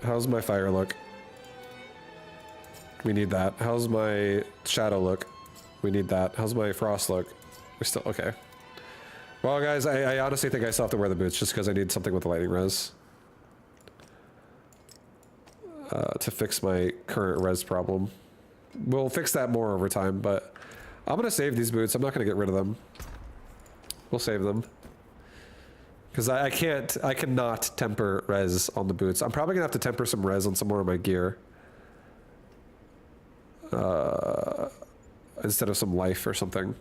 How's my fire look? We need that. How's my shadow look? We need that. How's my frost look? We're still okay. Well, guys, I honestly think I still have to wear the boots just because I need something with the lightning res to fix my current res problem. We'll fix that more over time, but I'm gonna save these boots. I'm not gonna get rid of them. We'll save them. Because I cannot temper res on the boots. I'm probably gonna have to temper some res on some more of my gear. Instead of some life or something.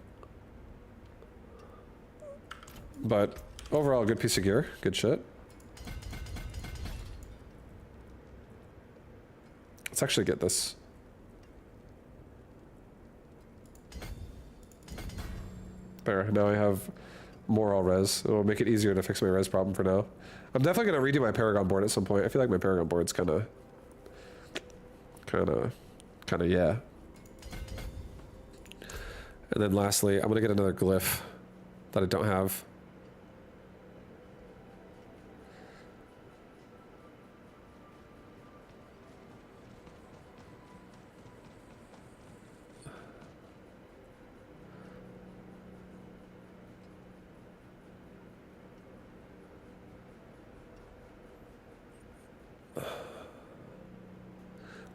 But overall, good piece of gear. Good shit. Let's actually get this. There, now I have more all res. It'll make it easier to fix my res problem for now. I'm definitely gonna redo my Paragon board at some point. I feel like my Paragon board's kinda yeah. And then lastly, I'm gonna get another glyph that I don't have.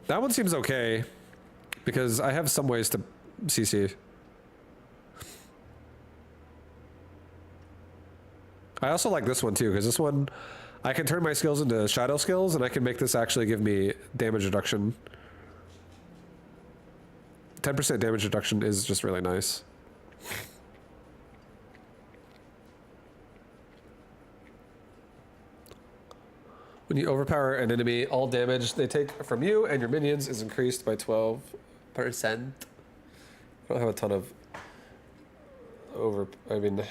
That one seems okay, because I have some ways to CC. I also like this one too, because this one, I can turn my skills into shadow skills, and I can make this actually give me damage reduction. 10% damage reduction is just really nice. When you overpower an enemy, all damage they take from you and your minions is increased by 12%. I don't have a ton of I mean,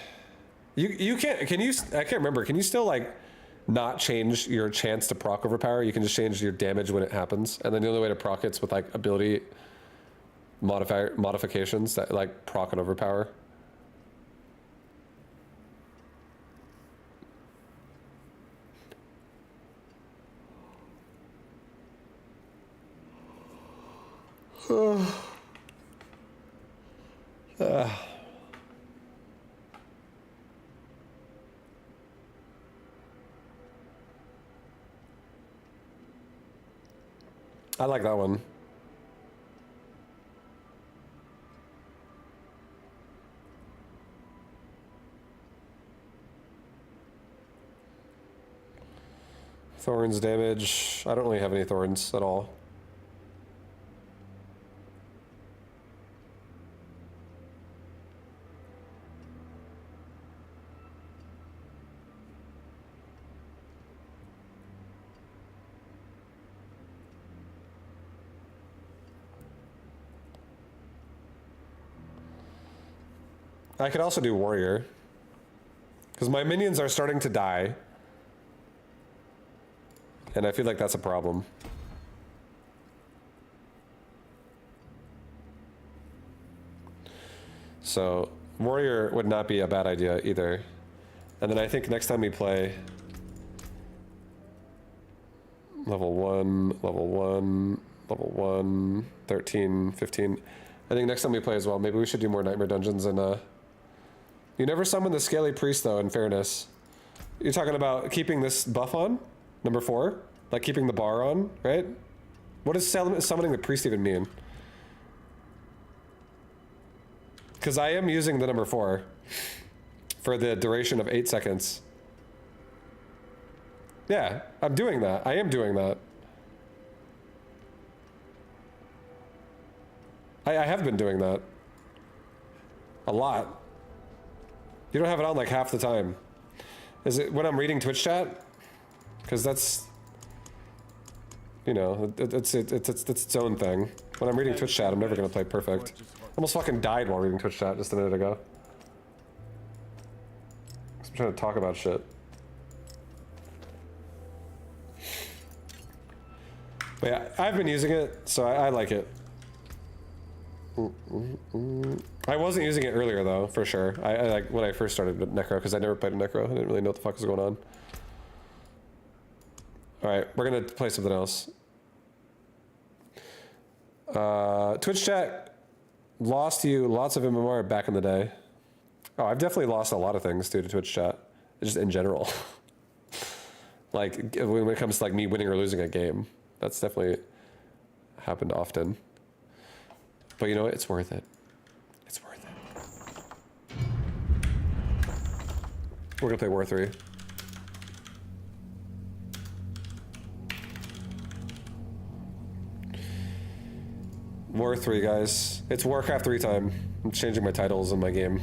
you can't, I can't remember, can you still like not change your chance to proc overpower? You can just change your damage when it happens, and then the only way to proc it's with like ability modifications that like proc and overpower. I like that one. Thorns damage. I don't really have any thorns at all. I could also do warrior. Because my minions are starting to die. And I feel like that's a problem. So, warrior would not be a bad idea either. And then I think next time we play... level 1, level 1, level 1, 13, 15. I think next time we play as well, maybe we should do more Nightmare Dungeons and... You never summon the Scaly Priest, though, in fairness. You're talking about keeping this buff on? Number 4? Like keeping the bar on, right? What does summoning the priest even mean? Because I am using the number 4 for the duration of 8 seconds. Yeah, I'm doing that. I am doing that. I have been doing that. A lot. You don't have it on like half the time. Is it when I'm reading Twitch chat? Because that's, you know, it's its own thing. When I'm reading Twitch chat, I'm never gonna play perfect. Almost fucking died while reading Twitch chat just a minute ago. I'm trying to talk about shit. But yeah, I've been using it, so I like it. I wasn't using it earlier though, for sure. I like when I first started with Necro, because I never played Necro. I didn't really know what the fuck was going on. Alright, we're gonna play something else. Twitch chat lost you lots of MMR back in the day. Oh, I've definitely lost a lot of things due to Twitch chat. Just in general. Like, when it comes to like me winning or losing a game. That's definitely happened often. But you know what? It's worth it. It's worth it. We're gonna play War3. War3, guys. It's Warcraft 3 time. I'm changing my titles in my game.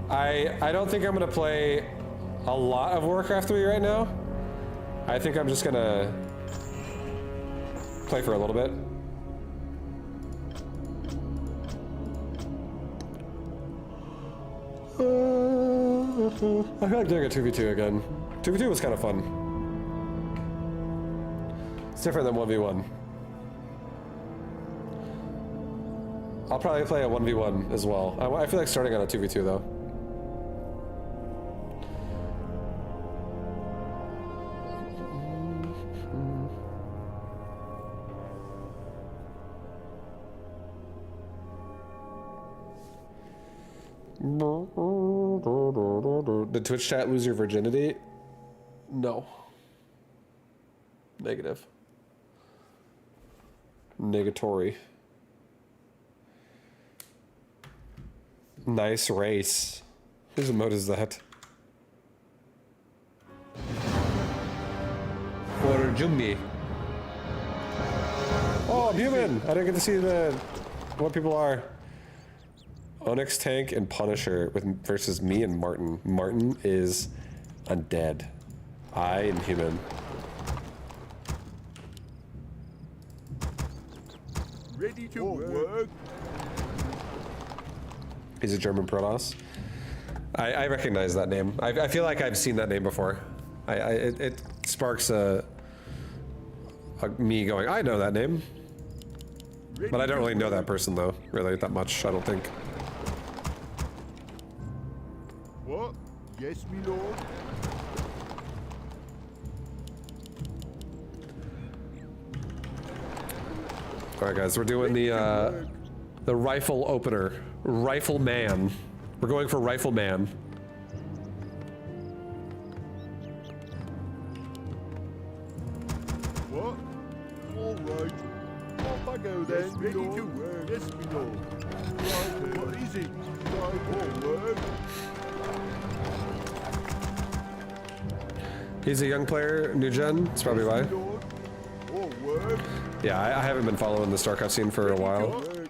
I don't think I'm gonna play a lot of Warcraft 3 right now. I think I'm just gonna play for a little bit. I feel like doing a 2v2 again. 2v2 was kind of fun. It's different than 1v1. I'll probably play a 1v1 as well. I feel like starting on a 2v2 though. Did Twitch chat lose your virginity? No. Negative. Negatory. Nice race. Whose emote is that? For Jumbi. Oh, I'm human! I didn't get to see what people are. Onyx Tank and Punisher versus me and Martin. Martin is undead. I am human. Ready to work. He's a German Protoss. I recognize that name. I feel like I've seen that name before. It sparks me going, I know that name. But I don't really know that person though, really that much, I don't think. What? Yes, me lord. All right, guys, we're doing the rifle opener, Rifle Man. We're going for Rifle Man. What? All right. Off I I go then. Ready to work. Yes, me lord. Right, what is it? Right, all work. He's a young player, new gen. That's probably why. Lord. All work. Yeah, I haven't been following the StarCraft scene for a while, Work.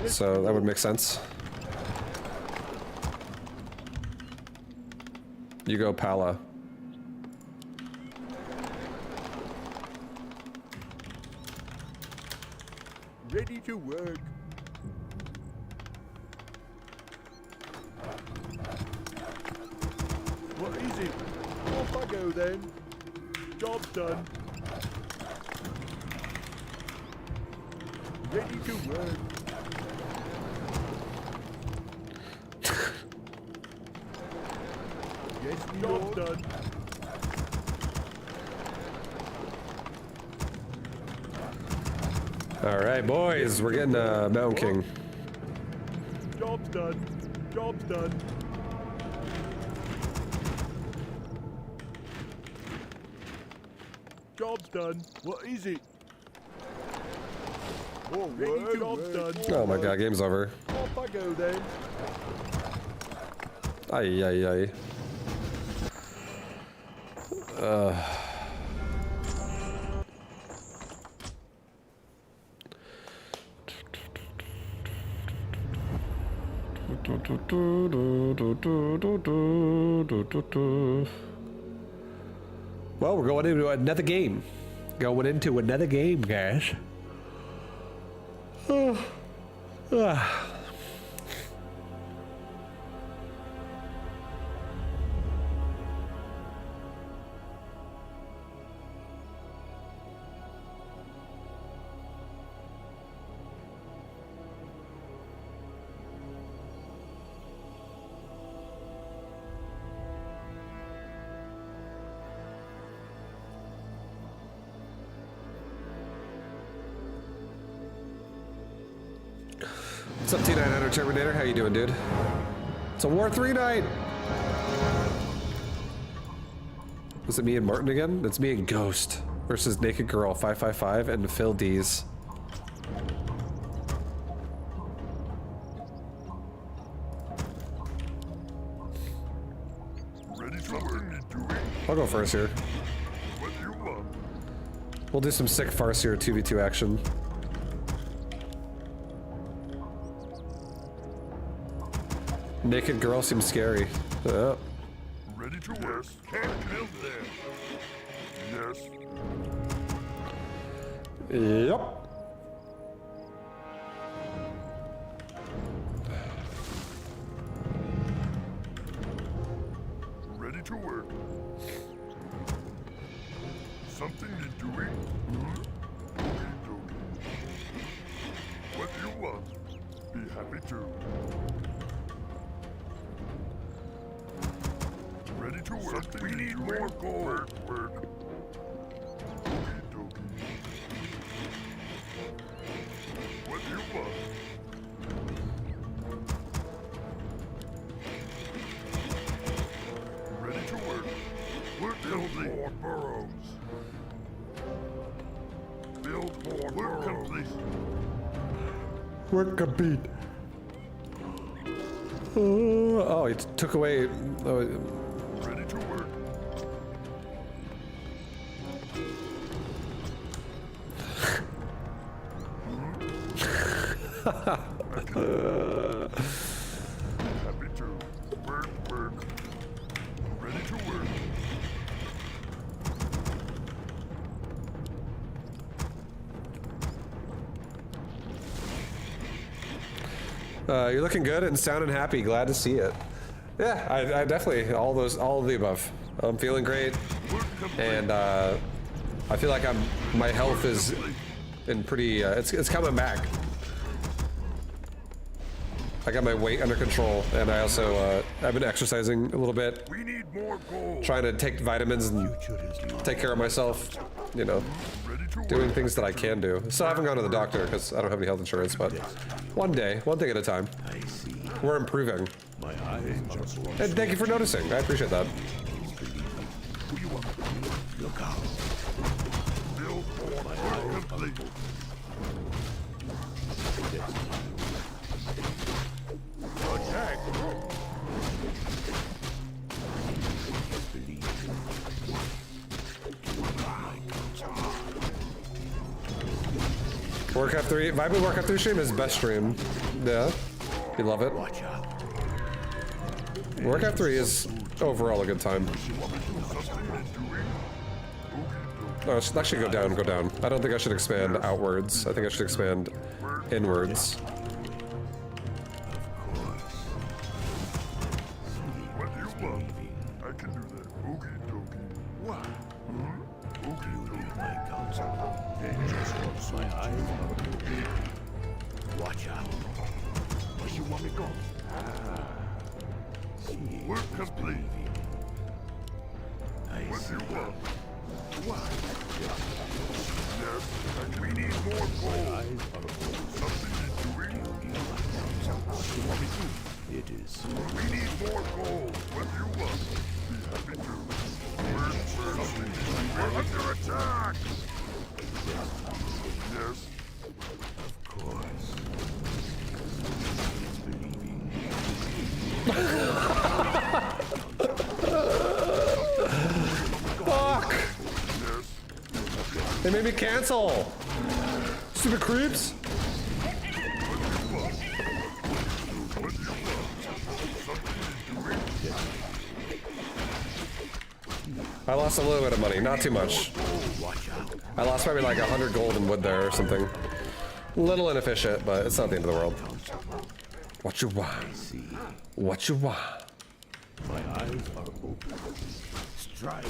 so that would make sense. You go, Pala. Ready to work. What is it? Off I go then. Job done. Ready to work. Yes, me lord. Done. All right, boys, we're getting Mountain King. Job's done. Job's done. Job's done. What is it? Oh, ready. Job's done. Oh my god, game's over. Off I go then. Ay, ay, ay. Well, we're going into another game. Going into another game, guys. What's up, T900 Terminator? How you doing, dude? It's a War 3 night! Was it me and Martin again? It's me and Ghost versus Naked Girl 555 and Phil D's. Ready to work. I'll go first here. What you want? We'll do some sick Farseer 2v2 action. Naked Girl seems scary. Ready to work. Can't build there. Yes. Yep. Ready to work. Something you're doing? What do you want? Be happy to. Ready to work. Something we need more gold. Work. What do you want? Ready to work. We're building more burrows. Build more burrows. Complete. We're compete. Oh, he took away. Oh, Ready to work. Happy to. Work. Ready to work. you're looking good and sounding happy. Glad to see it. Yeah, I definitely all of the above. I'm feeling great, and I feel like my health is in pretty. It's coming back. I got my weight under control, and I also I've been exercising a little bit, We need more gold. trying to take vitamins and take care of myself. You know, Ready to work. doing things that I can do. Still haven't gone to the doctor because I don't have any health insurance, but one day, one thing at a time. I see. We're improving. My eyes just lost. And thank you for noticing. I appreciate that. Look out. Build more. My Work eyes complete. Warcraft 3, Vibe Warcraft 3 stream is best stream. Yeah, you love it. Watch out. Warcraft 3 is overall a good time. No, that should go down, go down. I don't think I should expand outwards. I think I should expand inwards. What do you want? I can do that. Okie dokie. What? Okie dokie. My counsel. Just what's my eyes. Watch out. Where you want me go? Work complete. What do you want? What? Yes, we need more gold. Something to doing? What do you want me to? It is. We need more gold. What do you want? Be happy to. We're under attack. Yes. Of course. Fuck! They made me cancel! Stupid creeps! I lost a little bit of money, not too much. I lost probably like 100 gold in wood there or something. A little inefficient, but it's not the end of the world. What you want? What you want? My eyes are open. Strike.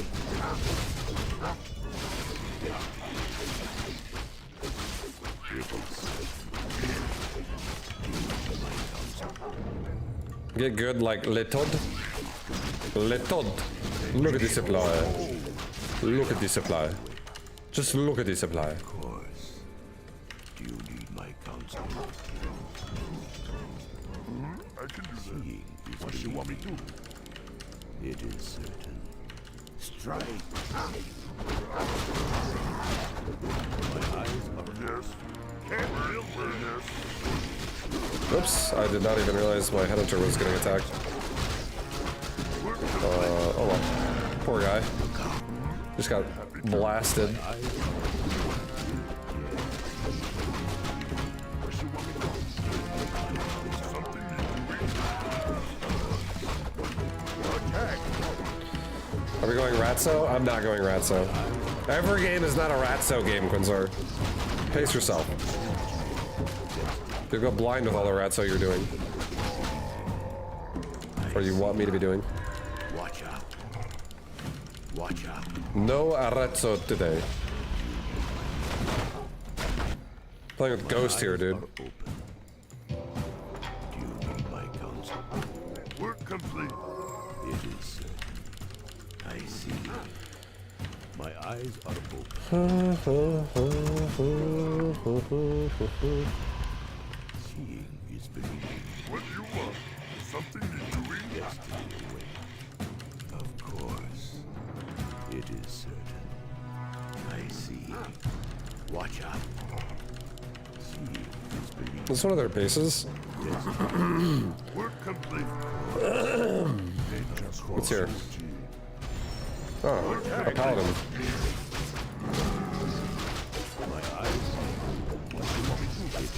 Get good like Letod. Letod. Look at the supply. Look at the supply. Just look at the supply. Of course. Do you need my counsel? I can do that. What do you want me to do? It is certain. Strike. My eyes are yes. Can't real yes. Oops, I did not even realize my headhunter was getting attacked. Oh well. Poor guy. Just got blasted. Are we going Ratso? I'm not going Ratso. Every game is not a Ratso game, Quinzor. Pace yourself. You'll go blind with all the Ratso you're doing. Or you want me to be doing. Watch out. Watch out. No Ratso today. Playing with Ghost here, dude. Do you need my counsel? Work complete. It is certain. I see. My eyes are open. Seeing is believing. What do you want? Something to doing? Destiny away. Of course. It is certain. I see. Watch out. Seeing is believing. This is one of their bases. Work complete. What's here? Oh, a paladin. My eyes. What do you want me to do? It is.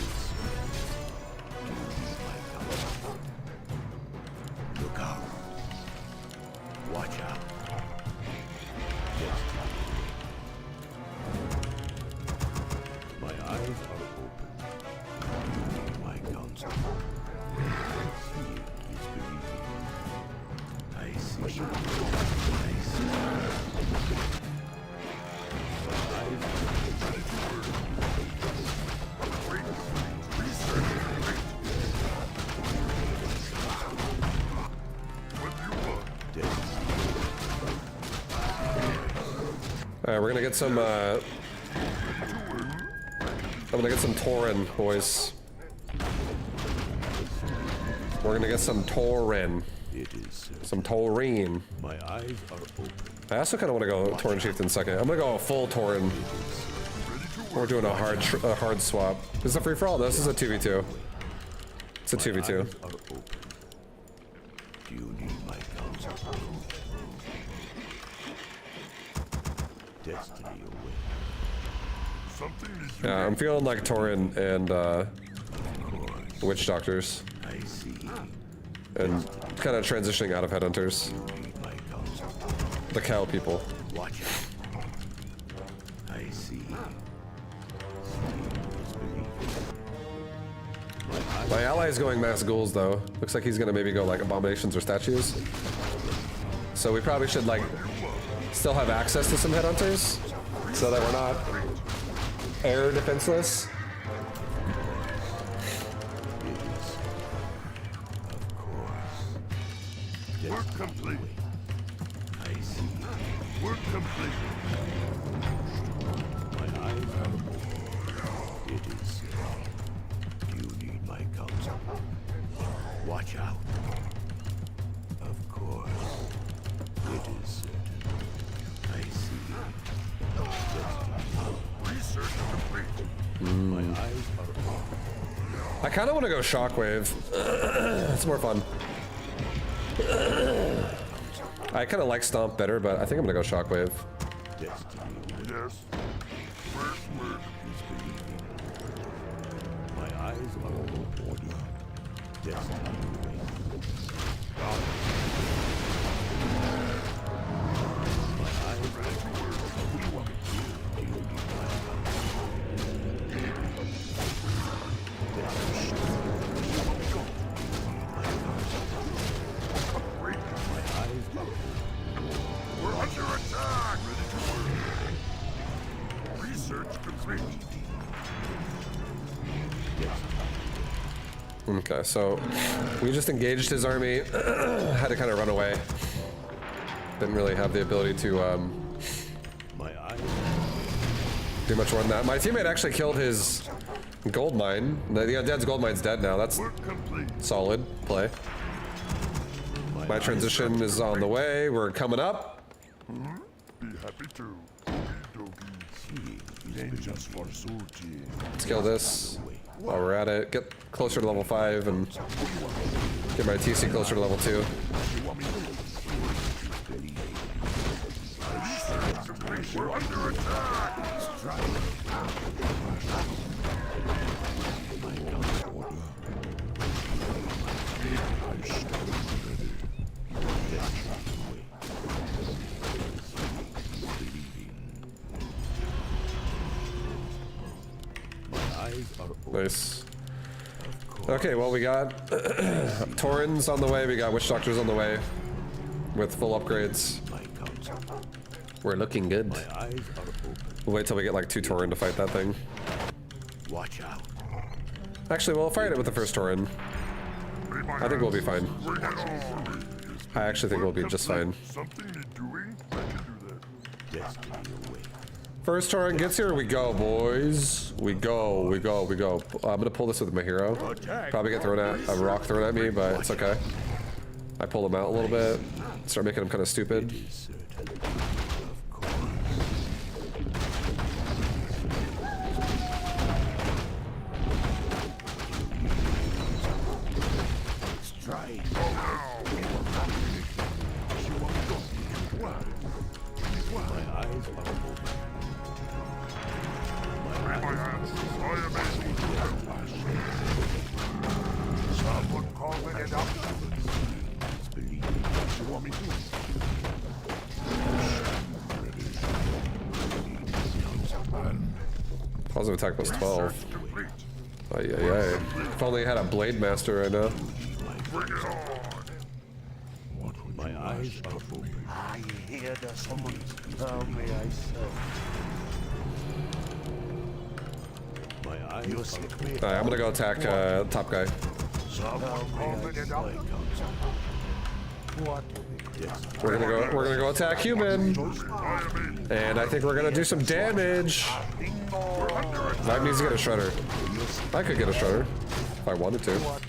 Look out. Watch out. My eyes are open. You need my counsel. Seeing is believing. I see. I see. My eyes are ready to work. Wait. Research. What do you want? Alright, we're gonna get some, I'm gonna get some Tauren, boys. We're gonna get some Tauren. It is. Some Tauren. My eyes are open. I also kind of want to go Tauren Chieftain second. I'm gonna go a full Tauren. We're doing a hard swap. This is a free for all. This is a 2v2. It's a 2v2. Eyes are open. Do you need my counsel? Destiny away. Something is Yeah, I'm feeling like Torin and Witch Doctors. I see. And kind of transitioning out of Headhunters. My counsel. The cow people. Watch out. I see. My ally is going mass ghouls though. Looks like he's gonna maybe go like abominations or statues. So we probably should like still have access to some headhunters so that we're not air defenseless. Work complete. I see. Work complete. My eyes are open. It is. You need my counsel. Watch out. Of course. It is certain. I see. Research complete. My eyes are open. I kind of want to go Shockwave. It's more fun. I kind of like Stomp better, but I think I'm gonna go Shockwave. Destiny. Yes. First word is believing. My eyes are open. Destiny. My eyes are open. We're under attack! Research complete. Okay, so we just engaged his army. Had to kind of run away. Didn't really have the ability to My eyes do much more than that. My teammate actually killed his gold mine. The undead's gold mine's dead now. That's work complete. solid play. My transition is on the way. We're coming up. Be happy to. Dangerous for Surgeon. Let's kill this while we're at it. Get closer to level 5 and get my TC closer to level 2. We're under attack! Nice. Okay, well we got Torrens on the way, we got Witch Doctors on the way with full upgrades. We're looking good. We'll wait till we get like 2 Tauren to fight that thing. Watch out. Actually, we'll fight it with the first Tauren. I think we'll be fine. I actually think we'll be just fine. Something need doing? I can do that. Destiny away. First Tauren gets here, we go, boys. We go, we go, we go. I'm gonna pull this with my hero. Probably get thrown at a rock thrown at me, but it's okay. I pull him out a little bit, start making him kind of stupid. Positive attack plus 12. Ay, ay, ay. If only I had a Blade Master right now. My eyes are open. I hear the summons. How may I serve? My eyes You are seek me. Alright, I'm gonna go attack top guy. What? We're gonna go attack human. And I think we're gonna do some damage. That needs to get a shredder. I could get a shredder if I wanted to.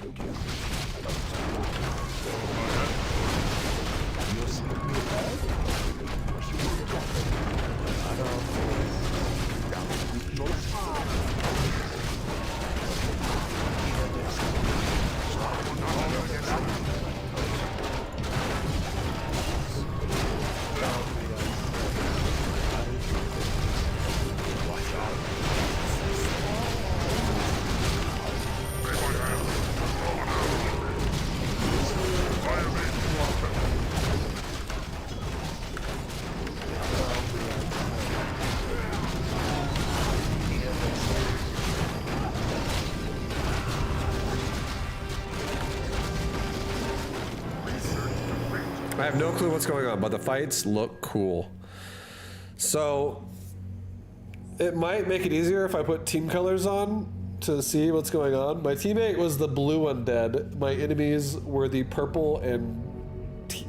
I have no clue what's going on, but the fights look cool. So it might make it easier if I put team colors on to see what's going on. My teammate was the blue undead. My enemies were the purple and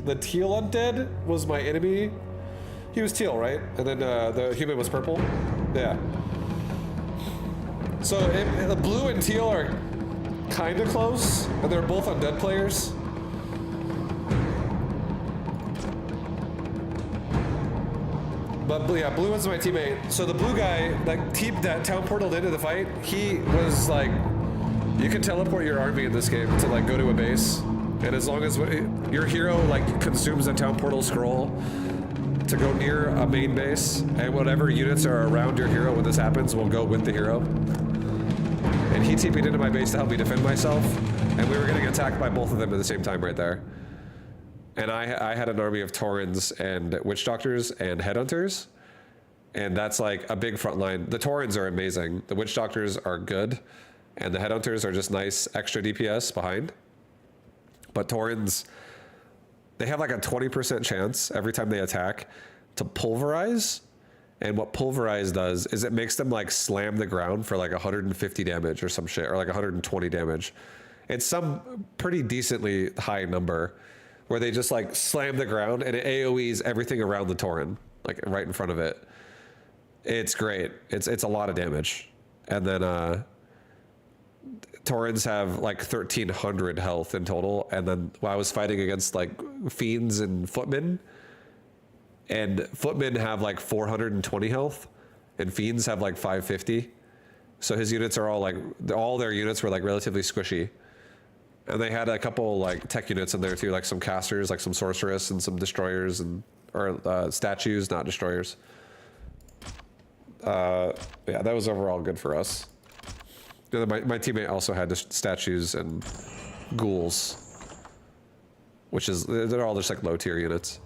the teal undead was my enemy. He was teal, right? And then the human was purple. Yeah. So the blue and teal are kind of close, and they're both undead players. But yeah, blue was my teammate. So the blue guy, that town portaled into the fight, he was like, you can teleport your army in this game to like go to a base, and as long as your hero like consumes a town portal scroll to go near a main base, and whatever units are around your hero when this happens will go with the hero. And he TP'd into my base to help me defend myself, and we were getting attacked by both of them at the same time right there. And I had an army of Taurens and Witch Doctors and Headhunters, and that's like a big front line. The Taurens are amazing, the Witch Doctors are good, and the Headhunters are just nice extra DPS behind. But Taurens, they have like a 20% chance every time they attack to pulverize, and what pulverize does is it makes them like slam the ground for like 150 damage or some shit, or like 120 damage. It's some pretty decently high number, where they just like slam the ground and it AoEs everything around the Tauren, like right in front of it. It's great. It's a lot of damage. And then Taurens have like 1,300 health in total. And then I was fighting against like Fiends and Footmen, and Footmen have like 420 health, and Fiends have like 550. So his units are all their units were like relatively squishy. And they had a couple like tech units in there too, like some casters, like some sorceress and some destroyers or statues, not destroyers. Yeah, that was overall good for us. My teammate also had statues and ghouls, which is, they're all just like low tier units.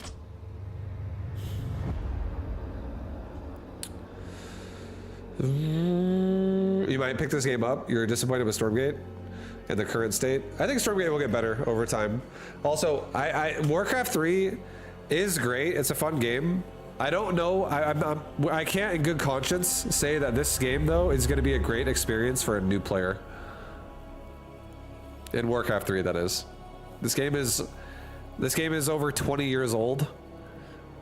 You might pick this game up. You're disappointed with Stormgate in the current state. I think Stormgate will get better over time. Also, Warcraft 3 is great. It's a fun game. I don't know. I can't in good conscience say that this game though is going to be a great experience for a new player. In Warcraft 3, that is. This game is over 20 years old,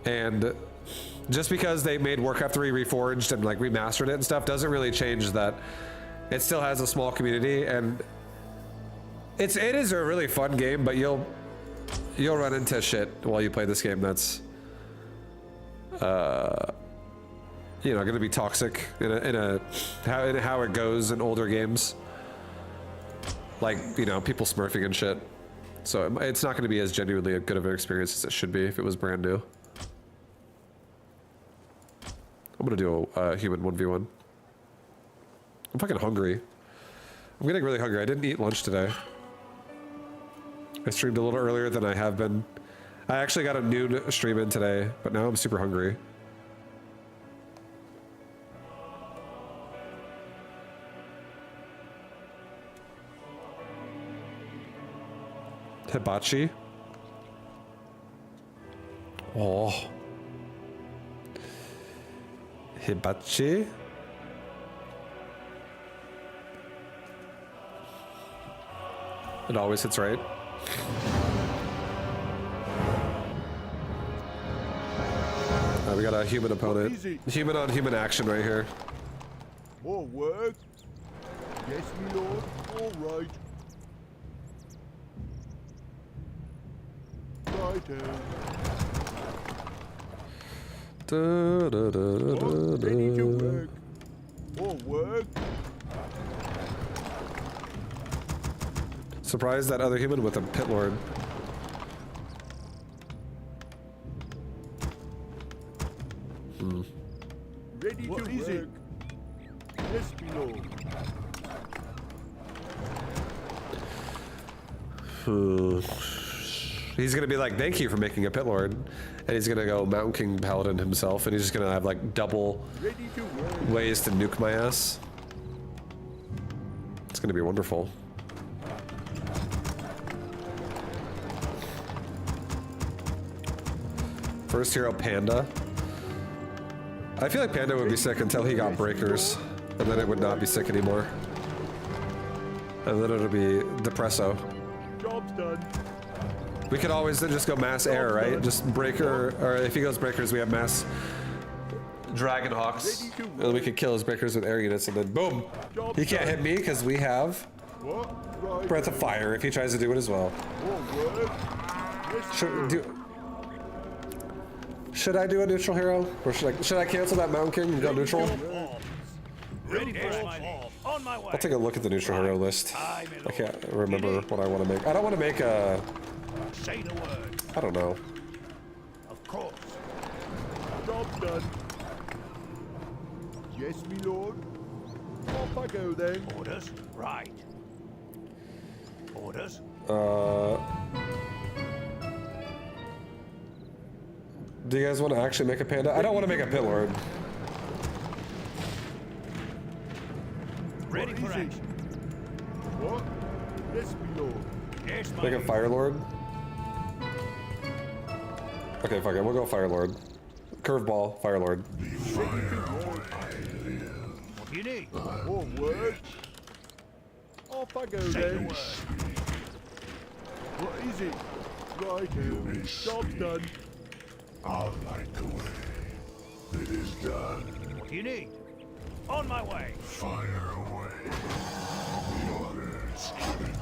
and just because they made Warcraft 3 reforged and like remastered it and stuff doesn't really change that it still has a small community, and it is a really fun game, but you'll run into shit while you play this game that's going to be toxic in how it goes in older games, like people smurfing and shit. So it's not going to be as genuinely good of an experience as it should be if it was brand new. I'm gonna do a human 1v1. I'm fucking hungry. I'm getting really hungry. I didn't eat lunch today. I streamed a little earlier than I have been. I actually got a noon stream in today, but now I'm super hungry. Hibachi. Oh. Hibachi. It always hits right. We got a human opponent. Human on human action right here. More work? Yes, my lord. All right. Righto. Ready to work. More work? Surprised that other human with a pit lord. Ready to work. Yes, my lord. He's gonna be like, thank you for making a pit lord. And he's gonna go Mountain King Paladin himself, and he's just gonna have like double ways to nuke my ass. It's gonna be wonderful. First hero Panda. I feel like Panda would be sick until he got breakers, and then it would not be sick anymore. And then it'll be Depresso. Job's done. We could always then just go mass air, right? Just breaker, or if he goes breakers, we have mass Dragon Hawks. And then we could kill his breakers with air units, and then boom! He can't hit me because we have What? Right. Breath of Fire if he tries to do it as well. Forward. Yes, Should I do a neutral hero? Or should I cancel that Mountain King and go neutral? Ready for action. On my way. I'll take a look at the neutral hero list. I can't remember what I want to make. I don't want to make a... Say the word. I don't know. Of course. Job's done. Yes, me lord. Off I go then. Orders. Right. Orders. Do you guys want to actually make a Panda? I don't want to make a Pit Lord. Ready for Easy. action. What? Yes, me lord. Yes, my Make a lord. Fire Lord? Okay, fuck it. We'll go Fire Lord. Curveball, Fire Lord. What do you need? Forward. Off I go Say the then. word. What is it? Right here. Job's done. I'll light the way. It is done. What do you need? On my way. Fire away. The order is given.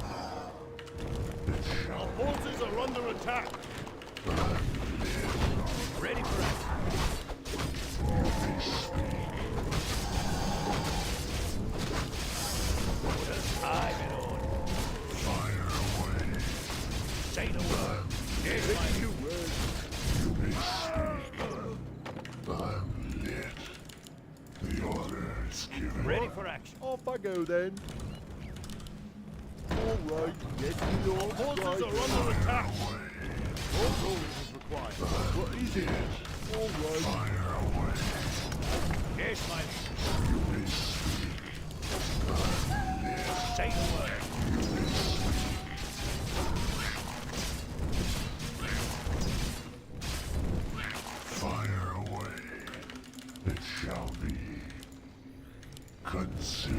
It shall Forces are under attack. Ready for action. Orders. I'm in order. fire away. Say the word. Yes, my lord. You may speak. I'm lit. The order is given. Ready for action. Off I go then. All right. Yes, me lord. Forces Right. are under attack. All orders is required. What is it? All right. Fire away. Yes, my lord. You may speak. Say the word. Fire away. It shall be consumed.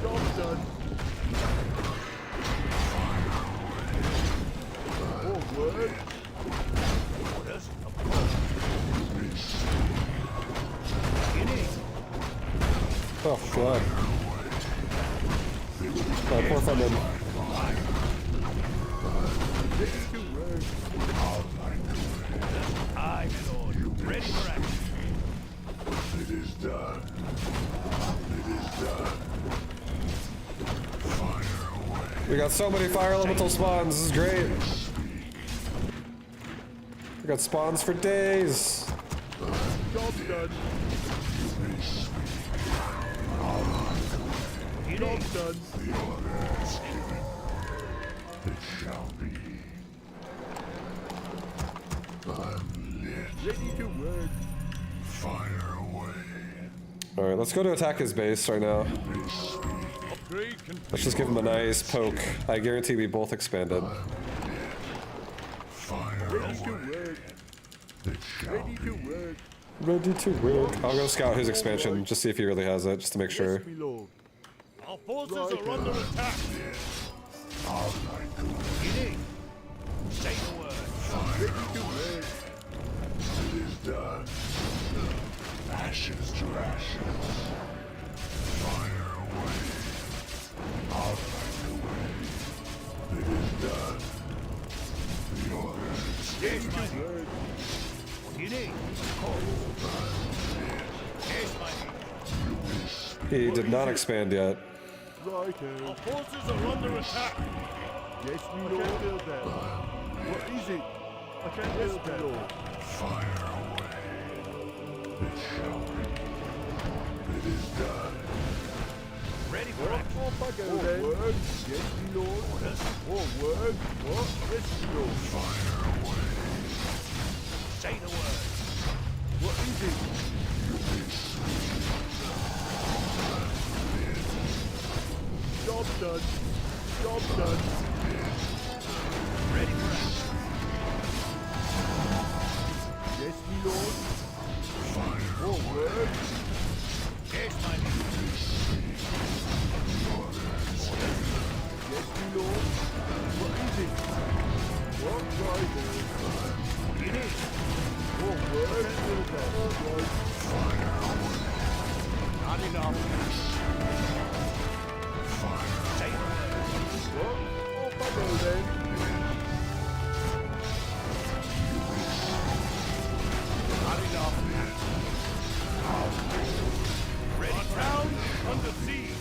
Job's done. Forward. Orders. Of course. You need. Oh, God. Oh, poor Thunderman. I'm in order. Ready for action. It is done. It is done. Fire away. We got so many fire elemental spawns. This is great. We got spawns for days. Job's done. You need. Job's done. The order is given. It shall be. I'm lit. Ready to work. Fire away. All right, let's go to attack his base right now. Upgrade complete. Let's just give him a nice poke. I guarantee we both expanded. Fire Ready to away. work. It shall Ready to be. work. Ready to work. I'll go scout his expansion, just see if he really has it, just to make sure. Yes, me lord. Our forces Right. are under attack. I'll light the way. You need. Say the word. Ready to work. It is done. Ashes to ashes. Fire away. I'll light the way. It is done. The order is Yes, my lord. Work. What do you need? Of course. Yes, my lord. He did not expand yet. Right Our here. forces are under attack. Yes, me lord. I can't do that. What is it? I can't do that. fire away. It shall be. It is done. Ready for action. Off I go then. Forward. Yes, me lord. Forward. What? Yes, me lord. Fire away. Say the word. What is it? Job done. Job done. Ready for action. Yes, me me lord. Forward. Yes, my lord. Yes, me lord. What is it? What rival? It is. Forward. Right. Not enough. Say what? Off I go then. Not enough. Ready. Our town under siege.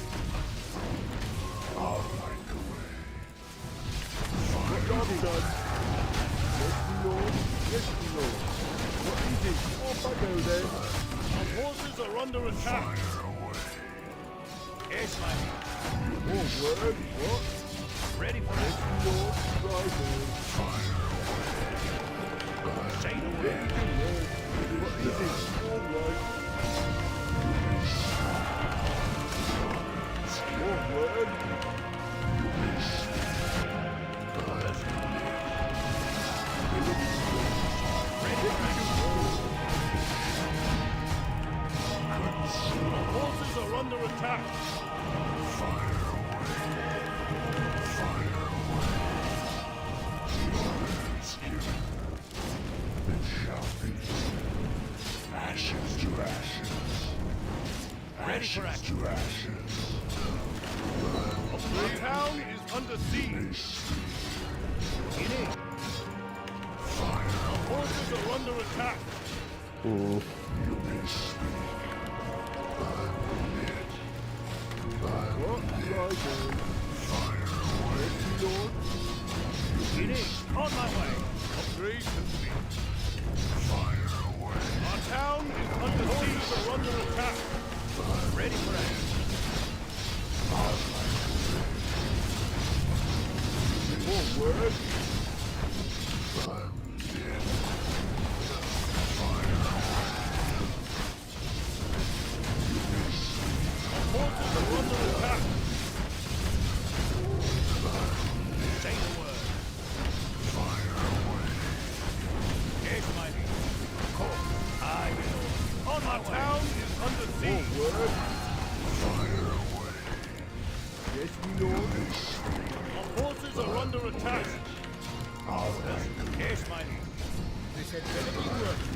I'll light the way. What job done? Yes, my lord. Yes, my lord. What is it? Off I go then. Our forces are under attack. Fire away. Yes, my lord. Forward. What? Ready for it. Yes, my lord. Right on. Fire away. Say the word. What is it? All right. Forward. Forces are under attack. Fire away. Fire away. The order is given. It shall be. Ashes to ashes. Ready for Ashes action. to ashes. The town is under siege. In it. Fire Forces are under attack. you may speak. What? Right on. Fire away. Lord. In it. On my way. Upgrade complete. Fire away. Our town is under siege. Are under attack. Ready for action. Forward. Forces are under attack. Say the word. Fire away. Yes, my lord. Of course. I will. On my town is under siege. Forward. Fire away. Yes, my lord. Our forces are under attack. Yes, my lord. This had better be working.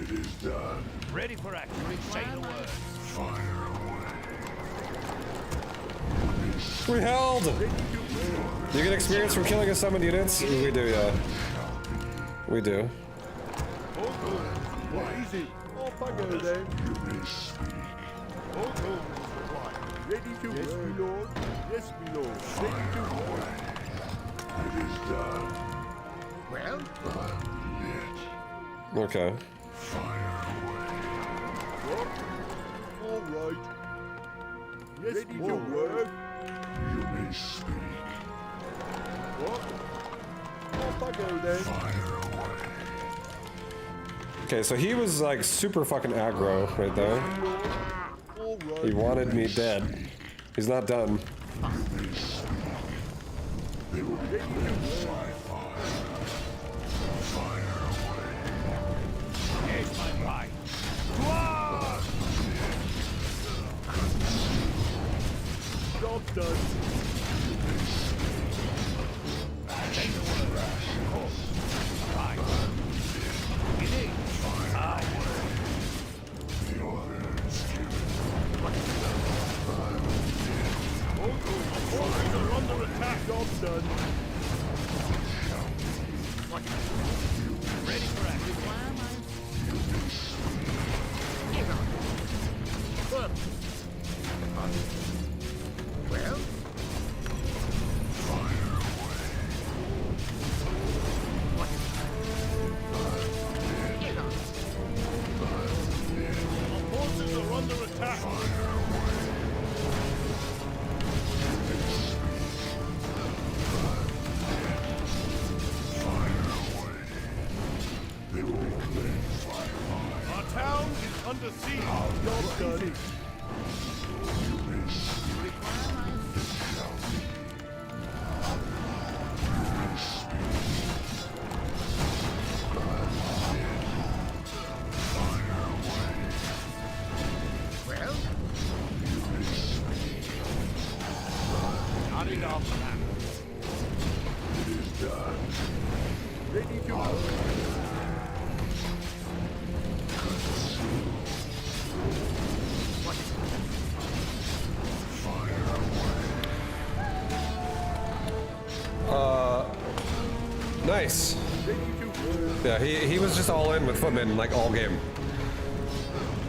It is done. Ready for action. Say the word. Fire away. We held! You get experience from killing a summoned units? We do, yeah. We do. What is it? Off I go then. Ready to yes, my lord. Yes, my lord. Ready to work. It is done. Well, Okay. Fire away. what? All right. Yes, ready to work. You may speak. What? Off I go then. Fire away. Okay, so he was like super fucking aggro right there. All right. He wanted me dead. He's not done. They will be ready to fly fire. Fire away. Yes, my right. Job done. Say the word. Of course. Right. It is. Fire. The order is given. Forces are under attack. Job done. Ready for action. Well? Fire away. Our forces are under attack. They will be cleared. Fire away. Our town is under siege. Job done. our plan. It is done. Ready to move. Nice. Ready to move. Yeah, he was just all in with Footman like all game.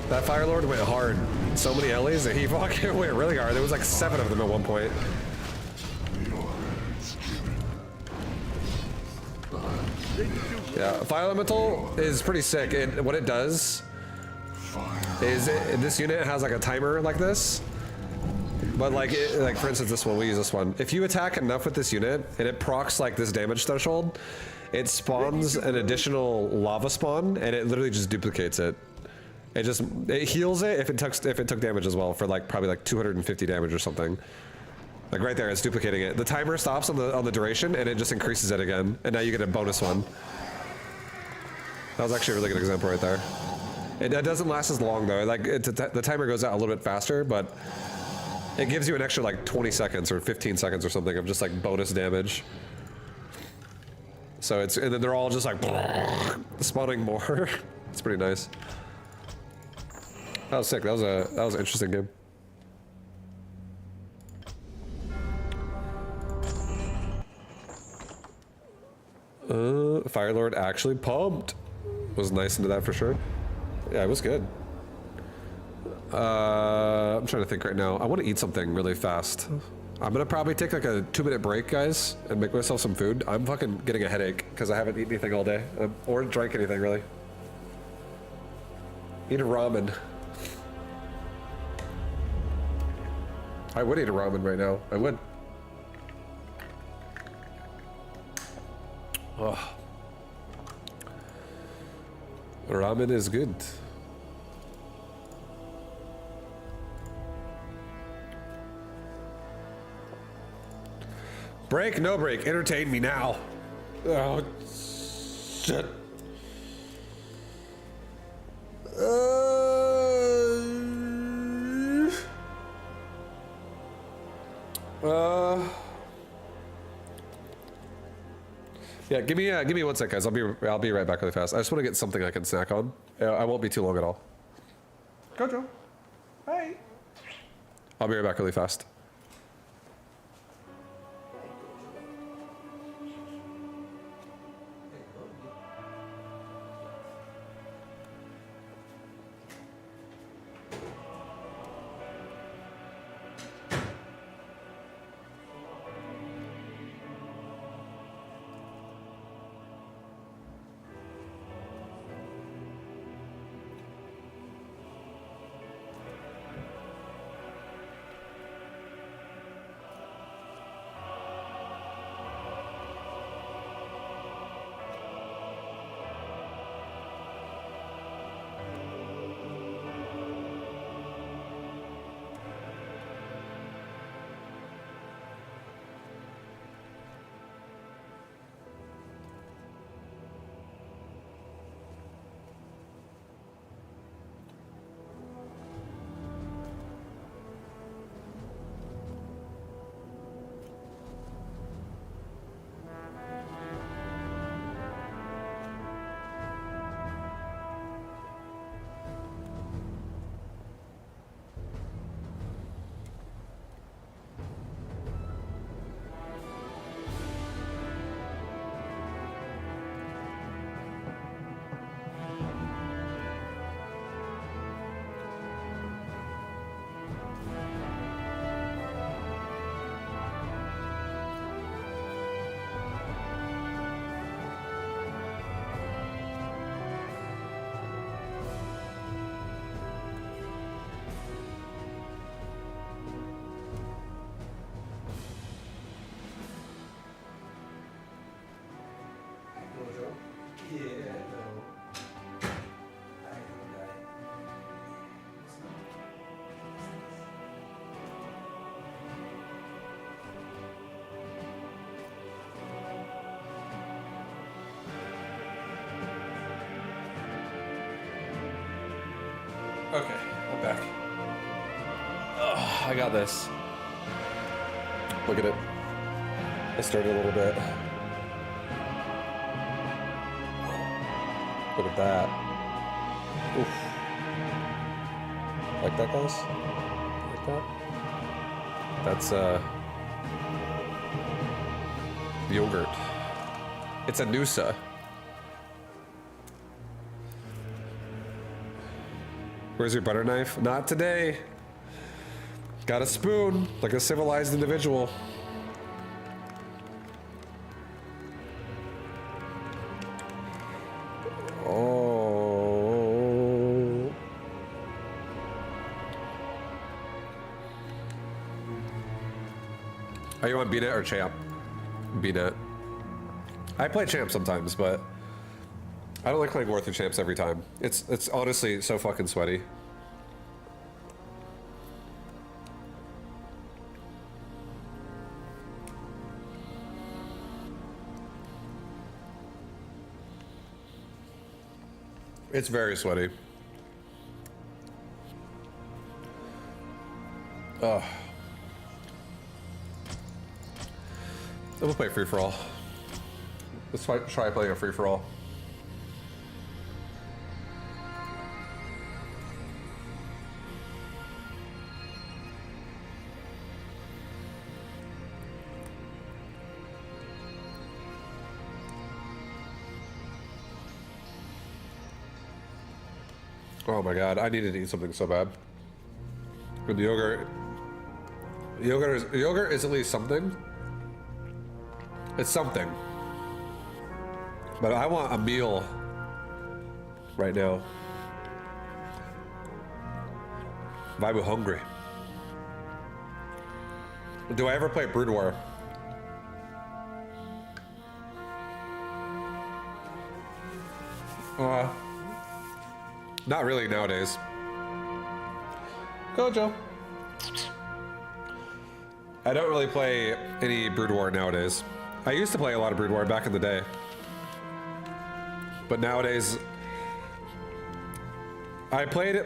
That Fire Lord went hard. So many Ellie's and he fucking went really hard. There was like 7 of them at one point. Yeah, Fire Elemental is pretty sick. What it does is this unit has like a timer like this. But like for instance, this one, we use this one. If you attack enough with this unit and it procs like this damage threshold, it spawns an additional lava spawn and it literally just duplicates it. It heals it if it took damage as well for like probably like 250 damage or something. Like right there, it's duplicating it. The timer stops on the duration and it just increases it again. And now you get a bonus one. That was actually a really good example right there. It doesn't last as long though. Like the timer goes out a little bit faster, but it gives you an extra like 20 seconds or 15 seconds or something of just like bonus damage. So and then they're all just like spawning more. It's pretty nice. That was sick. That was an interesting game. Firelord actually pumped. Was nice into that for sure. Yeah, it was good. I'm trying to think right now. I want to eat something really fast. I'm gonna probably take like a 2-minute break, guys, and make myself some food. I'm fucking getting a headache because I haven't eaten anything all day, or drank anything really. Eat a ramen. I would eat a ramen right now. I would. Oh. Ramen is good. Break, no break. Entertain me now. Oh, shit. Yeah, give me 1 sec, guys. I'll be right back really fast. I just want to get something I can snack on. I won't be too long at all. Gojo. Hey. I'll be right back really fast. Okay, I'm back. Oh, I got this. Look at it. I started a little bit. Look at that. Oof. Like that, guys? Like that? That's, yogurt. It's a Noosa. Where's your butter knife? Not today. Got a spoon, like a civilized individual. Oh. Are you on BNet or Champ? BNet. I play Champ sometimes, but I don't like playing War3 Champs every time. It's honestly so fucking sweaty. It's very sweaty. Ugh. Let's play free-for-all. Let's try playing a free-for-all. Oh my god, I needed to eat something so bad. With yogurt. Yogurt is at least something. It's something. But I want a meal right now. I'm hungry. Do I ever play Brood War? Not really nowadays. Gojo. I don't really play any Brood War nowadays. I used to play a lot of Brood War back in the day. But nowadays, I played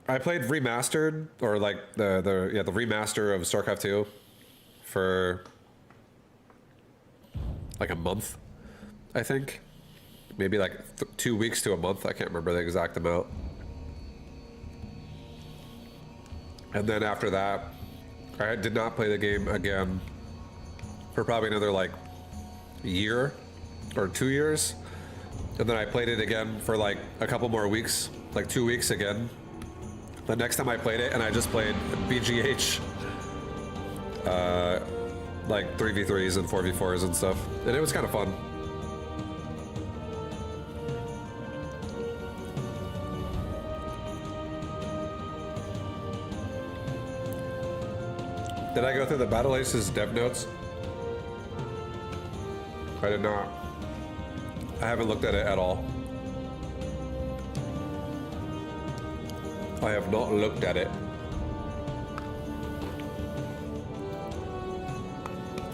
remastered, or like the remaster of StarCraft 2 for like a month, I think. Maybe like 2 weeks to a month. I can't remember the exact amount. And then after that, I did not play the game again for probably another like year or 2 years. And then I played it again for like a couple more weeks, like 2 weeks again. The next time I played it, and I just played BGH, like 3v3s and 4v4s and stuff. And it was kind of fun. Did I go through the Battle Aces dev notes? I did not. I haven't looked at it at all. I have not looked at it.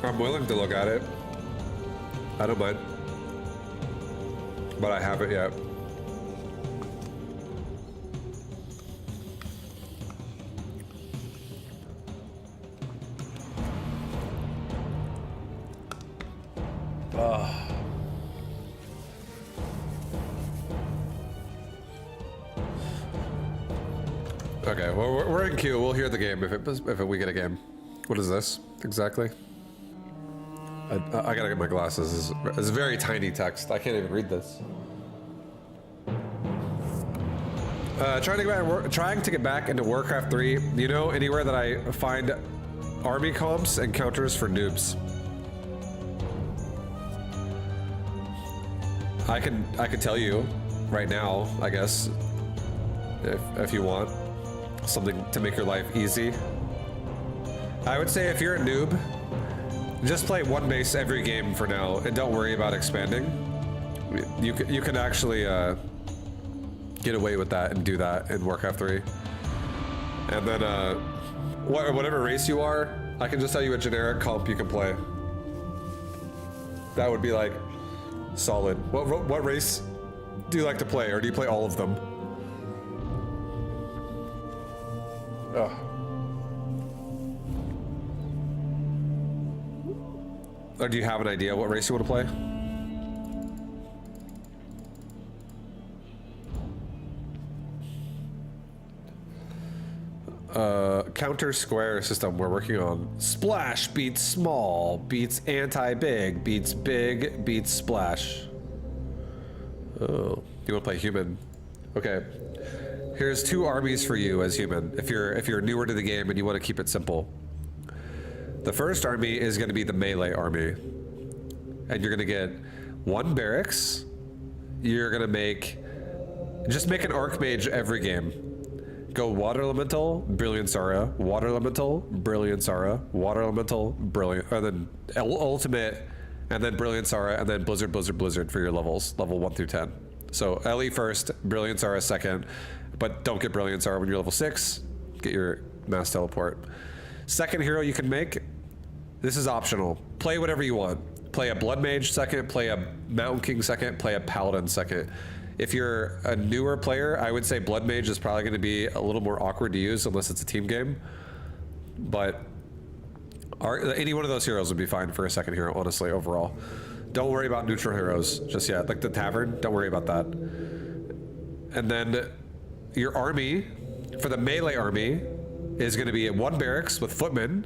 I'm willing to look at it. I don't mind. But I haven't yet. Okay, well, we're in queue. We'll hear the game if we get a game. What is this exactly? I gotta get my glasses. It's very tiny text. I can't even read this. Trying to get back into Warcraft 3. You know, anywhere that I find army comps and counters for noobs. I could tell you right now, I guess, if you want something to make your life easy. I would say if you're a noob, just play one base every game for now and don't worry about expanding. You can actually get away with that and do that in Warcraft 3. And then whatever race you are, I can just tell you a generic comp you can play. That would be like solid. What race do you like to play, or do you play all of them? Or do you have an idea what race you want to play? Counter square system we're working on. Splash beats small, beats anti-big, beats big, beats splash. Oh, you want to play human? Okay. Here's 2 armies for you as human. If you're newer to the game and you want to keep it simple. The first army is going to be the melee army, and you're going to get 1 barracks. You're going to just make an archmage every game. Go water elemental, brilliant Zara, water elemental, brilliant Zara, water elemental, brilliant, and then ultimate, and then brilliant Zara, and then blizzard, blizzard, blizzard for your levels, level 1 through 10. So LE first, brilliant Zara second, but don't get brilliant Zara when you're level 6. Get your mass teleport. Second hero you can make, this is optional. Play whatever you want. Play a blood mage second, play a mountain king second, play a paladin second. If you're a newer player, I would say Blood Mage is probably going to be a little more awkward to use unless it's a team game. But any one of those heroes would be fine for a second hero, honestly, overall. Don't worry about neutral heroes just yet. Like the tavern, don't worry about that. And then your army, for the melee army, is going to be 1 barracks with footmen.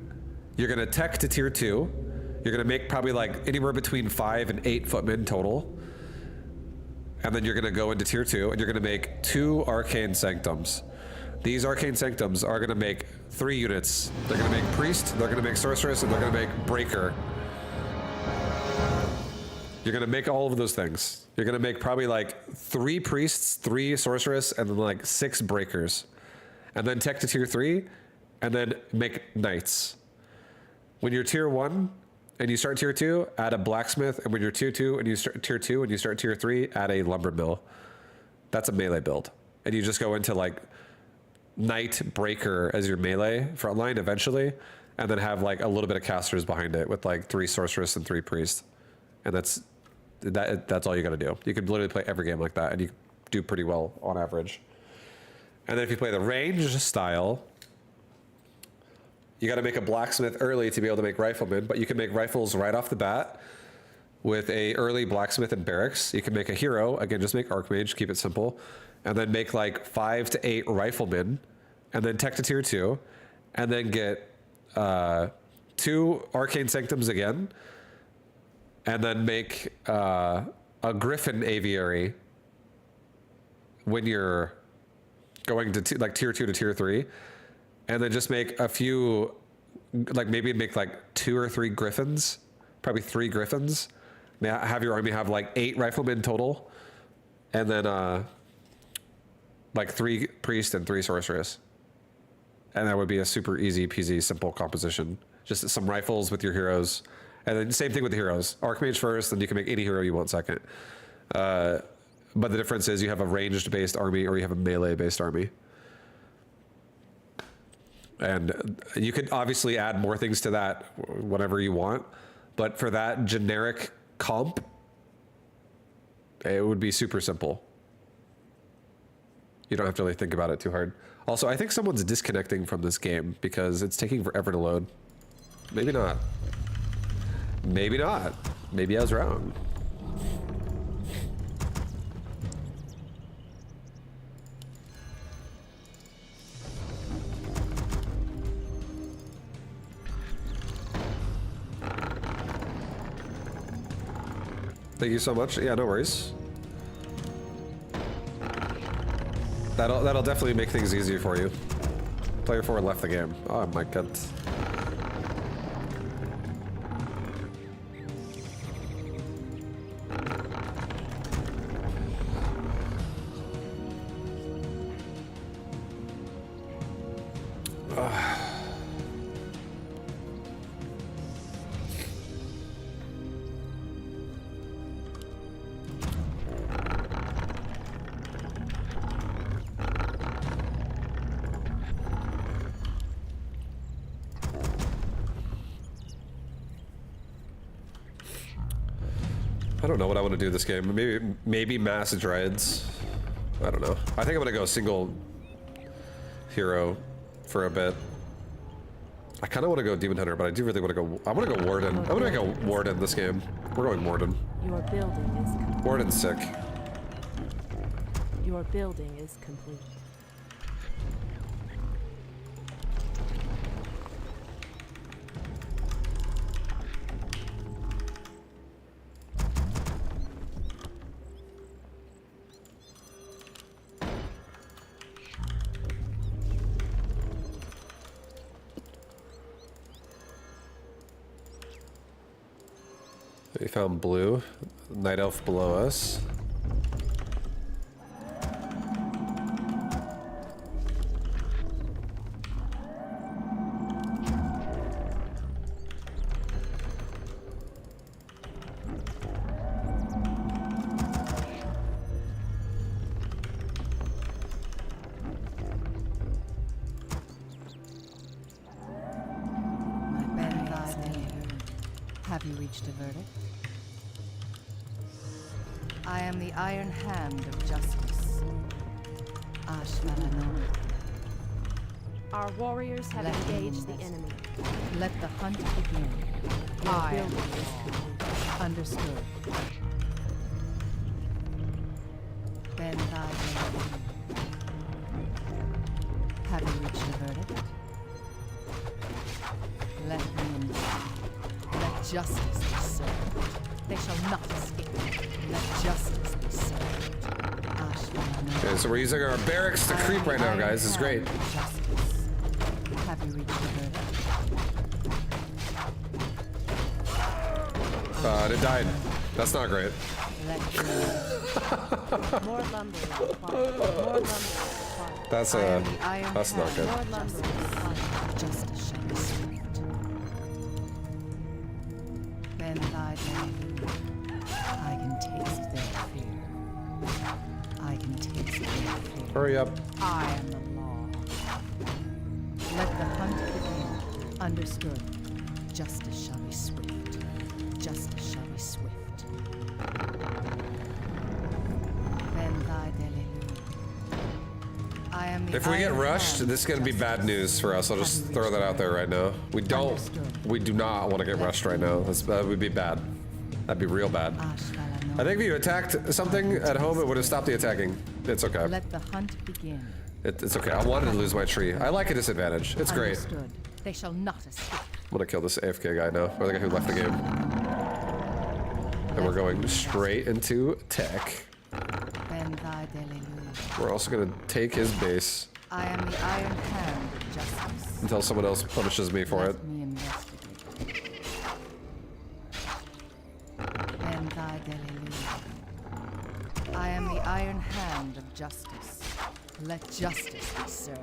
You're going to tech to tier 2. You're going to make probably like anywhere between 5 and 8 footmen total. And then you're going to go into tier 2 and you're going to make 2 arcane sanctums. These arcane sanctums are going to make 3 units. They're going to make priest, they're going to make sorceress, and they're going to make breaker. You're going to make all of those things. You're going to make probably like 3 priests, 3 sorceress, and then like 6 breakers. And then tech to tier 3, and then make knights. When you're tier 1, and you start tier 2, add a blacksmith, and when you're tier 2 and you start tier 2 and you start tier 3, add a lumber mill. That's a melee build. And you just go into like knight breaker as your melee frontline eventually, and then have like a little bit of casters behind it with like 3 sorceress and 3 priest. And that's all you gotta do. You could literally play every game like that and you do pretty well on average. And then if you play the range style, you got to make a blacksmith early to be able to make riflemen, but you can make rifles right off the bat with a early blacksmith and barracks. You can make a hero, again, just make archmage, keep it simple, and then make like 5 to 8 riflemen, and then tech to tier 2, and then get 2 arcane sanctums again, and then make a griffin aviary when you're going to like tier 2 to tier 3. And then just make a few, like maybe make like 2 or 3 griffins, probably 3 griffins. Have your army have like 8 riflemen total, and then like 3 priests and 3 sorceress. And that would be a super easy peasy simple composition. Just some rifles with your heroes, and then same thing with the heroes. Archmage first, then you can make any hero you want second. But the difference is you have a ranged based army or you have a melee based army. And you could obviously add more things to that whenever you want, but for that generic comp, it would be super simple. You don't have to really think about it too hard. Also, I think someone's disconnecting from this game because it's taking forever to load. Maybe not. Maybe not. Maybe I was wrong. Thank you so much. Yeah, no worries. That'll definitely make things easier for you. Player 4 left the game. Oh my god. I don't know what I want to do this game. Maybe mass dreads. I don't know. I think I'm gonna go single hero for a bit. I kind of want to go Demon Hunter, but I do really want to go. I want to go Warden. I'm gonna go Warden this game. We're going Warden. Your building is complete. Warden's sick. Your building is complete. We found blue. Night elf below us. Have you reached a verdict? I am the iron hand of justice. Ashvalano. Our warriors have Let me engaged the invest. enemy. Let the hunt begin. Your I am building is complete. understood. Bend thy knee. Have you reached a verdict? Let me invest. Let justice be served. They shall not escape. Let justice be served. Ashvalano. Okay, so we're using our barracks to creep right now, guys. This is great. Justice. Have you reached a verdict? It died. That's not great. Let me More lumber is required. More lumber is required. That's I am the iron that's not hand. good. More lumber is required. Justice shall be swift. Bend thy knee. I can taste their fear. I can taste their fear. Hurry up. I am the law. Let the hunt begin. Understood. Justice shall be swift. Justice shall be swift. Bend thy I am the If we get iron rushed, hand this is gonna be of bad justice. news for us. I'll just throw that out there right now. We do not want to get rushed right now. That would be bad. That'd be real bad. Ashvalano. I think if you attacked something at home, it would have stopped the attacking. It's okay. Let the hunt begin. It's okay. I wanted to lose my tree. I like a disadvantage. It's great. Understood. They shall not escape. I'm gonna kill this AFK guy now, or the guy who left the game. And we're going straight into tech. Bend thy delelu. We're also gonna take his base I am the iron hand of justice. until someone else punishes me for it. Let me investigate. Bend thy delelu. I am the iron hand of justice. Let justice be served.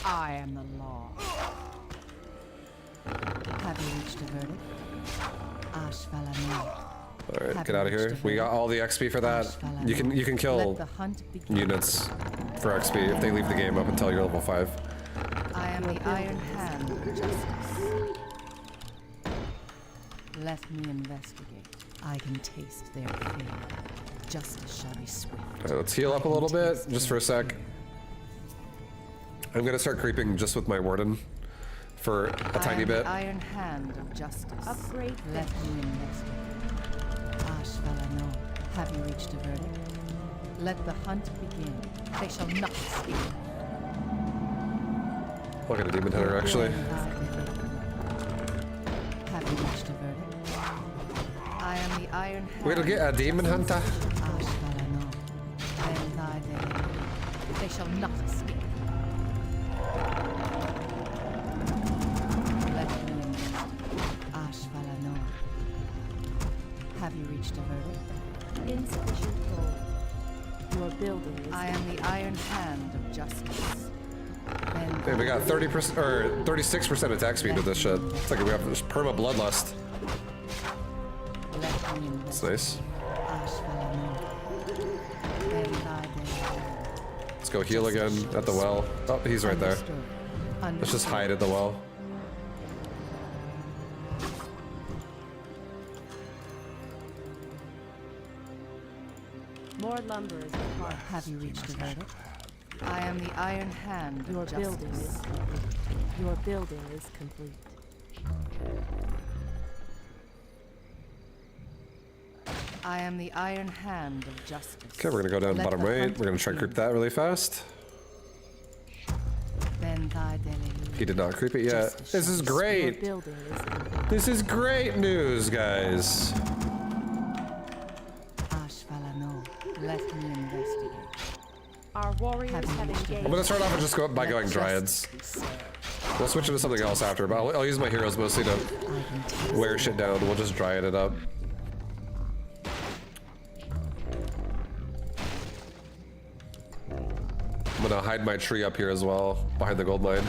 I am the law. Have you reached a verdict? Ashvalano. All right, get out of here. We got all the XP for that. You can kill Let the hunt begin. units for XP if they leave the game up until you're level 5. I am the iron hand of justice. Let me investigate. I can taste their fear. Justice shall be swift. All right, let's heal up a little bit, just for a sec. I'm gonna start creeping just with my warden for a tiny bit. The iron hand of justice. Upgrade Let me investigate. Ashvalano, have you reached a verdict? Let the hunt begin. They shall not escape. Look at a demon hunter, actually. Have you reached a verdict? I am the iron hand. We'll get a demon hunter. Ashvalano, bend thy day. They shall not escape. Let me investigate. Ashvalano. Have you reached a verdict? Insufficient gold. Your building is I am the iron hand of justice. Bend Hey, we got 30% or 36% attack speed with this shit. It's like we have this perma bloodlust. let me It's investigate. nice. Ashvalano. Bend thy day. Let's go heal again at the well. Oh, he's right there. Understood. Let's just hide at the well. more lumber is required. Have you reached a verdict? I am the Iron Hand Your of building is justice. complete. Your building is complete. I am the Iron Hand of justice. Okay, we're gonna go down Let bottom the right. hunt We're gonna try to begin. creep that really fast. Ben thy delelu. He did not creep it yet. Justice This is Your great. building is complete. This is great news, guys. Ashvalano. Let me investigate. Our warriors have engaged. I'm gonna start off and just go by going Dryads. We'll switch into something else after, but I'll use my heroes mostly to wear shit down. We'll just Dryad it up. I'm gonna hide my tree up here as well, behind the gold mine.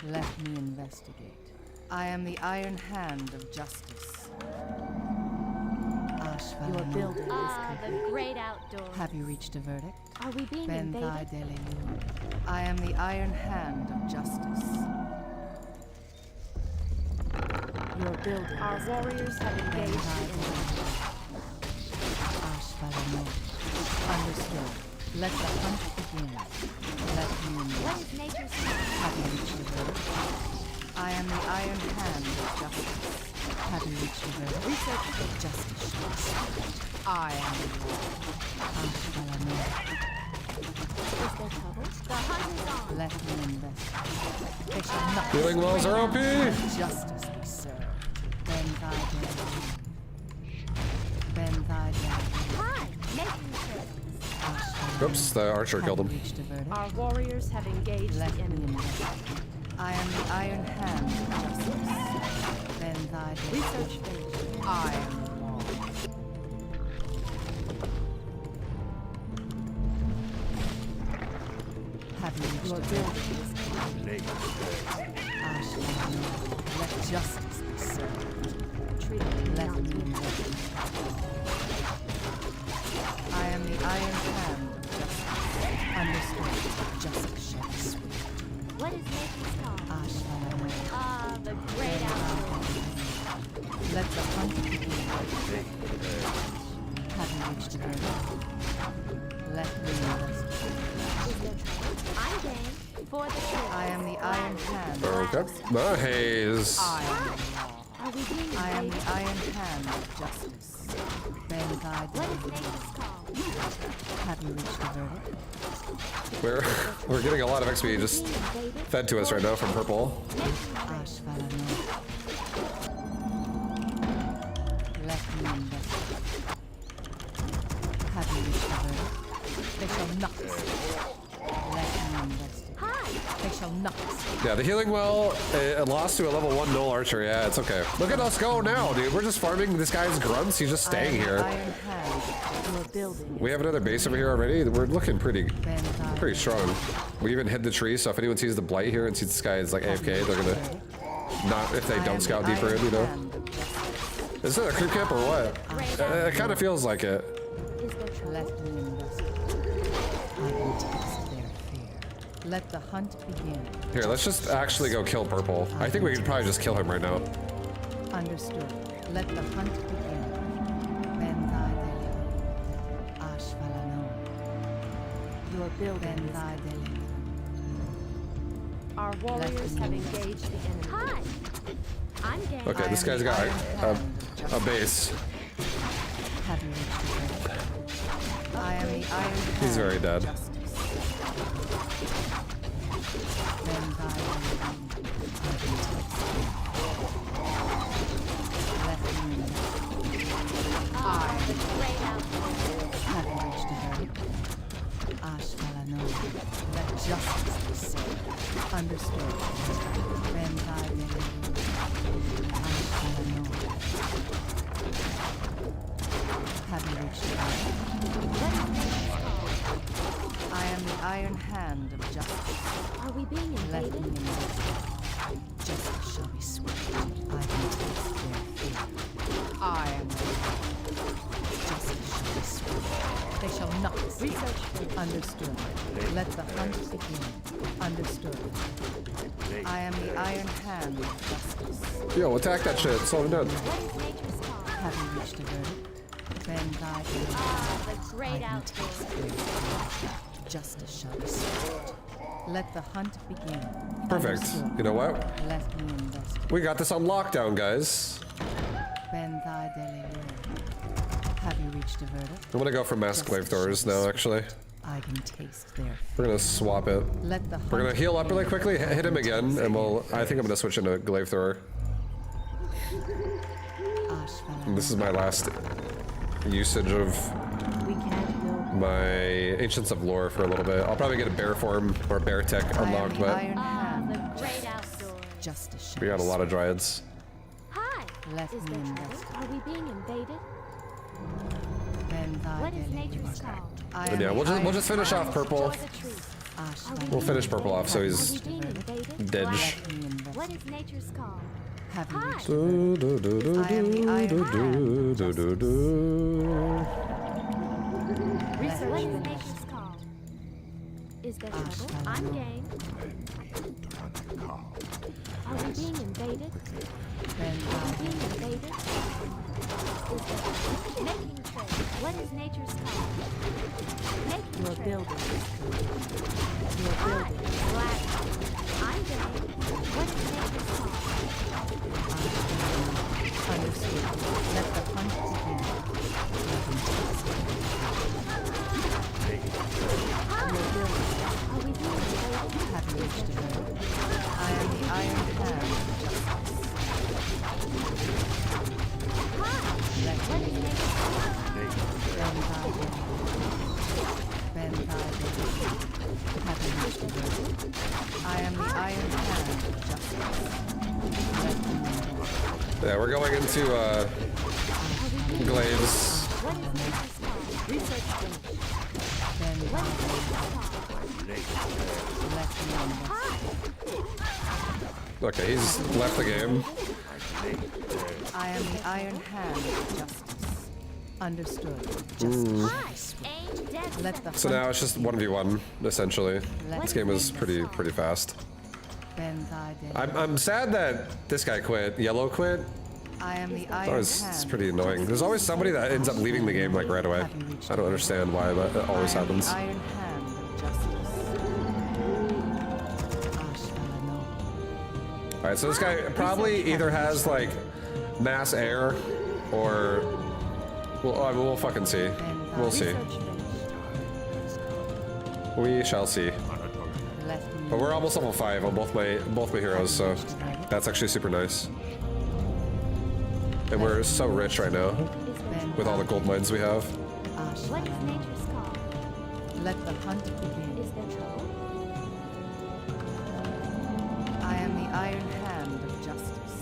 Let me investigate. I am the Iron Hand of justice. Your Ashvalano. building is Ah, complete. the great outdoors. Have you reached a verdict? Are we being Ben thy invaded? delelu. I am the Iron Hand of justice. Your building. Our warriors have Ben engaged thy in delelu. Ashvalano. Understood. Let the hunt begin. Let me What investigate. is nature's call? Have you reached a verdict? I am the Iron Hand of justice. Have you reached a verdict? Research of justice. I am the law. Ashvalano. Is there trouble? The hunt is on. Let me investigate. They shall not Healing wells are OP! justice be served. Ben thy delelu. Ben thy delelu. Hi, making sense. Ashvalano. Oops, the archer killed Have you him. reached a verdict? Our warriors have engaged Let the me enemy. investigate. I am the Iron Hand of justice. Ben thy delelu. Research finished. I am the law. Have you reached Your a building verdict? is complete. Ashvalano. Let justice be served. Treaty Let not me be investigate. I am the Iron Hand of justice. Understood. Justice shall be sweet. What is nature's call? Ashvalano. Ah, the great outdoors. Let the hunt begin. Have you reached a verdict? Let me investigate. Is there trouble? I'm game. For the kill. I am the Iron Hand. Okay. Nice. I am the law. Are we being I am invaded? the Iron Hand of justice. Ben thy What is delelu. nature's call? Have you reached a verdict? We're getting a lot of XP just Being invaded? fed to us right now from purple. Ashvalano. Let me investigate. Have you reached a verdict? They shall not escape. Let me investigate. Hi, They shall not escape. Yeah, the healing well, it lost to a level 1 null archer. Yeah, it's okay. Look at us go now, dude. We're just farming this guy's grunts. He's just staying I am the here. Iron Hand. Your building. We have another base over here already. We're looking pretty Ben thy pretty strong. We even hid the tree, so if anyone sees the blight here and sees this guy is like AFK, they're gonna not if they I am don't the scout deeper Iron in, you know. Hand of justice. Is it a creep camp or what? It kind of feels like it. is there trouble? Let me investigate. I can taste their fear. Let the hunt begin. Here, let's just actually go kill purple. I think we could probably just kill him right now. Understood. Let the hunt begin. Ben thy delelu. Ashvalano. Your building Ben is thy delelu. Our warriors have engaged the enemy. Hi, I'm game. Okay, I this am guy's the got Iron a Hand of a justice. base. Have you reached the verdict? I am the Iron Hand He's very of dead. justice. Ben thy delelu. I can taste Let me investigate. Ah, the great outdoors. Have you reached a verdict? Ashvalano. Let justice be served. Understood. Ben thy delelu. Ashvalano. Have you reached a verdict? What is nature's call? I am the Iron Hand of justice. Are we being Let me invaded? investigate. Justice shall be swift. I can taste their fear. I am the law. Justice shall be swift. They shall not escape. Research finished. Understood. Let the hunt begin. Understood. I am the Iron Hand of justice. Yo, attack that shit. Slow him down. What is nature's call? Have you reached a verdict? Bend thy ear. Ah, the I great can outdoors. taste their fire. Justice shall be served. Let the hunt begin. Perfect. Understood. You know what? Let me investigate. We got this on lockdown, guys. Bend thy delirium. Have you reached a verdict? I'm gonna go for mass flamethrowers now, actually. I can taste their We're gonna swap it. Let the We're gonna hunt heal up really begin. quickly, hit him again, and I think I'm gonna switch into glaive thrower. And this is my last usage of We can't go. my Ancients of Lore for a little bit. I'll probably get a bear form or bear tech I am unlocked, the but Iron Ah, Hand. the great outdoors. Justice shall we got a be lot of served. dryads. Hi. Let Is me there trouble? investigate. Are we being invaded? Bend thy What is delirium. nature's call? I And am yeah, the we'll Iron just finish off purple. Join the truth. Ash Are we Valley. We'll finish being purple off so invaded? he's Are we being invaded? dead. Black. Let me investigate. What is nature's call? Have you Hi. reached Do, do, do, do, I am the Iron do, Hand. do, do, do, do. Research. What is nature's call? Is there trouble? I'm game. Are we being invaded? Bend Are thy we being invaded? Is there making trade? What is nature's call? Making Your trade. building. Hi. Black. I'm game. What is nature's call? Understood. Let the hunt begin. Let him taste their Hi. Are we being invaded? Have you reached a verdict? I am the Iron Hand. Hi. Let What me is nature's call? bend thy delirium. Bend thy delirium. Have you reached a verdict? I am the Iron Hand of justice. Let me investigate. Yeah, we're going into glaives. What is nature's call? Research finished. Bend What thy is nature's call? let me investigate. Hi. Okay, he's left the game. I am the Iron Hand of justice. Understood. Justice. Hi. Aim dead. Let the So hunt now it's just 1v1, essentially. This game was pretty fast. bend thy delirium. I'm sad that this guy quit. Yellow quit. I am the That Iron was Hand. it's pretty annoying. There's always somebody that ends up leaving the game like right away. I don't understand why, but it always I am happens. the Iron Hand of justice. Ashvalano. Alright, so this guy probably either has like mass air or we'll fucking see. We'll see. Research finished. We shall see. Let me But we're almost level 5 on both my heroes, so that's actually super nice. And we're so rich right now bend with all the gold mines we have. What is Ashvalano. nature's call? Let the hunt begin. Is there trouble? I am the Iron Hand of justice.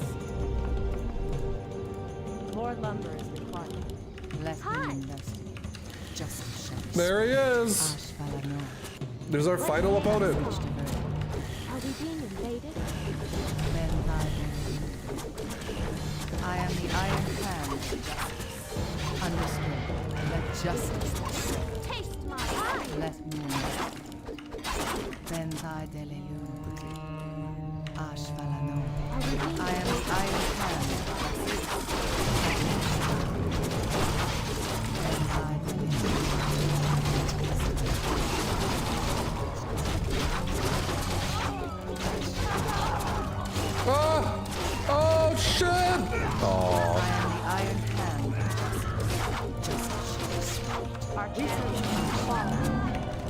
More lumber is required. Let Hi. me investigate. Justice shall be There he is! Ashvalano. There's our final opponent. Reached a verdict. Are we being invaded? Bend thy delirium. I am the Iron Hand of justice. Understood. Let justice be served. Taste my eye. Let me investigate. Bend thy delirium. Ashvalano. Are we being I am the Iron Hand of justice. Bend thy delirium. Oh! Oh shit! Oh. I am the Iron Hand of justice. Justice shall be served. Our research shall fall.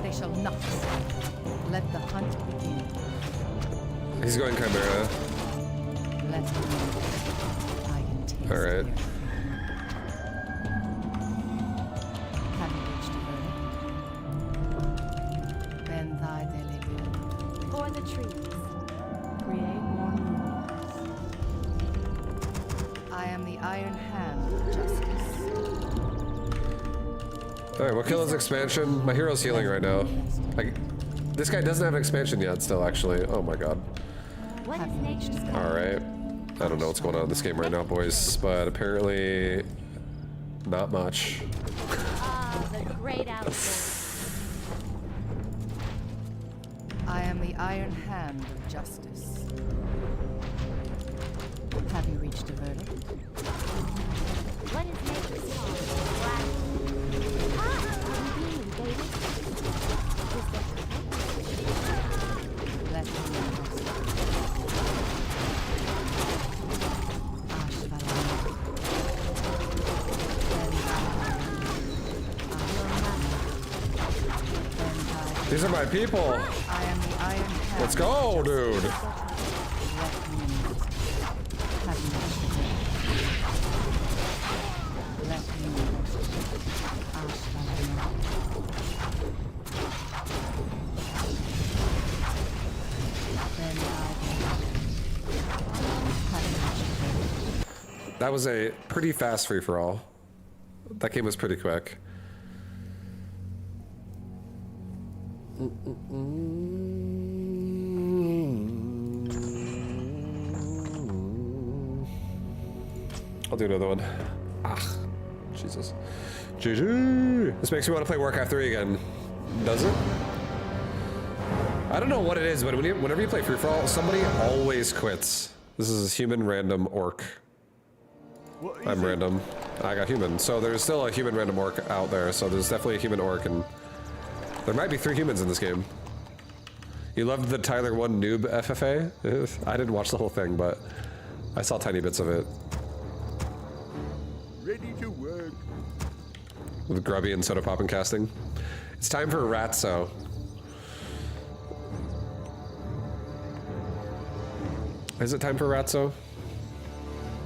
They shall not escape. Let the hunt begin. He's going Chimera. Let me investigate. I can taste All right. their fear. Have you reached a verdict? Bend thy delirium. for the trees? Create more moons. I am the Iron Hand of justice. Alright, we'll kill his expansion. My hero's healing right now. This guy doesn't have an expansion yet still, actually. Oh my god. What is nature's call? Alright. I don't know what's going on in this game right now, boys, but apparently not much. Ah, the great outdoors. I am the Iron Hand of justice. Have you reached a verdict? What is nature's call? Black. These are my people. I am the Iron Hand. Let's go, dude. Let me have you. Let me That was a pretty fast free-for-all. That game was pretty quick. I'll do another one. Ah, Jesus. GG. This makes me want to play Warcraft 3 again. Does it? I don't know what it is, but whenever you play free-for-all, somebody always quits. This is human random orc. I'm random. I got human. So there's still a human random orc out there, so there's definitely a human orc, and there might be 3 humans in this game. You loved the Tyler 1 noob FFA? I didn't watch the whole thing, but I saw tiny bits of it. Ready to work. With Grubby and Soda Pop and casting. It's time for Ratso. Is it time for Ratso?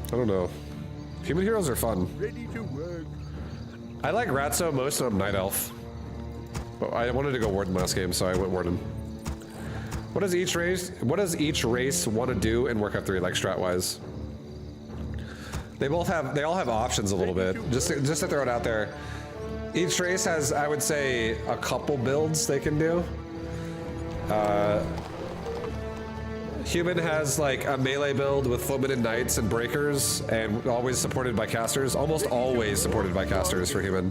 I don't know. Human heroes are fun. Ready to work. I like Ratso most, and I'm Night Elf. But I wanted to go Warden last game, so I went Warden. What does each race want to do in Warcraft 3, like strat-wise? They all have options a little bit. Just to throw it out there. Each race has, I would say, a couple builds they can do. Human has like a melee build with footmen and knights and breakers, and always supported by casters. Almost always supported by casters for human.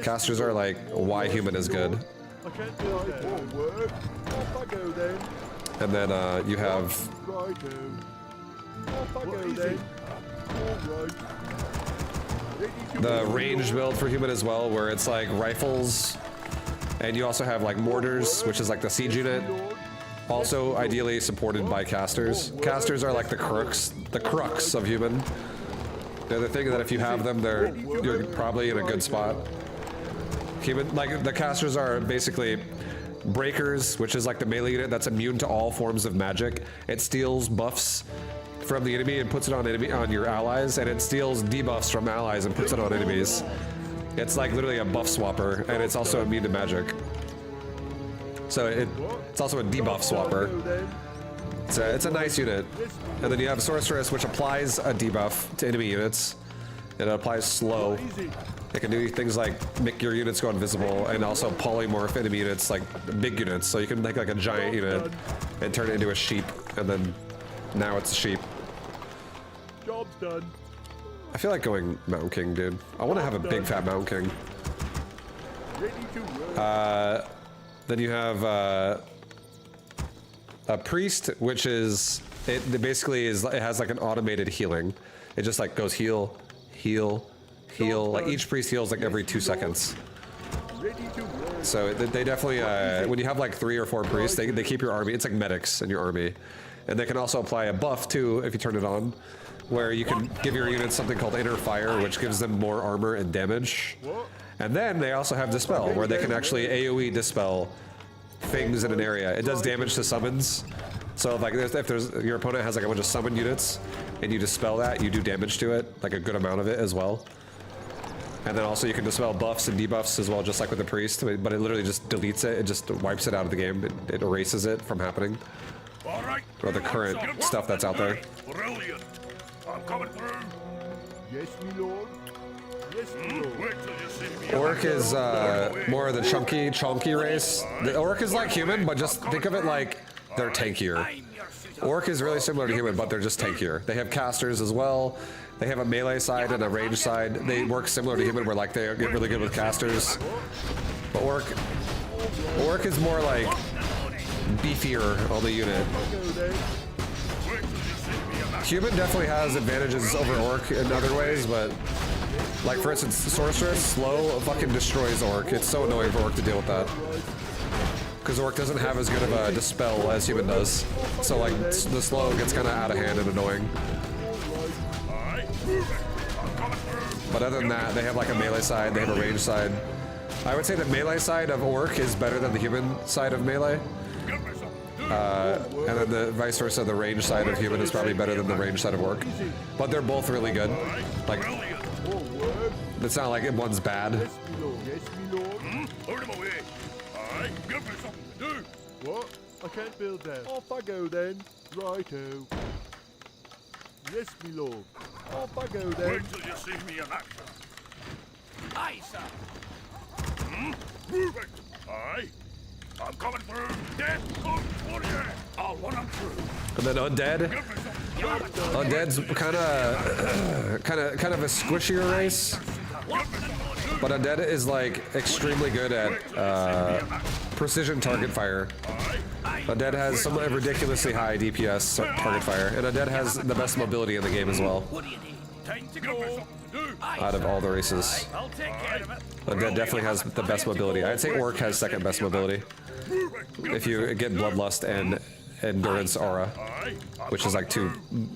Casters are like why human is good. I can't do it. Work. Off I go then. And then you have Righto. Off I go then. Alright. the range build for human as well, where it's like rifles, and you also have like mortars, which is like the siege unit. Also, ideally supported by casters. Casters are like the crux of human. They're the thing that if you have them, you're probably in a good spot. Human, like the casters are basically breakers, which is like the melee unit that's immune to all forms of magic. It steals buffs from the enemy and puts it on your allies, and it steals debuffs from allies and puts it on enemies. It's like literally a buff swapper, and it's also immune to magic. So it's also a debuff swapper. It's a nice unit. And then you have Sorceress, which applies a debuff to enemy units. And it applies slow. It can do things like make your units go invisible, and also polymorph enemy units, like big units. So you can make like a giant unit and turn it into a sheep, and then now it's a sheep. Job's done. I feel like going Mountain King, dude. I want to have a big fat Mountain King. Ready to work. Then you have a priest, which is it has like an automated healing. It just like goes heal, heal, heal. Like each priest heals like every 2 seconds. Ready to work. So they definitely when you have like 3 or 4 priests, they keep your army. It's like medics in your army, and they can also apply a buff too if you turn it on, where you can give your units something called Inner Fire, which gives them more armor and damage. And then they also have Dispel, where they can actually AoE dispel things in an area. It does damage to summons. So like if your opponent has like a bunch of summon units and you dispel that, you do damage to it, like a good amount of it as well. And then also you can dispel buffs and debuffs as well, just like with the priest, but it literally just deletes it. It just wipes it out of the game. It erases it from happening. All right. Or the current stuff that's out there. Brilliant. I'm coming through. Yes, my lord. Yes, my lord. Wait till you see me. Orc is more of the chunky race. The Orc is like human, but just think of it like they're tankier. Orc is really similar to human, but they're just tankier. They have casters as well. They have a melee side and a range side. They work similar to human, where like they get really good with casters. But Orc is more like beefier on the unit. Human definitely has advantages over Orc in other ways, but like for instance, Sorceress slow fucking destroys Orc. It's so annoying for Orc to deal with that. Because Orc doesn't have as good of a dispel as human does. So like the slow gets kind of out of hand and annoying. But other than that, they have like a melee side, they have a range side. I would say the melee side of Orc is better than the human side of melee. And then the vice versa, the range side of human is probably better than the range side of Orc. But they're both really good. Like, it's not like one's bad. Yes, me lord. Yes, me lord. Put him away. Aye, give me something to do. What? I can't build that. Off I go then. Righto. Yes, me lord. Off I go then. Wait till you see me in action. Aye, sir. Move it. Aye. I'm coming through. Dead good warrior. I'll run him through. And then Undead. Give me something. Undead's kind of a squishier race. But Undead is like extremely good at precision target fire. Undead has some ridiculously high DPS target fire, and Undead has the best mobility in the game as well. What do you need? Time to go. Out of all the races, I'll take care of it. Undead definitely has the best mobility. I'd say Orc has second best mobility. If you get Bloodlust and Endurance Aura, which is like two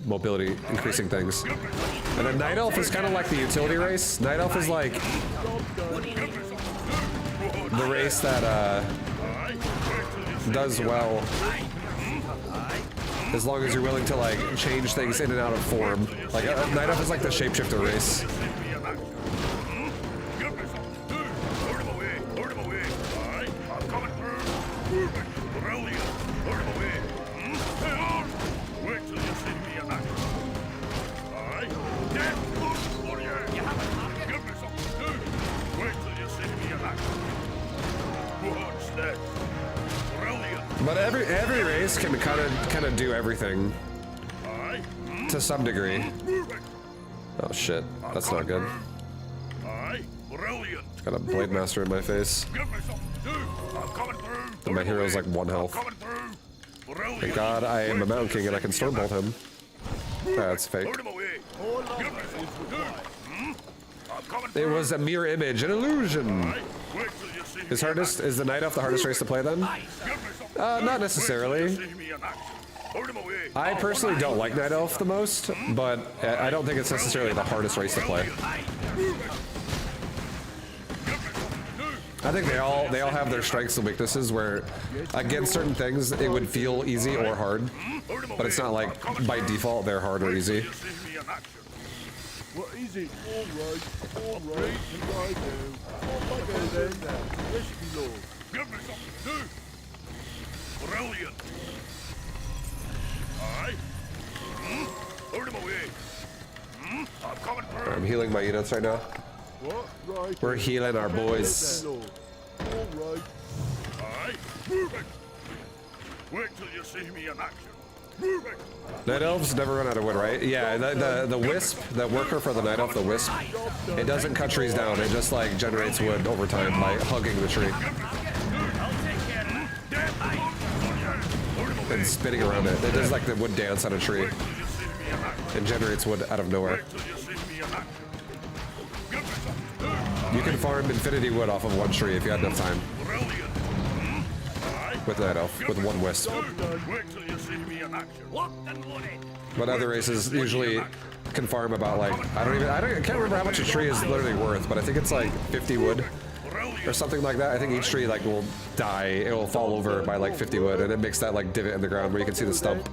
mobility increasing things. And then Night Elf is kind of like the utility race. Night Elf is like the race that does well as long as you're willing to like change things in and out of form. Like Night Elf is like the shapeshifter race. But every race can kind of do everything to some degree. Oh shit, that's not good. Got a Blade Master in my face. And my hero's like 1 health. Thank God I am a Mountain King and I can Stormbolt him. That's fake. It was a mirror image, an illusion. Is the Night Elf the hardest race to play then? Not necessarily. I personally don't like Night Elf the most, but I don't think it's necessarily the hardest race to play. I think they all have their strengths and weaknesses where against certain things it would feel easy or hard, but it's not like by default they're hard or easy. What is it? All right, righto. Off I go then. Yes, me lord. Give me something to do. Brilliant. Aye. Put him away. I'm coming through. I'm healing my units right now. What? Right. We're healing our boys. All right. Aye. Move it. Wait till you see me in action. Move it. Night Elves never run out of wood, right? Yeah, the Wisp, the worker for the Night Elf, the Wisp, it doesn't cut trees down, it just like generates wood over time by hugging the tree. And spinning around it. It does like the wood dance on a tree. And generates wood out of nowhere. You can farm infinity wood off of one tree if you had enough time. With Night Elf, with one Wisp. But other races usually can farm about like, I can't remember how much a tree is literally worth, but I think it's like 50 wood or something like that. I think each tree like will die, it will fall over by like 50 wood, and it makes that like divot in the ground where you can see the stump,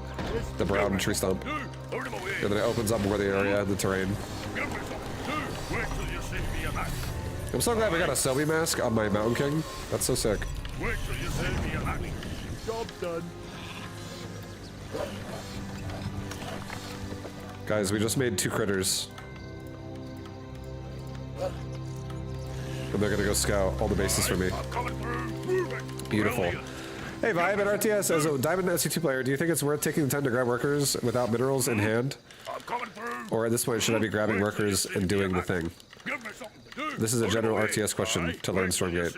the brown tree stump. And then it opens up more the area, the terrain. I'm so glad we got a Selby mask on my Mountain King. That's so sick. Wait till you see me in action. Job done. Guys, we just made 2 critters. And they're gonna go scout all the bases for me. Beautiful. Hey Vibe, at RTS, as a Diamond SC2 player, do you think it's worth taking the time to grab workers without minerals in hand? Or at this point, should I be grabbing workers and doing the thing? This is a general RTS question to learn Stormgate.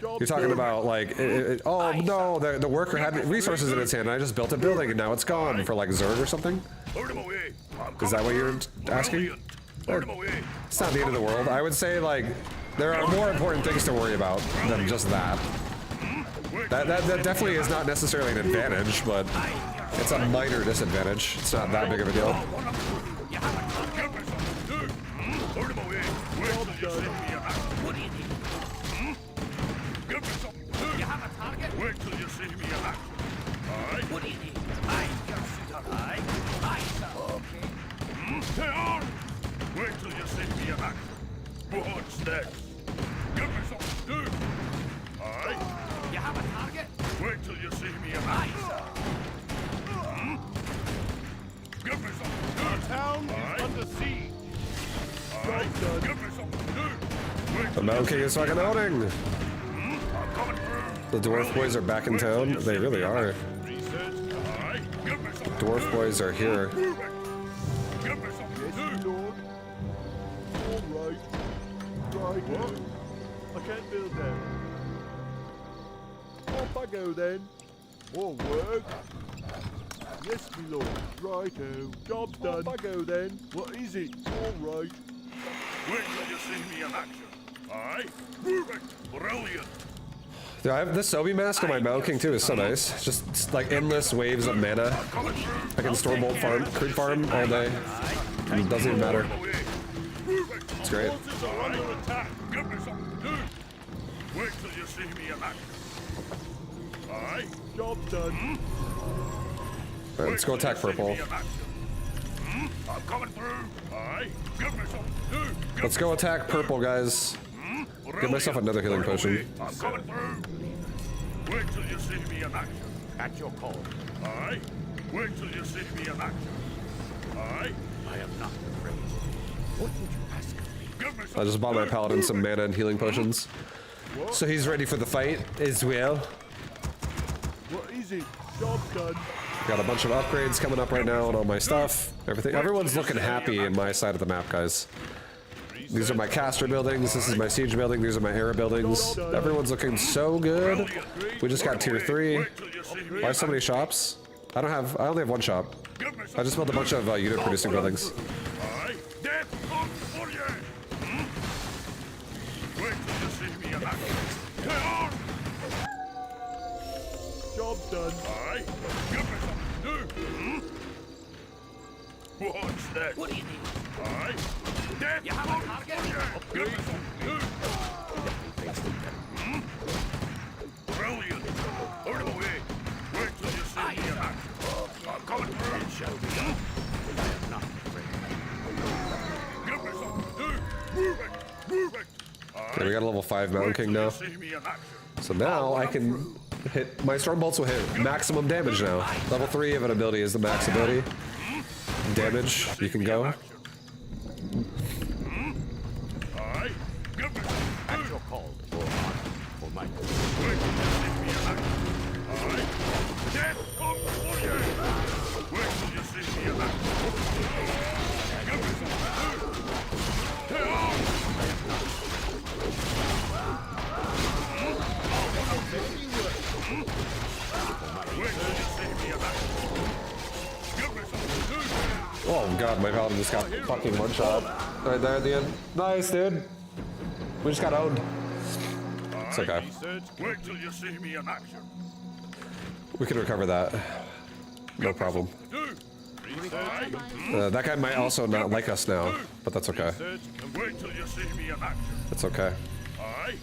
You're talking about like, oh no, the worker had resources in its hand and I just built a building and now it's gone for like Zerg or something? Is that what you're asking? It's not the end of the world. I would say like, there are more important things to worry about than just that. That definitely is not necessarily an advantage, but it's a minor disadvantage. It's not that big of a deal. next? Give me something to do. Aye. You have a target? Wait till you see me in action. Give me something to do. Town is under siege. Aye. Give me something to do. Wait The till Mountain King is fucking outing. I'm coming through. The dwarf boys are back in town. They really are. Research. Aye. Give me something. Dwarf boys are here. Move it. Give me something Yes, to my do. lord. All right. Right. What? I can't build that. Off I go then. More work. Yes, my lord. Righto. Job's done. Off I go then. What is it? All right. Wait till you see me in action. Aye. Move it. Brilliant. Dude, I have this Sobi mask on my Mountain King too. Is so nice. It's just like endless waves of mana. Coming through. I can store bolt farm, creep farm all day. It doesn't even matter. Away. Move it. It's great. Forces are under attack. Give me something to do. Wait till you see me in action. Aye. Job's done. Alright, let's go attack purple. I'm coming through. Aye. Give me something to do. Let's go attack purple, guys. Give myself another healing potion. I'm coming through. Wait till you see me in action. At your call. Aye. Wait till you see me in action. Aye. I am not afraid. What would you ask of me? Give me I something. just bought my paladin some mana and healing potions. So he's ready for the fight as well. What is it? Job's done. Got a bunch of upgrades coming up right now on all my stuff. Everything. Everyone's looking happy in my side of the map, guys. These are my caster buildings. This is my siege building. These are my era buildings. Everyone's looking so good. We just got tier 3. Wait till you see me. Why so many shops? I only have one shop. Give me I something. just built a bunch of unit producing buildings. Aye. Death comes for you. Wait till you see me in action. Get on. Job's done. Aye. Give me something to do. What's that? What do you need? Aye. Death You have a comes target? for you. Give me something to do. Brilliant. Out of the way. Wait till you see me in action. I'm coming through. It shall be done. I am not afraid. Give me something to do. Move it. Move it. Okay, we got a level 5 Mountain King now. See me in action. So now I can hit, my storm bolts will hit maximum damage now. Level 3 of an ability is the max ability. Damage, you can go. Aye. Give me something. At your call. For honor. For my Wait till you see me in action. Aye. Death comes for you. Wait till you see me in action. Give me something to do. Get on. Wait till you see me in action. Give me something to do. Oh god, my paladin just got fucking one shot. Right there at the end. Nice, dude. We just got owned. It's okay. Research. Wait till you see me in action. We can recover that. No problem. Do. Research. That guy might also not like us now, but that's okay. Research. And wait till you see me in action. That's okay. Aye.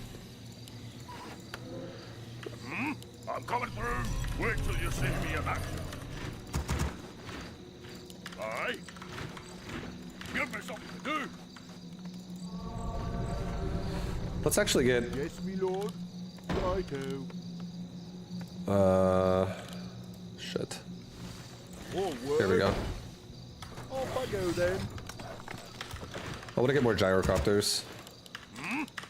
I'm coming through. Wait till you see me in action. Aye. Give me something to do. Let's actually get, Yes, my lord. Righto. shit. More work. Here we go. Off I go then. I want to get more gyrocopters.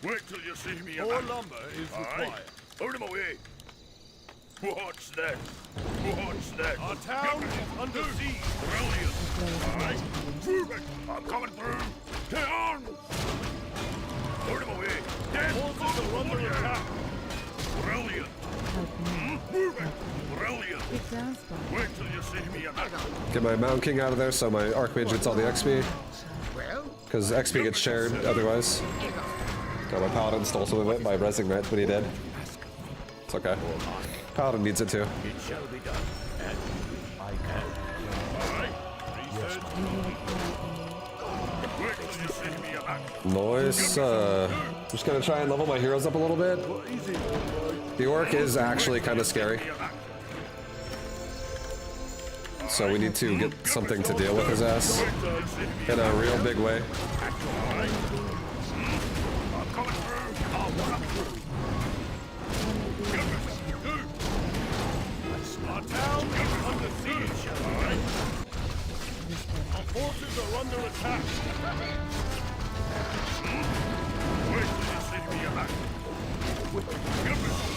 Wait till you see me in More action. lumber is Aye. required. Out of my way. What's that? What's that? Our town is under siege. Brilliant. Aye. Move it. I'm coming through. Get on. Out of my way. Death Forces are under attack. Brilliant. Move it. Brilliant. It does, but Wait till you see me in action. Get my Mountain King out of there so my Archmage gets all the XP. Because XP gets shared otherwise. God, my Paladin stole some of it by resing that when he did. It's okay. Paladin needs it too. It shall be done. And I can. Aye. Research. Wait till you see me in action. Nice. Just gonna try and level my heroes up a little bit. What is it? All right. The orc is actually kind of scary, In action. so we need to get something to deal with his ass in a real big way. I'm Our town is under siege, alright? Our forces are under attack. Wait till you see me attack. Give me some.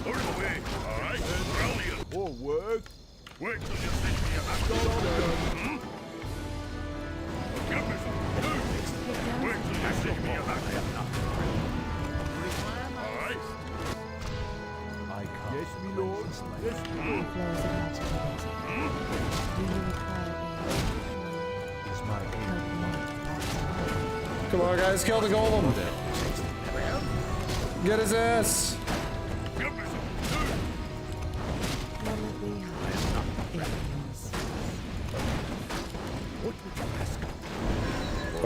Put him away, alright? Brilliant. More work. Wait till you see me attack. Give me some. Wait till you see me attack. Alright? I come Yes, from my lord. places like Yes, my lord. Flows of activity. Do you require aid? is my aim one. Come on, guys, kill the golem. Get his ass. Give me some. Will it be ignorance? What would you ask?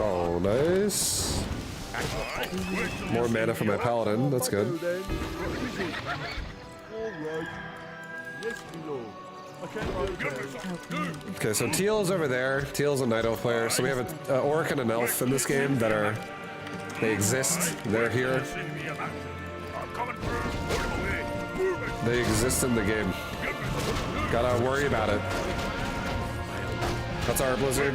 Oh, nice. More mana for my paladin. That's Go good. then. What is it? All right. Yes, my lord. I can't go there. Help me. Okay, so Teal's over there. Teal's a night elf player. So we have an orc and an elf in this game that are. They exist. They're here. They exist in the game. Gotta worry about it. That's our blizzard.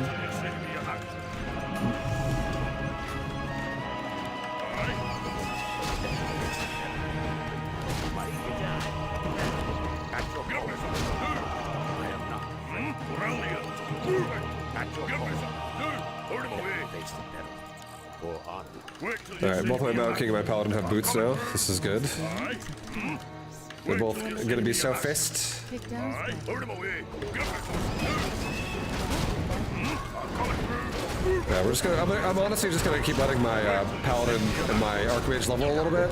Alright, both my Mountain King and my Paladin have boots now. This is good. They're both gonna be so fist. Kick down spell. Yeah, we're just gonna. I'm honestly just gonna keep letting my Paladin and my Archmage level a little bit.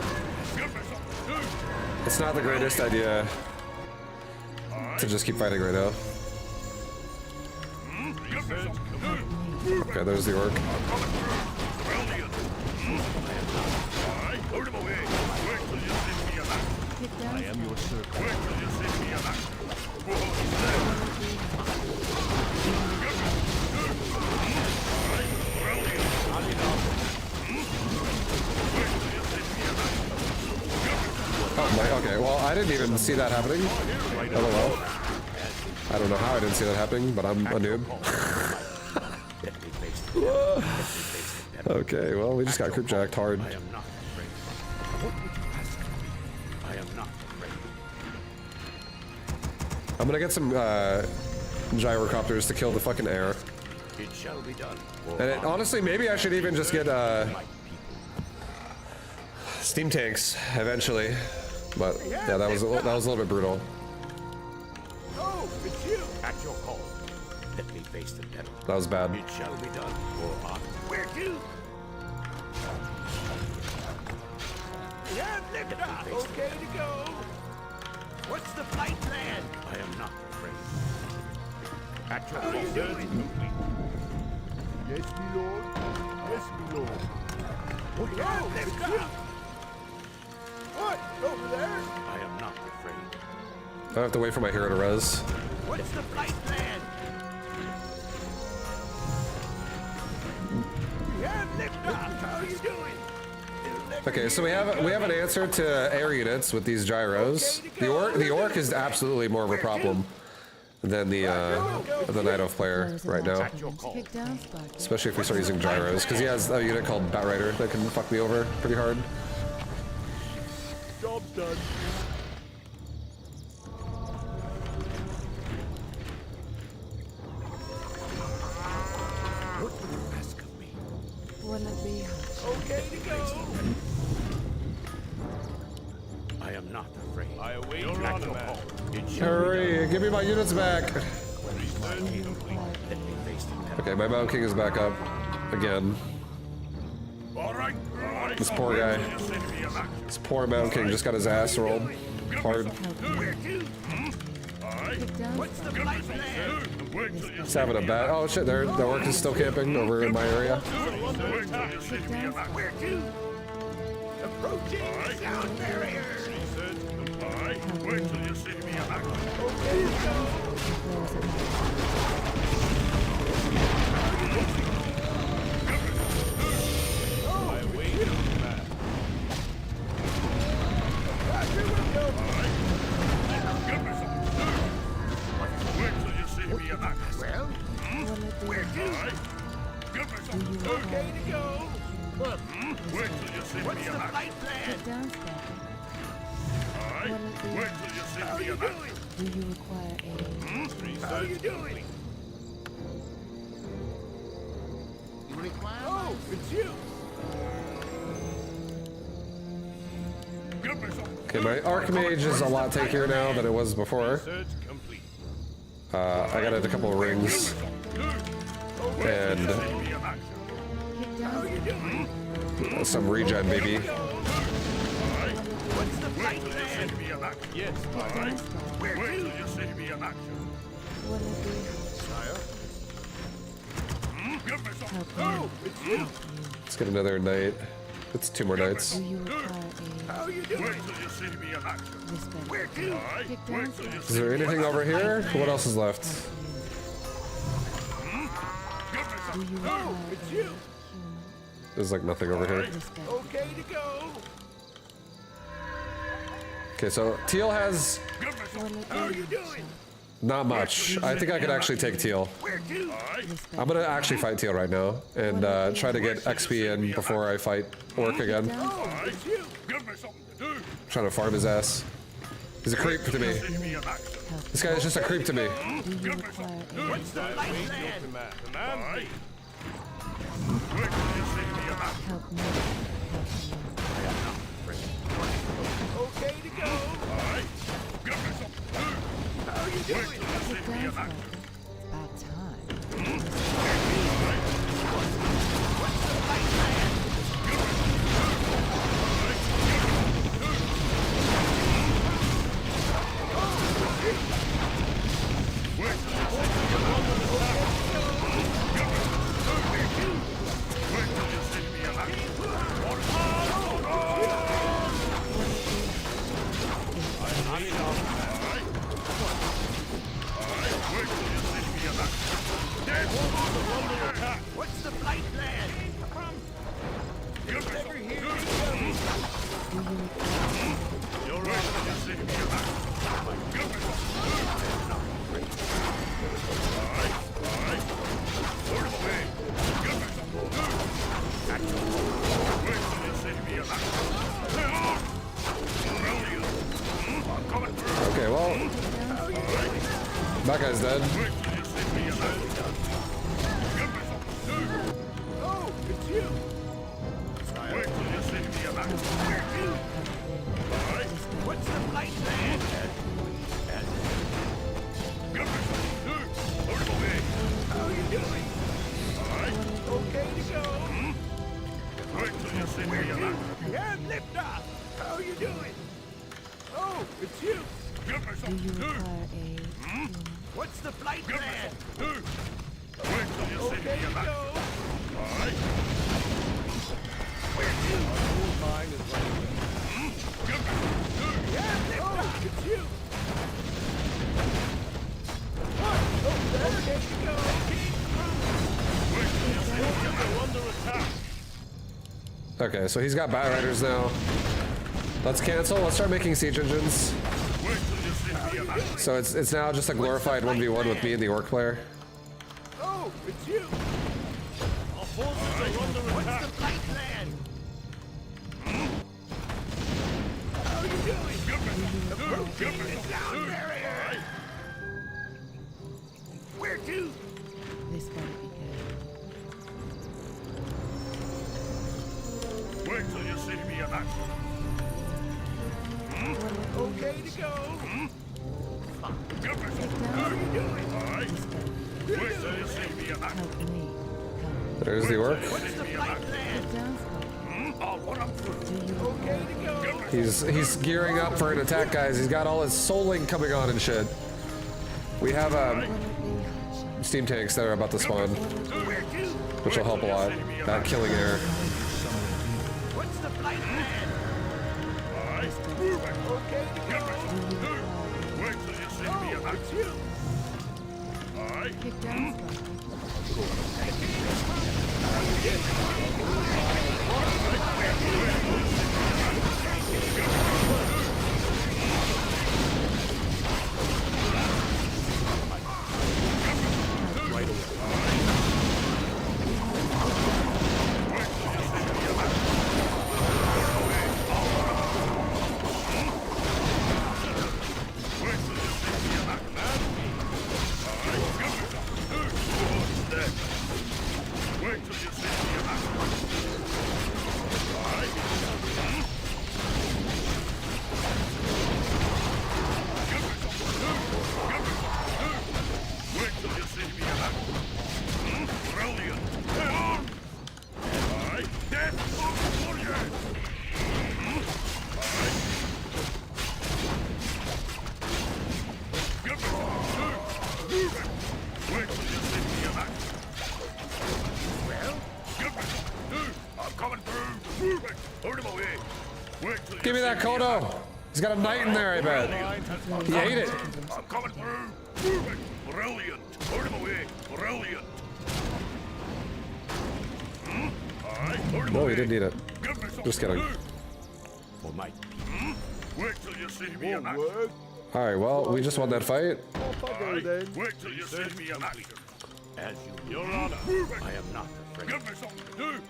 It's not the greatest idea to just keep fighting right now. Okay, there's the orc. Kick down I am your servant. Oh my. Okay. Well, I didn't even see that happening. LOL. I don't know how I didn't see that happening, but I'm a noob. Okay. Well, we just got crypt jacked hard. I am not afraid. What would you ask of me? I am not afraid. I'm gonna get some gyrocopters to kill the fucking air. It shall be done. And it, honestly, maybe I should even just get steam tanks eventually. But yeah, that was a little bit brutal. Oh, it's you. At your call. Let me face the devil. That was bad. It shall be done. For honor. Where to? Yeah, lift off. Okay to go. What's the fight plan? I am not afraid. At your How are you call. doing? Yes, my lord. Yes, my lord. What Yeah, lift off. What? Over there? I am not afraid. I have to wait for my hero to res. What's the fight plan? Yeah, lift off. How are you doing? Okay, so we have an answer to air units with these gyros. The orc is absolutely more of a problem than the night elf player Flows of right now, activity. Kick down spark. especially if we start using gyros, because he has a unit called Bat Rider that can fuck me over pretty hard. Job's done. What would you ask of me? Will it be Okay to go. I am not afraid. I await your At honor, your man. call. It shall be Hurry, give me my units back. do you require Let me face the devil. Okay, my Mountain King is back up again. All right. This poor guy. This poor Mountain King just got his ass rolled hard. Where to? kick down What's the fight plan? He's having a bad. Oh shit! The orc is still camping over in my area. kick down spark. Where to? Approaching sound barrier. Wait till you see me attack. Okay to go. Flows of activity. I await your command. Where to? Give me Do some. you require Okay to go. Look, Wait till you see what's me the in action. flight plan? Get down, Sparky. Alright? Will it be- Wait till you see How me you in action. doing? Do you require aid? How you doing? Oh, it's you. Give me some. Okay, my Archmage is a lot tankier now than it was before. Search complete. I got it a couple of rings. And See me in action. Get down, How you doing? some regen, maybe. What's the Wait flight till you plan? see me in action. Yes, down, Sparky. Where Wait to? till you see me in action. Will it Give me some. be help Oh, me? it's you. Let's get another night. It's 2 more nights. Do you require aid? How you Wait doing? till you see me in action. This better. Where to? Alright? Get Wait down, till you Sparky. Is see there me. anything over here? What else is left? Give me Do some. you require it's aid? you. Human. There's like nothing over here. This better. Okay to go. Okay, so Teal has Give me some. Will it How be you doing? not much. I think I could actually take Teal. Where to? this I'm better? gonna actually fight Teal right now and try to get XP in before I fight Orc again. Oh, it's you. Give me something to do. Trying to farm his ass. He's a creep to me. See me in action. This guy is just a creep to me. Do you require aid? What's the flight plan? command. Alright? Wait till you see me in action. Help me. Okay to go. Alright? Give me something to do. How you doing? Get down, Sparky. About time. What's the flight plan? Wait till you see me in action. Wait till you see me in action. What's the flight plan? Give me something to do. Do you require Wait till you see me in action. Give me something to do. Alright? Alright? Put it away. Give me something to do. Action. Wait till you see me in action. Brilliant. I'm coming through. Okay, well, that guy's dead. Wait till you see me in action. Give me something to do. Oh, it's you. Wait till you see me in action. Where to? Alright? What's the flight plan? Give me something to do. Put it away. How you doing? Alright? Okay to go. Wait till you see me in action. Yeah, lift off. How you doing? Oh, it's you. Give me Do something you to do. require aid? Human. What's the flight Give me plan? something to do. Wait till you see Okay me to in action. go. Alright? Where to? Mine is running. Give me something to do. Yeah, lift off. It's you. Okay to go. Wait till you see me in action. They're under attack. Okay, so he's got Bat Riders now. Let's cancel. Let's start making siege engines. Wait till you see me in action. So it's now just a glorified 1v1 with me and the Orc player. Oh, it's you. Our forces are under What's attack. the flight plan? How you doing? Give me something to do. Give me Approaching the something to sound do. barrier. Alright? Where to? This better be good. Wait till you see me in action. Okay to go. Give me something How to you do. doing? Alright? Wait till you see me in action. Help me. Help. There's the Orc. What's the flight plan? Get down, Sparky. I'll run up through. Do you Okay require to go. He's gearing up for an attack, guys. He's got all his soul link coming on and shit. We have Will it be steam tanks that are about to spawn, Where to? which will help a lot. That killing air. What's the flight plan? Alright? Move it. Okay to Give me go. something to do. Wait till you see me in Oh, it's action. you. Alright? Get down, Sparky. Right away. Give me that Kodo. He's got a knight in there, I bet. He ate it. I'm coming through. Moving. Brilliant. Turn him away. Brilliant. Aye, turn him No, away. he didn't eat it. Give me something Just kidding. to do. For my Wait till you see me in More action. work. All right, well, we just won that fight. Off I go Aye, then. wait till you see me in action. as you Your Honor. Moving. I am not afraid. Give me something to do.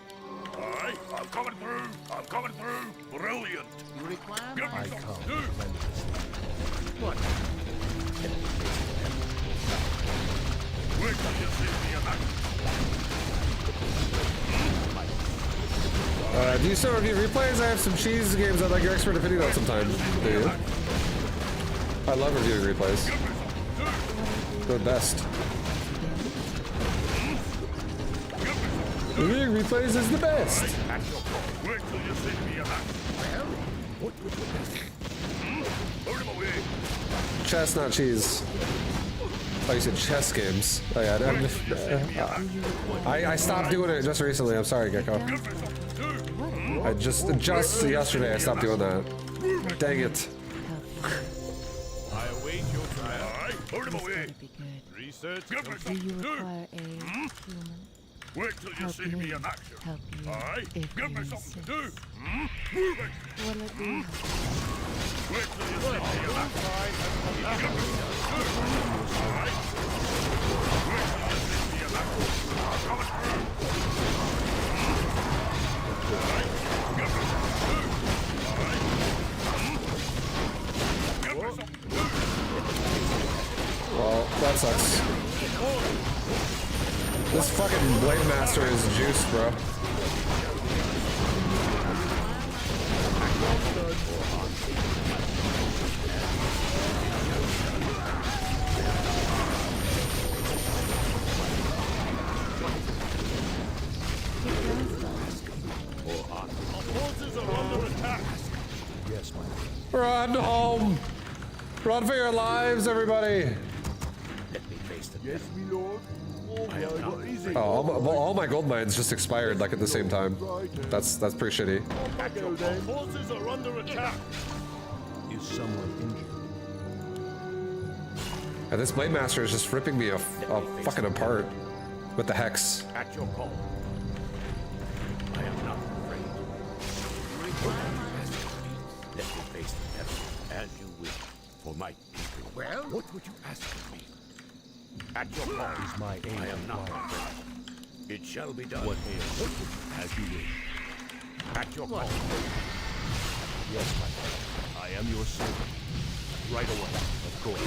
Aye, I'm coming through. I'm coming through. Brilliant. You require Give me my something to do. What? Wait till you see me in action. Do you still review replays? I have some cheese games I'd like your expert opinion on sometime. Do you? I love reviewing replays. They're the best. Reviewing replays is the best. Wait till you see me in action. What would you ask? Turn him away. Chess, not cheese. Oh, you said chess games. Oh yeah, I stopped doing it just recently. I'm sorry, Gecko. I just yesterday I stopped doing that. Dang it. I await your trial. Aye, turn him away. Be good. Research. Give me Do something you to do. require aid, human? Wait till you Help see me me in action. help you Aye, if give me you something to do. insist. Moving. Will it be? Wait till you see me in action. Give me something to do. Aye. Wait till you see me in action. I'm coming through. Aye. Give me something to do. Aye. Give me something to do. Well, that sucks. This fucking Blade Master is juiced, bro. Our forces are under attack. Yes, my Run home! Run for your lives, everybody! let me face the Yes, me lord. All right, what is it? Oh, all my gold mines just expired like at the same time. That's pretty shitty. Off I go Our then. forces are under attack. Is someone injured? And this Blade Master is just ripping me a fucking apart with the hex. At your call. I am not afraid. Let me face the devil as you wish. For my people. Well, what would you ask of me? At your call is my aim. I am not afraid. It shall be done. What ails? As you wish. At your call. Yes, my friend. I am your servant. Right away. Of course.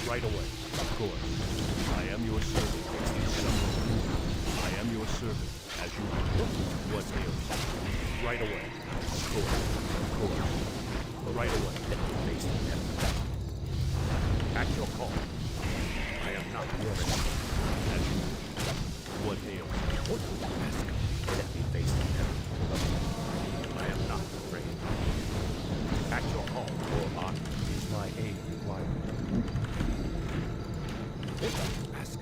Right away. Of course. I am your servant. I am your servant. As you wish. What ails? Right away. Of course. Of course. Right away. Let me face the devil. At your call. I am not afraid. As you wish. What ails? What would you ask? Let me face the devil. I am not afraid. At your call, your honor. Is my aid required? What would you ask?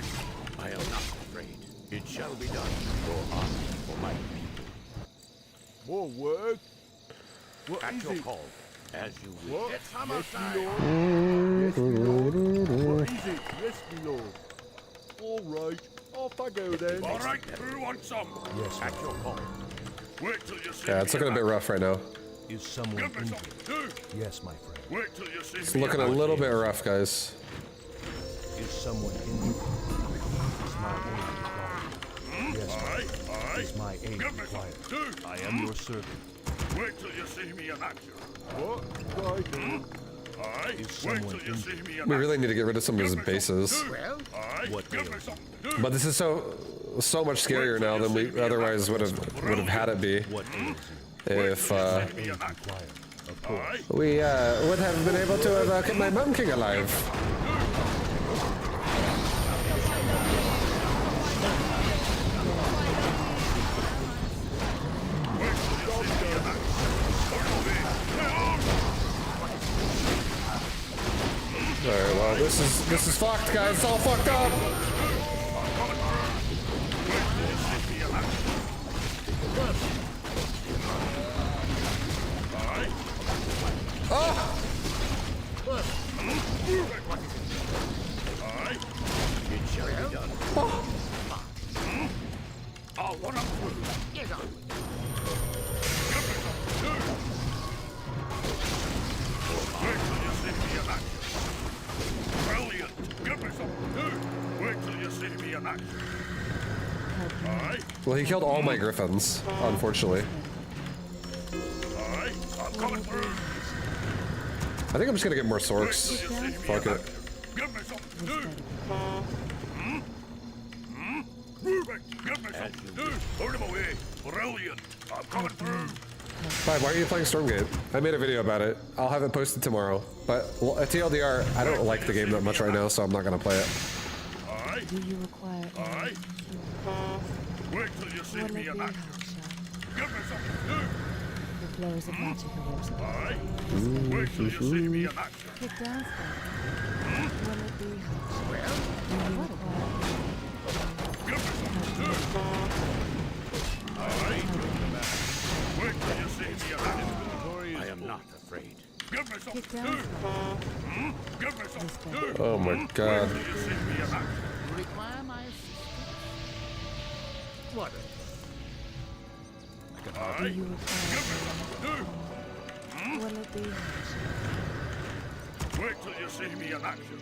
I am not afraid. It shall be done. Your honor for my people. More work. What At is your it? call, as you wish. What? It's Yes, homicide. me lord. Yes, me lord. What is it? Yes, me lord. All right. Off I go then. All right, who wants some? Yes, at your call. Wait till you see Yeah, me it's looking a in bit action. rough right now. Is someone Give me injured? something to do. Yes, my friend. Wait till you see It's me looking a in little bit rough, guys. Is someone injured? Is my aid required? Yes, action. Aye, is my aid Give me required? something to do. I am your servant. Wait till you see me in action. What? Right. Aye, Is wait someone till you see injured? me in We action. really need to get rid of some of his Give me something bases. to do. Aye, What give me ails? something to do. But this is so much scarier now than we otherwise would have had it be What ails if you? Me Aid in action. required. Of course. Aye, we would have been able to have kept my Mountain King alive. Alright, well this is fucked, guys. It's all fucked up. Aye. It shall be done. I'll run up through. Get on. Give me some. Wait till you see me in action. Brilliant. Give me some. Wait till you see me in action. Aye. Well, he killed all my griffins, unfortunately. Aye. I'm coming through. I think I'm just gonna get more sorks. Fuck it. Give me some. Move it. Give me some. Put him away. Brilliant. I'm coming through. Fine, why are you playing Stormgate? I made a video about it. I'll have it posted tomorrow. But well, at TLDR, I don't like the game that much right now, so I'm not gonna play it. Aye. Do you require Aye. Wait till you see Will me it in be action. harsh? Give me some. The flows of magic arose above. Aye. Wait till you see me in action. It does that. Will it be harsh? Do you require Give me some. Aye. Wait till you see me in action. I am not afraid. Give me some. It does Give me some. Oh my god. You see me in action. Require my assistance? What? Aye. Do you require Will it be harsh? Wait till you see me in action.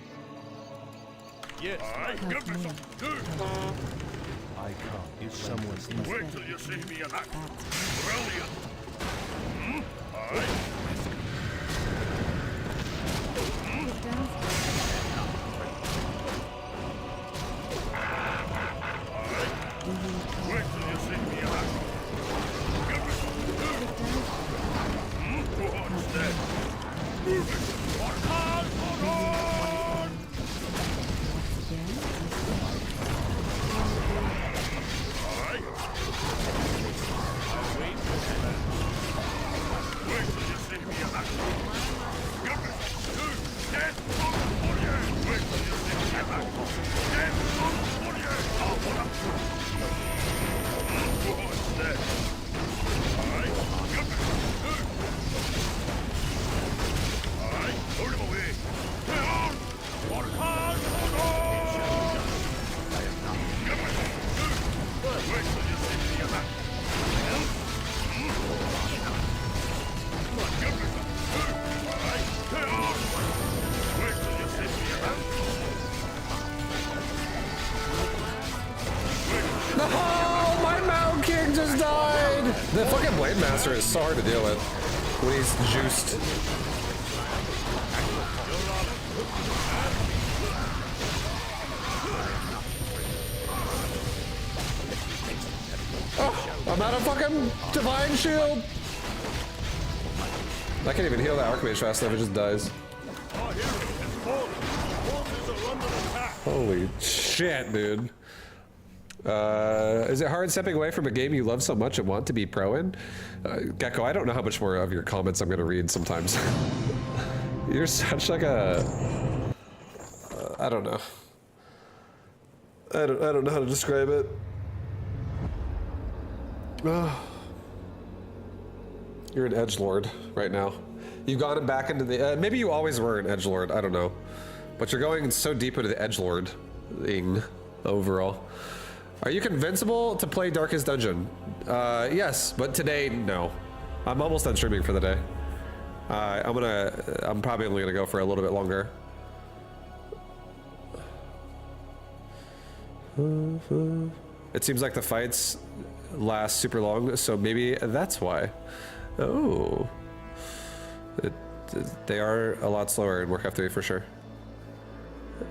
Yes, Aye. Give me some. I come. If someone's Wait till you see me in action. Brilliant. Aye. It does Do you require Wait till you see me in action. Give me some. Go on, instead. Move it. On hard, on hard. Aye. Wait till you see me in action. Give me some. Dead on for you. Wait till you see me in action. Dead on for you. I'll put up. Go on, instead. Aye. Give me some. Aye. Put him away. Stay on. On hard, on hard. Give me some. Wait till you see me in action. Give me some. Aye. Stay on. Wait till you see me in action. No! My Mountain King just died! The fucking Blade Master is so hard to deal with when he's juiced. Oh, I'm out of fucking Divine Shield! I can't even heal that Archmage fast enough, it just dies. Holy shit, dude. Is it hard stepping away from a game you love so much and want to be pro in? Gecko, I don't know how much more of your comments I'm gonna read sometimes. You're such like a... I don't know. I don't know how to describe it. You're an edgelord right now. You've gone back into the... maybe you always were an edgelord, I don't know. But you're going so deep into the edgelord-ing overall. Are you convincible to play Darkest Dungeon? Yes, but today, no. I'm almost done streaming for the day. I'm probably only gonna go for a little bit longer. It seems like the fights last super long, so maybe that's why. Oh. They are a lot slower in Warcraft 3 for sure.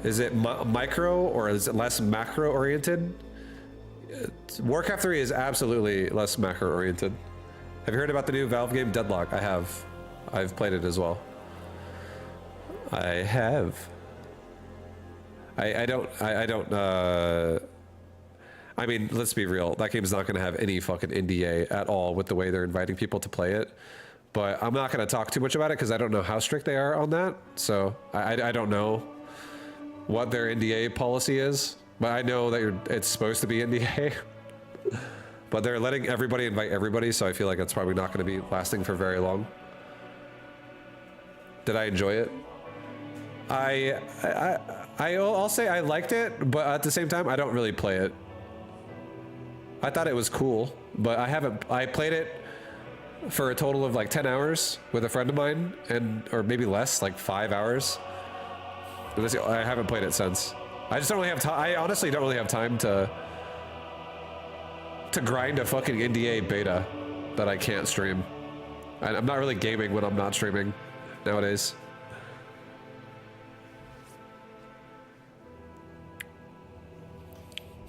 Is it micro or is it less macro oriented? Warcraft 3 is absolutely less macro oriented. Have you heard about the new Valve game Deadlock? I have. I've played it as well. I have. I mean, let's be real. That game's not going to have any fucking NDA at all with the way they're inviting people to play it. But I'm not going to talk too much about it because I don't know how strict they are on that. So I don't know what their NDA policy is. But I know that it's supposed to be NDA. But they're letting everybody invite everybody, so I feel like it's probably not going to be lasting for very long. Did I enjoy it? I'll say I liked it, but at the same time, I don't really play it. I thought it was cool, but I played it for a total of like 10 hours with a friend of mine, or maybe less, like 5 hours. I haven't played it since. I just don't really have time. I honestly don't really have time to grind a fucking NDA beta that I can't stream. I'm not really gaming when I'm not streaming nowadays.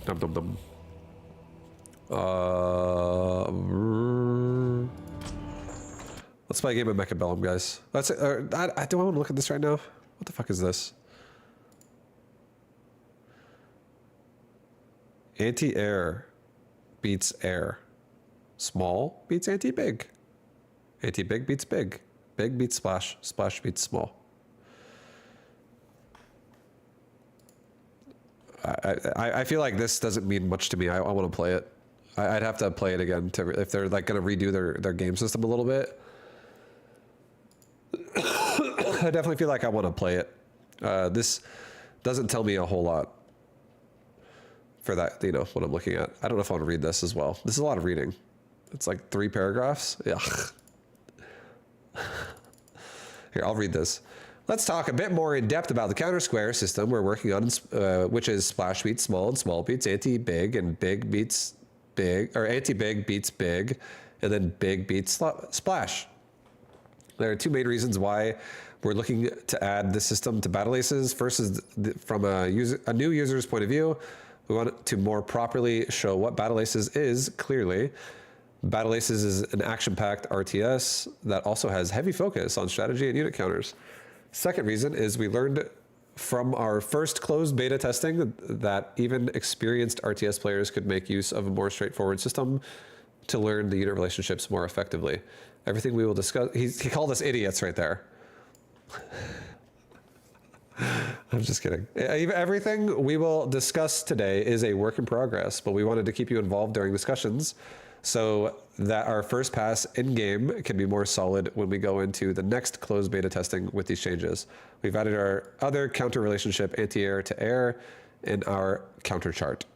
Dum dum dum. Let's play a game of Mechabellum, guys. That's it. I don't want to look at this right now. What the fuck is this? Anti-air beats air. Small beats anti-big. Anti-big beats big. Big beats splash. Splash beats small. I feel like this doesn't mean much to me. I want to play it. I'd have to play it again if they're like going to redo their game system a little bit. I definitely feel like I want to play it. This doesn't tell me a whole lot for that, you know, what I'm looking at. I don't know if I want to read this as well. This is a lot of reading. It's like 3 paragraphs. Yeah. Here, I'll read this. Let's talk a bit more in depth about the counter square system we're working on, which is splash beats small and small beats anti-big and big beats big, or anti-big beats big, and then big beats splash. There are 2 main reasons why we're looking to add this system to Battle Aces. First is from a new user's point of view. We want to more properly show what Battle Aces is clearly. Battle Aces is an action-packed RTS that also has heavy focus on strategy and unit counters. Second reason is we learned from our first closed beta testing that even experienced RTS players could make use of a more straightforward system to learn the unit relationships more effectively. Everything we will discuss, he called us idiots right there. I'm just kidding. Everything we will discuss today is a work in progress, but we wanted to keep you involved during discussions so that our first pass in-game can be more solid when we go into the next closed beta testing with these changes. We've added our other counter relationship, anti-air to air, in our counter chart.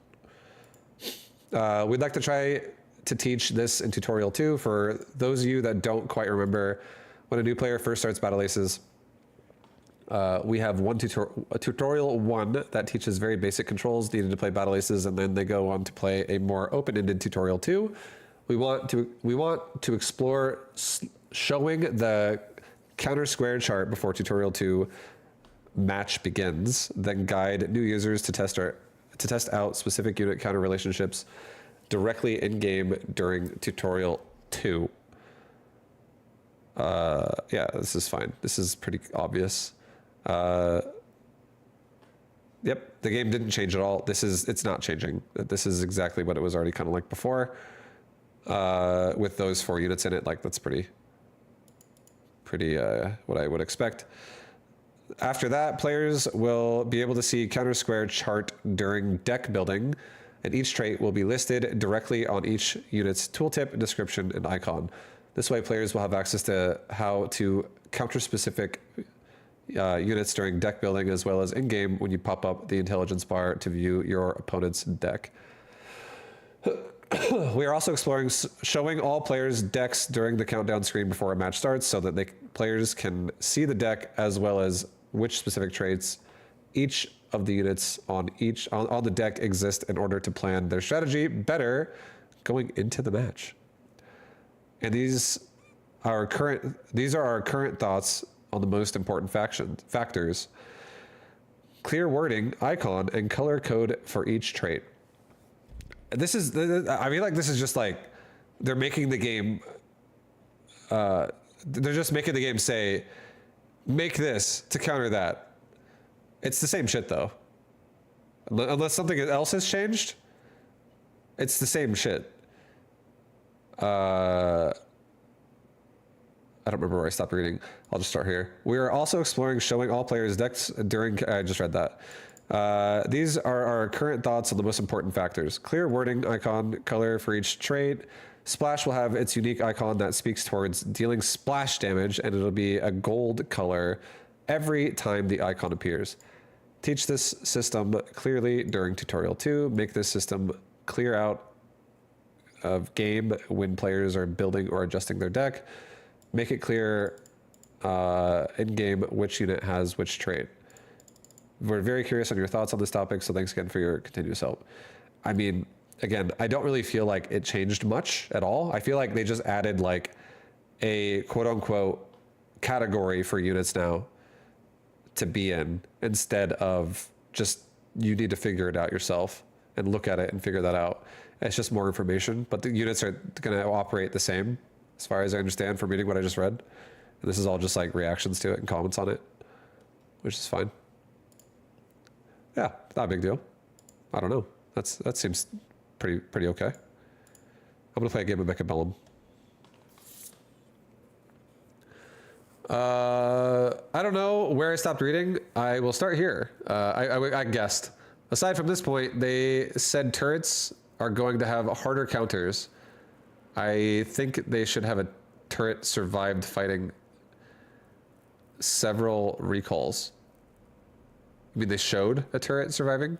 We'd like to try to teach this in tutorial 2 for those of you that don't quite remember when a new player first starts Battle Aces. We have tutorial 1 that teaches very basic controls needed to play Battle Aces, and then they go on to play a more open-ended tutorial 2. We want to explore showing the counter square chart before tutorial 2 match begins, then guide new users to test out specific unit counter relationships directly in game during tutorial 2. Yeah, this is fine. This is pretty obvious. Yep, the game didn't change at all. It's not changing. This is exactly what it was already kind of like before. With those 4 units in it, like that's pretty what I would expect. After that, players will be able to see counter square chart during deck building, and each trait will be listed directly on each unit's tooltip, description, and icon. This way, players will have access to how to counter specific units during deck building, as well as in-game when you pop up the intelligence bar to view your opponent's deck. We are also exploring showing all players' decks during the countdown screen before a match starts, so that players can see the deck as well as which specific traits each of the units on the deck exist in order to plan their strategy better going into the match. And these are our current thoughts on the most important factors. Clear wording, icon, and color code for each trait. I feel like this is just like they're making the game. They're just making the game say, "Make this to counter that." It's the same shit though, unless something else has changed. It's the same shit. I don't remember where I stopped reading. I'll just start here. We are also exploring showing all players' decks during. I just read that. These are our current thoughts on the most important factors. Clear wording, icon, color for each trait. Splash will have its unique icon that speaks towards dealing splash damage, and it'll be a gold color every time the icon appears. Teach this system clearly during tutorial 2. Make this system clear out of game when players are building or adjusting their deck. Make it clear in game which unit has which trait. We're very curious on your thoughts on this topic, so thanks again for your continuous help. I mean, again, I don't really feel like it changed much at all. I feel like they just added like a quote unquote category for units now to be in, instead of just you need to figure it out yourself and look at it and figure that out. It's just more information, but the units are going to operate the same as far as I understand from reading what I just read. And this is all just like reactions to it and comments on it, which is fine. Yeah, not a big deal. I don't know. That seems pretty okay. I'm gonna play a game of Mechabellum. I don't know where I stopped reading. I will start here. I guessed. Aside from this point, they said turrets are going to have harder counters. I think they should have a turret survived fighting several recalls. I mean, they showed a turret surviving?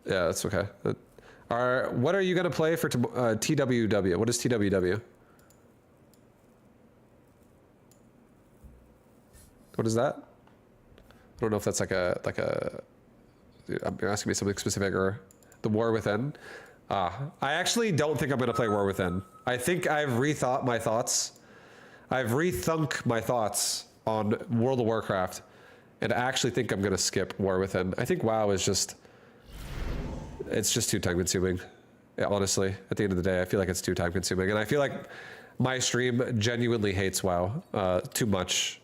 Yeah, that's okay. What are you going to play for TWW? What is TWW? What is that? I don't know if that's like a you're asking me something specific, or the War Within. I actually don't think I'm going to play War Within. I think I've rethought my thoughts. I've rethunk my thoughts on World of Warcraft, and I actually think I'm going to skip War Within. I think WoW is just, it's just too time consuming. Yeah, honestly, at the end of the day, I feel like it's too time consuming, and I feel like my stream genuinely hates WoW too much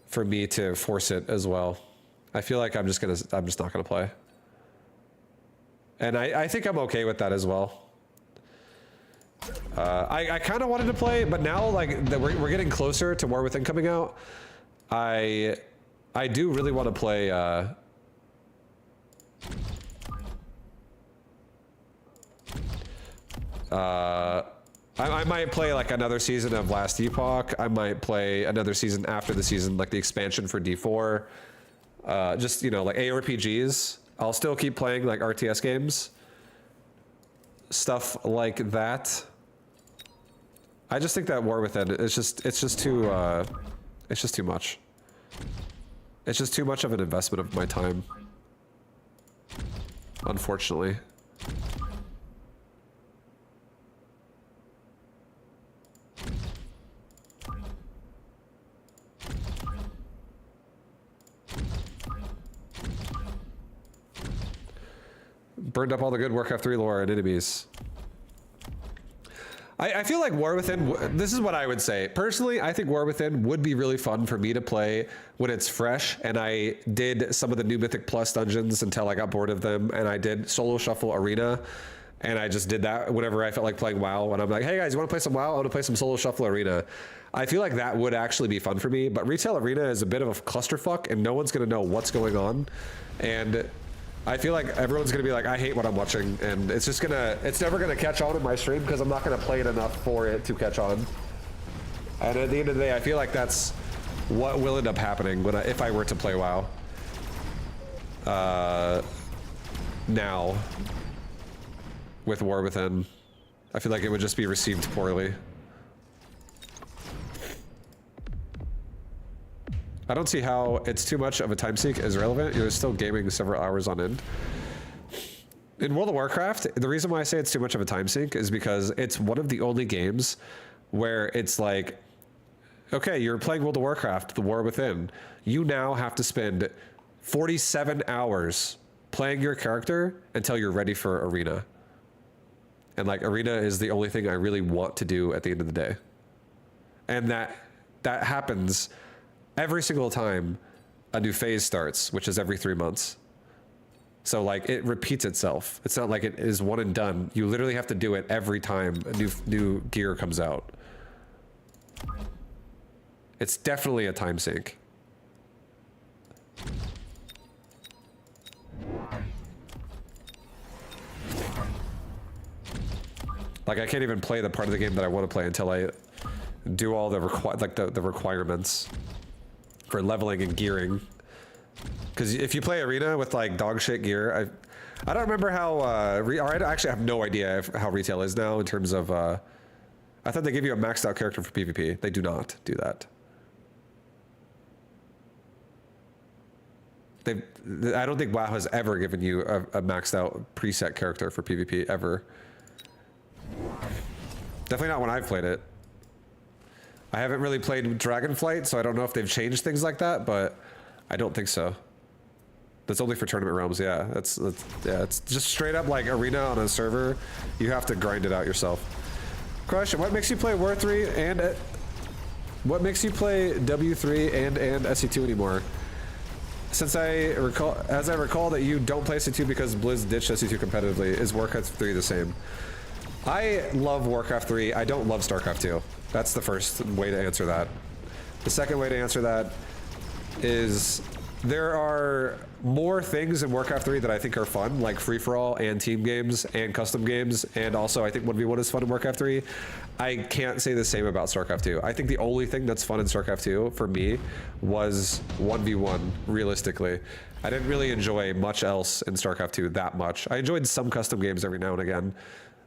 for me to force it as well. I feel like I'm just not gonna play. And I think I'm okay with that as well. I kind of wanted to play, but now like we're getting closer to War Within coming out. I do really want to play. I might play like another season of Last Epoch. I might play another season after the season, like the expansion for D4. Just, you know, like ARPGs. I'll still keep playing like RTS games. Stuff like that. I just think that War Within, it's just too much. It's just too much of an investment of my time. Unfortunately. Burned up all the good Warcraft 3 lore and enemies. I feel like War Within, this is what I would say. Personally, I think War Within would be really fun for me to play when it's fresh, and I did some of the new Mythic Plus dungeons until I got bored of them, and I did Solo Shuffle Arena, and I just did that whenever I felt like playing WoW, and I'm like, hey guys, you want to play some WoW? I want to play some Solo Shuffle Arena. I feel like that would actually be fun for me, but Retail Arena is a bit of a clusterfuck, and no one's going to know what's going on, and I feel like everyone's gonna be like, I hate what I'm watching, and it's never gonna catch on in my stream because I'm not gonna play it enough for it to catch on. And at the end of the day, I feel like that's what will end up happening if I were to play WoW. Now, with War Within, I feel like it would just be received poorly. I don't see how it's too much of a time sink is relevant. You're still gaming several hours on end. In World of Warcraft, the reason why I say it's too much of a time sink is because it's one of the only games where it's like, okay, you're playing World of Warcraft, the War Within. You now have to spend 47 hours playing your character until you're ready for Arena. And like, Arena is the only thing I really want to do at the end of the day. And that happens every single time a new phase starts, which is every 3 months. So like it repeats itself. It's not like it is one and done. You literally have to do it every time a new gear comes out. It's definitely a time sink. Like I can't even play the part of the game that I want to play until I do all the the requirements for leveling and gearing. Because if you play arena with like dog shit gear, I don't remember how. I actually have no idea how retail is now in terms of. I thought they give you a maxed out character for PvP. They do not do that. I don't think WoW has ever given you a maxed out preset character for PvP ever. Definitely not when I've played it. I haven't really played Dragonflight, so I don't know if they've changed things like that, but I don't think so. That's only for tournament realms, yeah. Yeah, it's just straight up like arena on a server. You have to grind it out yourself. Question: what makes you play War3 and what makes you play W3 and SC2 anymore? Since as I recall that you don't play SC2 because Blizz ditched SC2 competitively, is Warcraft 3 the same? I love Warcraft 3. I don't love StarCraft 2. That's the first way to answer that. The second way to answer that is there are more things in Warcraft 3 that I think are fun, like free-for-all and team games and custom games, and also I think 1v1 is fun in Warcraft 3. I can't say the same about StarCraft 2. I think the only thing that's fun in StarCraft 2 for me was 1v1, realistically. I didn't really enjoy much else in StarCraft 2 that much. I enjoyed some custom games every now and again,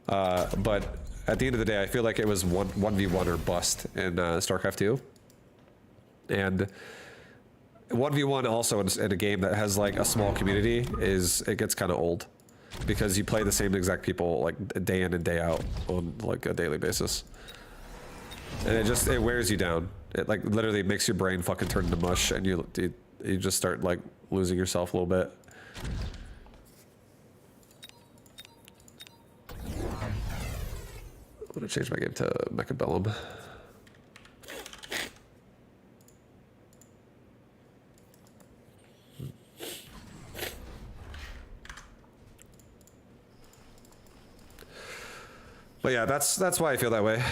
but at the end of the day, I feel like it was 1v1 or bust in StarCraft 2. And 1v1 also in a game that has like a small community it gets kind of old because you play the same exact people like day in and day out on like a daily basis, and it wears you down. It like literally makes your brain fucking turn into mush, and you just start like losing yourself a little bit. I'm gonna change my game to Mechabellum. But yeah, that's why I feel that way.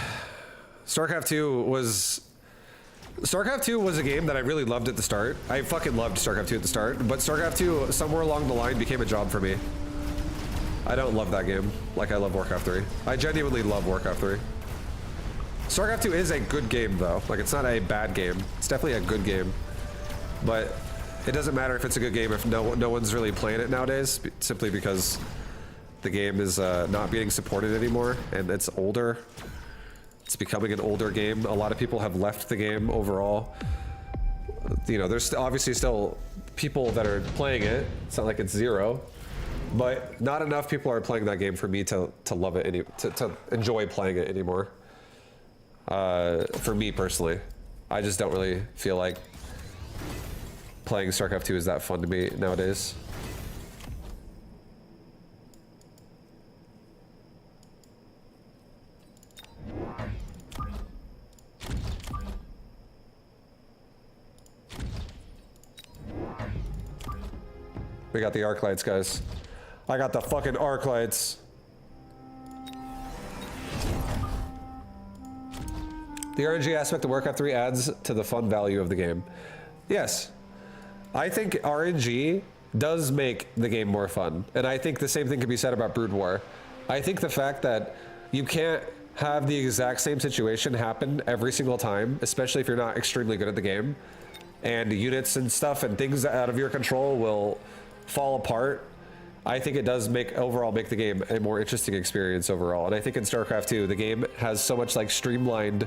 StarCraft 2 was a game that I really loved at the start. I fucking loved StarCraft 2 at the start, but StarCraft 2 somewhere along the line became a job for me. I don't love that game like I love Warcraft 3. I genuinely love Warcraft 3. StarCraft 2 is a good game though. Like it's not a bad game. It's definitely a good game. But it doesn't matter if it's a good game if no one's really playing it nowadays, simply because the game is not being supported anymore, and it's older. It's becoming an older game. A lot of people have left the game overall. You know, there's obviously still people that are playing it. It's not like it's zero, but not enough people are playing that game for me to love it, to enjoy playing it anymore. For me personally, I just don't really feel like playing StarCraft 2 is that fun to me nowadays. We got the arc lights, guys. I got the fucking arc lights. The RNG aspect of Warcraft 3 adds to the fun value of the game. Yes. I think RNG does make the game more fun. And I think the same thing can be said about Brood War. I think the fact that you can't have the exact same situation happen every single time, especially if you're not extremely good at the game, and units and stuff and things out of your control will fall apart. I think it does overall make the game a more interesting experience overall. And I think in StarCraft 2, the game has so much like streamlined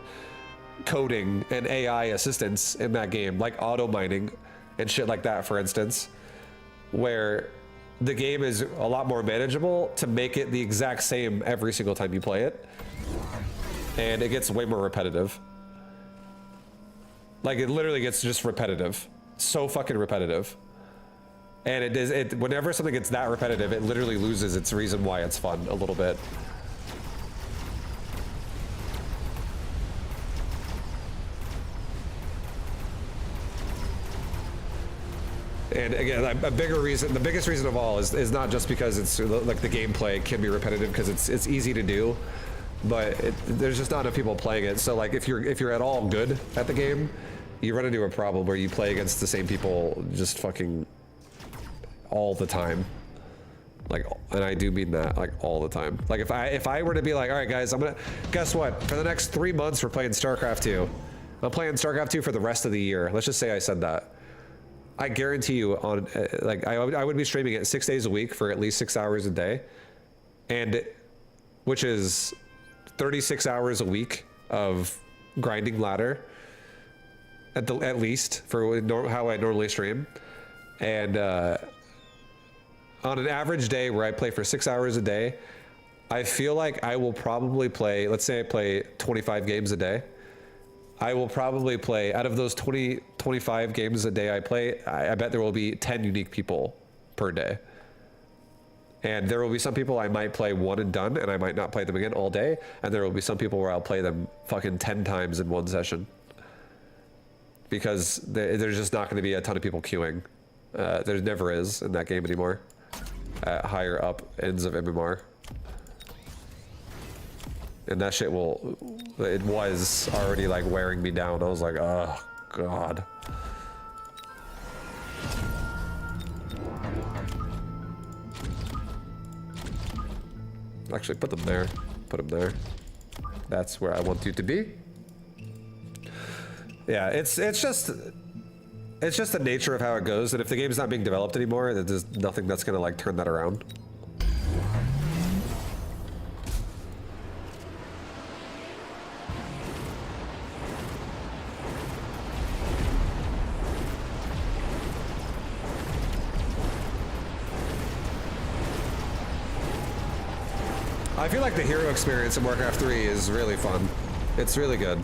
coding and AI assistance in that game, like auto mining and shit like that, for instance, where the game is a lot more manageable to make it the exact same every single time you play it. And it gets way more repetitive. Like it literally gets just repetitive. So fucking repetitive. And whenever something gets that repetitive, it literally loses its reason why it's fun a little bit. And again, the biggest reason of all is not just because it's like the gameplay can be repetitive because it's easy to do, but there's just not enough people playing it. So like if you're at all good at the game, you run into a problem where you play against the same people just fucking all the time. Like, and I do mean that like all the time. Like if I were to be like, all right guys, guess what? For the next 3 months, we're playing StarCraft 2. I'm playing StarCraft 2 for the rest of the year. Let's just say I said that. I guarantee you on, like I would be streaming it 6 days a week for at least 6 hours a day. And which is 36 hours a week of grinding ladder at least for how I normally stream. And on an average day where I play for 6 hours a day, I feel like I will probably play, let's say I play 25 games a day. I will probably play, out of those 25 games a day I play, I bet there will be 10 unique people per day. And there will be some people I might play one and done, and I might not play them again all day. And there will be some people where I'll play them fucking 10 times in one session. Because there's just not going to be a ton of people queuing. There never is in that game anymore. At higher up ends of MMR. And that shit it was already like wearing me down. I was like, oh God. Actually, put them there. Put them there. That's where I want you to be. Yeah, it's just the nature of how it goes. And if the game's not being developed anymore, there's nothing that's gonna like turn that around. I feel like the hero experience in Warcraft 3 is really fun. It's really good.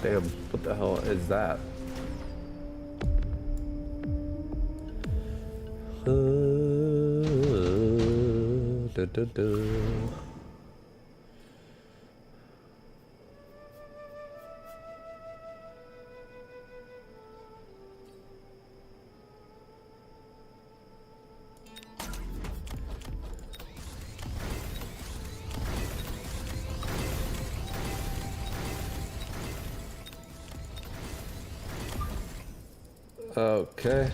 Damn, what the hell is that? Okay.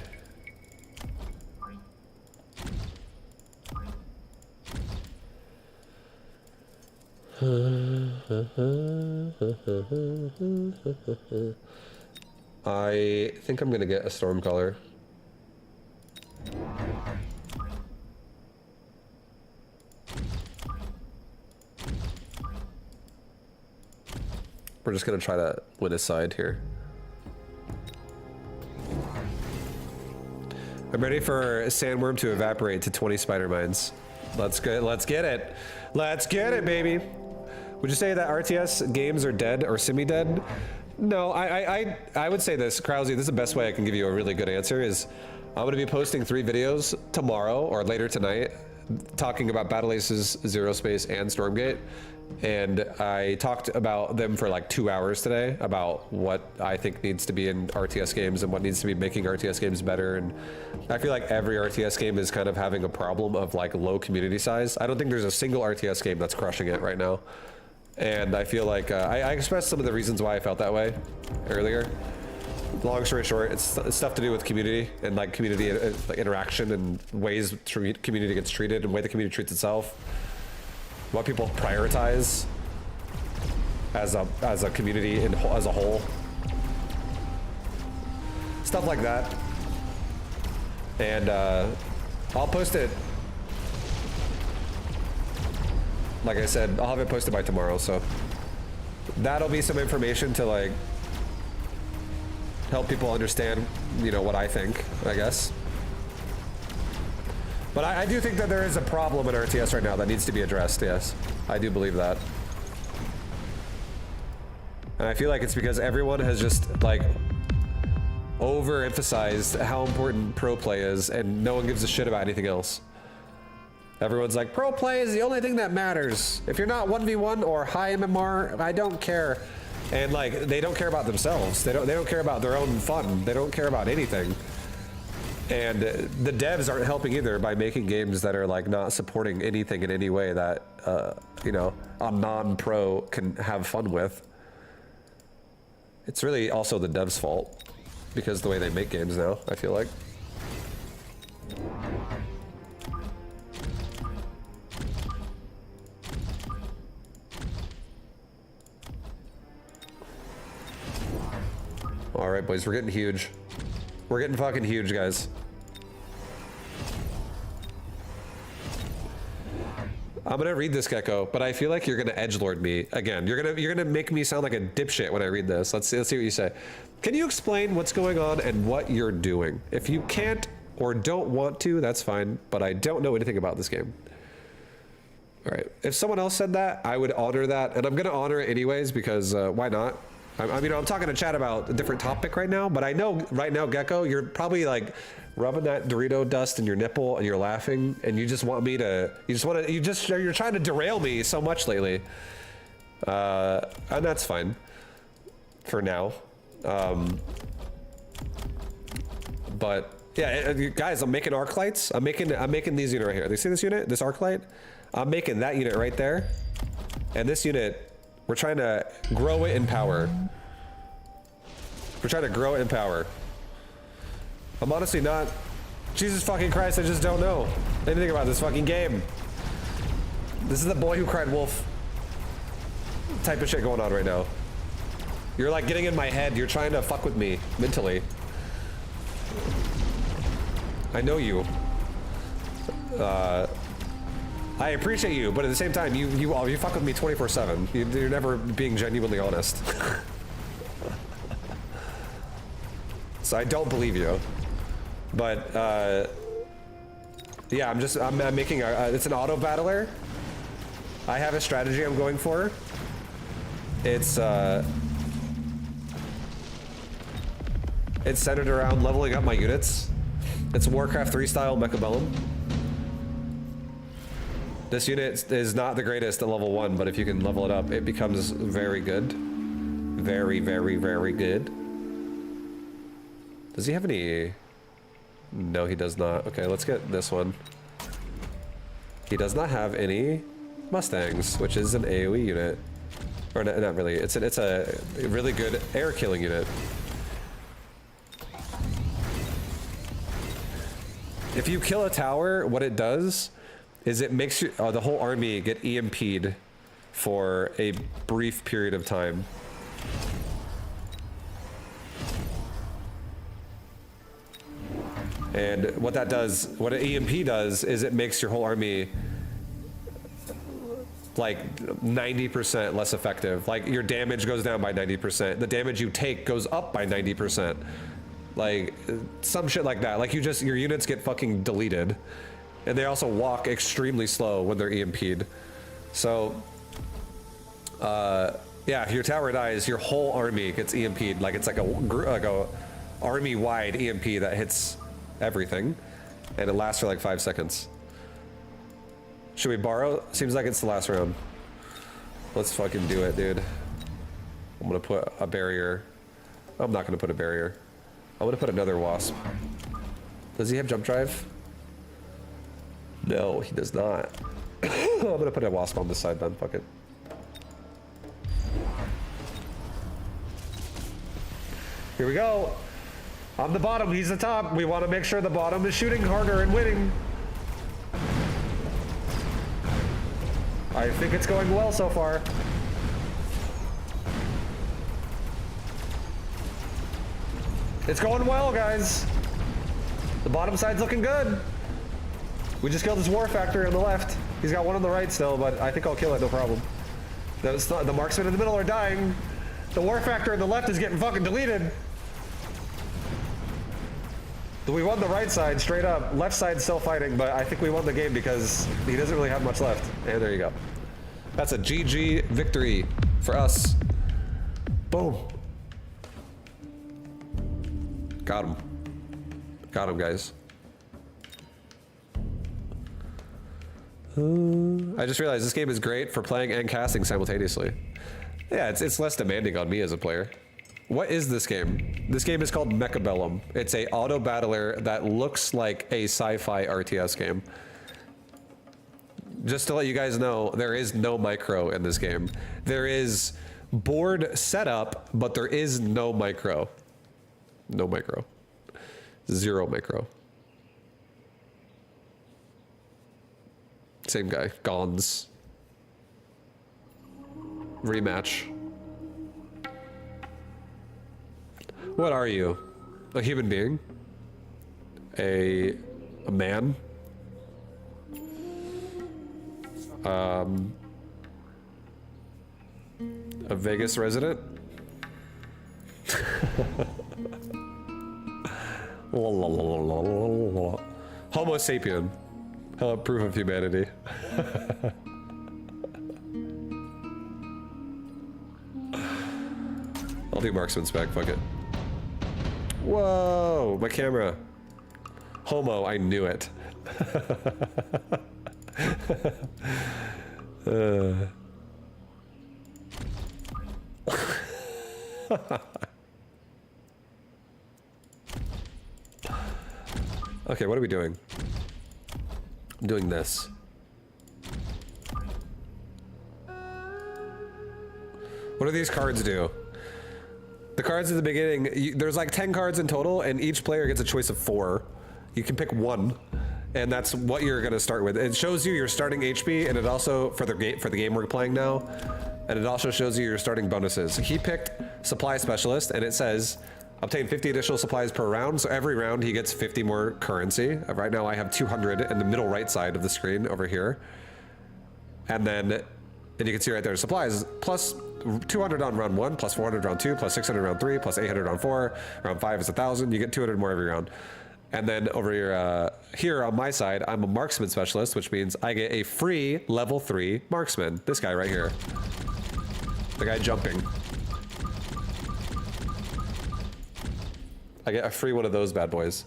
I think I'm gonna get a storm color. We're just gonna try to win a side here. I'm ready for Sandworm to evaporate to 20 spider mines. Let's get it. Let's get it, baby. Would you say that RTS games are dead or semi-dead? No, I would say this, Krause, this is the best way I can give you a really good answer is I'm gonna be posting 3 videos tomorrow or later tonight talking about Battle Aces, Zero Space, and Stormgate. And I talked about them for like 2 hours today about what I think needs to be in RTS games and what needs to be making RTS games better. And I feel like every RTS game is kind of having a problem of like low community size. I don't think there's a single RTS game that's crushing it right now. And I feel like I expressed some of the reasons why I felt that way earlier. Long story short, it's stuff to do with community and like community like interaction and ways community gets treated and the way the community treats itself. What people prioritize as a community as a whole. Stuff like that. And I'll post it. Like I said, I'll have it posted by tomorrow, so that'll be some information to like help people understand, you know, what I think, I guess. But I do think that there is a problem in RTS right now that needs to be addressed, yes. I do believe that. And I feel like it's because everyone has just like overemphasized how important pro play is and no one gives a shit about anything else. Everyone's like, pro play is the only thing that matters. If you're not 1v1 or high MMR, I don't care. And like, they don't care about themselves. They don't care about their own fun. They don't care about anything. And the devs aren't helping either by making games that are like not supporting anything in any way that, you know, a non-pro can have fun with. It's really also the devs' fault because the way they make games now, I feel like. All right, boys, we're getting huge. We're getting fucking huge, guys. I'm gonna read this, Gecko, but I feel like you're gonna edgelord me again. You're gonna make me sound like a dipshit when I read this. Let's see what you say. Can you explain what's going on and what you're doing? If you can't or don't want to, that's fine. But I don't know anything about this game. All right. If someone else said that, I would honor that, and I'm gonna honor it anyways because why not? I mean, I'm talking to chat about a different topic right now, but I know right now, Gecko, you're probably like rubbing that Dorito dust in your nipple and you're laughing and you just want me to, you're trying to derail me so much lately. And that's fine for now. But yeah, guys, I'm making arc lights. I'm making these unit right here. You see this unit, this arc light? I'm making that unit right there. And this unit, we're trying to grow it in power. We're trying to grow it in power. I'm honestly not... Jesus fucking Christ, I just don't know anything about this fucking game. This is the boy who cried wolf type of shit going on right now. You're like getting in my head. You're trying to fuck with me mentally. I know you. I appreciate you, but at the same time, you fuck with me 24/7. You're never being genuinely honest. So I don't believe you. But yeah, I'm making it's an auto battler. I have a strategy I'm going for. It's centered around leveling up my units. It's Warcraft 3 style Mechabellum. This unit is not the greatest at level 1, but if you can level it up, it becomes very good. Very, very, very good. Does he have any... No, he does not. Okay, let's get this one. He does not have any Mustangs, which is an AoE unit. Or not really. It's a really good air killing unit. If you kill a tower, what it does is it makes you, the whole army get EMP'd for a brief period of time. And what that does, what an EMP does, is it makes your whole army like 90% less effective. Like your damage goes down by 90%. The damage you take goes up by 90%. Like some shit like that. Like your units get fucking deleted. And they also walk extremely slow when they're EMP'd. So, yeah, if your tower dies, your whole army gets EMP'd. Like it's like a army-wide EMP that hits everything, and it lasts for like 5 seconds. Should we borrow? Seems like it's the last round. Let's fucking do it, dude. I'm gonna put a barrier. I'm not gonna put a barrier. I'm gonna put another wasp. Does he have jump drive? No, he does not. I'm gonna put a wasp on this side then, fuck it. Here we go. I'm the bottom, he's the top. We want to make sure the bottom is shooting harder and winning. I think it's going well so far. It's going well, guys. The bottom side's looking good. We just killed this war factor on the left. He's got one on the right still, but I think I'll kill it, no problem. The marksmen in the middle are dying. The war factor on the left is getting fucking deleted. We won the right side straight up. Left side's still fighting, but I think we won the game because he doesn't really have much left. And there you go. That's a GG victory for us. Boom. Got him. Got him, guys. I just realized this game is great for playing and casting simultaneously. Yeah, it's less demanding on me as a player. What is this game? This game is called Mechabellum. It's a auto battler that looks like a sci-fi RTS game. Just to let you guys know, there is no micro in this game. There is board setup, but there is no micro. No micro. Zero micro. Same guy. Gons. Rematch. What are you? A human being? A man? A Vegas resident? Homo sapien. Proof of humanity. I'll do marksman spec, fuck it. Whoa, my camera. Homo, I knew it. Okay, what are we doing? I'm doing this. What do these cards do? The cards at the beginning, there's like 10 cards in total, and each player gets a choice of 4. You can pick 1, and that's what you're gonna start with. It shows you your starting HP, and it also, for the game we're playing now, and it also shows you your starting bonuses. He picked Supply Specialist, and it says, obtain 50 additional supplies per round, so every round he gets 50 more currency. Right now I have 200 in the middle right side of the screen over here. And then, and you can see right there, supplies, plus 200 on round 1, plus 400 round 2, plus 600 round 3, plus 800 round 4. Round 5 is 1,000, you get 200 more every round. And then over here, here on my side, I'm a marksman specialist, which means I get a free level 3 marksman. This guy right here. The guy jumping. I get a free one of those bad boys.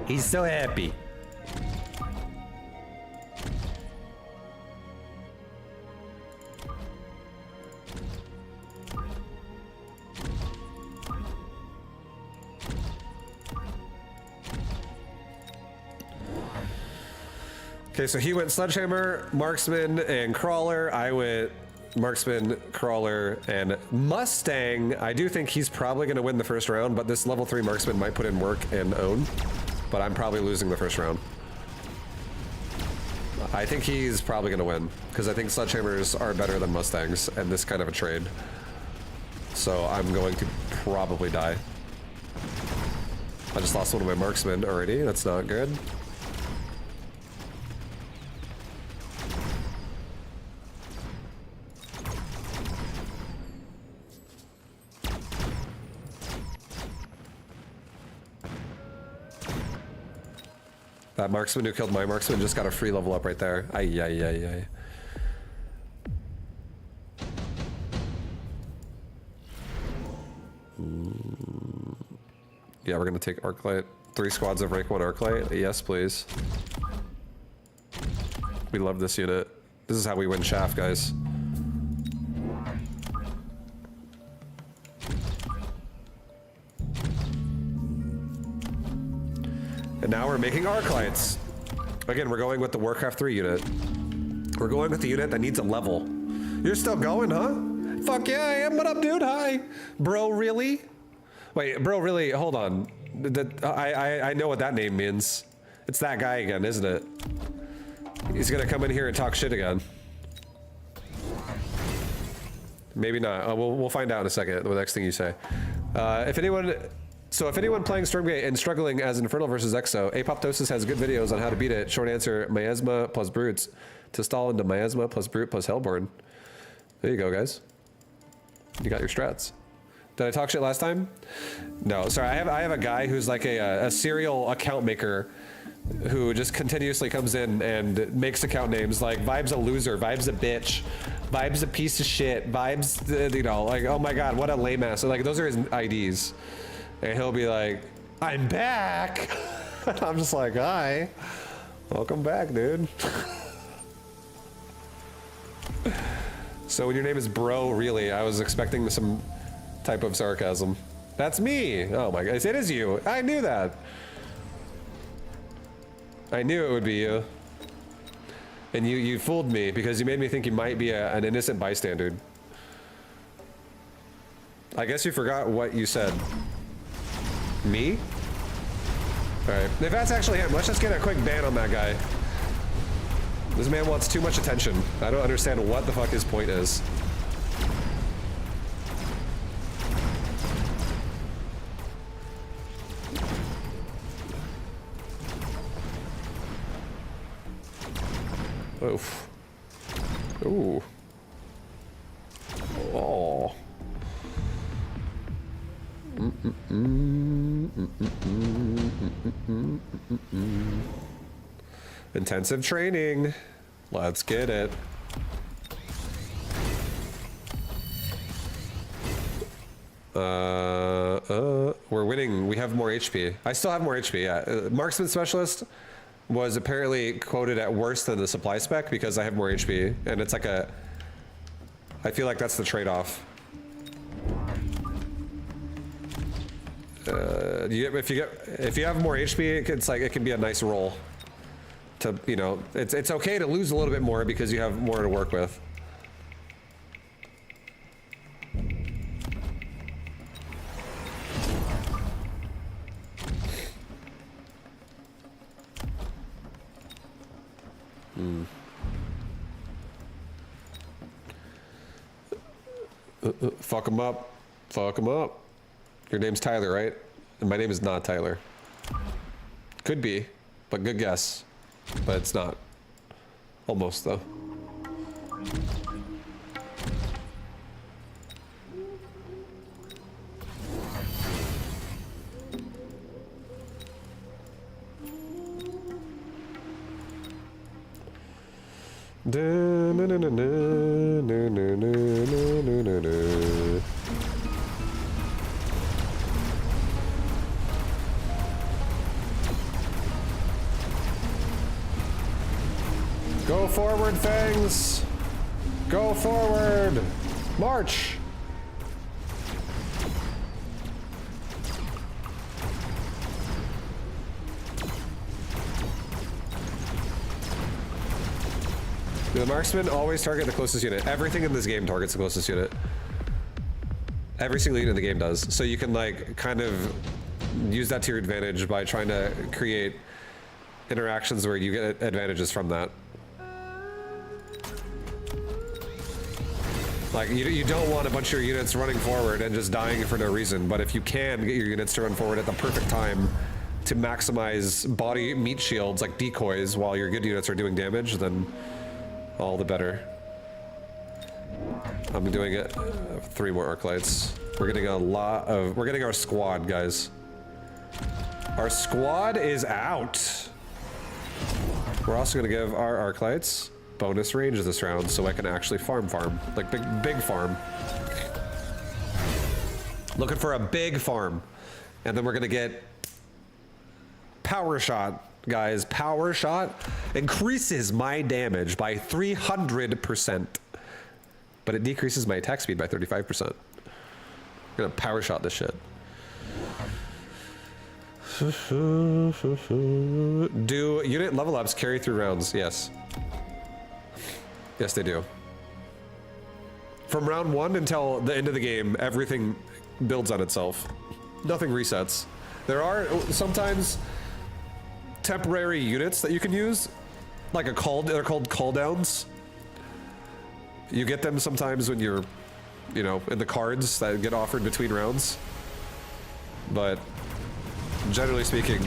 He's so happy. Okay, so he went Sledgehammer, Marksman, and Crawler. I went Marksman, Crawler, and Mustang. I do think he's probably going to win the first round, but this level 3 Marksman might put in work and own. But I'm probably losing the first round. I think he's probably going to win, because I think Sledgehammers are better than Mustangs in this kind of a trade. So I'm going to probably die. I just lost one of my Marksmen already. That's not good. That marksman who killed my marksman just got a free level up right there. Ay, ay, ay, ay. Yeah, we're gonna take Arclight. 3 squads of rank 1 Arclight. Yes, please. We love this unit. This is how we win Shaft, guys. And now we're making Arclights. Again, we're going with the Warcraft 3 unit. We're going with the unit that needs a level. You're still going, huh? Fuck yeah, I am. What up, dude? Hi. Bro, really? Wait, bro, really? Hold on. I know what that name means. It's that guy again, isn't it? He's gonna come in here and talk shit again. Maybe not. We'll find out in a second, the next thing you say. If anyone playing Stormgate and struggling as Infernal versus Exo, Apoptosis has good videos on how to beat it. Short answer, Miasma plus Brutes. To stall into Miasma plus Brute plus Hellborn. There you go, guys. You got your strats. Did I talk shit last time? No, sorry, I have a guy who's like a serial account maker who just continuously comes in and makes account names like Vibe's a loser, Vibe's a bitch, Vibe's a piece of shit, Vibe's, you know, like, oh my god, what a lame ass. So, like, those are his IDs. And he'll be like, I'm back. I'm just like, hi. Welcome back, dude. So when your name is Bro, really, I was expecting some type of sarcasm. That's me! Oh my god, it is you! I knew that! I knew it would be you. And you fooled me because you made me think you might be an innocent bystander. I guess you forgot what you said. Me? Alright, if that's actually him, let's just get a quick ban on that guy. This man wants too much attention. I don't understand what the fuck his point is. Oof. Ooh. Oh. Intensive training. Let's get it. We're winning. We have more HP. I still have more HP. Yeah. Marksman Specialist was apparently quoted at worse than the supply spec because I have more HP, and it's like a. I feel like that's the trade-off. If you have more HP, it's like it can be a nice roll. To, you know, it's okay to lose a little bit more because you have more to work with. Fuck him up. Fuck him up. Your name's Tyler, right? And my name is not Tyler. Could be, but good guess. But it's not. Almost, though. Go forward, Fangs! Go forward! March! The marksman always target the closest unit. Everything in this game targets the closest unit. Every single unit in the game does. So you can like kind of use that to your advantage by trying to create interactions where you get advantages from that. Like, you don't want a bunch of your units running forward and just dying for no reason, but if you can get your units to run forward at the perfect time to maximize body meat shields, like decoys, while your good units are doing damage, then all the better. I'm doing it. 3 more arc lights. We're getting a lot of... We're getting our squad, guys. Our squad is out. We're also going to give our arc lights bonus range this round so I can actually farm. Like big farm. Looking for a big farm. And then we're gonna get power shot, guys. Power shot increases my damage by 300%. But it decreases my attack speed by 35%. I'm gonna power shot this shit. Do unit level ups carry through rounds? Yes. Yes, they do. From round 1 until the end of the game, everything builds on itself. Nothing resets. There are sometimes temporary units that you can use, like they're called cooldowns. You get them sometimes when you're, you know, in the cards that get offered between rounds. But generally speaking,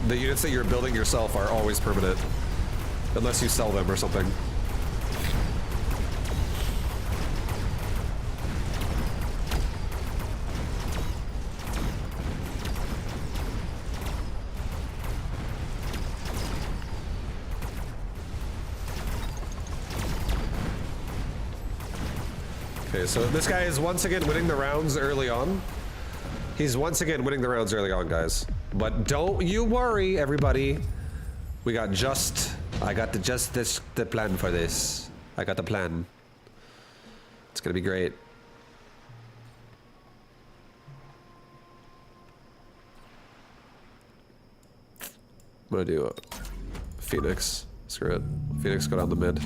the units that you're building yourself are always permanent, unless you sell them or something. Okay, so this guy is once again winning the rounds early on. He's once again winning the rounds early on, guys. But don't you worry, everybody. We got just I got the plan for this. I got the plan. It's gonna be great. I'm gonna do a Phoenix. Screw it. Phoenix, go down the mid.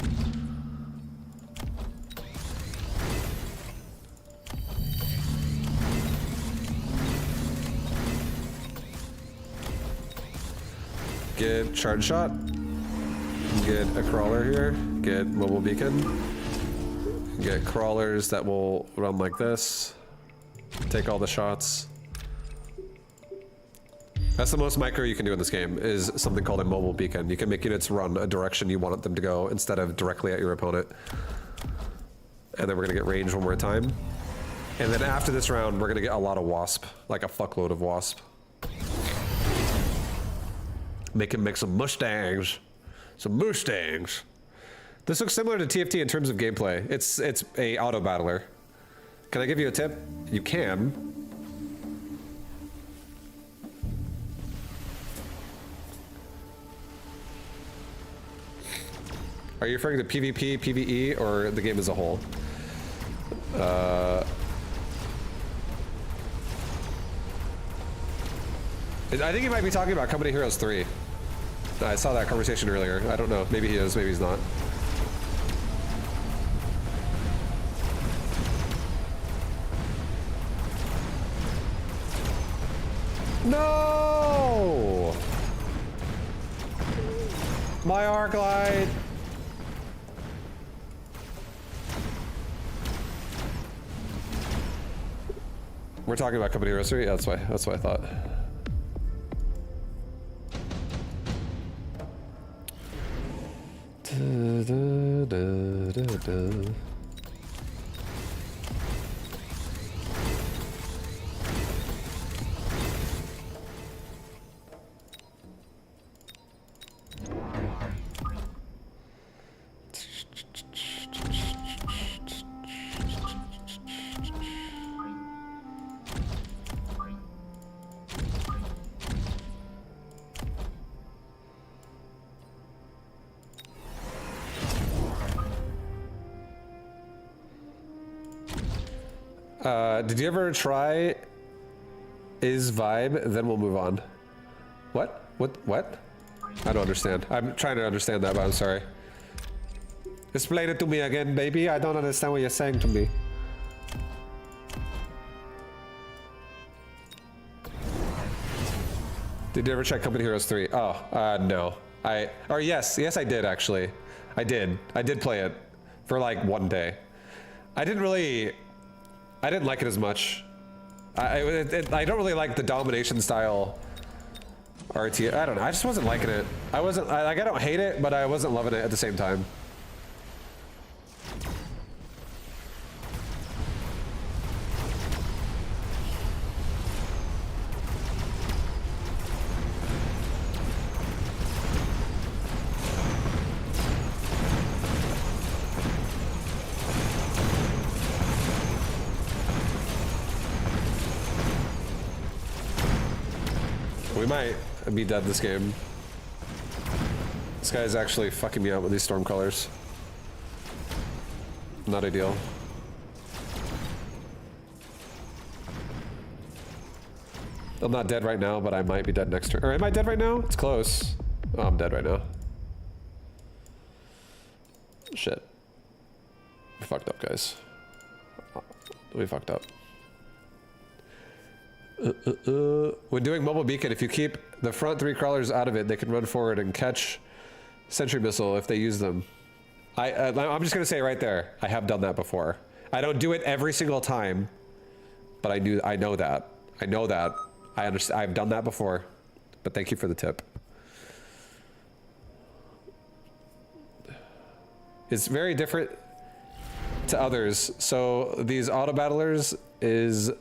Get charge shot. Get a crawler here. Get mobile beacon. Get crawlers that will run like this. Take all the shots. That's the most micro you can do in this game, is something called a mobile beacon. You can make units run a direction you want them to go instead of directly at your opponent. And then we're gonna get range one more time. And then after this round, we're gonna get a lot of wasp, like a fuckload of wasp. Make him make some Mustangs. Some Mustangs. This looks similar to TFT in terms of gameplay. It's a auto battler. Can I give you a tip? You can. Are you referring to PvP, PvE, or the game as a whole? I think you might be talking about Company Heroes 3. I saw that conversation earlier. I don't know. Maybe he is, maybe he's not. No! My arc light! We're talking about Company Heroes 3? Yeah, that's what I thought. Did you ever try is vibe? Then we'll move on. What? What? I don't understand. I'm trying to understand that, but I'm sorry. Explain it to me again, baby. I don't understand what you're saying to me. Did you ever check Company Heroes 3? Oh, no. Yes, I did actually. I did play it for like one day. I didn't like it as much. I don't really like the domination style RT. I don't know. I just wasn't liking it. I don't hate it, but I wasn't loving it at the same time. We might be dead this game. This guy's actually fucking me out with these storm colors. Not ideal. I'm not dead right now, but I might be dead next turn. Or am I dead right now? It's close. Oh, I'm dead right now. Shit. We fucked up, guys. We fucked up. When doing mobile beacon, if you keep the front 3 crawlers out of it, they can run forward and catch sentry missile if they use them. I'm just gonna say right there, I have done that before. I don't do it every single time, but I know that. I understand. I've done that before, but thank you for the tip. It's very different to others. So these auto battlers is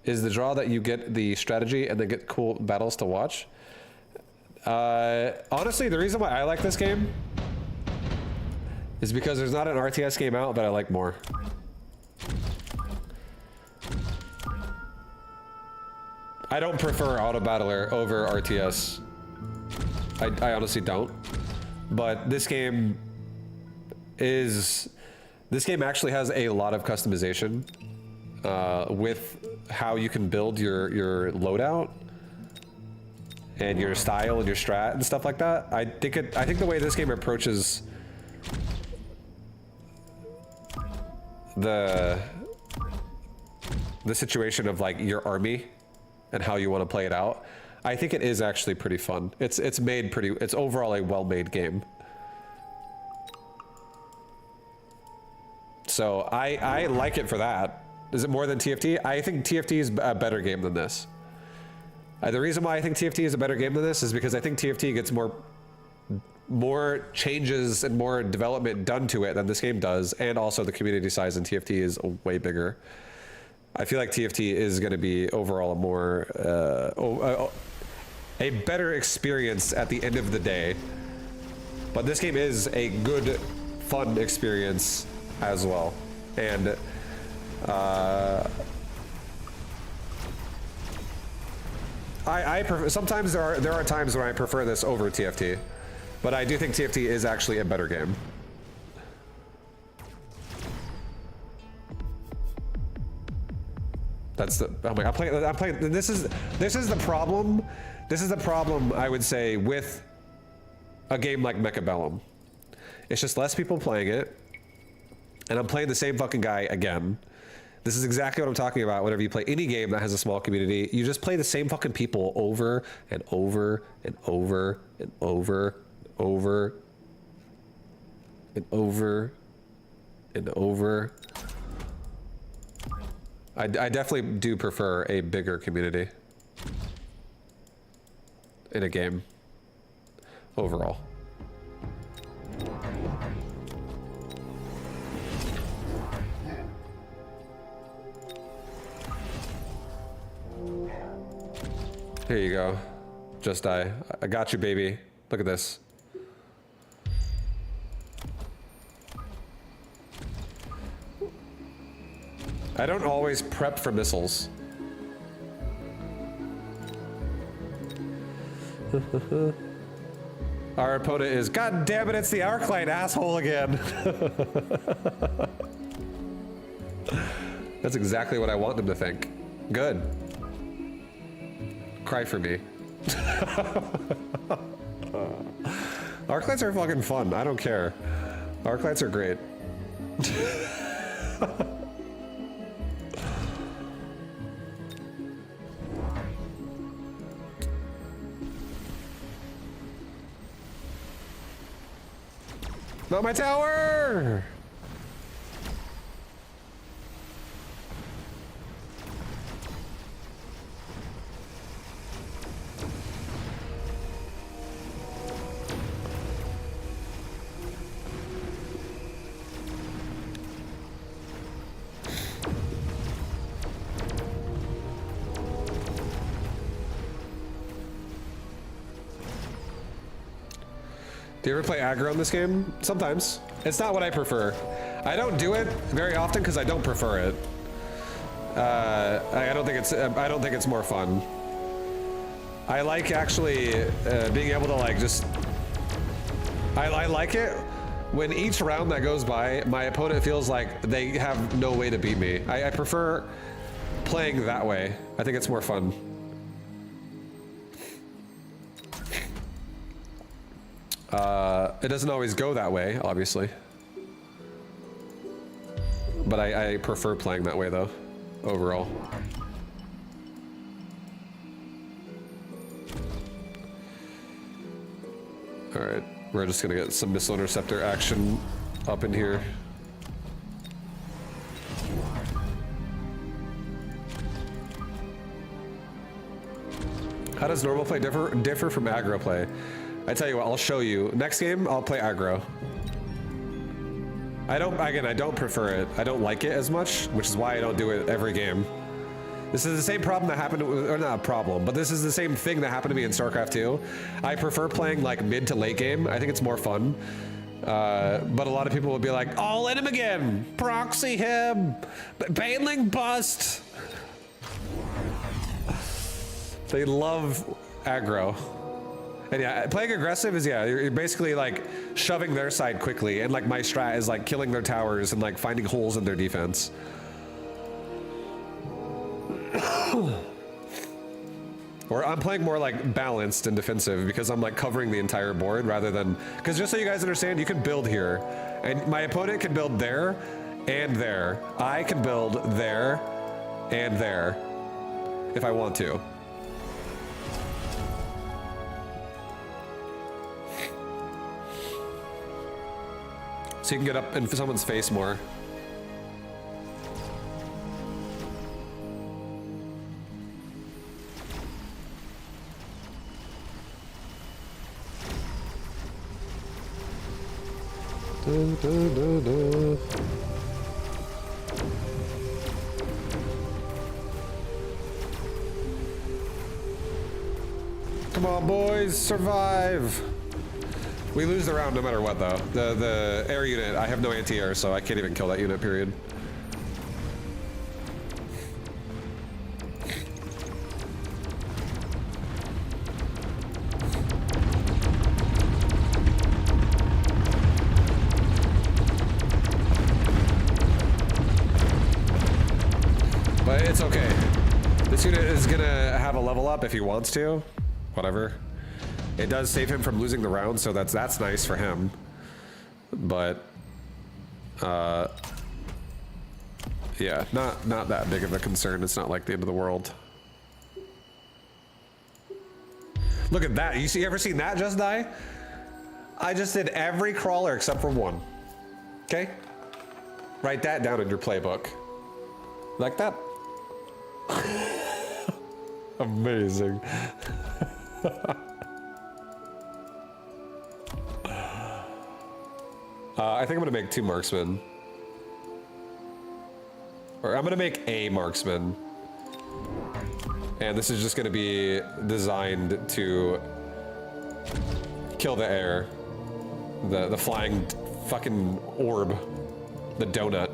the draw that you get the strategy and then get cool battles to watch. Honestly, the reason why I like this game is because there's not an RTS game out that I like more. I don't prefer auto battler over RTS. I honestly don't. But this game actually has a lot of customization with how you can build your loadout and your style and your strat and stuff like that. I think the way this game approaches the situation of like your army and how you want to play it out, I think it is actually pretty fun. It's overall a well-made game. So I like it for that. Is it more than TFT? I think TFT is a better game than this. The reason why I think TFT is a better game than this is because I think TFT gets more changes and more development done to it than this game does, and also the community size in TFT is way bigger. I feel like TFT is going to be overall a better experience at the end of the day, but this game is a good, fun experience as well. And I prefer, sometimes there are times when I prefer this over TFT, but I do think TFT is actually a better game. That's the, oh my, I'm playing, this is the problem. This is the problem, I would say, with a game like Mechabellum. It's just less people playing it, and I'm playing the same fucking guy again. This is exactly what I'm talking about. Whenever you play any game that has a small community, you just play the same fucking people over and over and over and over and over and over and over. I definitely do prefer a bigger community in a game overall. Here you go. Just die. I got you, baby. Look at this. I don't always prep for missiles. Our opponent is, God damn it, it's the Arclight asshole again. That's exactly what I want them to think. Good. Cry for me. Arclights are fucking fun. I don't care. Arclights are great. Not my tower! Do you ever play aggro in this game? Sometimes. It's not what I prefer. I don't do it very often because I don't prefer it. I don't think it's more fun. I like actually being able to like just. I like it when each round that goes by, my opponent feels like they have no way to beat me. I prefer playing that way. I think it's more fun. It doesn't always go that way, obviously. But I prefer playing that way, though, overall. Alright, we're just gonna get some missile interceptor action up in here. How does normal play differ from aggro play? I tell you what, I'll show you. Next game, I'll play aggro. I don't prefer it. I don't like it as much, which is why I don't do it every game. This is the same problem that happened, or not a problem, but this is the same thing that happened to me in StarCraft 2. I prefer playing like mid to late game. I think it's more fun. But a lot of people will be like, all in him again, proxy him, Baneling bust. They love aggro. And yeah, playing aggressive is, yeah, you're basically like shoving their side quickly, and like my strat is like killing their towers and like finding holes in their defense. Or I'm playing more like balanced and defensive because I'm like covering the entire board rather than, because just so you guys understand, you can build here and my opponent can build there and there. I can build there and there if I want to. So you can get up in someone's face more. Come on, boys, survive. We lose the round no matter what, though. The air unit, I have no anti-air, so I can't even kill that unit, period. But it's okay. This unit is gonna have a level up if he wants to. Whatever. It does save him from losing the round, so that's nice for him. But yeah, not that big of a concern. It's not like the end of the world. Look at that. You ever seen that just die? I just did every crawler except for one. Okay? Write that down in your playbook. Like that. Amazing. I think I'm gonna make 2 marksmen. Or I'm gonna make a marksman. And this is just gonna be designed to kill the air. The flying fucking orb. The donut.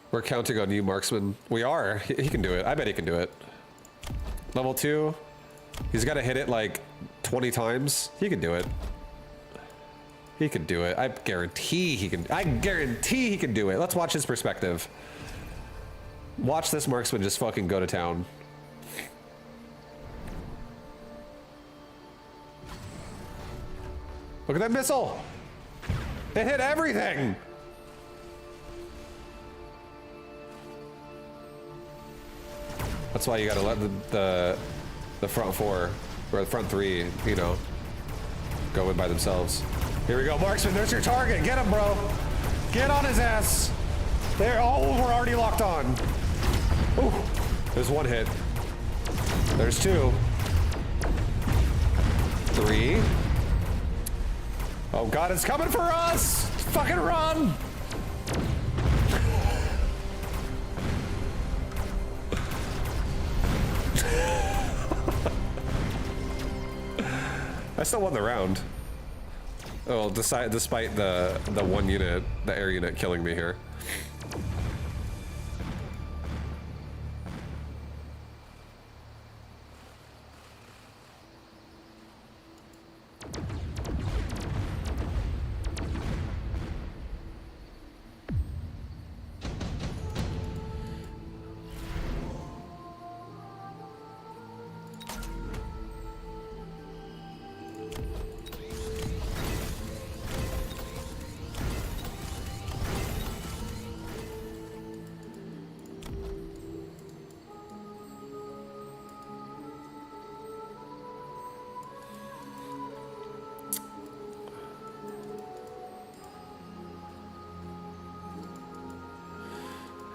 We're counting on you, marksman. We are. He can do it. I bet he can do it. Level 2. He's got to hit it like 20 times. He can do it. He can do it. I guarantee he can. I guarantee he can do it. Let's watch his perspective. Watch this marksman just fucking go to town. Look at that missile. It hit everything. That's why you gotta let the front 4 or the front 3, you know, go in by themselves. Here we go, marksman. There's your target. Get him, bro. Get on his ass. There. Oh, we're already locked on. Ooh. There's 1 hit. There's 2. 3. Oh God, it's coming for us. Fucking run. I still won the round. Oh, despite the 1 unit, the air unit killing me here.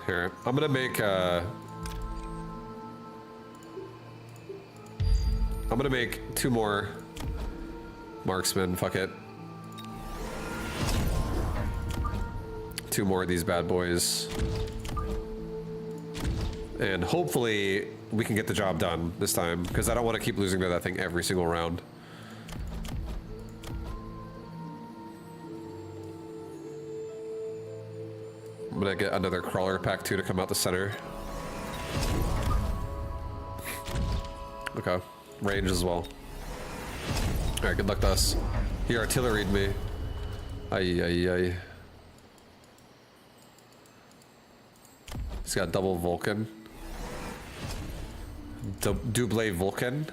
Here, I'm gonna make I'm gonna make 2 more marksmen, fuck it. 2 more of these bad boys. And hopefully we can get the job done this time, because I don't want to keep losing to that thing every single round. I'm gonna get another crawler pack 2 to come out the center. Okay, range as well. Alright, good luck to us. He artilleried me. Ay, ay, ay. He's got double Vulcan. Double Vulcan.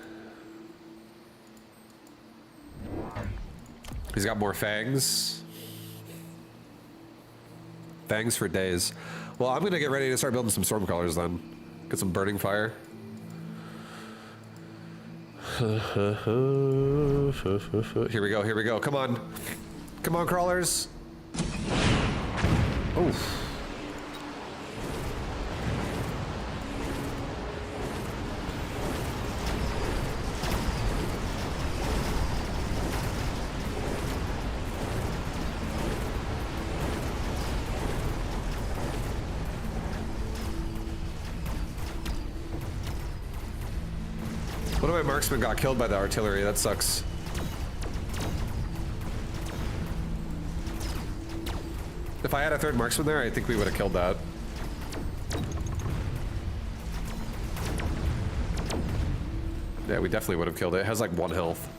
He's got more fangs. Fangs for days. Well, I'm gonna get ready to start building some Stormcrawlers then. Get some Burning Fire. Here we go, here we go. Come on. Come on, crawlers. Oof. One of my marksmen got killed by the artillery. That sucks. If I had a 3rd marksman there, I think we would have killed that. Yeah, we definitely would have killed it. It has like 1 health.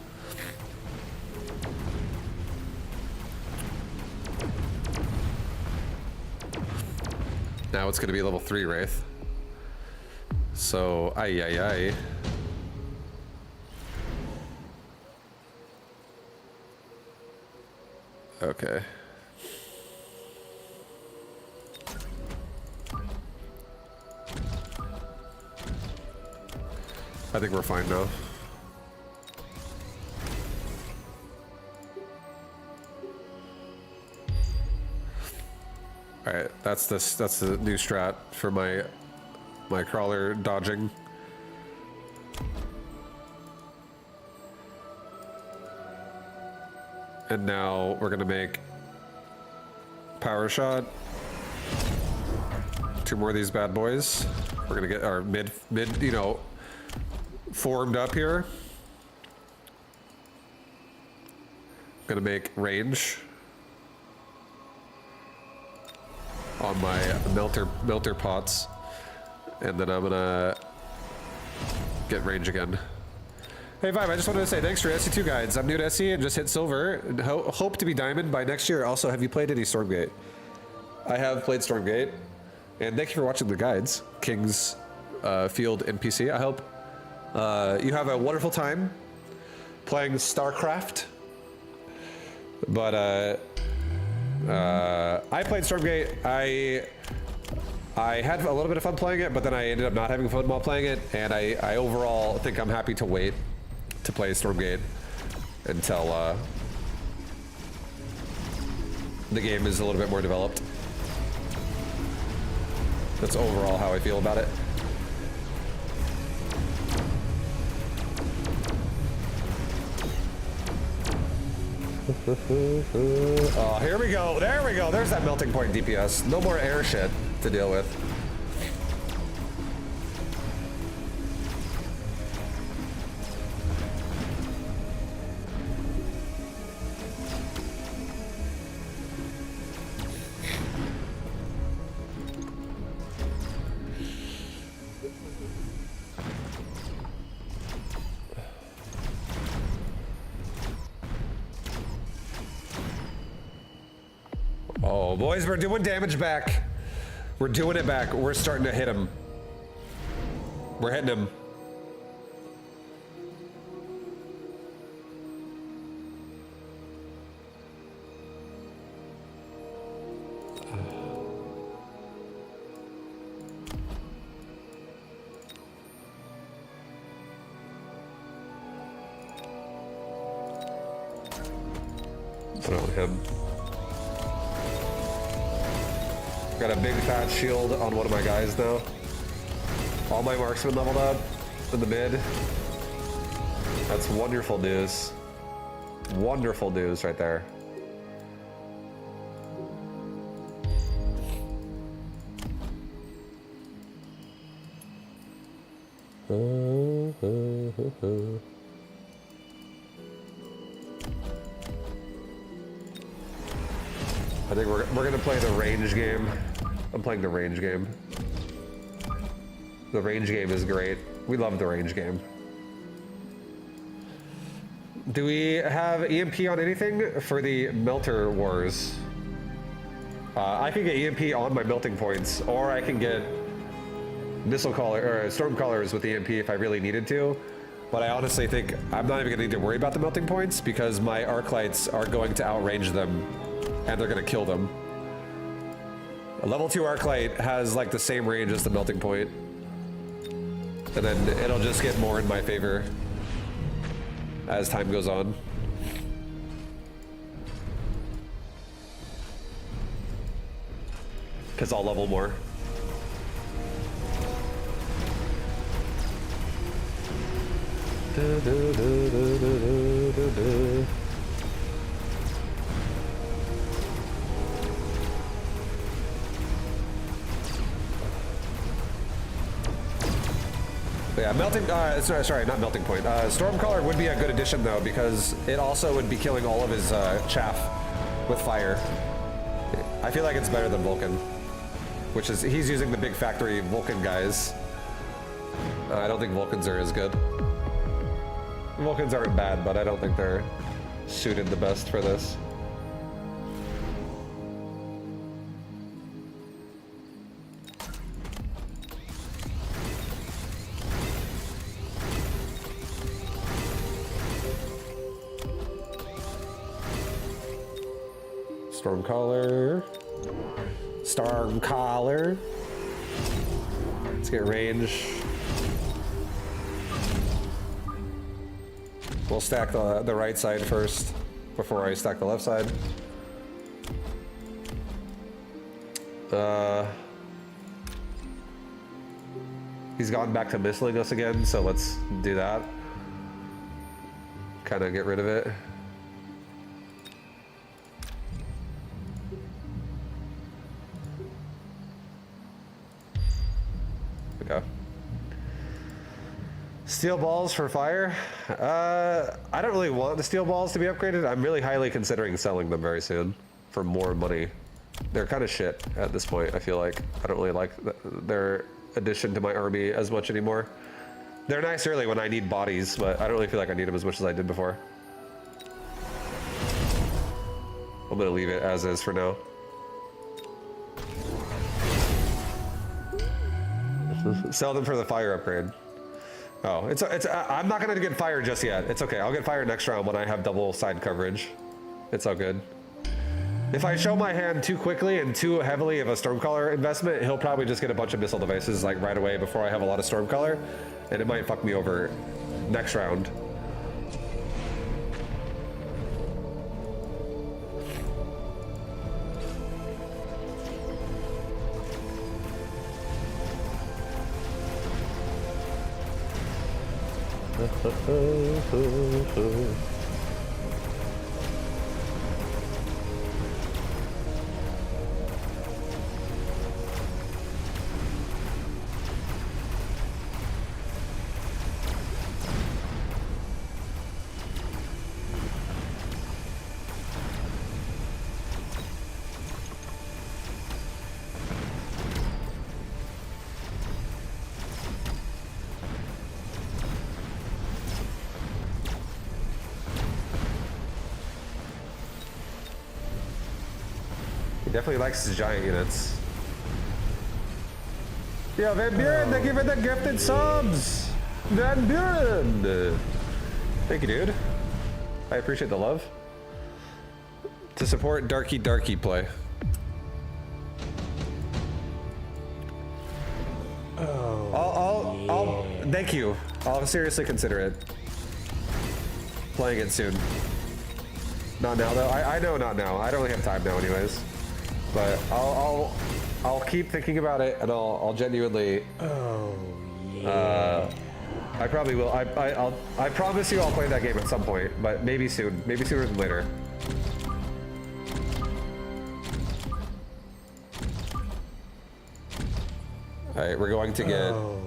Now it's gonna be level 3 Wraith. So, ay ay ay. Okay. I think we're fine now. All right, that's the new strat for my crawler dodging. And now we're gonna make power shot. 2 more of these bad boys. We're gonna get our mid, you know, formed up here. Gonna make range on my melter pots, and then I'm gonna get range again. Hey Vibe, I just wanted to say thanks for SC2 guides. I'm new to SC and just hit silver. And hope to be diamond by next year. Also, have you played any Stormgate? I have played Stormgate, and thank you for watching the guides. King's Field NPC. I hope you have a wonderful time playing StarCraft. But I played Stormgate. I had a little bit of fun playing it, but then I ended up not having fun while playing it, and I overall think I'm happy to wait to play Stormgate until the game is a little bit more developed. That's overall how I feel about it. Oh, here we go. There we go. There's that melting point DPS. No more air shit to deal with. Oh, boys, we're doing damage back. We're doing it back. We're starting to hit him. We're hitting him. Put on him. Got a big fat shield on one of my guys now. All my marksmen leveled up in the mid. That's wonderful news. Wonderful news right there. I think we're gonna play the range game. I'm playing the range game. The range game is great. We love the range game. Do we have EMP on anything for the Melter Wars? I can get EMP on my melting points, or I can get missile caller or storm callers with EMP if I really needed to. But I honestly think I'm not even gonna need to worry about the melting points because my arc lights are going to outrange them, and they're gonna kill them. A level 2 arc light has like the same range as the melting point, and then it'll just get more in my favor as time goes on. Because I'll level more. Yeah, melting, sorry, not melting point. Stormcaller would be a good addition though, because it also would be killing all of his chaff with fire. I feel like it's better than Vulcan, which is, he's using the big factory Vulcan guys. I don't think Vulcans are as good. Vulcans aren't bad, but I don't think they're suited the best for this. Stormcaller. Stormcaller. Let's get range. We'll stack the right side first before I stack the left side. He's gone back to missiling us again, so let's do that. Kind of get rid of it. Okay. Steel balls for fire? I don't really want the steel balls to be upgraded. I'm really highly considering selling them very soon for more money. They're kind of shit at this point, I feel like. I don't really like their addition to my army as much anymore. They're nice early when I need bodies, but I don't really feel like I need them as much as I did before. I'm gonna leave it as is for now. Sell them for the fire upgrade. Oh, I'm not gonna get fire just yet. It's okay, I'll get fire next round when I have double side coverage. It's all good. If I show my hand too quickly and too heavily of a Stormcaller investment, he'll probably just get a bunch of missile devices like right away before I have a lot of Stormcaller, and it might fuck me over next round. He definitely likes his giant units. Yeah, Van Buren, thank you for the gifted subs! Van Buren! Thank you, dude. I appreciate the love. To support Darky play. I'll thank you. I'll seriously consider it. Playing it soon. Not now though. I know not now. I don't really have time now anyways. But I'll keep thinking about it, and I'll genuinely. Oh yeah. I probably will. I promise you I'll play that game at some point, but maybe soon. Maybe sooner than later. All right, we're going to get. Oh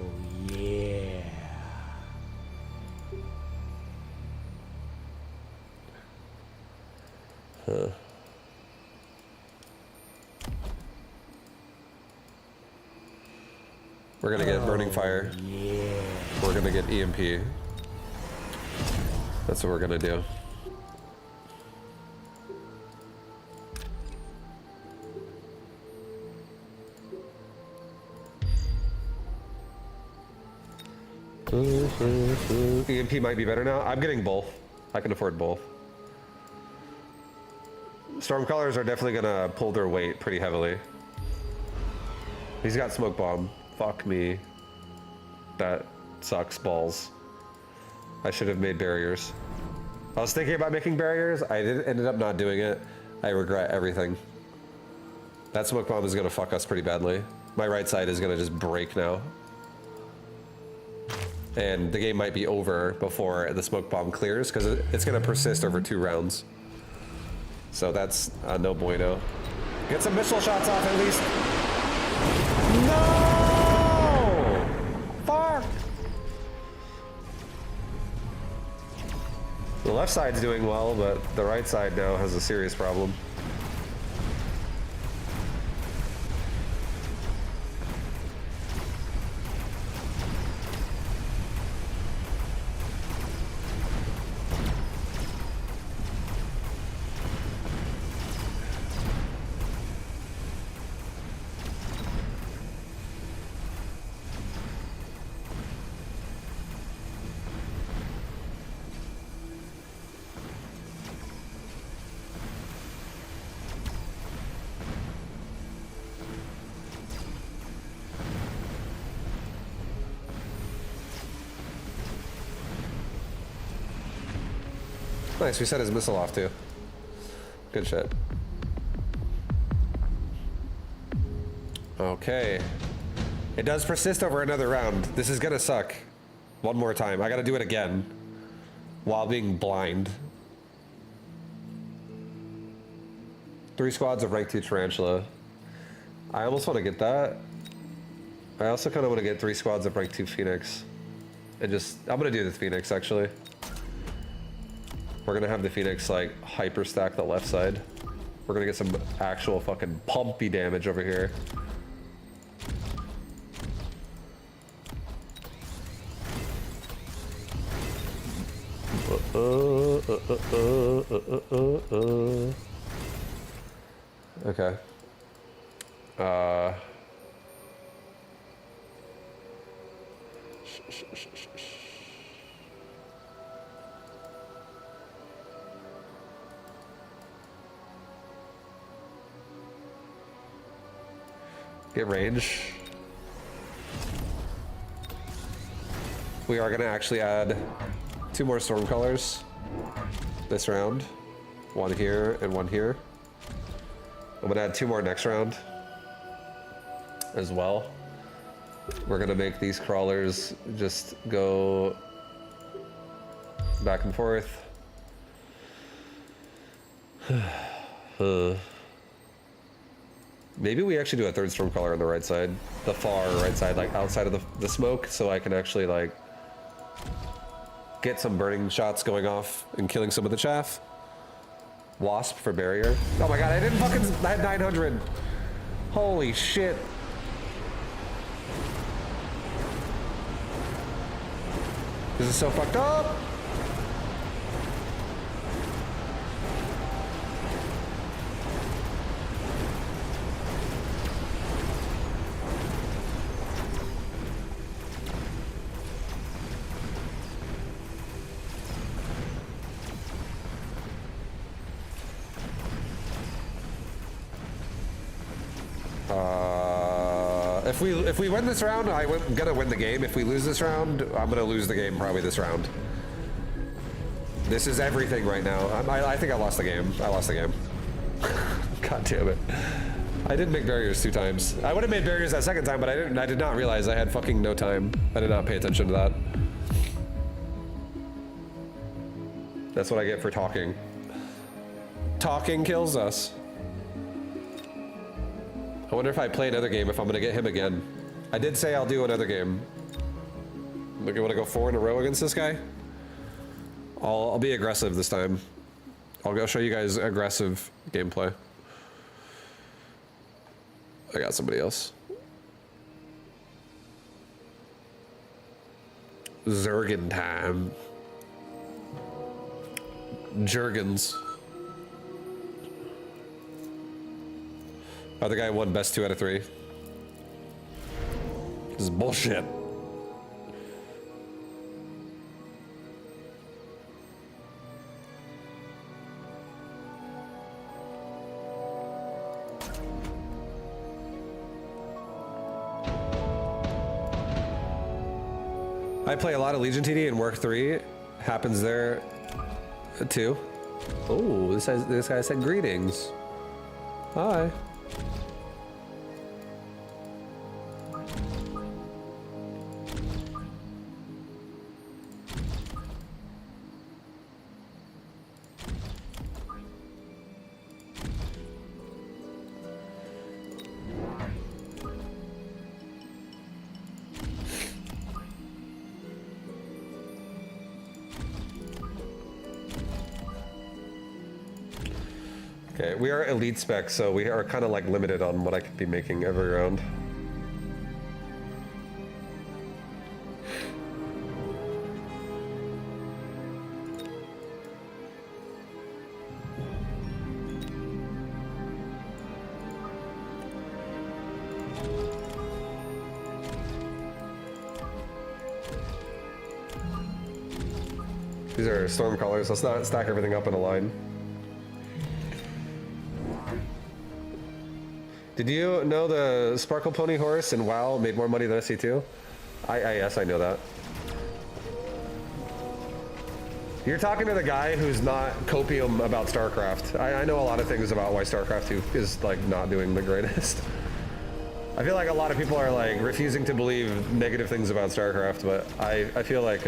yeah. We're gonna get Burning Fire. We're gonna get EMP. That's what we're gonna do. EMP might be better now. I'm getting both. I can afford both. Stormcallers are definitely gonna pull their weight pretty heavily. He's got Smoke Bomb. Fuck me. That sucks balls. I should have made barriers. I was thinking about making barriers. I ended up not doing it. I regret everything. That Smoke Bomb is gonna fuck us pretty badly. My right side is gonna just break now. And the game might be over before the Smoke Bomb clears because it's gonna persist over 2 rounds. So that's no bueno. Get some missile shots off at least. No! Fuck! The left side's doing well, but the right side now has a serious problem. Nice, we set his missile off too. Good shit. Okay. It does persist over another round. This is gonna suck. One more time. I gotta do it again. While being blind. 3 squads of rank 2 Tarantula. I almost want to get that. I also kind of want to get 3 squads of rank 2 Phoenix. And just, I'm gonna do the Phoenix actually. We're gonna have the Phoenix like hyper stack the left side. We're gonna get some actual fucking pumpy damage over here. Okay. Get range. We are gonna actually add 2 more Stormcallers this round. 1 here and 1 here. I'm gonna add 2 more next round as well. We're gonna make these crawlers just go back and forth. Maybe we actually do a 3rd Stormcaller on the right side. The far right side, like outside of the smoke, so I can actually like get some burning shots going off and killing some of the chaff. Wasp for barrier. Oh my god, I didn't fucking... I had 900. Holy shit. This is so fucked up. If we win this round, I'm gonna win the game. If we lose this round, I'm gonna lose the game probably this round. This is everything right now. I think I lost the game. I lost the game. God damn it. I didn't make barriers 2 times. I would have made barriers that 2nd time, but I did not realize I had fucking no time. I did not pay attention to that. That's what I get for talking. Talking kills us. I wonder if I play another game if I'm gonna get him again. I did say I'll do another game. Look, I want to go 4 in a row against this guy. I'll be aggressive this time. I'll go show you guys aggressive gameplay. I got somebody else. Zergen time. Jurgens. Other guy won best 2 out of 3. This is bullshit. I play a lot of Legion TD and Work 3 happens there too. Oh, this guy said greetings. Hi. Okay, we are elite spec, so we are kind of like limited on what I could be making every round. These are storm colors. Let's not stack everything up in a line. Did you know the Sparkle Pony horse in WoW made more money than SC2? Yes, I know that. You're talking to the guy who's not copium about StarCraft. I know a lot of things about why StarCraft 2 is like not doing the greatest. I feel like a lot of people are like refusing to believe negative things about StarCraft, but I feel like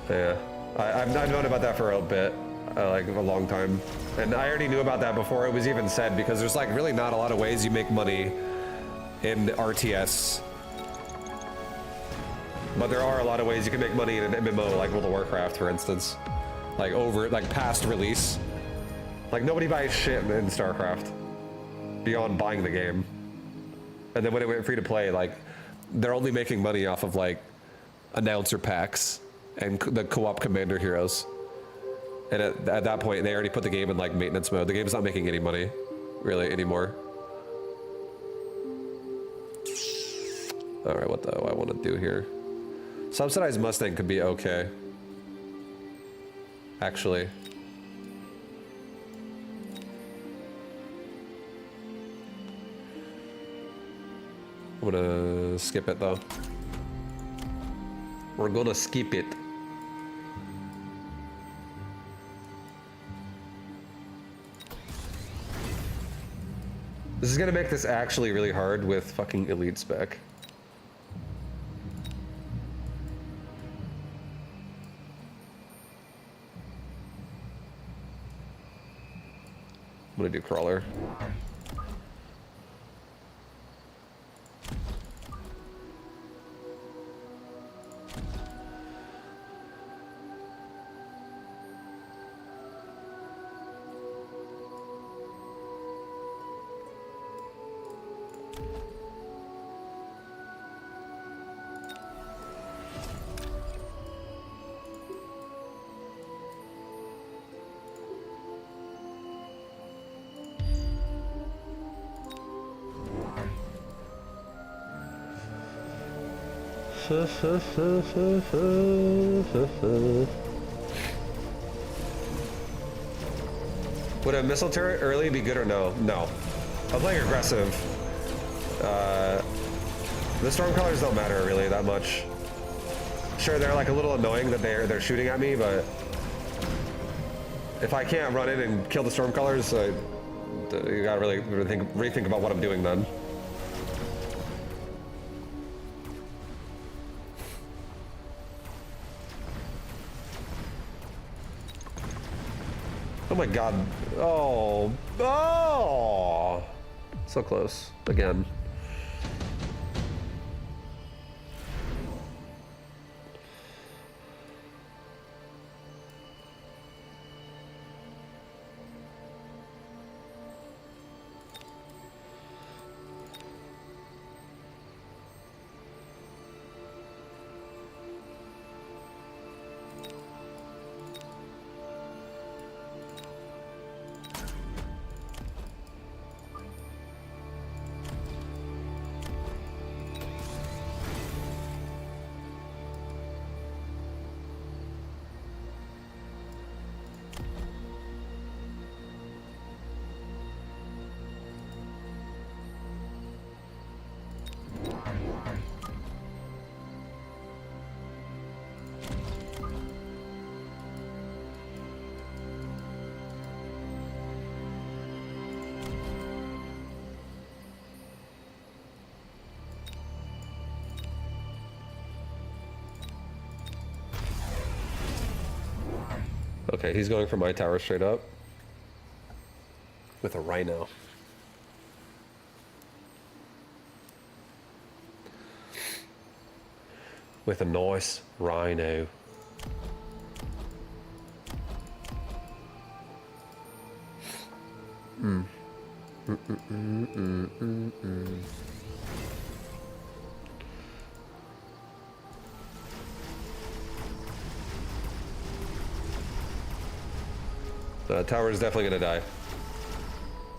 yeah, I've known about that for a bit, like a long time. And I already knew about that before it was even said, because there's like really not a lot of ways you make money in RTS. But there are a lot of ways you can make money in an MMO, like World of Warcraft, for instance. Like past release. Like nobody buys shit in StarCraft beyond buying the game. And then when it went free to play, like they're only making money off of like announcer packs and the co-op commander heroes. And at that point, they already put the game in like maintenance mode. The game's not making any money, really, anymore. All right, what do I want to do here? Subsidized Mustang could be okay. Actually. I'm gonna skip it though. We're gonna skip it. This is gonna make this actually really hard with fucking elite spec. I'm gonna do crawler. Would a missile turret early be good or no? No. I'm playing aggressive. The storm colors don't matter really that much. Sure, they're like a little annoying that they're shooting at me, but if I can't run in and kill the storm colors, you gotta really rethink about what I'm doing then. Oh my god. Oh. Oh! So close. Again. Okay, he's going for my tower straight up. With a rhino. With a nice rhino. The tower is definitely gonna die.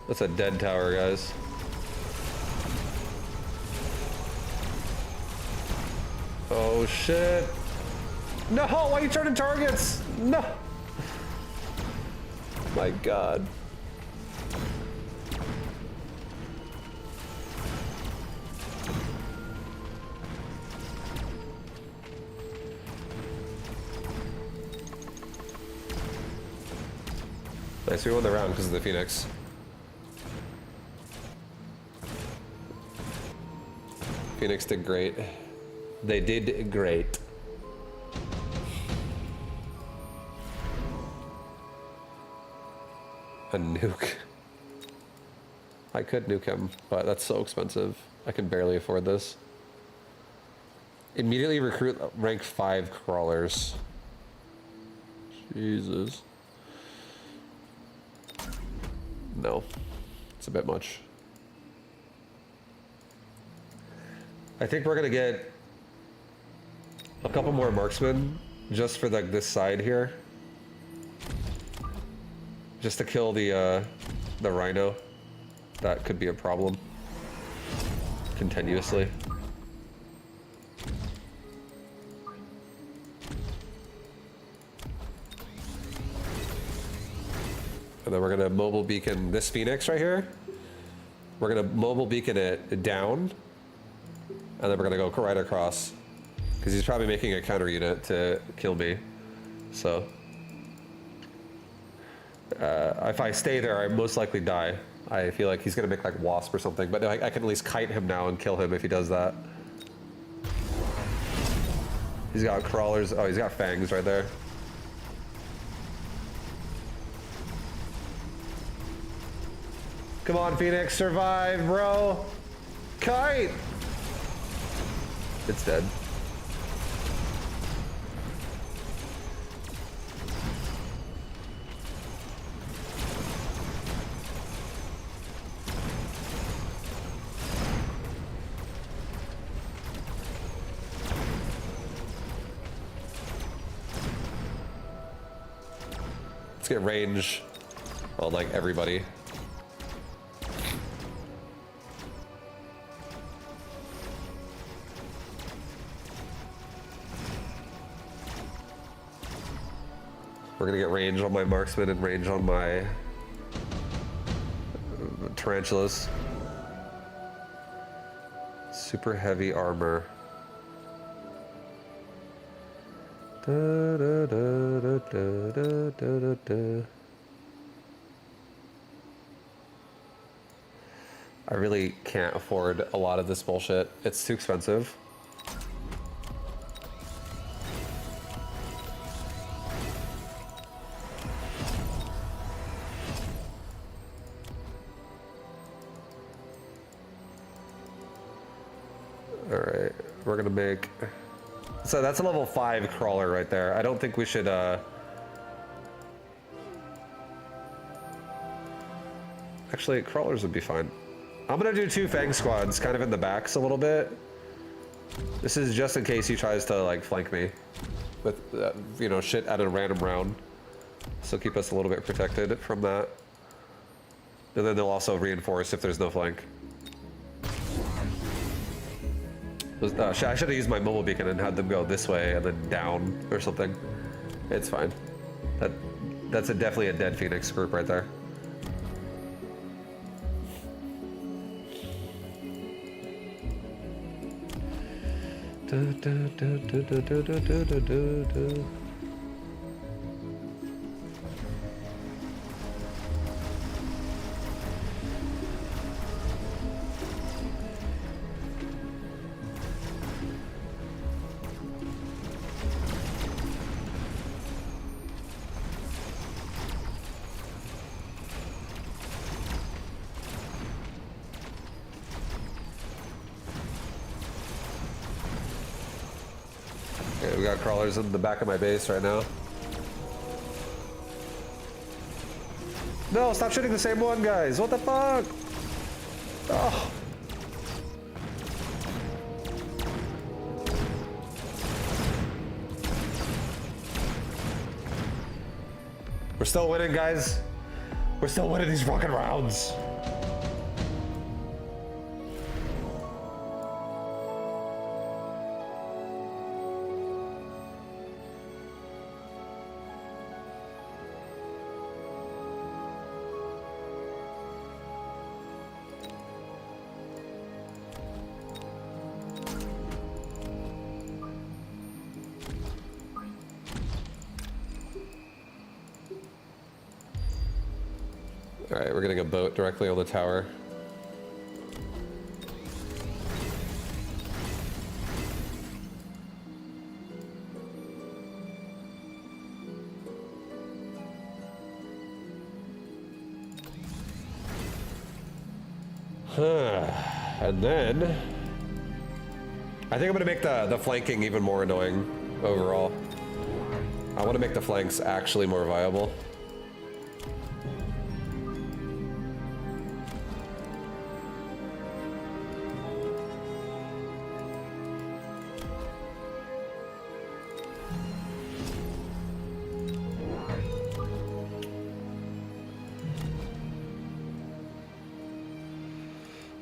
That's a dead tower, guys. Oh shit. No, why are you turning targets? No. My god. Nice, we won the round because of the Phoenix. Phoenix did great. They did great. A nuke. I could nuke him, but that's so expensive. I can barely afford this. Immediately recruit rank 5 crawlers. Jesus. No, it's a bit much. I think we're gonna get a couple more marksmen just for like this side here, just to kill the rhino. That could be a problem. Continuously. And then we're gonna mobile beacon this Phoenix right here. We're gonna mobile beacon it down. And then we're gonna go right across. Because he's probably making a counter unit to kill me. So. If I stay there, I most likely die. I feel like he's gonna make like Wasp or something. But I can at least kite him now and kill him if he does that. He's got crawlers. Oh, he's got fangs right there. Come on, Phoenix, survive, bro. Kite! It's dead. Let's get range on like everybody. We're gonna get range on my marksman and range on my tarantulas. Super heavy armor. Da, da, da, da, da, da, da, da. I really can't afford a lot of this bullshit. It's too expensive. Alright, we're gonna make... So that's a level 5 crawler right there. I don't think we should, Actually, crawlers would be fine. I'm gonna do 2 Fang squads, kind of in the backs a little bit. This is just in case he tries to, like, flank me with, you know, shit at a random round. So keep us a little bit protected from that. And then they'll also reinforce if there's no flank. I should have used my mobile beacon and had them go this way and then down or something. It's fine. That's definitely a dead Phoenix group right there. We got crawlers in the back of my base right now. No, stop shooting the same one, guys. What the fuck? Oh. We're still winning, guys. We're still winning these fucking rounds. Alright, we're getting a boat directly on the tower. And then I think I'm gonna make the flanking even more annoying overall. I want to make the flanks actually more viable.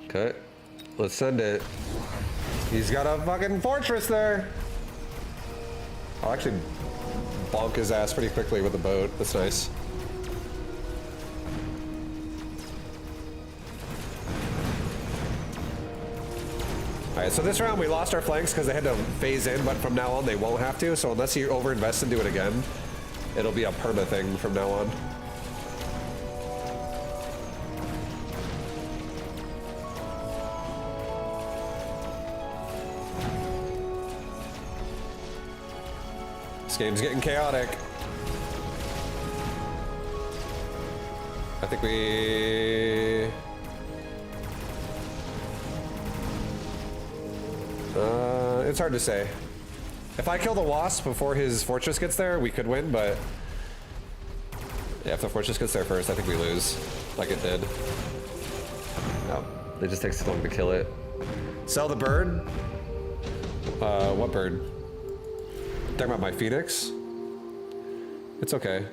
Okay, let's send it. He's got a fucking fortress there. I'll actually bonk his ass pretty quickly with the boat. That's nice. Alright, so this round we lost our flanks because they had to phase in, but from now on they won't have to. So unless you overinvest and do it again, it'll be a perma thing from now on. This game's getting chaotic. I think we... it's hard to say. If I kill the wasp before his fortress gets there, we could win, but... yeah, if the fortress gets there first, I think we lose. Like it did. No, it just takes too long to kill it. Sell the bird? What bird? Talking about my phoenix? It's okay.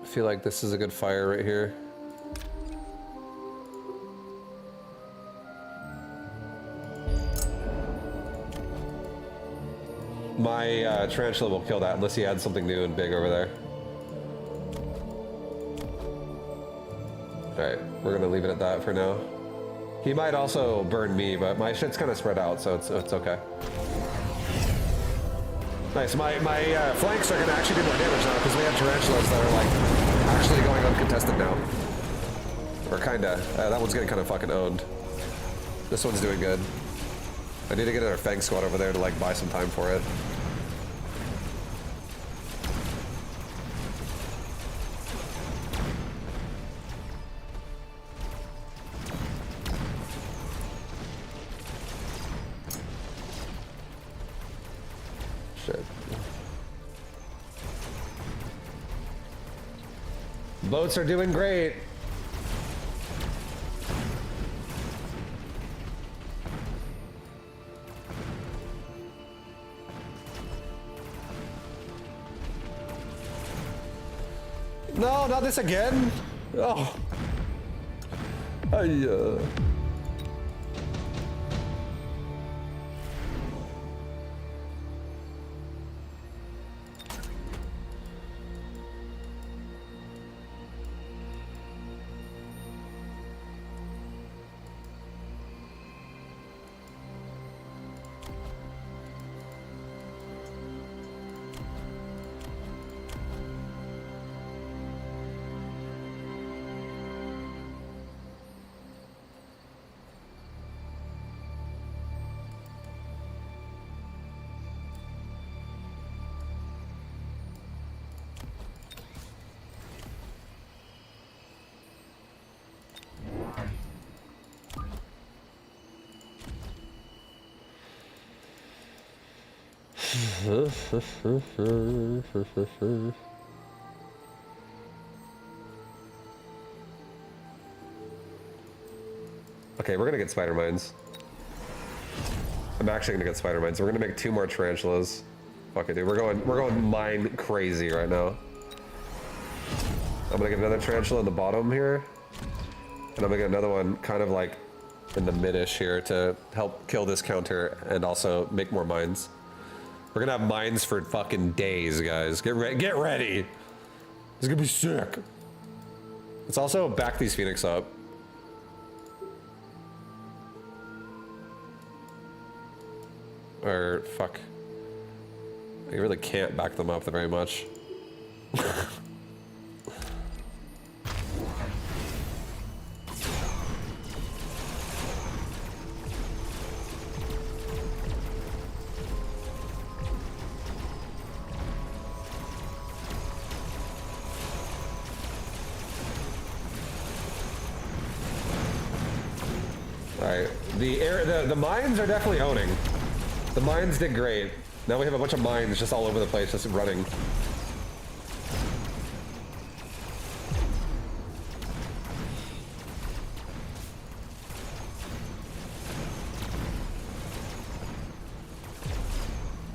I feel like this is a good fire right here. My tarantula will kill that unless he adds something new and big over there. Alright, we're gonna leave it at that for now. He might also burn me, but my shit's kind of spread out, so it's okay. Nice, my flanks are gonna actually do more damage now because we have tarantulas that are like actually going uncontested now. Or kinda. That one's getting kind of fucking owned. This one's doing good. I need to get our Fang squad over there to like buy some time for it. Shit. Boats are doing great. No, not this again. Oh. Okay, we're gonna get spider mines. I'm actually gonna get spider mines. We're gonna make 2 more tarantulas. Fuck it, dude. We're going mine crazy right now. I'm gonna get another tarantula in the bottom here, and I'm gonna get another one kind of like in the mid-ish here to help kill this counter and also make more mines. We're gonna have mines for fucking days, guys. Get ready. It's gonna be sick. Let's also back these Phoenix up. Or fuck. You really can't back them up very much. Alright, the mines are definitely owning. The mines did great. Now we have a bunch of mines just all over the place, just running.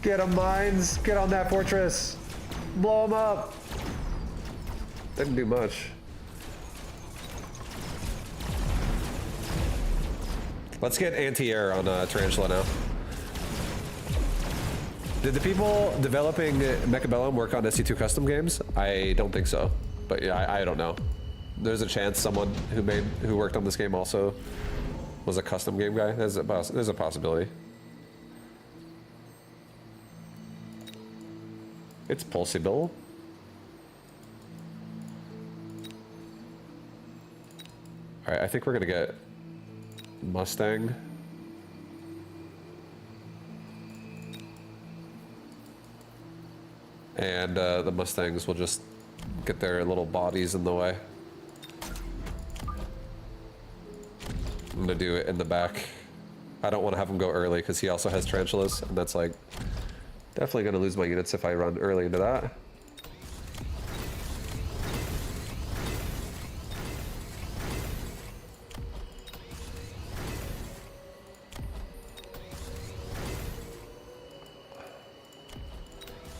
Get them, mines! Get on that fortress! Blow them up! Didn't do much. Let's get anti-air on Tarantula now. Did the people developing Mechabellum work on SC2 custom games? I don't think so, but yeah, I don't know. There's a chance someone who worked on this game also was a custom game guy. There's a possibility. It's possible. All right, I think we're gonna get Mustang. And the Mustangs will just get their little bodies in the way. I'm gonna do it in the back. I don't want to have him go early because he also has tarantulas, and that's like definitely gonna lose my units if I run early into that.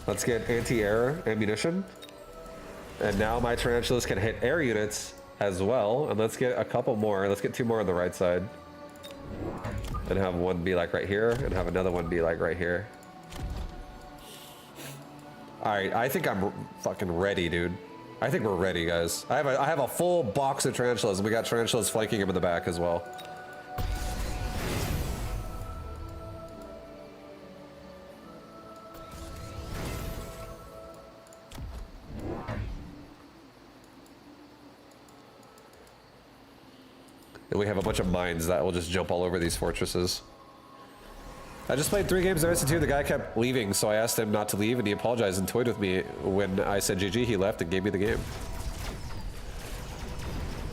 Let's get anti-air ammunition. And now my tarantulas can hit air units as well. And let's get a couple more. Let's get 2 more on the right side. And have one be like right here, and have another one be like right here. Alright, I think I'm fucking ready, dude. I think we're ready, guys. I have a full box of tarantulas, and we got tarantulas flanking him in the back as well. And we have a bunch of mines that will just jump all over these fortresses. I just played 3 games of SC2. The guy kept leaving, so I asked him not to leave, and he apologized and toyed with me. When I said GG, he left and gave me the game.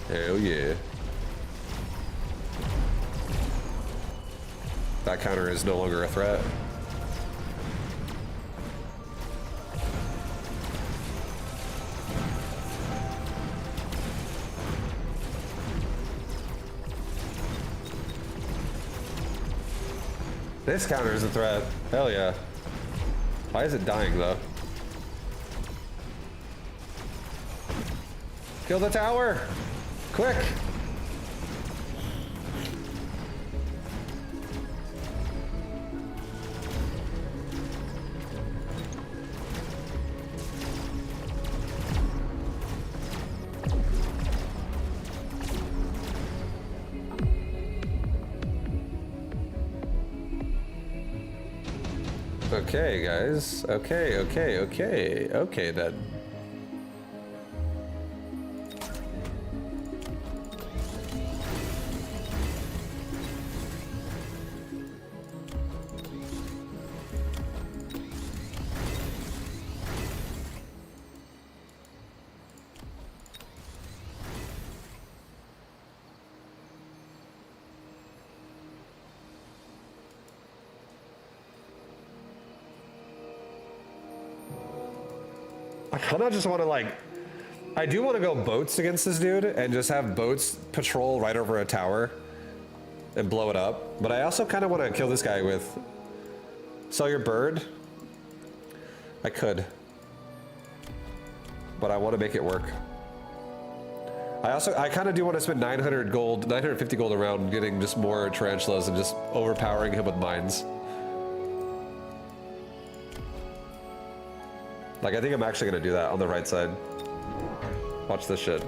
Hell yeah. That counter is no longer a threat. This counter is a threat. Hell yeah. Why is it dying though? Kill the tower! Quick! Okay, guys. Okay then. I kind of just want to like, I do want to go boats against this dude and just have boats patrol right over a tower and blow it up. But I also kind of want to kill this guy with, sell your bird. I could, but I want to make it work. I kind of do want to spend 900 gold, 950 gold around getting just more tarantulas and just overpowering him with mines. Like, I think I'm actually gonna do that on the right side. Watch this shit.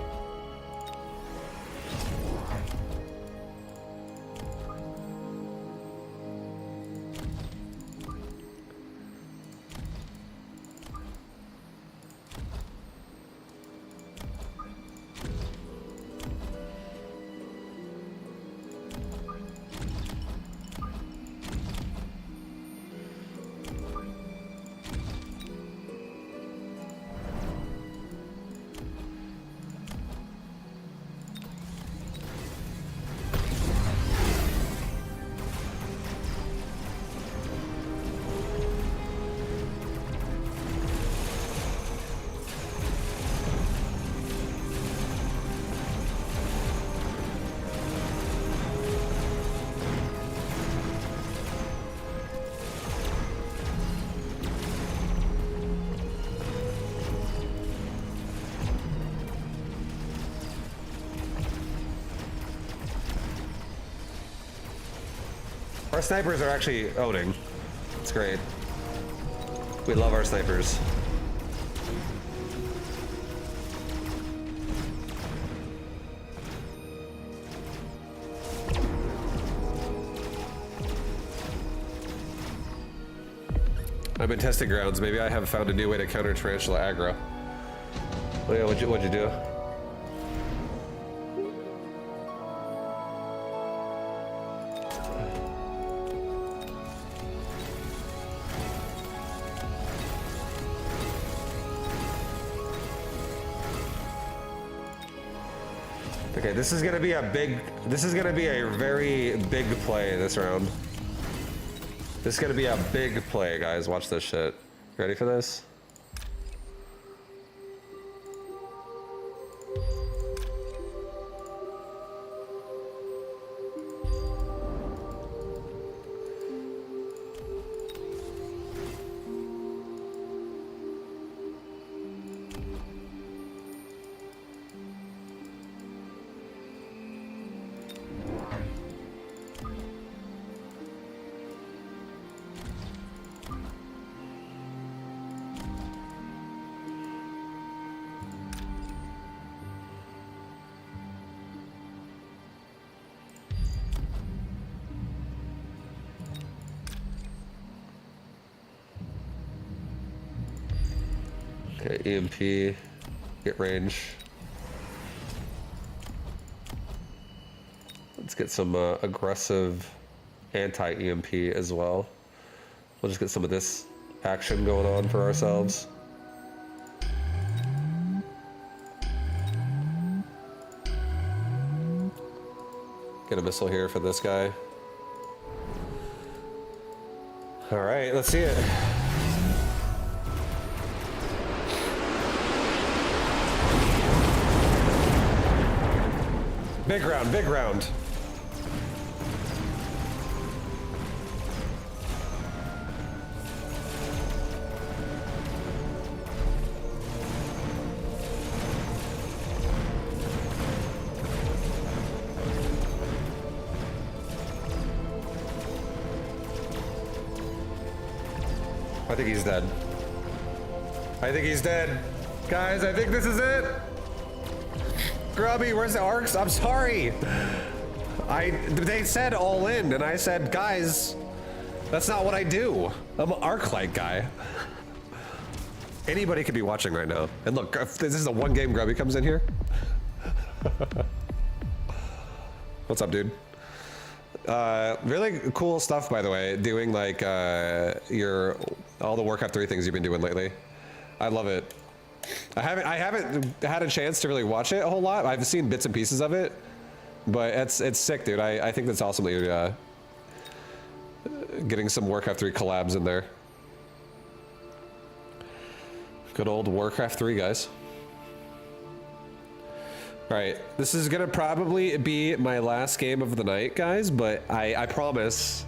Our snipers are actually owning. It's great. We love our snipers. I've been testing grounds. Maybe I have found a new way to counter tarantula aggro. Oh yeah, what'd you do? Okay, this is gonna be a very big play this round. This is gonna be a big play, guys. Watch this shit. Ready for this? Okay, EMP, get range. Let's get some aggressive anti-EMP as well. We'll just get some of this action going on for ourselves. Get a missile here for this guy. All right, let's see it. Big round, big round. I think he's dead. I think he's dead. Guys, I think this is it. Grubby, where's the arcs? I'm sorry. They said all in, and I said, guys, that's not what I do. I'm an Arclight guy. Anybody could be watching right now. And look, if this is a one game Grubby comes in here. What's up, dude? Really cool stuff, by the way, doing like all the Warcraft 3 things you've been doing lately. I love it. I haven't had a chance to really watch it a whole lot. I've seen bits and pieces of it, but it's sick, dude. I think that's awesome that you're getting some Warcraft 3 collabs in there. Good old Warcraft 3, guys. All right, this is gonna probably be my last game of the night, guys, but I promise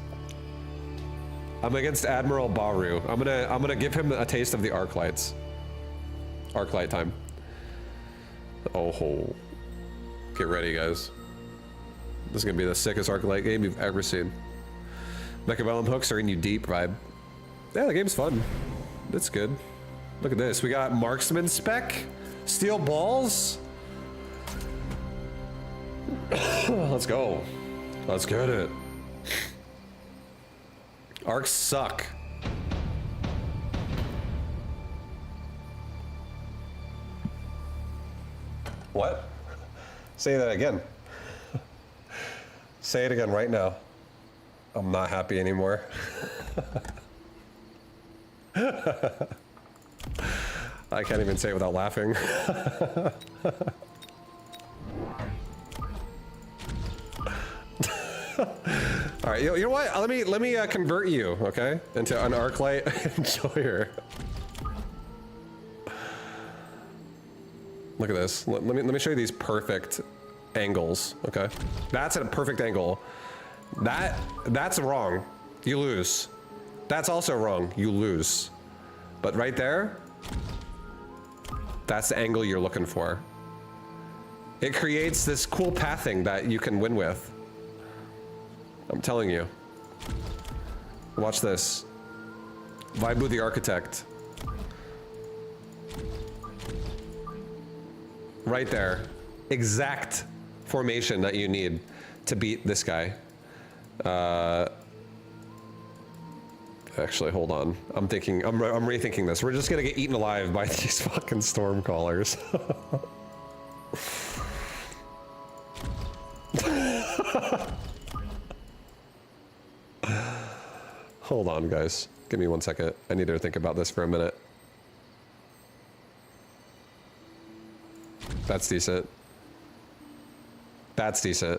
I'm against Admiral Baru. I'm gonna give him a taste of the Arclights. Arclight time. Oh, get ready, guys. This is gonna be the sickest Arclight game you've ever seen. Mechabellum hooks are in you deep vibe. Yeah, the game's fun. It's good. Look at this. We got marksman spec, steel balls. Let's go. Let's get it. Arcs suck. What? Say that again. Say it again right now. I'm not happy anymore. I can't even say it without laughing. All right, you know what? Let me convert you, okay, into an Arclight enjoyer. Look at this. Let me show you these perfect angles, okay? That's at a perfect angle. That's wrong. You lose. That's also wrong. You lose. But right there, that's the angle you're looking for. It creates this cool pathing that you can win with. I'm telling you. Watch this. Vaibu the Architect. Right there. Exact formation that you need to beat this guy. Actually, hold on. I'm rethinking this. We're just gonna get eaten alive by these fucking Stormcallers. Hold on, guys. Give me 1 second. I need to think about this for a minute. That's decent. That's decent.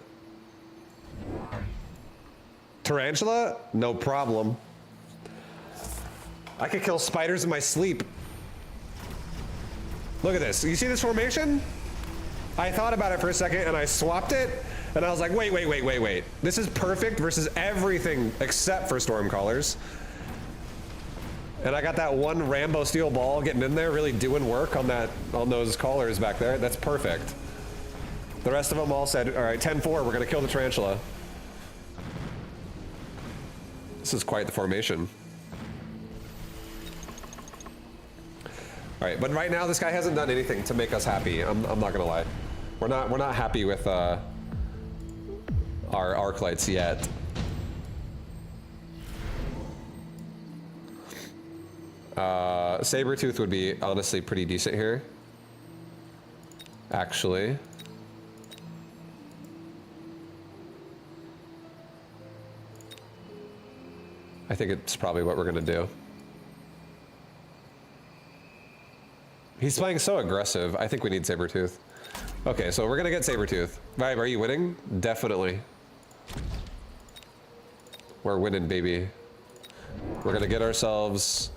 Tarantula? No problem. I could kill spiders in my sleep. Look at this. You see this formation? I thought about it for a second and I swapped it. And I was like, wait. This is perfect versus everything except for Stormcallers. And I got that one Rambo steel ball getting in there, really doing work on those callers back there. That's perfect. The rest of them all said, all right, 10-4, we're gonna kill the tarantula. This is quite the formation. All right, but right now this guy hasn't done anything to make us happy. I'm not gonna lie. We're not happy with our Arclights yet. Sabretooth would be honestly pretty decent here. Actually. I think it's probably what we're gonna do. He's playing so aggressive. I think we need Sabretooth. Okay, so we're gonna get Sabretooth. Vibe, are you winning? Definitely. We're winning, baby. We're gonna get ourselves...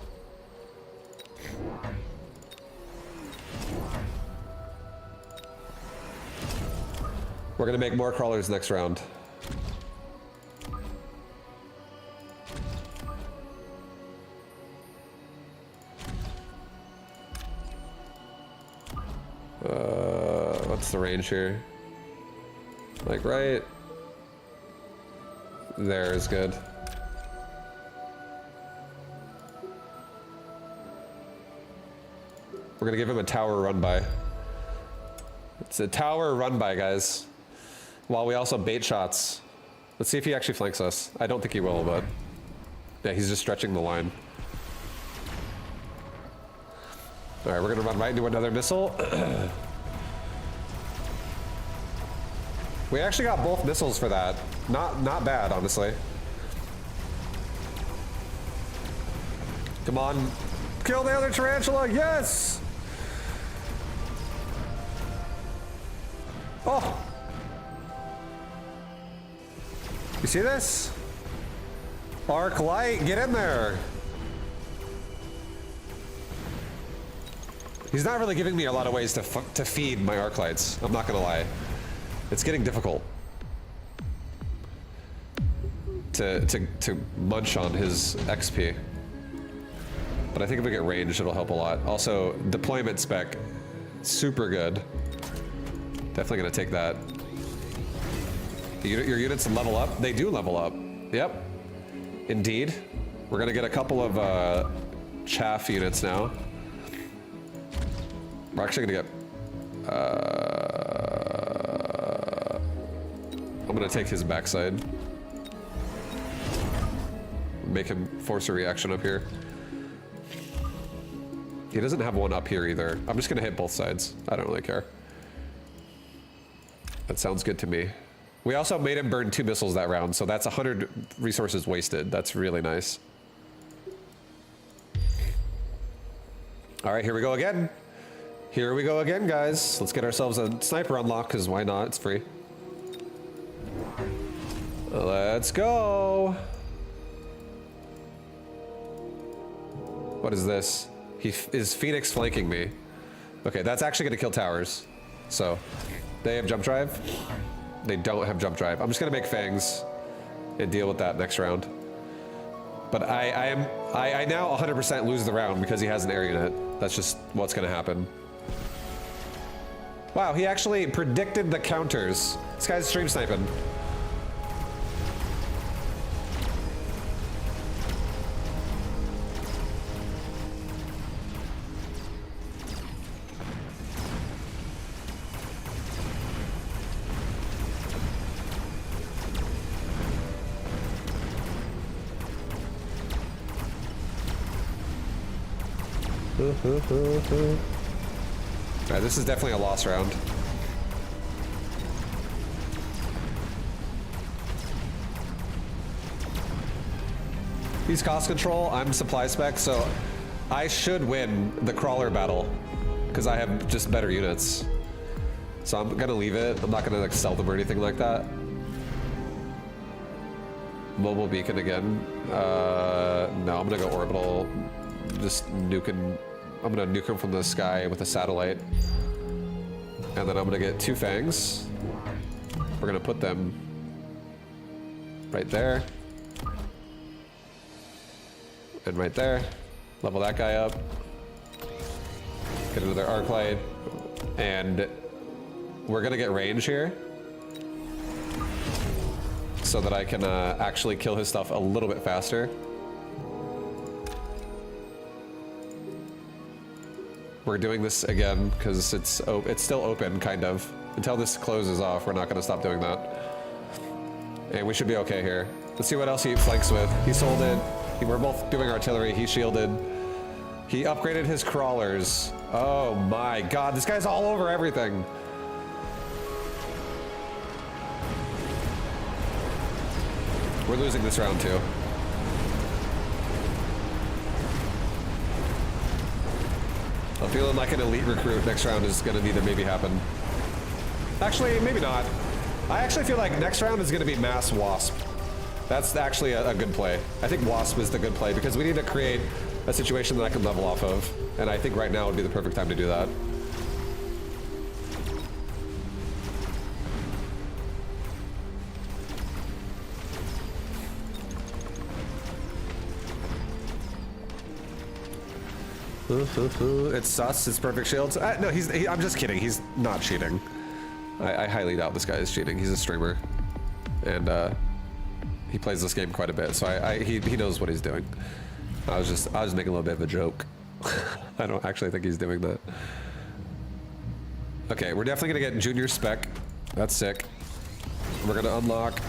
We're gonna make more crawlers next round. What's the range here? Like right there is good. We're gonna give him a tower run by. It's a tower run by, guys. While we also bait shots. Let's see if he actually flanks us. I don't think he will, but yeah, he's just stretching the line. All right, we're gonna run right into another missile. We actually got both missiles for that. Not bad, honestly. Come on, kill the other tarantula, yes! Oh! You see this? Arc light, get in there! He's not really giving me a lot of ways to feed my arc lights, I'm not gonna lie. It's getting difficult to munch on his XP. But I think if we get ranged, it'll help a lot. Also, deployment spec, super good. Definitely gonna take that. Your units level up? They do level up. Yep. Indeed. We're gonna get a couple of chaff units now. We're actually gonna get... I'm gonna take his backside. Make him force a reaction up here. He doesn't have one up here either. I'm just gonna hit both sides. I don't really care. That sounds good to me. We also made him burn 2 missiles that round, so that's 100 resources wasted. That's really nice. All right, here we go again. Here we go again, guys. Let's get ourselves a sniper unlock, because why not? It's free. Let's go. What is this? Is Phoenix flanking me? Okay, that's actually gonna kill towers. So, they have jump drive. They don't have jump drive. I'm just gonna make fangs and deal with that next round. But I now 100% lose the round because he has an air unit. That's just what's gonna happen. Wow, he actually predicted the counters. This guy's stream sniping. Alright, this is definitely a loss round. He's cost control, I'm supply spec, so I should win the crawler battle because I have just better units. So I'm gonna leave it. I'm not gonna like sell them or anything like that. Mobile beacon again. No, I'm gonna go orbital. Just nuking. I'm gonna nuke him from the sky with a satellite. And then I'm gonna get 2 fangs. We're gonna put them right there. And right there. Level that guy up. Get another arc light. And we're gonna get range here. So that I can actually kill his stuff a little bit faster. We're doing this again because it's still open, kind of. Until this closes off, we're not gonna stop doing that. And we should be okay here. Let's see what else he flanks with. He sold it. We're both doing artillery. He shielded. He upgraded his crawlers. Oh my god, this guy's all over everything. We're losing this round too. I'm feeling like an elite recruit next round is gonna need to maybe happen. Actually, maybe not. I actually feel like next round is gonna be mass wasp. That's actually a good play. I think wasp is the good play because we need to create a situation that I can level off of. And I think right now would be the perfect time to do that. It's sus, it's perfect shields. No, I'm just kidding, he's not cheating. I highly doubt this guy is cheating, he's a streamer. And he plays this game quite a bit, so he knows what he's doing. I was making a little bit of a joke. I don't actually think he's doing that. Okay, we're definitely gonna get junior spec. That's sick. We're gonna unlock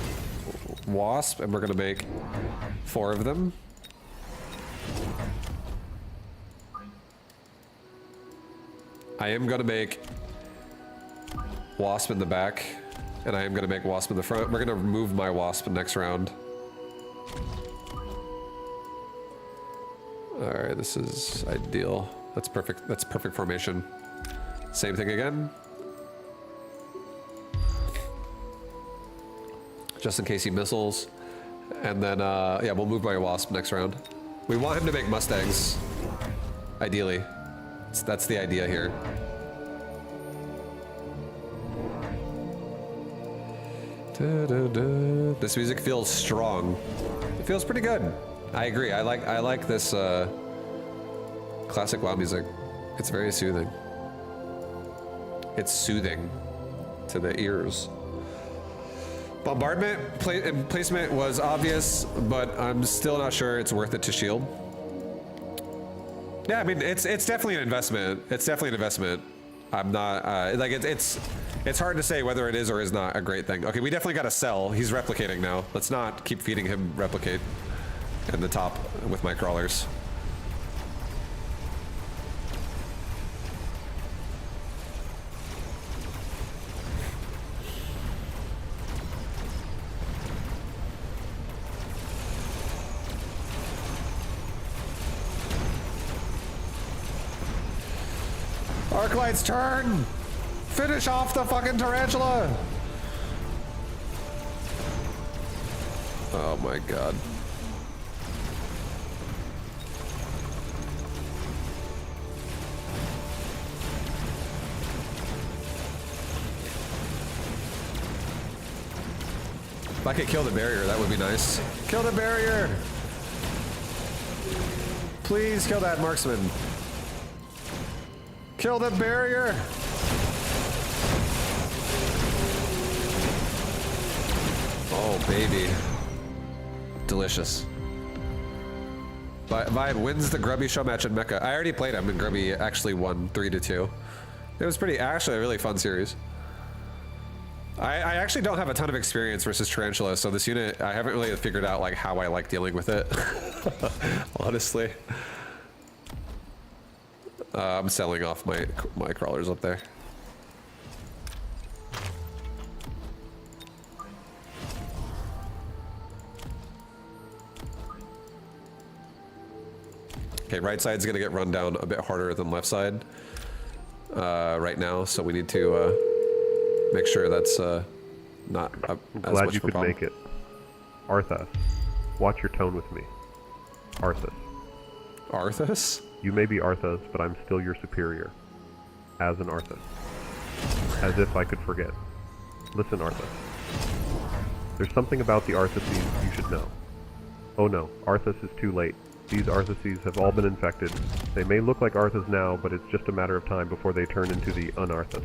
Wasp, and we're gonna make 4 of them. I am gonna make Wasp in the back, and I am gonna make Wasp in the front. We're gonna remove my Wasp next round. Alright, this is ideal. That's perfect. That's perfect formation. Same thing again. Just in case he missiles. And then, yeah, we'll move my Wasp next round. We want him to make Mustangs. Ideally. That's the idea here. This music feels strong. It feels pretty good. I agree. I like this classic WoW music. It's very soothing. It's soothing to the ears. Bombardment placement was obvious, but I'm still not sure it's worth it to shield. Yeah, I mean it's definitely an investment. It's definitely an investment. I'm not like it's hard to say whether it is or is not a great thing. Okay, we definitely got to sell. He's replicating now. Let's not keep feeding him replicate in the top with my crawlers. Arclight's turn! Finish off the fucking tarantula! Oh my god. If I could kill the barrier, that would be nice. Kill the barrier! Please kill that marksman. Kill the barrier! Oh, baby. Delicious. Vibe wins the Grubby show match in Mecca. I already played him, and Grubby actually won 3-2. It was actually a really fun series. I actually don't have a ton of experience versus Tarantula, so this unit, I haven't really figured out like how I like dealing with it. Honestly. I'm selling off my crawlers up there. Okay, right side's gonna get run down a bit harder than left side right now, so we need to make sure that's not I'm as glad much you of a could problem. make it. Arthas, watch your tone with me. Arthas. Arthas? You may be Arthas, but I'm still your superior. As an Arthas. As if I could forget. Listen, Arthas. There's something about the Arthases you should know. Oh no, Arthas is too late. These Arthases have all been infected. They may look like Arthas now, but it's just a matter of time before they turn into the un-Arthas.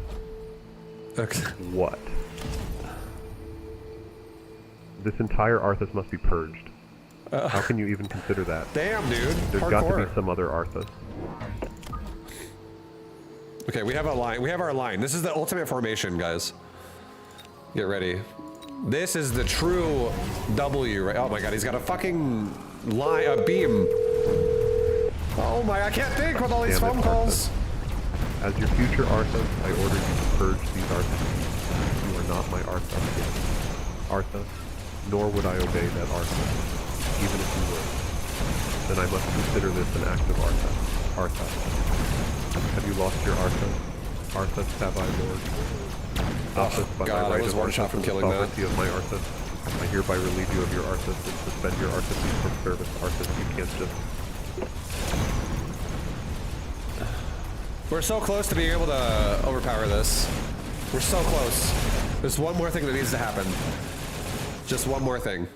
Okay. What? This entire Arthas must be purged. How can you even consider that? Damn, dude. There's got to be some other Arthas. Okay, we have a line. We have our line. This is the ultimate formation, guys. Get ready. This is the true W, right? Oh my god, he's got a fucking line, a beam. Oh my, I can't think with all these phone calls. As your future Arthas, I order you to purge these Arthas. You are not my Arthas. Arthas, nor would I obey that Arthas. Even if you would, then I must consider this an act of Arthas. Arthas. Have you lost your Arthas? Arthas have I, Lord. Arthas, by God, my I right was of one shot Arthas from and the killing that. sovereignty of my Arthas, I hereby relieve you of your Arthas and suspend your Arthas from service. Arthas, you can't just... We're so close to being able to overpower this. We're so close. There's one more thing that needs to happen. Just one more thing.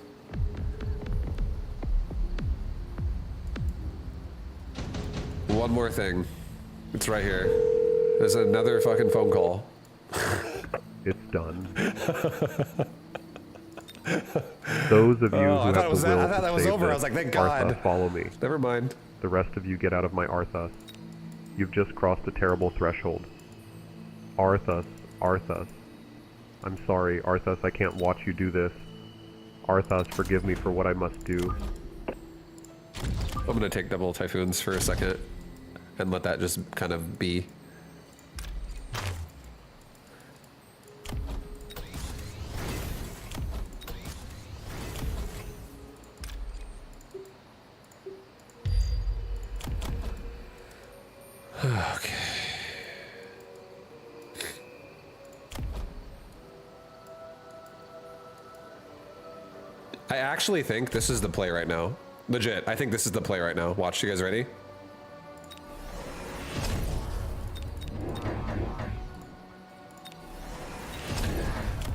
One more thing. It's right here. There's another fucking phone call. It's done. Those of you who have the will I thought that was to over. save I was like, this, thank God. Arthas, follow me. Never mind. The rest of you get out of my Arthas. You've just crossed a terrible threshold. Arthas, Arthas. I'm sorry, Arthas, I can't watch you do this. Arthas, forgive me for what I must do. I'm gonna take double typhoons for a second and let that just kind of be. Okay. I actually think this is the play right now. Legit, I think this is the play right now. Watch, you guys ready?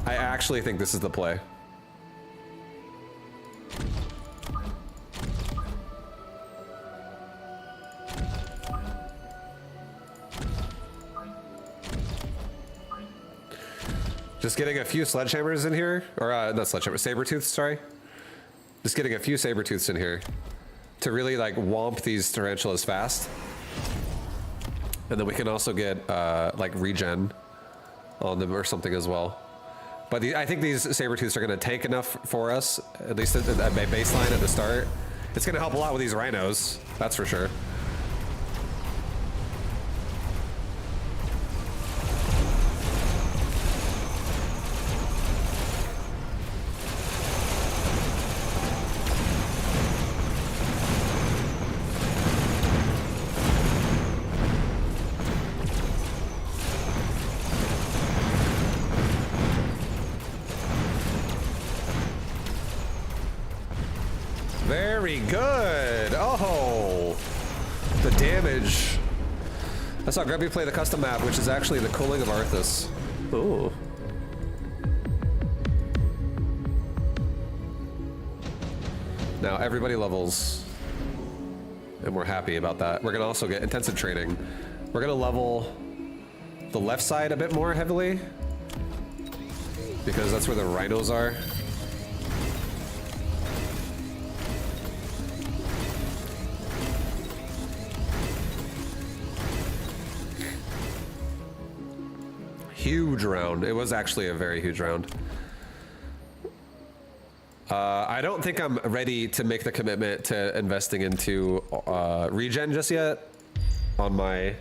I actually think this is the play. Just getting a few sledgehammers in here, or not sledgehammer, saber-tooths, sorry. Just getting a few saber-tooths in here to really like womp these tarantulas fast. And then we can also get like regen on them or something as well. But I think these saber-tooths are gonna tank enough for us, at least at baseline at the start. It's gonna help a lot with these rhinos, that's for sure. Very good. Oh, the damage. I saw Grubby play the custom map, which is actually the cooling of Arthas. Ooh. Now everybody levels, and we're happy about that. We're gonna also get intensive training. We're gonna level the left side a bit more heavily because that's where the rhinos are. Huge round. It was actually a very huge round. I don't think I'm ready to make the commitment to investing into regen just yet on my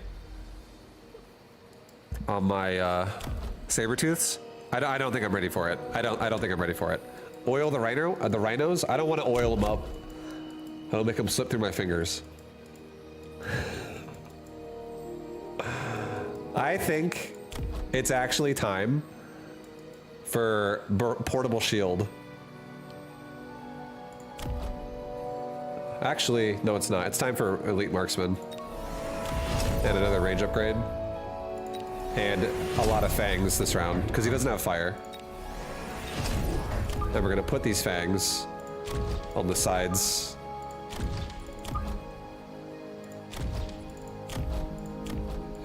saber-tooths. I don't think I'm ready for it. I don't think I'm ready for it. Oil the rhinos. I don't want to oil them up. I'll make them slip through my fingers. I think it's actually time for portable shield. Actually, no, it's not. It's time for elite marksman and another range upgrade and a lot of fangs this round because he doesn't have fire. And we're gonna put these fangs on the sides.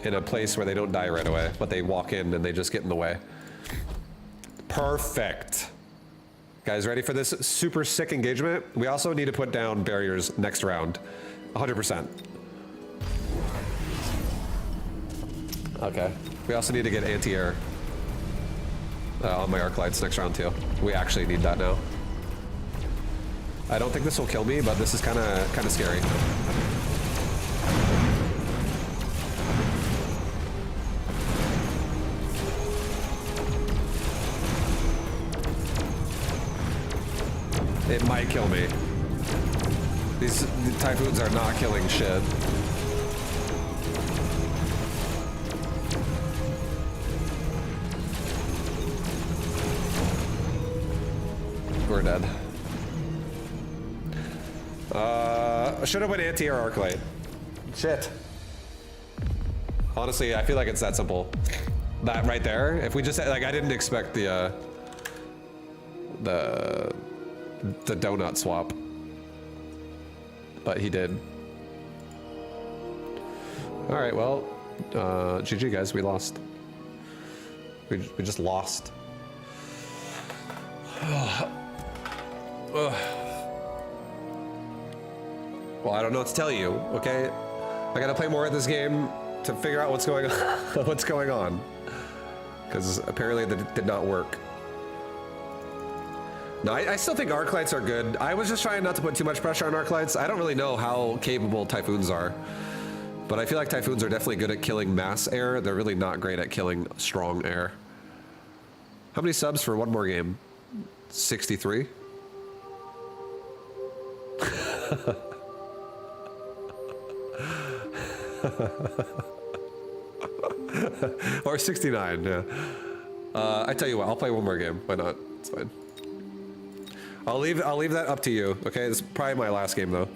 In a place where they don't die right away, but they walk in and they just get in the way. Perfect. Guys, ready for this super sick engagement? We also need to put down barriers next round. 100%. Okay. We also need to get anti-air on my arc lights next round too. We actually need that now. I don't think this will kill me, but this is kind of scary. It might kill me. These typhoons are not killing shit. We're dead. Should have went anti-air arc light. Shit. Honestly, I feel like it's that simple. That right there. If we just like, I didn't expect the donut swap, but he did. All right, well, GG guys, we lost. We just lost. Well, I don't know what to tell you, okay? I gotta play more of this game to figure out what's going on. What's going on. Because apparently that did not work. No, I still think arc lights are good. I was just trying not to put too much pressure on arc lights. I don't really know how capable typhoons are. But I feel like typhoons are definitely good at killing mass air. They're really not great at killing strong air. How many subs for one more game? 63? Or 69, yeah. I tell you what, I'll play one more game. Why not? It's fine. I'll leave that up to you. Okay, this is probably my last game though.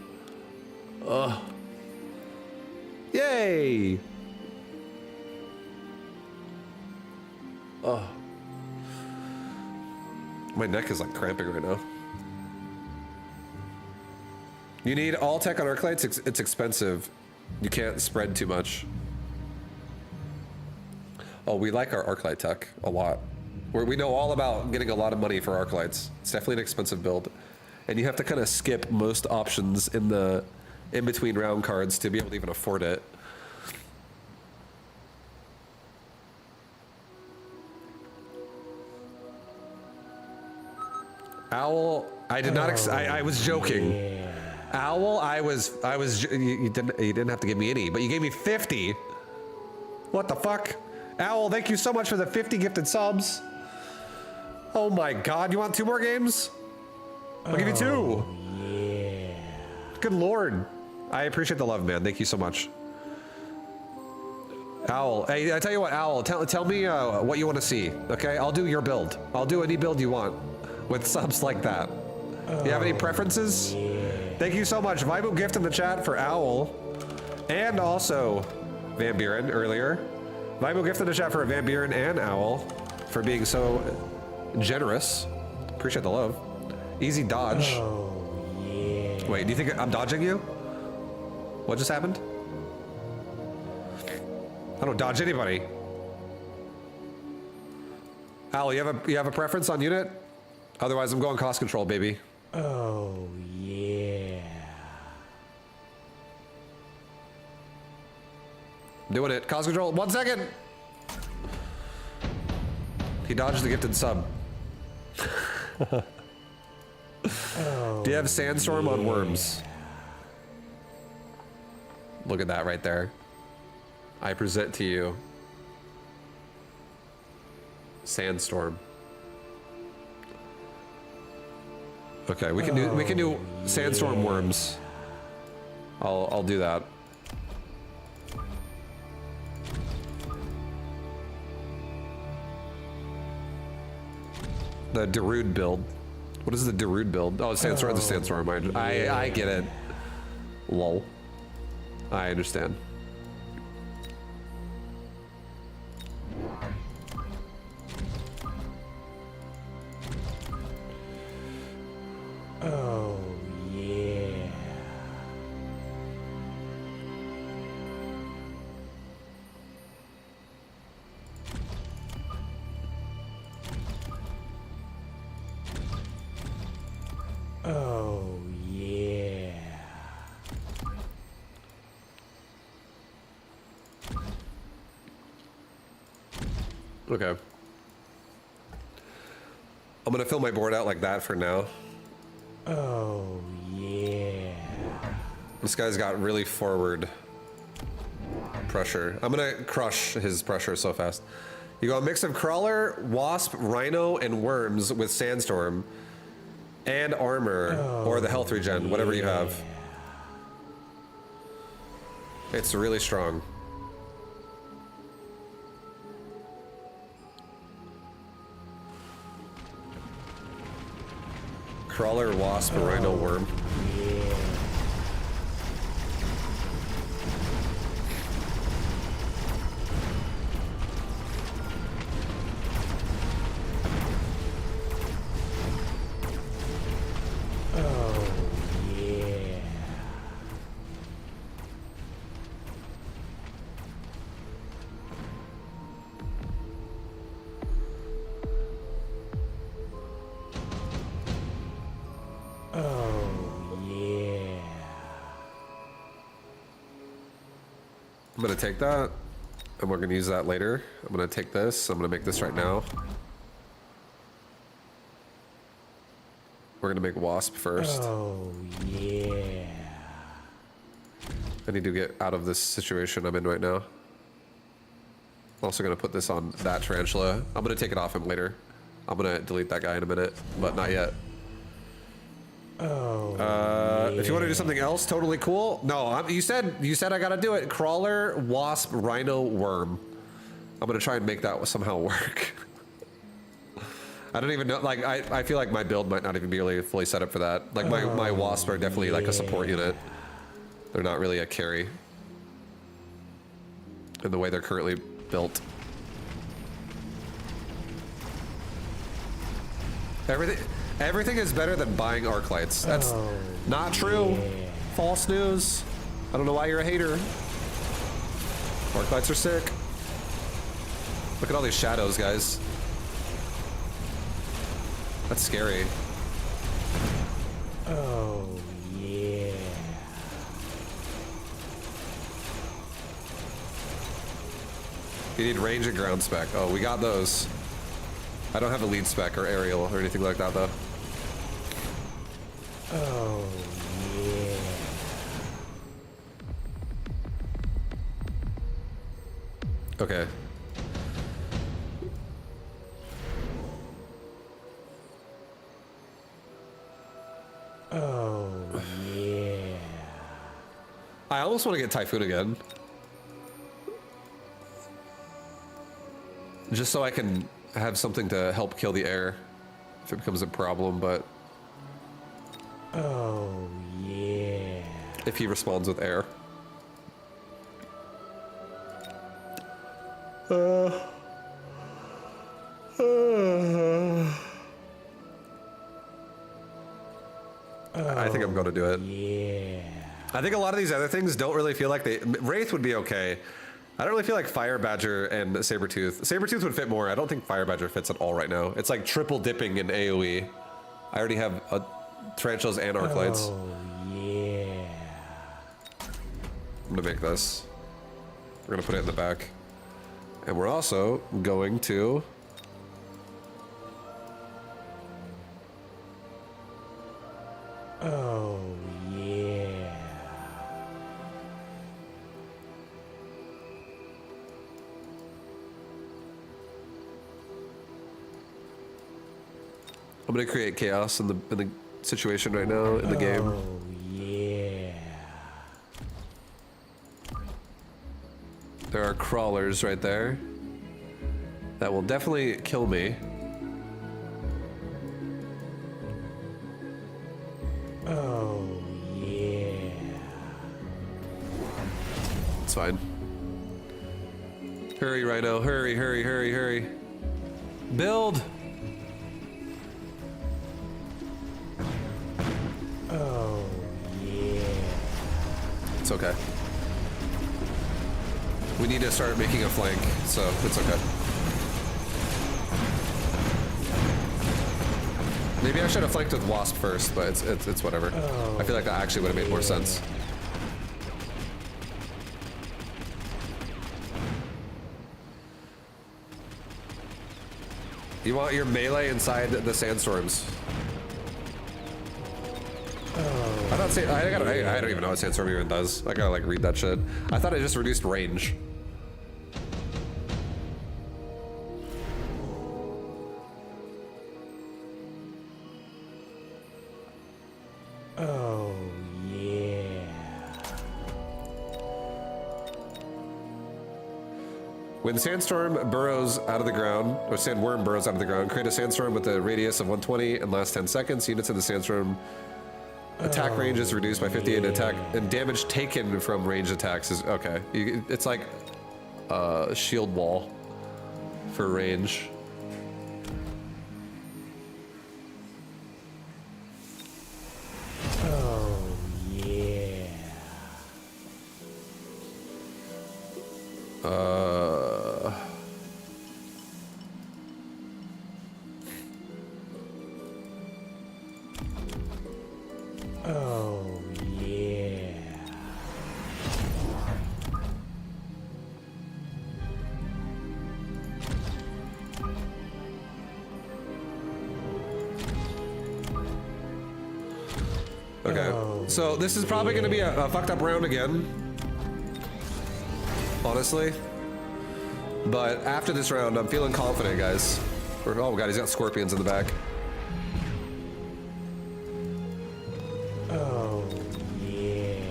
Ugh. Yay! Oh. My neck is like cramping right now. You need all tech on arc lights. It's expensive. You can't spread too much. Oh, we like our arc light tech a lot. We know all about getting a lot of money for arc lights. It's definitely an expensive build, and you have to kind of skip most options in the in-between round cards to be able to even afford it. Owl, I did not. I was joking. Yeah. Owl, I was. You didn't have to give me any, but you gave me 50. What the fuck? Owl, thank you so much for the 50 gifted subs. Oh my god, you want 2 more games? I'll give you 2. Yeah. Good lord. I appreciate the love, man. Thank you so much. Owl, hey, I tell you what, Owl, tell me what you want to see, okay? I'll do your build. I'll do any build you want with subs like that. You have any preferences? Yeah. Thank you so much. Vibo gift in the chat for Owl. And also Van Buren earlier. Vibo gift in the chat for Van Buren and Owl for being so generous. Appreciate the love. Easy dodge. Oh, yeah. Wait, do you think I'm dodging you? What just happened? I don't dodge anybody. Owl, you have a preference on unit? Otherwise, I'm going cost control, baby. Oh, yeah. Doing it. Cost control. 1 second. He dodged the gifted sub. Do you have Sandstorm on Worms? Look at that right there. I present to you Sandstorm. Okay, we can do Sandstorm Worms. I'll do that. The Darude build. What is the Darude build? Oh, Sandstorm. The Sandstorm. I get it. Lol. I understand. Oh, yeah. Oh, yeah. Okay. I'm gonna fill my board out like that for now. Oh, yeah. This guy's got really forward pressure. I'm gonna crush his pressure so fast. You go a mix of Crawler, Wasp, Rhino, and Worms with Sandstorm and armor, or the health regen, whatever you have. It's really strong. Crawler, Wasp, Rhino, Worm. I'm gonna take that, and we're gonna use that later. I'm gonna take this. I'm gonna make this right now. We're gonna make Wasp first. Oh, yeah. I need to get out of this situation I'm in right now. I'm also gonna put this on that tarantula. I'm gonna take it off him later. I'm gonna delete that guy in a minute, but not yet. Oh, If you want to do something else, totally cool. No, you said I gotta do it. Crawler, wasp, rhino, worm. I'm gonna try and make that somehow work. I don't even know. Like, I feel like my build might not even be really fully set up for that. Like my wasps are definitely like a support unit. They're not really a carry in the way they're currently built. Everything is better than buying arc lights. That's not true. yeah. False news. I don't know why you're a hater. Arc lights are sick. Look at all these shadows, guys. That's scary. Oh, yeah. You need range and ground spec. Oh, we got those. I don't have a lead spec or aerial or anything like that, though. Oh, yeah. Okay. Oh, yeah. I almost want to get Typhoon again. Just so I can have something to help kill the air if it becomes a problem, but Oh, yeah. if he responds with air. I think I'm going to do it. Yeah. I think a lot of these other things don't really feel like they... Wraith would be okay. I don't really feel like Fire Badger and Sabretooth. Sabretooth would fit more. I don't think Fire Badger fits at all right now. It's like triple dipping in AoE. I already have tarantulas and arc lights. Oh, yeah. I'm gonna make this. We're gonna put it in the back. And we're also going to... Oh, yeah. I'm gonna create chaos in the situation right now in the game. Oh, yeah. There are crawlers right there. That will definitely kill me. Oh, yeah. It's fine. Hurry, Rhino. Hurry, hurry, hurry, hurry. Build! Oh, yeah. It's okay. We need to start making a flank, so it's okay. Maybe I should have flanked with Wasp first, but it's whatever. Oh, I feel like that actually would have made more sense. You want your melee inside the sandstorms. I thought I don't even know what sandstorm even does. I gotta like read that shit. I thought it just reduced range. Oh, yeah. When sandstorm burrows out of the ground, or sandworm burrows out of the ground, create a sandstorm with a radius of 120 and lasts 10 seconds. Units in the sandstorm attack range is reduced by 58. Attack and damage taken from ranged attacks is okay. It's like a shield wall for range. Oh, yeah. Oh, yeah. Okay, so this is probably gonna be a fucked up round again. Honestly. But after this round, I'm feeling confident, guys. Oh god, he's got scorpions in the back. Oh, yeah.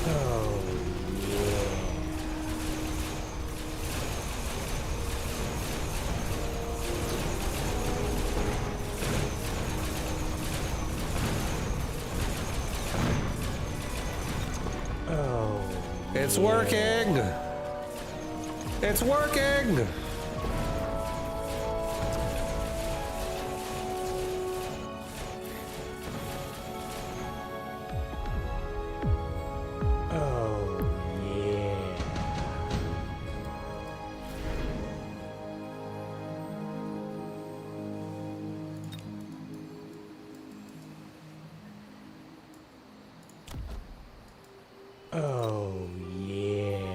Oh, yeah. Oh. It's working! It's working! Oh, yeah. Oh, yeah.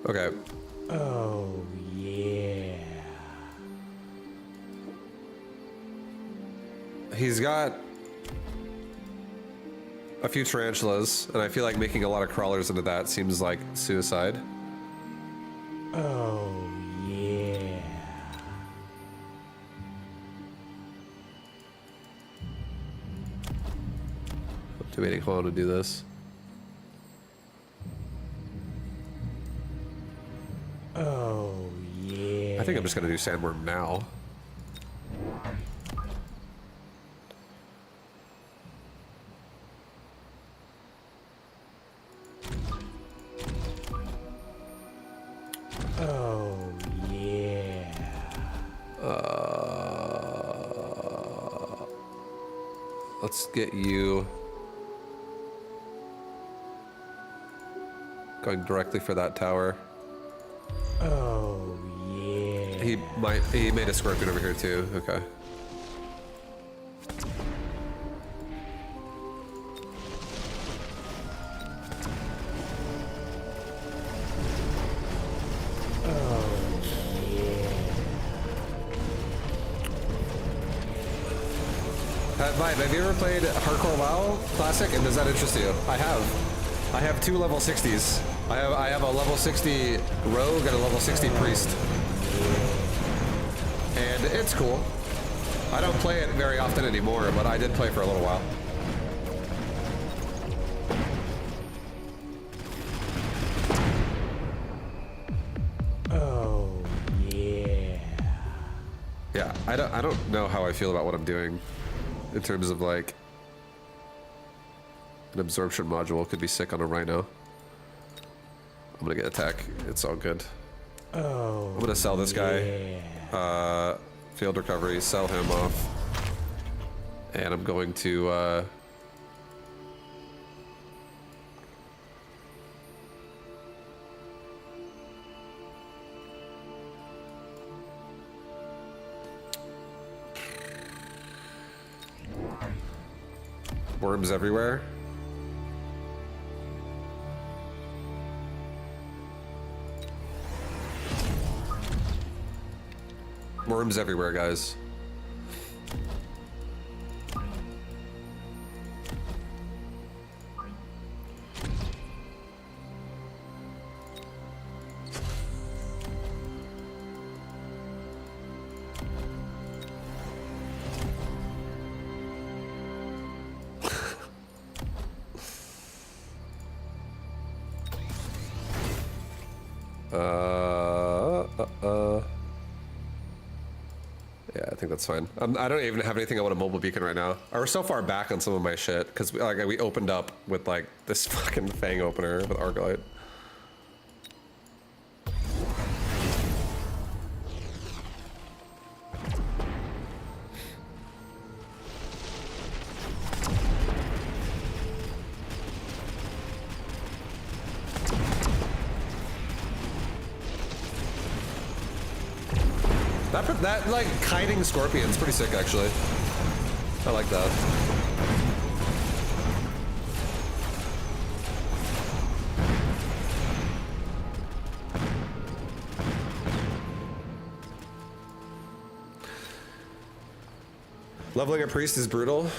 Okay. Oh, yeah. He's got a few tarantulas, and I feel like making a lot of crawlers into that seems like suicide. Oh, yeah. I'm debating how to do this. Oh, yeah. I think I'm just gonna do sandworm now. Oh, yeah. Let's get you going directly for that tower. Oh, yeah. He made a scorpion over here too. Okay. Vibe, have you ever played Hardcore WoW Classic, and does that interest you? I have. I have 2 level 60s. I have a level 60 rogue and a level 60 priest. And it's cool. I don't play it very often anymore, but I did play for a little while. Oh, yeah. Yeah, I don't know how I feel about what I'm doing in terms of like an absorption module could be sick on a rhino. I'm gonna get attack. It's all good. Oh. I'm gonna sell this guy. Yeah. Field recovery, sell him off. And I'm going to worms everywhere. Worms everywhere, guys. Yeah, I think that's fine. I don't even have anything I want to mobile beacon right now. We're so far back on some of my shit because we opened up with like this fucking fang opener with Argalite. That like kiting scorpion's pretty sick actually. I like that. Leveling a priest is brutal.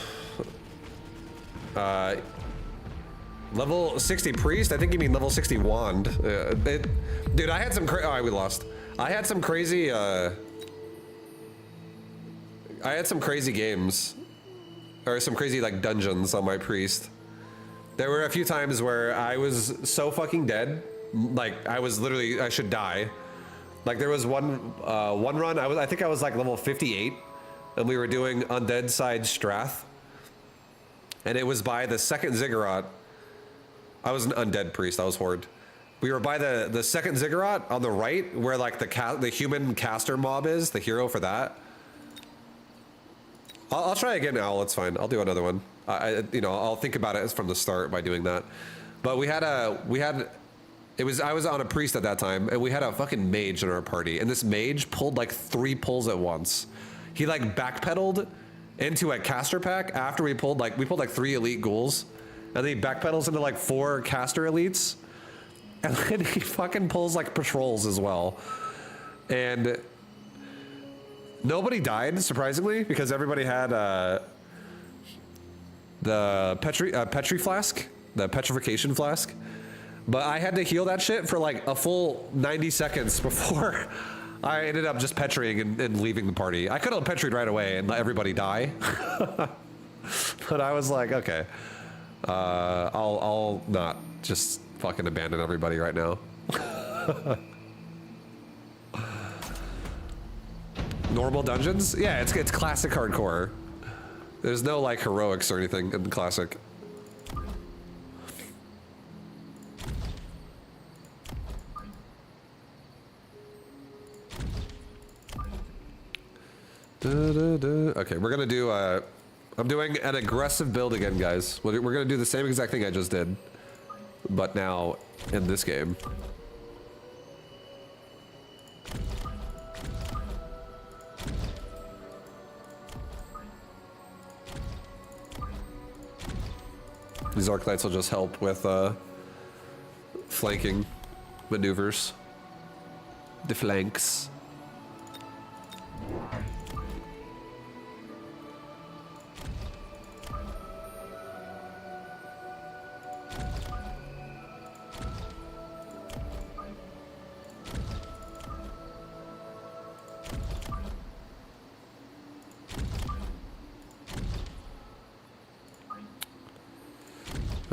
Level 60 priest? I think you mean level 60 wand. Dude, I had some oh, we lost. I had some crazy, I had some crazy games. Or some crazy, like, dungeons on my priest. There were a few times where I was so fucking dead. Like, I was literally, I should die. Like, there was one run, I think I was, like, level 58. And we were doing Undead Side Strath. And it was by the second ziggurat. I was an undead priest, I was horde. We were by the second ziggurat on the right, where like the human caster mob is, the hero for that. I'll try again, Owl, it's fine. I'll do another one. You know, I'll think about it from the start by doing that. But I was on a priest at that time, and we had a fucking mage in our party, and this mage pulled like 3 pulls at once. He like backpedaled into a caster pack after we pulled like 3 elite ghouls, and then he backpedals into like 4 caster elites, and then he fucking pulls like patrols as well. And nobody died, surprisingly, because everybody had the Petri flask, the petrification flask. But I had to heal that shit for like a full 90 seconds before I ended up just petriing and leaving the party. I could have petried right away and let everybody die. But I was like, okay, I'll not just fucking abandon everybody right now. Normal dungeons? Yeah, it's classic hardcore. There's no like heroics or anything in the classic. Okay, we're gonna do I'm doing an aggressive build again, guys. We're gonna do the same exact thing I just did, but now in this game. These arc knights will just help with flanking maneuvers. The flanks.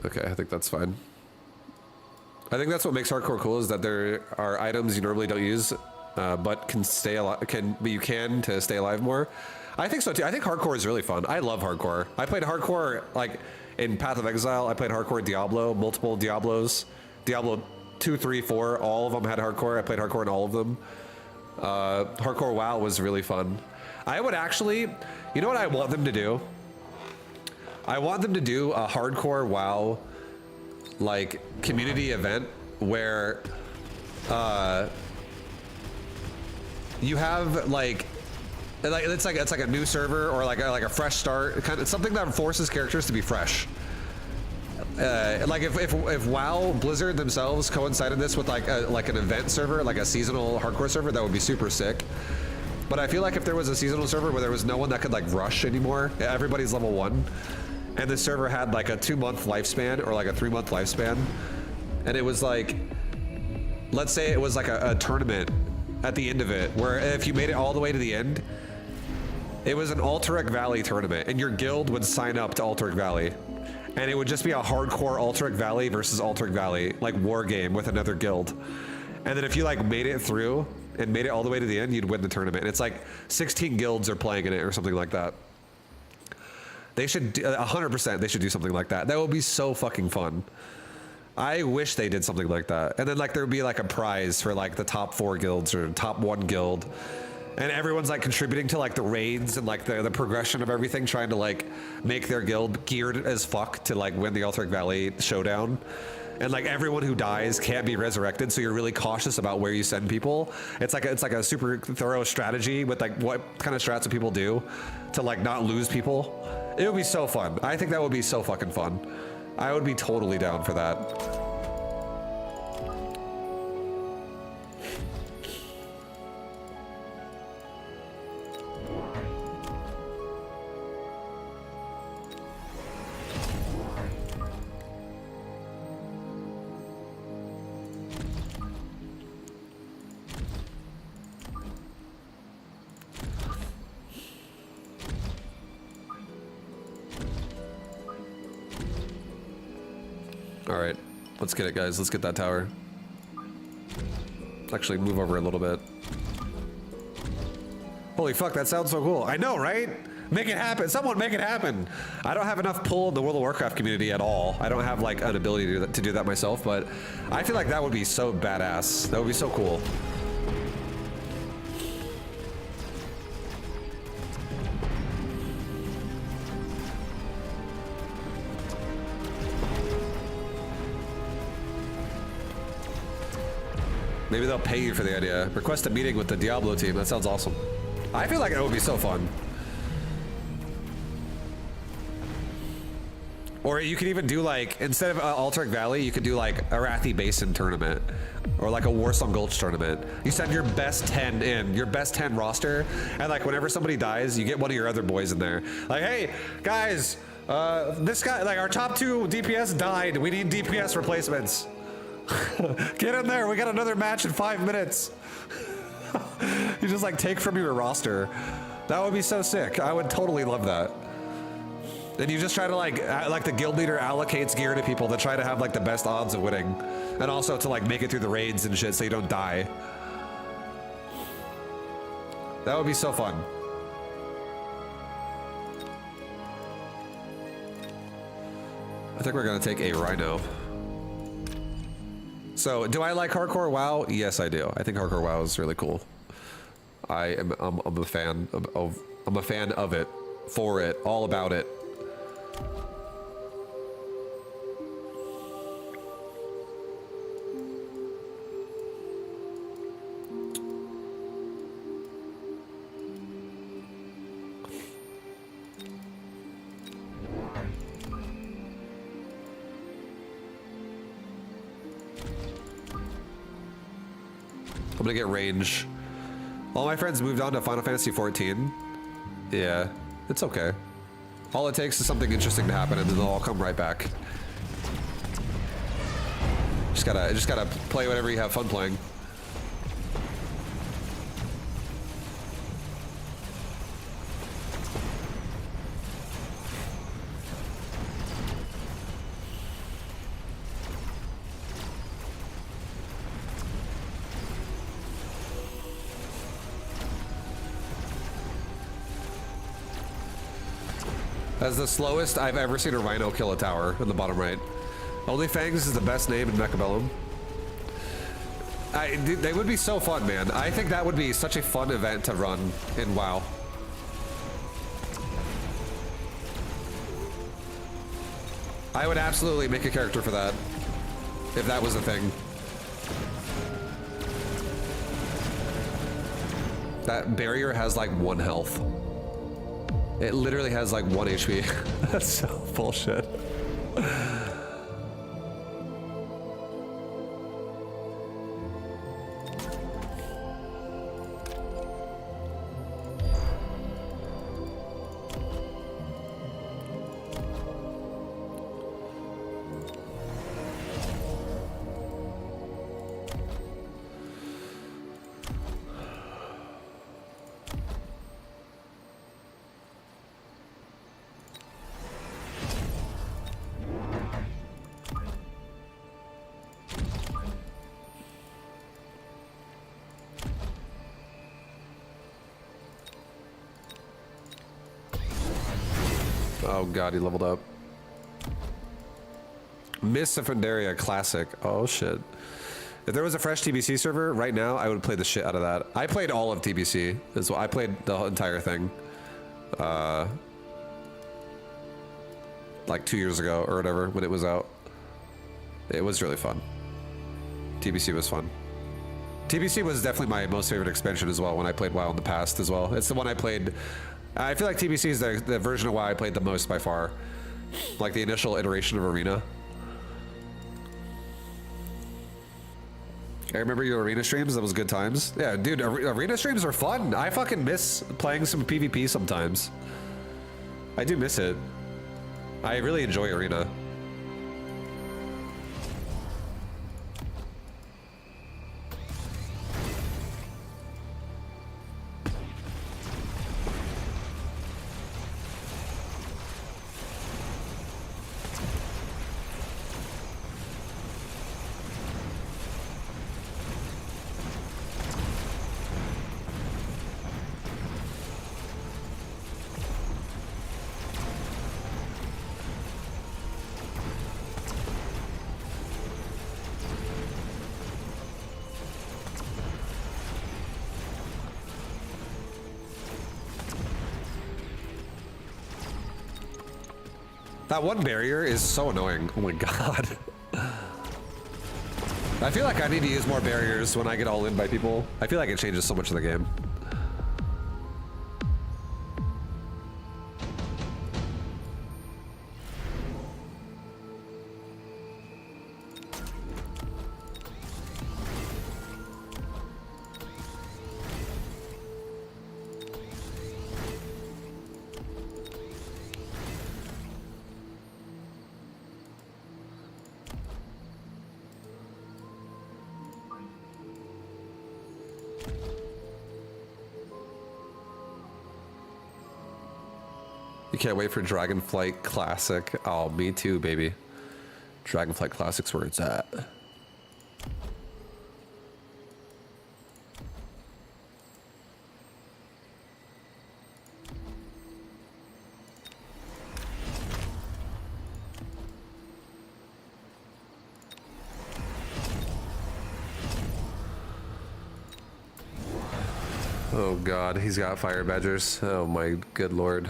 Okay, I think that's fine. I think that's what makes hardcore cool, is that there are items you normally don't use, but can stay alive. You can to stay alive more. I think so too. I think hardcore is really fun. I love hardcore. I played hardcore like in Path of Exile. I played hardcore Diablo, multiple Diablos, Diablo 2, 3, 4. All of them had hardcore. I played hardcore in all of them. Hardcore WoW was really fun. I would actually, you know what I want them to do? I want them to do a hardcore WoW like community event where you have like it's like a new server or like a fresh start, kind of something that forces characters to be fresh. Like if WoW Blizzard themselves coincided this with like an event server, like a seasonal hardcore server, that would be super sick. But I feel like if there was a seasonal server where there was no one that could like rush anymore, everybody's level 1. And the server had like a 2-month lifespan or like a 3-month lifespan. And it was like, let's say it was like a tournament at the end of it, where if you made it all the way to the end, it was an Alterac Valley tournament, and your guild would sign up to Alterac Valley. And it would just be a hardcore Alterac Valley versus Alterac Valley, like war game with another guild. And then if you like made it through and made it all the way to the end, you'd win the tournament. And it's like 16 guilds are playing in it or something like that. They should, 100%, they should do something like that. That would be so fucking fun. I wish they did something like that. And then like there would be like a prize for like the top 4 guilds or top 1 guild. And everyone's like contributing to like the raids and like the progression of everything, trying to like make their guild geared as fuck to like win the Alterac Valley showdown. and like everyone who dies can't be resurrected, so you're really cautious about where you send people. It's like a super thorough strategy with like what kind of strats do people do to like not lose people. It would be so fun. I think that would be so fucking fun. I would be totally down for that. All right, let's get it, guys. Let's get that tower. Actually, move over a little bit. Holy fuck, that sounds so cool. I know, right? Make it happen. Someone make it happen. I don't have enough pull in the World of Warcraft community at all. I don't have like an ability to do that myself, but I feel like that would be so badass. That would be so cool. Maybe they'll pay you for the idea. Request a meeting with the Diablo team. That sounds awesome. I feel like it would be so fun. Or you could even do like, instead of Alterac Valley, you could do like Arathi Basin tournament. Or like a Warsong Gulch tournament. You send your best 10 in, your best 10 roster, and like whenever somebody dies, you get one of your other boys in there. Like, hey, guys, this guy, like our top 2 DPS died. We need DPS replacements. Get in there, we got another match in 5 minutes. You just like take from your roster. That would be so sick. I would totally love that. And you just try to like the guild leader allocates gear to people to try to have like the best odds of winning. And also to like make it through the raids and shit so you don't die. That would be so fun. I think we're gonna take a Rhino. So, do I like hardcore WoW? Yes, I do. I think hardcore WoW is really cool. I'm a fan of I'm a fan of it, for it, all about it. I'm gonna get range. All my friends moved on to Final Fantasy 14. Yeah, it's okay. All it takes is something interesting to happen and then they'll all come right back. Just gotta play whatever you have fun playing. That's the slowest I've ever seen a Rhino kill a tower in the bottom right. Only Fangs is the best name in Mechabellum. They would be so fun, man. I think that would be such a fun event to run in WoW. I would absolutely make a character for that, if that was a thing. That barrier has like 1 health. It literally has like 1 HP. That's so bullshit. Oh god, he leveled up. Miss Efendaria Classic. Oh shit. If there was a fresh TBC server right now, I would play the shit out of that. I played all of TBC. I played the entire thing. Like 2 years ago or whatever, when it was out. It was really fun. TBC was fun. TBC was definitely my most favorite expansion as well when I played WoW in the past as well. It's the one I played. I feel like TBC is the version of WoW I played the most by far. Like the initial iteration of Arena. I remember your Arena streams, that was good times. Yeah, dude, Arena streams are fun. I fucking miss playing some PvP sometimes. I do miss it. I really enjoy Arena. That one barrier is so annoying. Oh my god. I feel like I need to use more barriers when I get all in by people. I feel like it changes so much of the game. You can't wait for Dragonflight Classic. Oh, me too, baby. Dragonflight Classic's where it's at. Oh god, he's got fire badgers. Oh my good lord.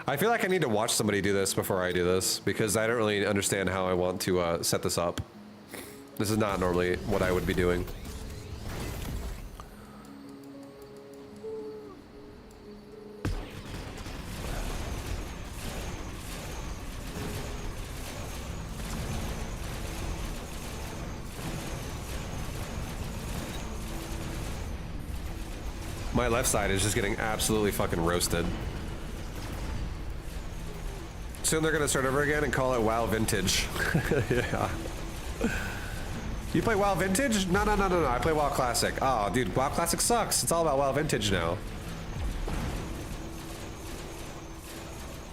I feel like I need to watch somebody do this before I do this, because I don't really understand how I want to set this up. This is not normally what I would be doing. My left side is just getting absolutely fucking roasted. Soon they're gonna start over again and call it WoW Vintage. Yeah. You play WoW Vintage? No. I play WoW Classic. Oh, dude, WoW Classic sucks. It's all about WoW Vintage now.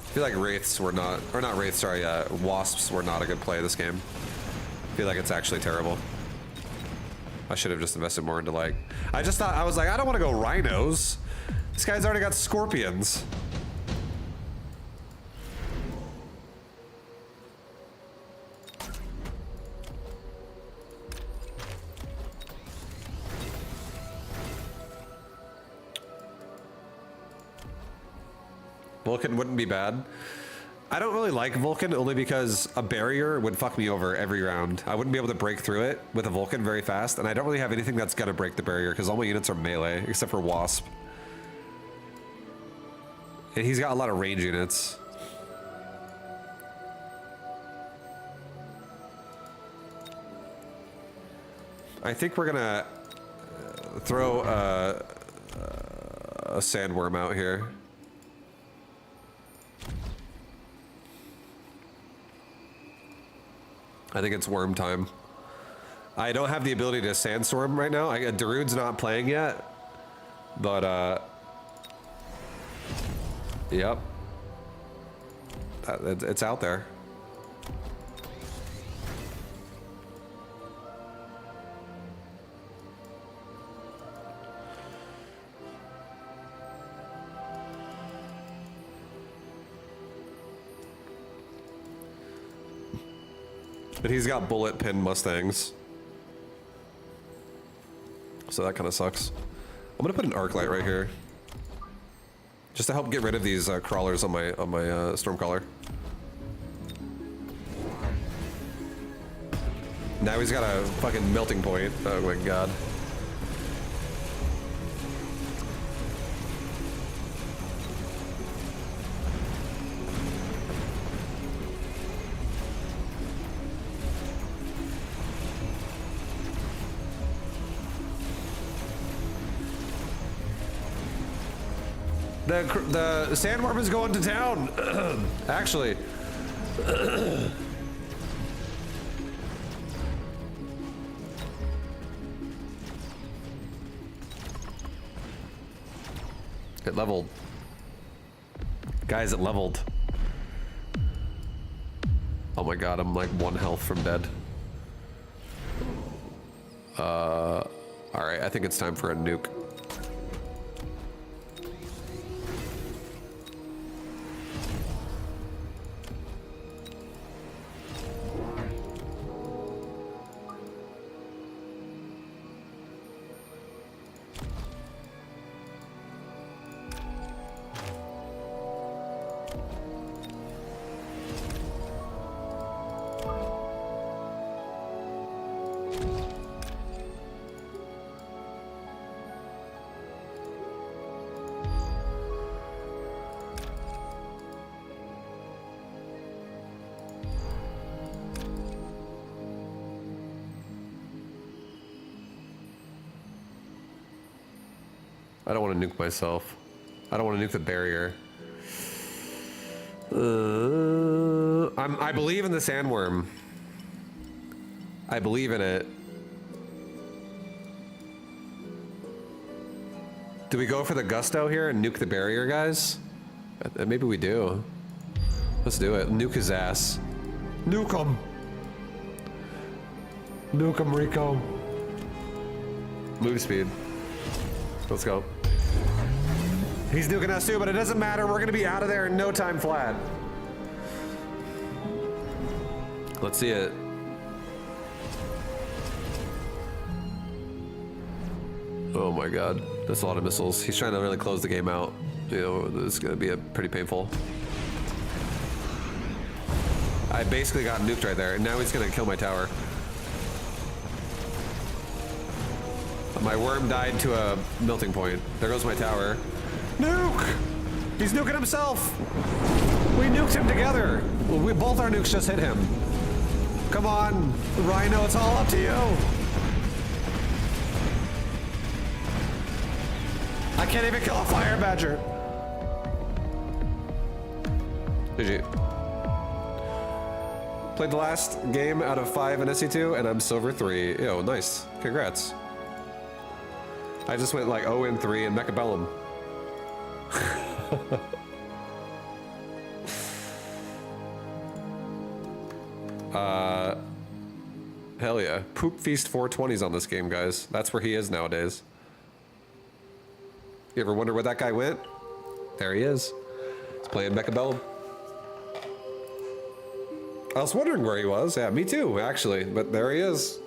I feel like Wraiths were not, or not Wraiths, sorry, Wasps were not a good play this game. I feel like it's actually terrible. I should have just invested more into like, I was like, I don't want to go Rhinos. This guy's already got Scorpions. Vulcan wouldn't be bad. I don't really like Vulcan only because a barrier would fuck me over every round. I wouldn't be able to break through it with a Vulcan very fast, and I don't really have anything that's gonna break the barrier because all my units are melee, except for Wasp. And he's got a lot of range units. I think we're gonna throw a sandworm out here. I think it's worm time. I don't have the ability to sandstorm right now. Darude's not playing yet, but yep, it's out there. But he's got bullet pin Mustangs. So that kind of sucks. I'm gonna put an arc light right here. Just to help get rid of these crawlers on my Stormcaller. Now he's got a fucking melting point. Oh my god. The sandworm is going to town. Actually. It leveled. Guys, it leveled. Oh my god, I'm like 1 health from dead. Alright, I think it's time for a nuke. I don't want to nuke myself. I don't want to nuke the barrier. I believe in the sandworm. I believe in it. Do we go for the gusto here and nuke the barrier, guys? Maybe we do. Let's do it. Nuke his ass. Nuke him! Nuke him, Rico. Move speed. Let's go. He's nuking us too, but it doesn't matter. We're gonna be out of there in no time flat. Let's see it. Oh my god. That's a lot of missiles. He's trying to really close the game out. You know, this is gonna be a pretty painful. I basically got nuked right there, and now he's gonna kill my tower. My worm died to a melting point. There goes my tower. Nuke! He's nuking himself! We nuked him together! Both our nukes just hit him. Come on, Rhino, it's all up to you! I can't even kill a fire badger! GG. Played the last game out of 5 in SC2, and I'm silver 3. Yo, nice. Congrats. I just went like 0-3 in Mechabellum. Hell yeah. Poop Feast 420's on this game, guys. That's where he is nowadays. You ever wonder where that guy went? There he is. He's playing Mechabellum. I was wondering where he was. Yeah, me too, actually. But there he is.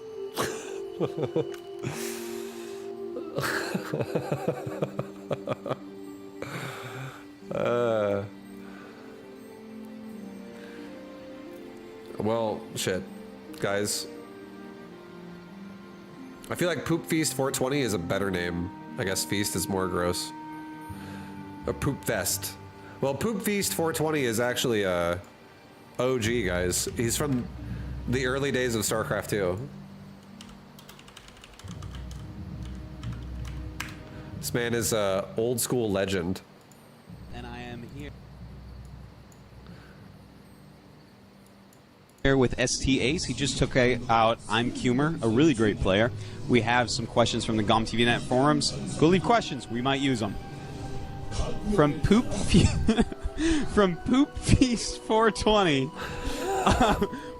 Well, shit, guys. I feel like Poop Feast 420 is a better name. I guess Feast is more gross. A Poop Fest. Well, Poop Feast 420 is actually a OG, guys. He's from the early days of StarCraft 2. This man is a old school legend. And I am here with ST Ace. He just took out I'm Cumer, a really great player. We have some questions from the GOM TV Net forums. Go leave questions. We might use them. From Poop Feast 420.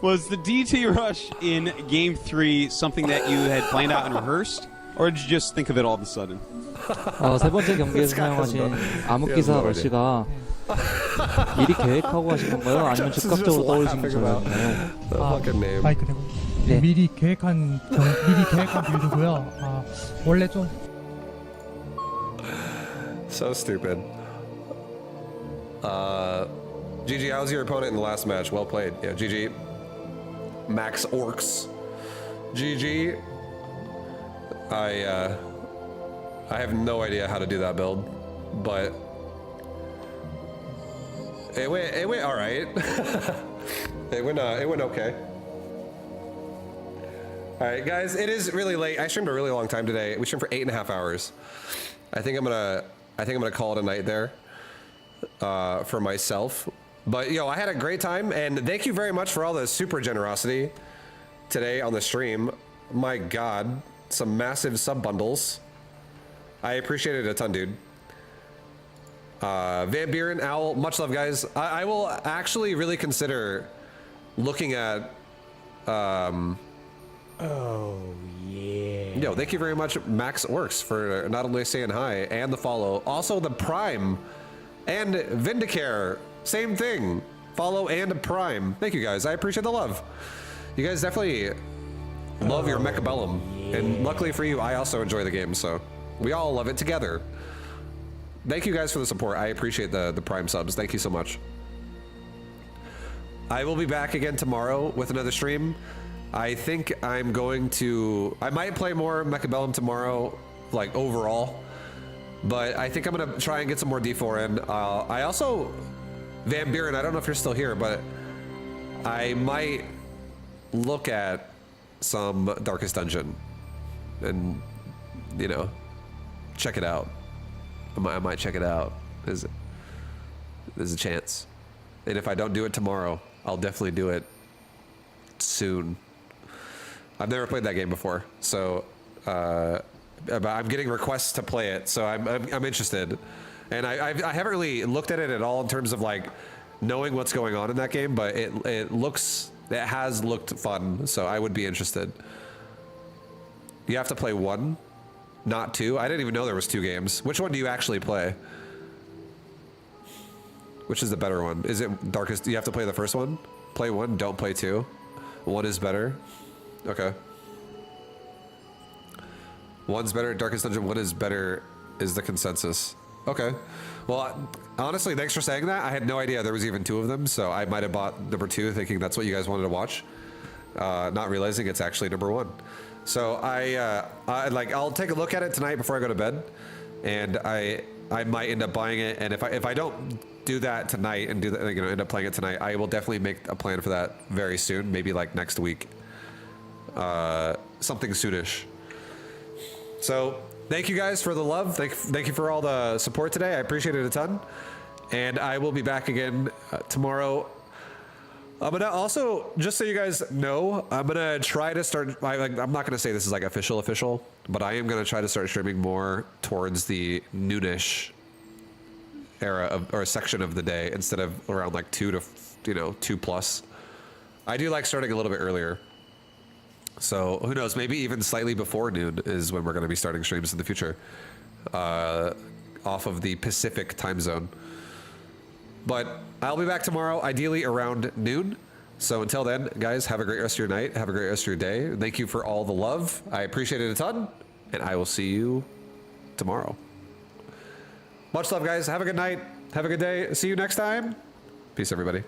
Was the DT rush in Game 3 something that you had planned out and rehearsed? Or did you just think of it all of a sudden? 세 번째 경기에서 사용하신 암흑기사 러시가 미리 계획하고 하신 건가요? 아니면 즉각적으로 떠오르신 건가요? 마이크 대고. 네. 미리 계획한 빌드고요. 원래 좀 So stupid. GG, how's your opponent in the last match? Well played. Yeah, GG. Max Orcs. GG. I have no idea how to do that build, but it went all right. it went okay. All right, guys, it is really late. I streamed a really long time today. We streamed for 8.5 hours. I think I'm gonna call it a night there for myself. But yo, I had a great time, and thank you very much for all the super generosity today on the stream. My God, some massive sub bundles. I appreciate it a ton, dude. Van Buren, Owl, much love, guys. I will actually really consider looking at. Oh, yeah. Yo, thank you very much, Max Works, for not only saying hi and the follow, also the Prime and Vindicare. Same thing. Follow and a Prime. Thank you guys. I appreciate the love. You guys definitely love your Mechabellum. Yeah. And luckily for you, I also enjoy the game, so we all love it together. Thank you guys for the support. I appreciate the Prime subs. Thank you so much. I will be back again tomorrow with another stream. I think I might play more Mechabellum tomorrow, like overall, but I think I'm gonna try and get some more D4 in. I also, Van Buren, I don't know if you're still here, but I might look at some Darkest Dungeon and, you know, check it out. I might check it out. There's a chance. And if I don't do it tomorrow, I'll definitely do it soon. I've never played that game before, so I'm getting requests to play it, so I'm interested. And I haven't really looked at it at all in terms of like knowing what's going on in that game, but it has looked fun, so I would be interested. You have to play one, not two. I didn't even know there was 2 games. Which one do you actually play? Which is the better one? Is it Darkest? You have to play the first one? Play one, don't play 2. One is better. Okay. One's better, Darkest Dungeon. One is better is the consensus. Okay. Well, honestly, thanks for saying that. I had no idea there was even 2 of them, so I might have bought number 2 thinking that's what you guys wanted to watch, not realizing it's actually number 1. So I'll take a look at it tonight before I go to bed, and I might end up buying it. And if I don't do that tonight and end up playing it tonight, I will definitely make a plan for that very soon, maybe like next week. Something soonish. So thank you guys for the love. Thank you for all the support today. I appreciate it a ton. And I will be back again tomorrow. I'm gonna also, just so you guys know, I'm gonna try to start. I'm not gonna say this is like official, but I am gonna try to start streaming more towards the noonish era or section of the day instead of around like 2 to 2 plus. I do like starting a little bit earlier. So who knows, maybe even slightly before noon is when we're going to be starting streams in the future, off of the Pacific time zone. But I'll be back tomorrow, ideally around noon. So until then, guys, have a great rest of your night. Have a great rest of your day. Thank you for all the love. I appreciate it a ton, and I will see you tomorrow. Much love, guys. Have a good night. Have a good day. See you next time. Peace, everybody.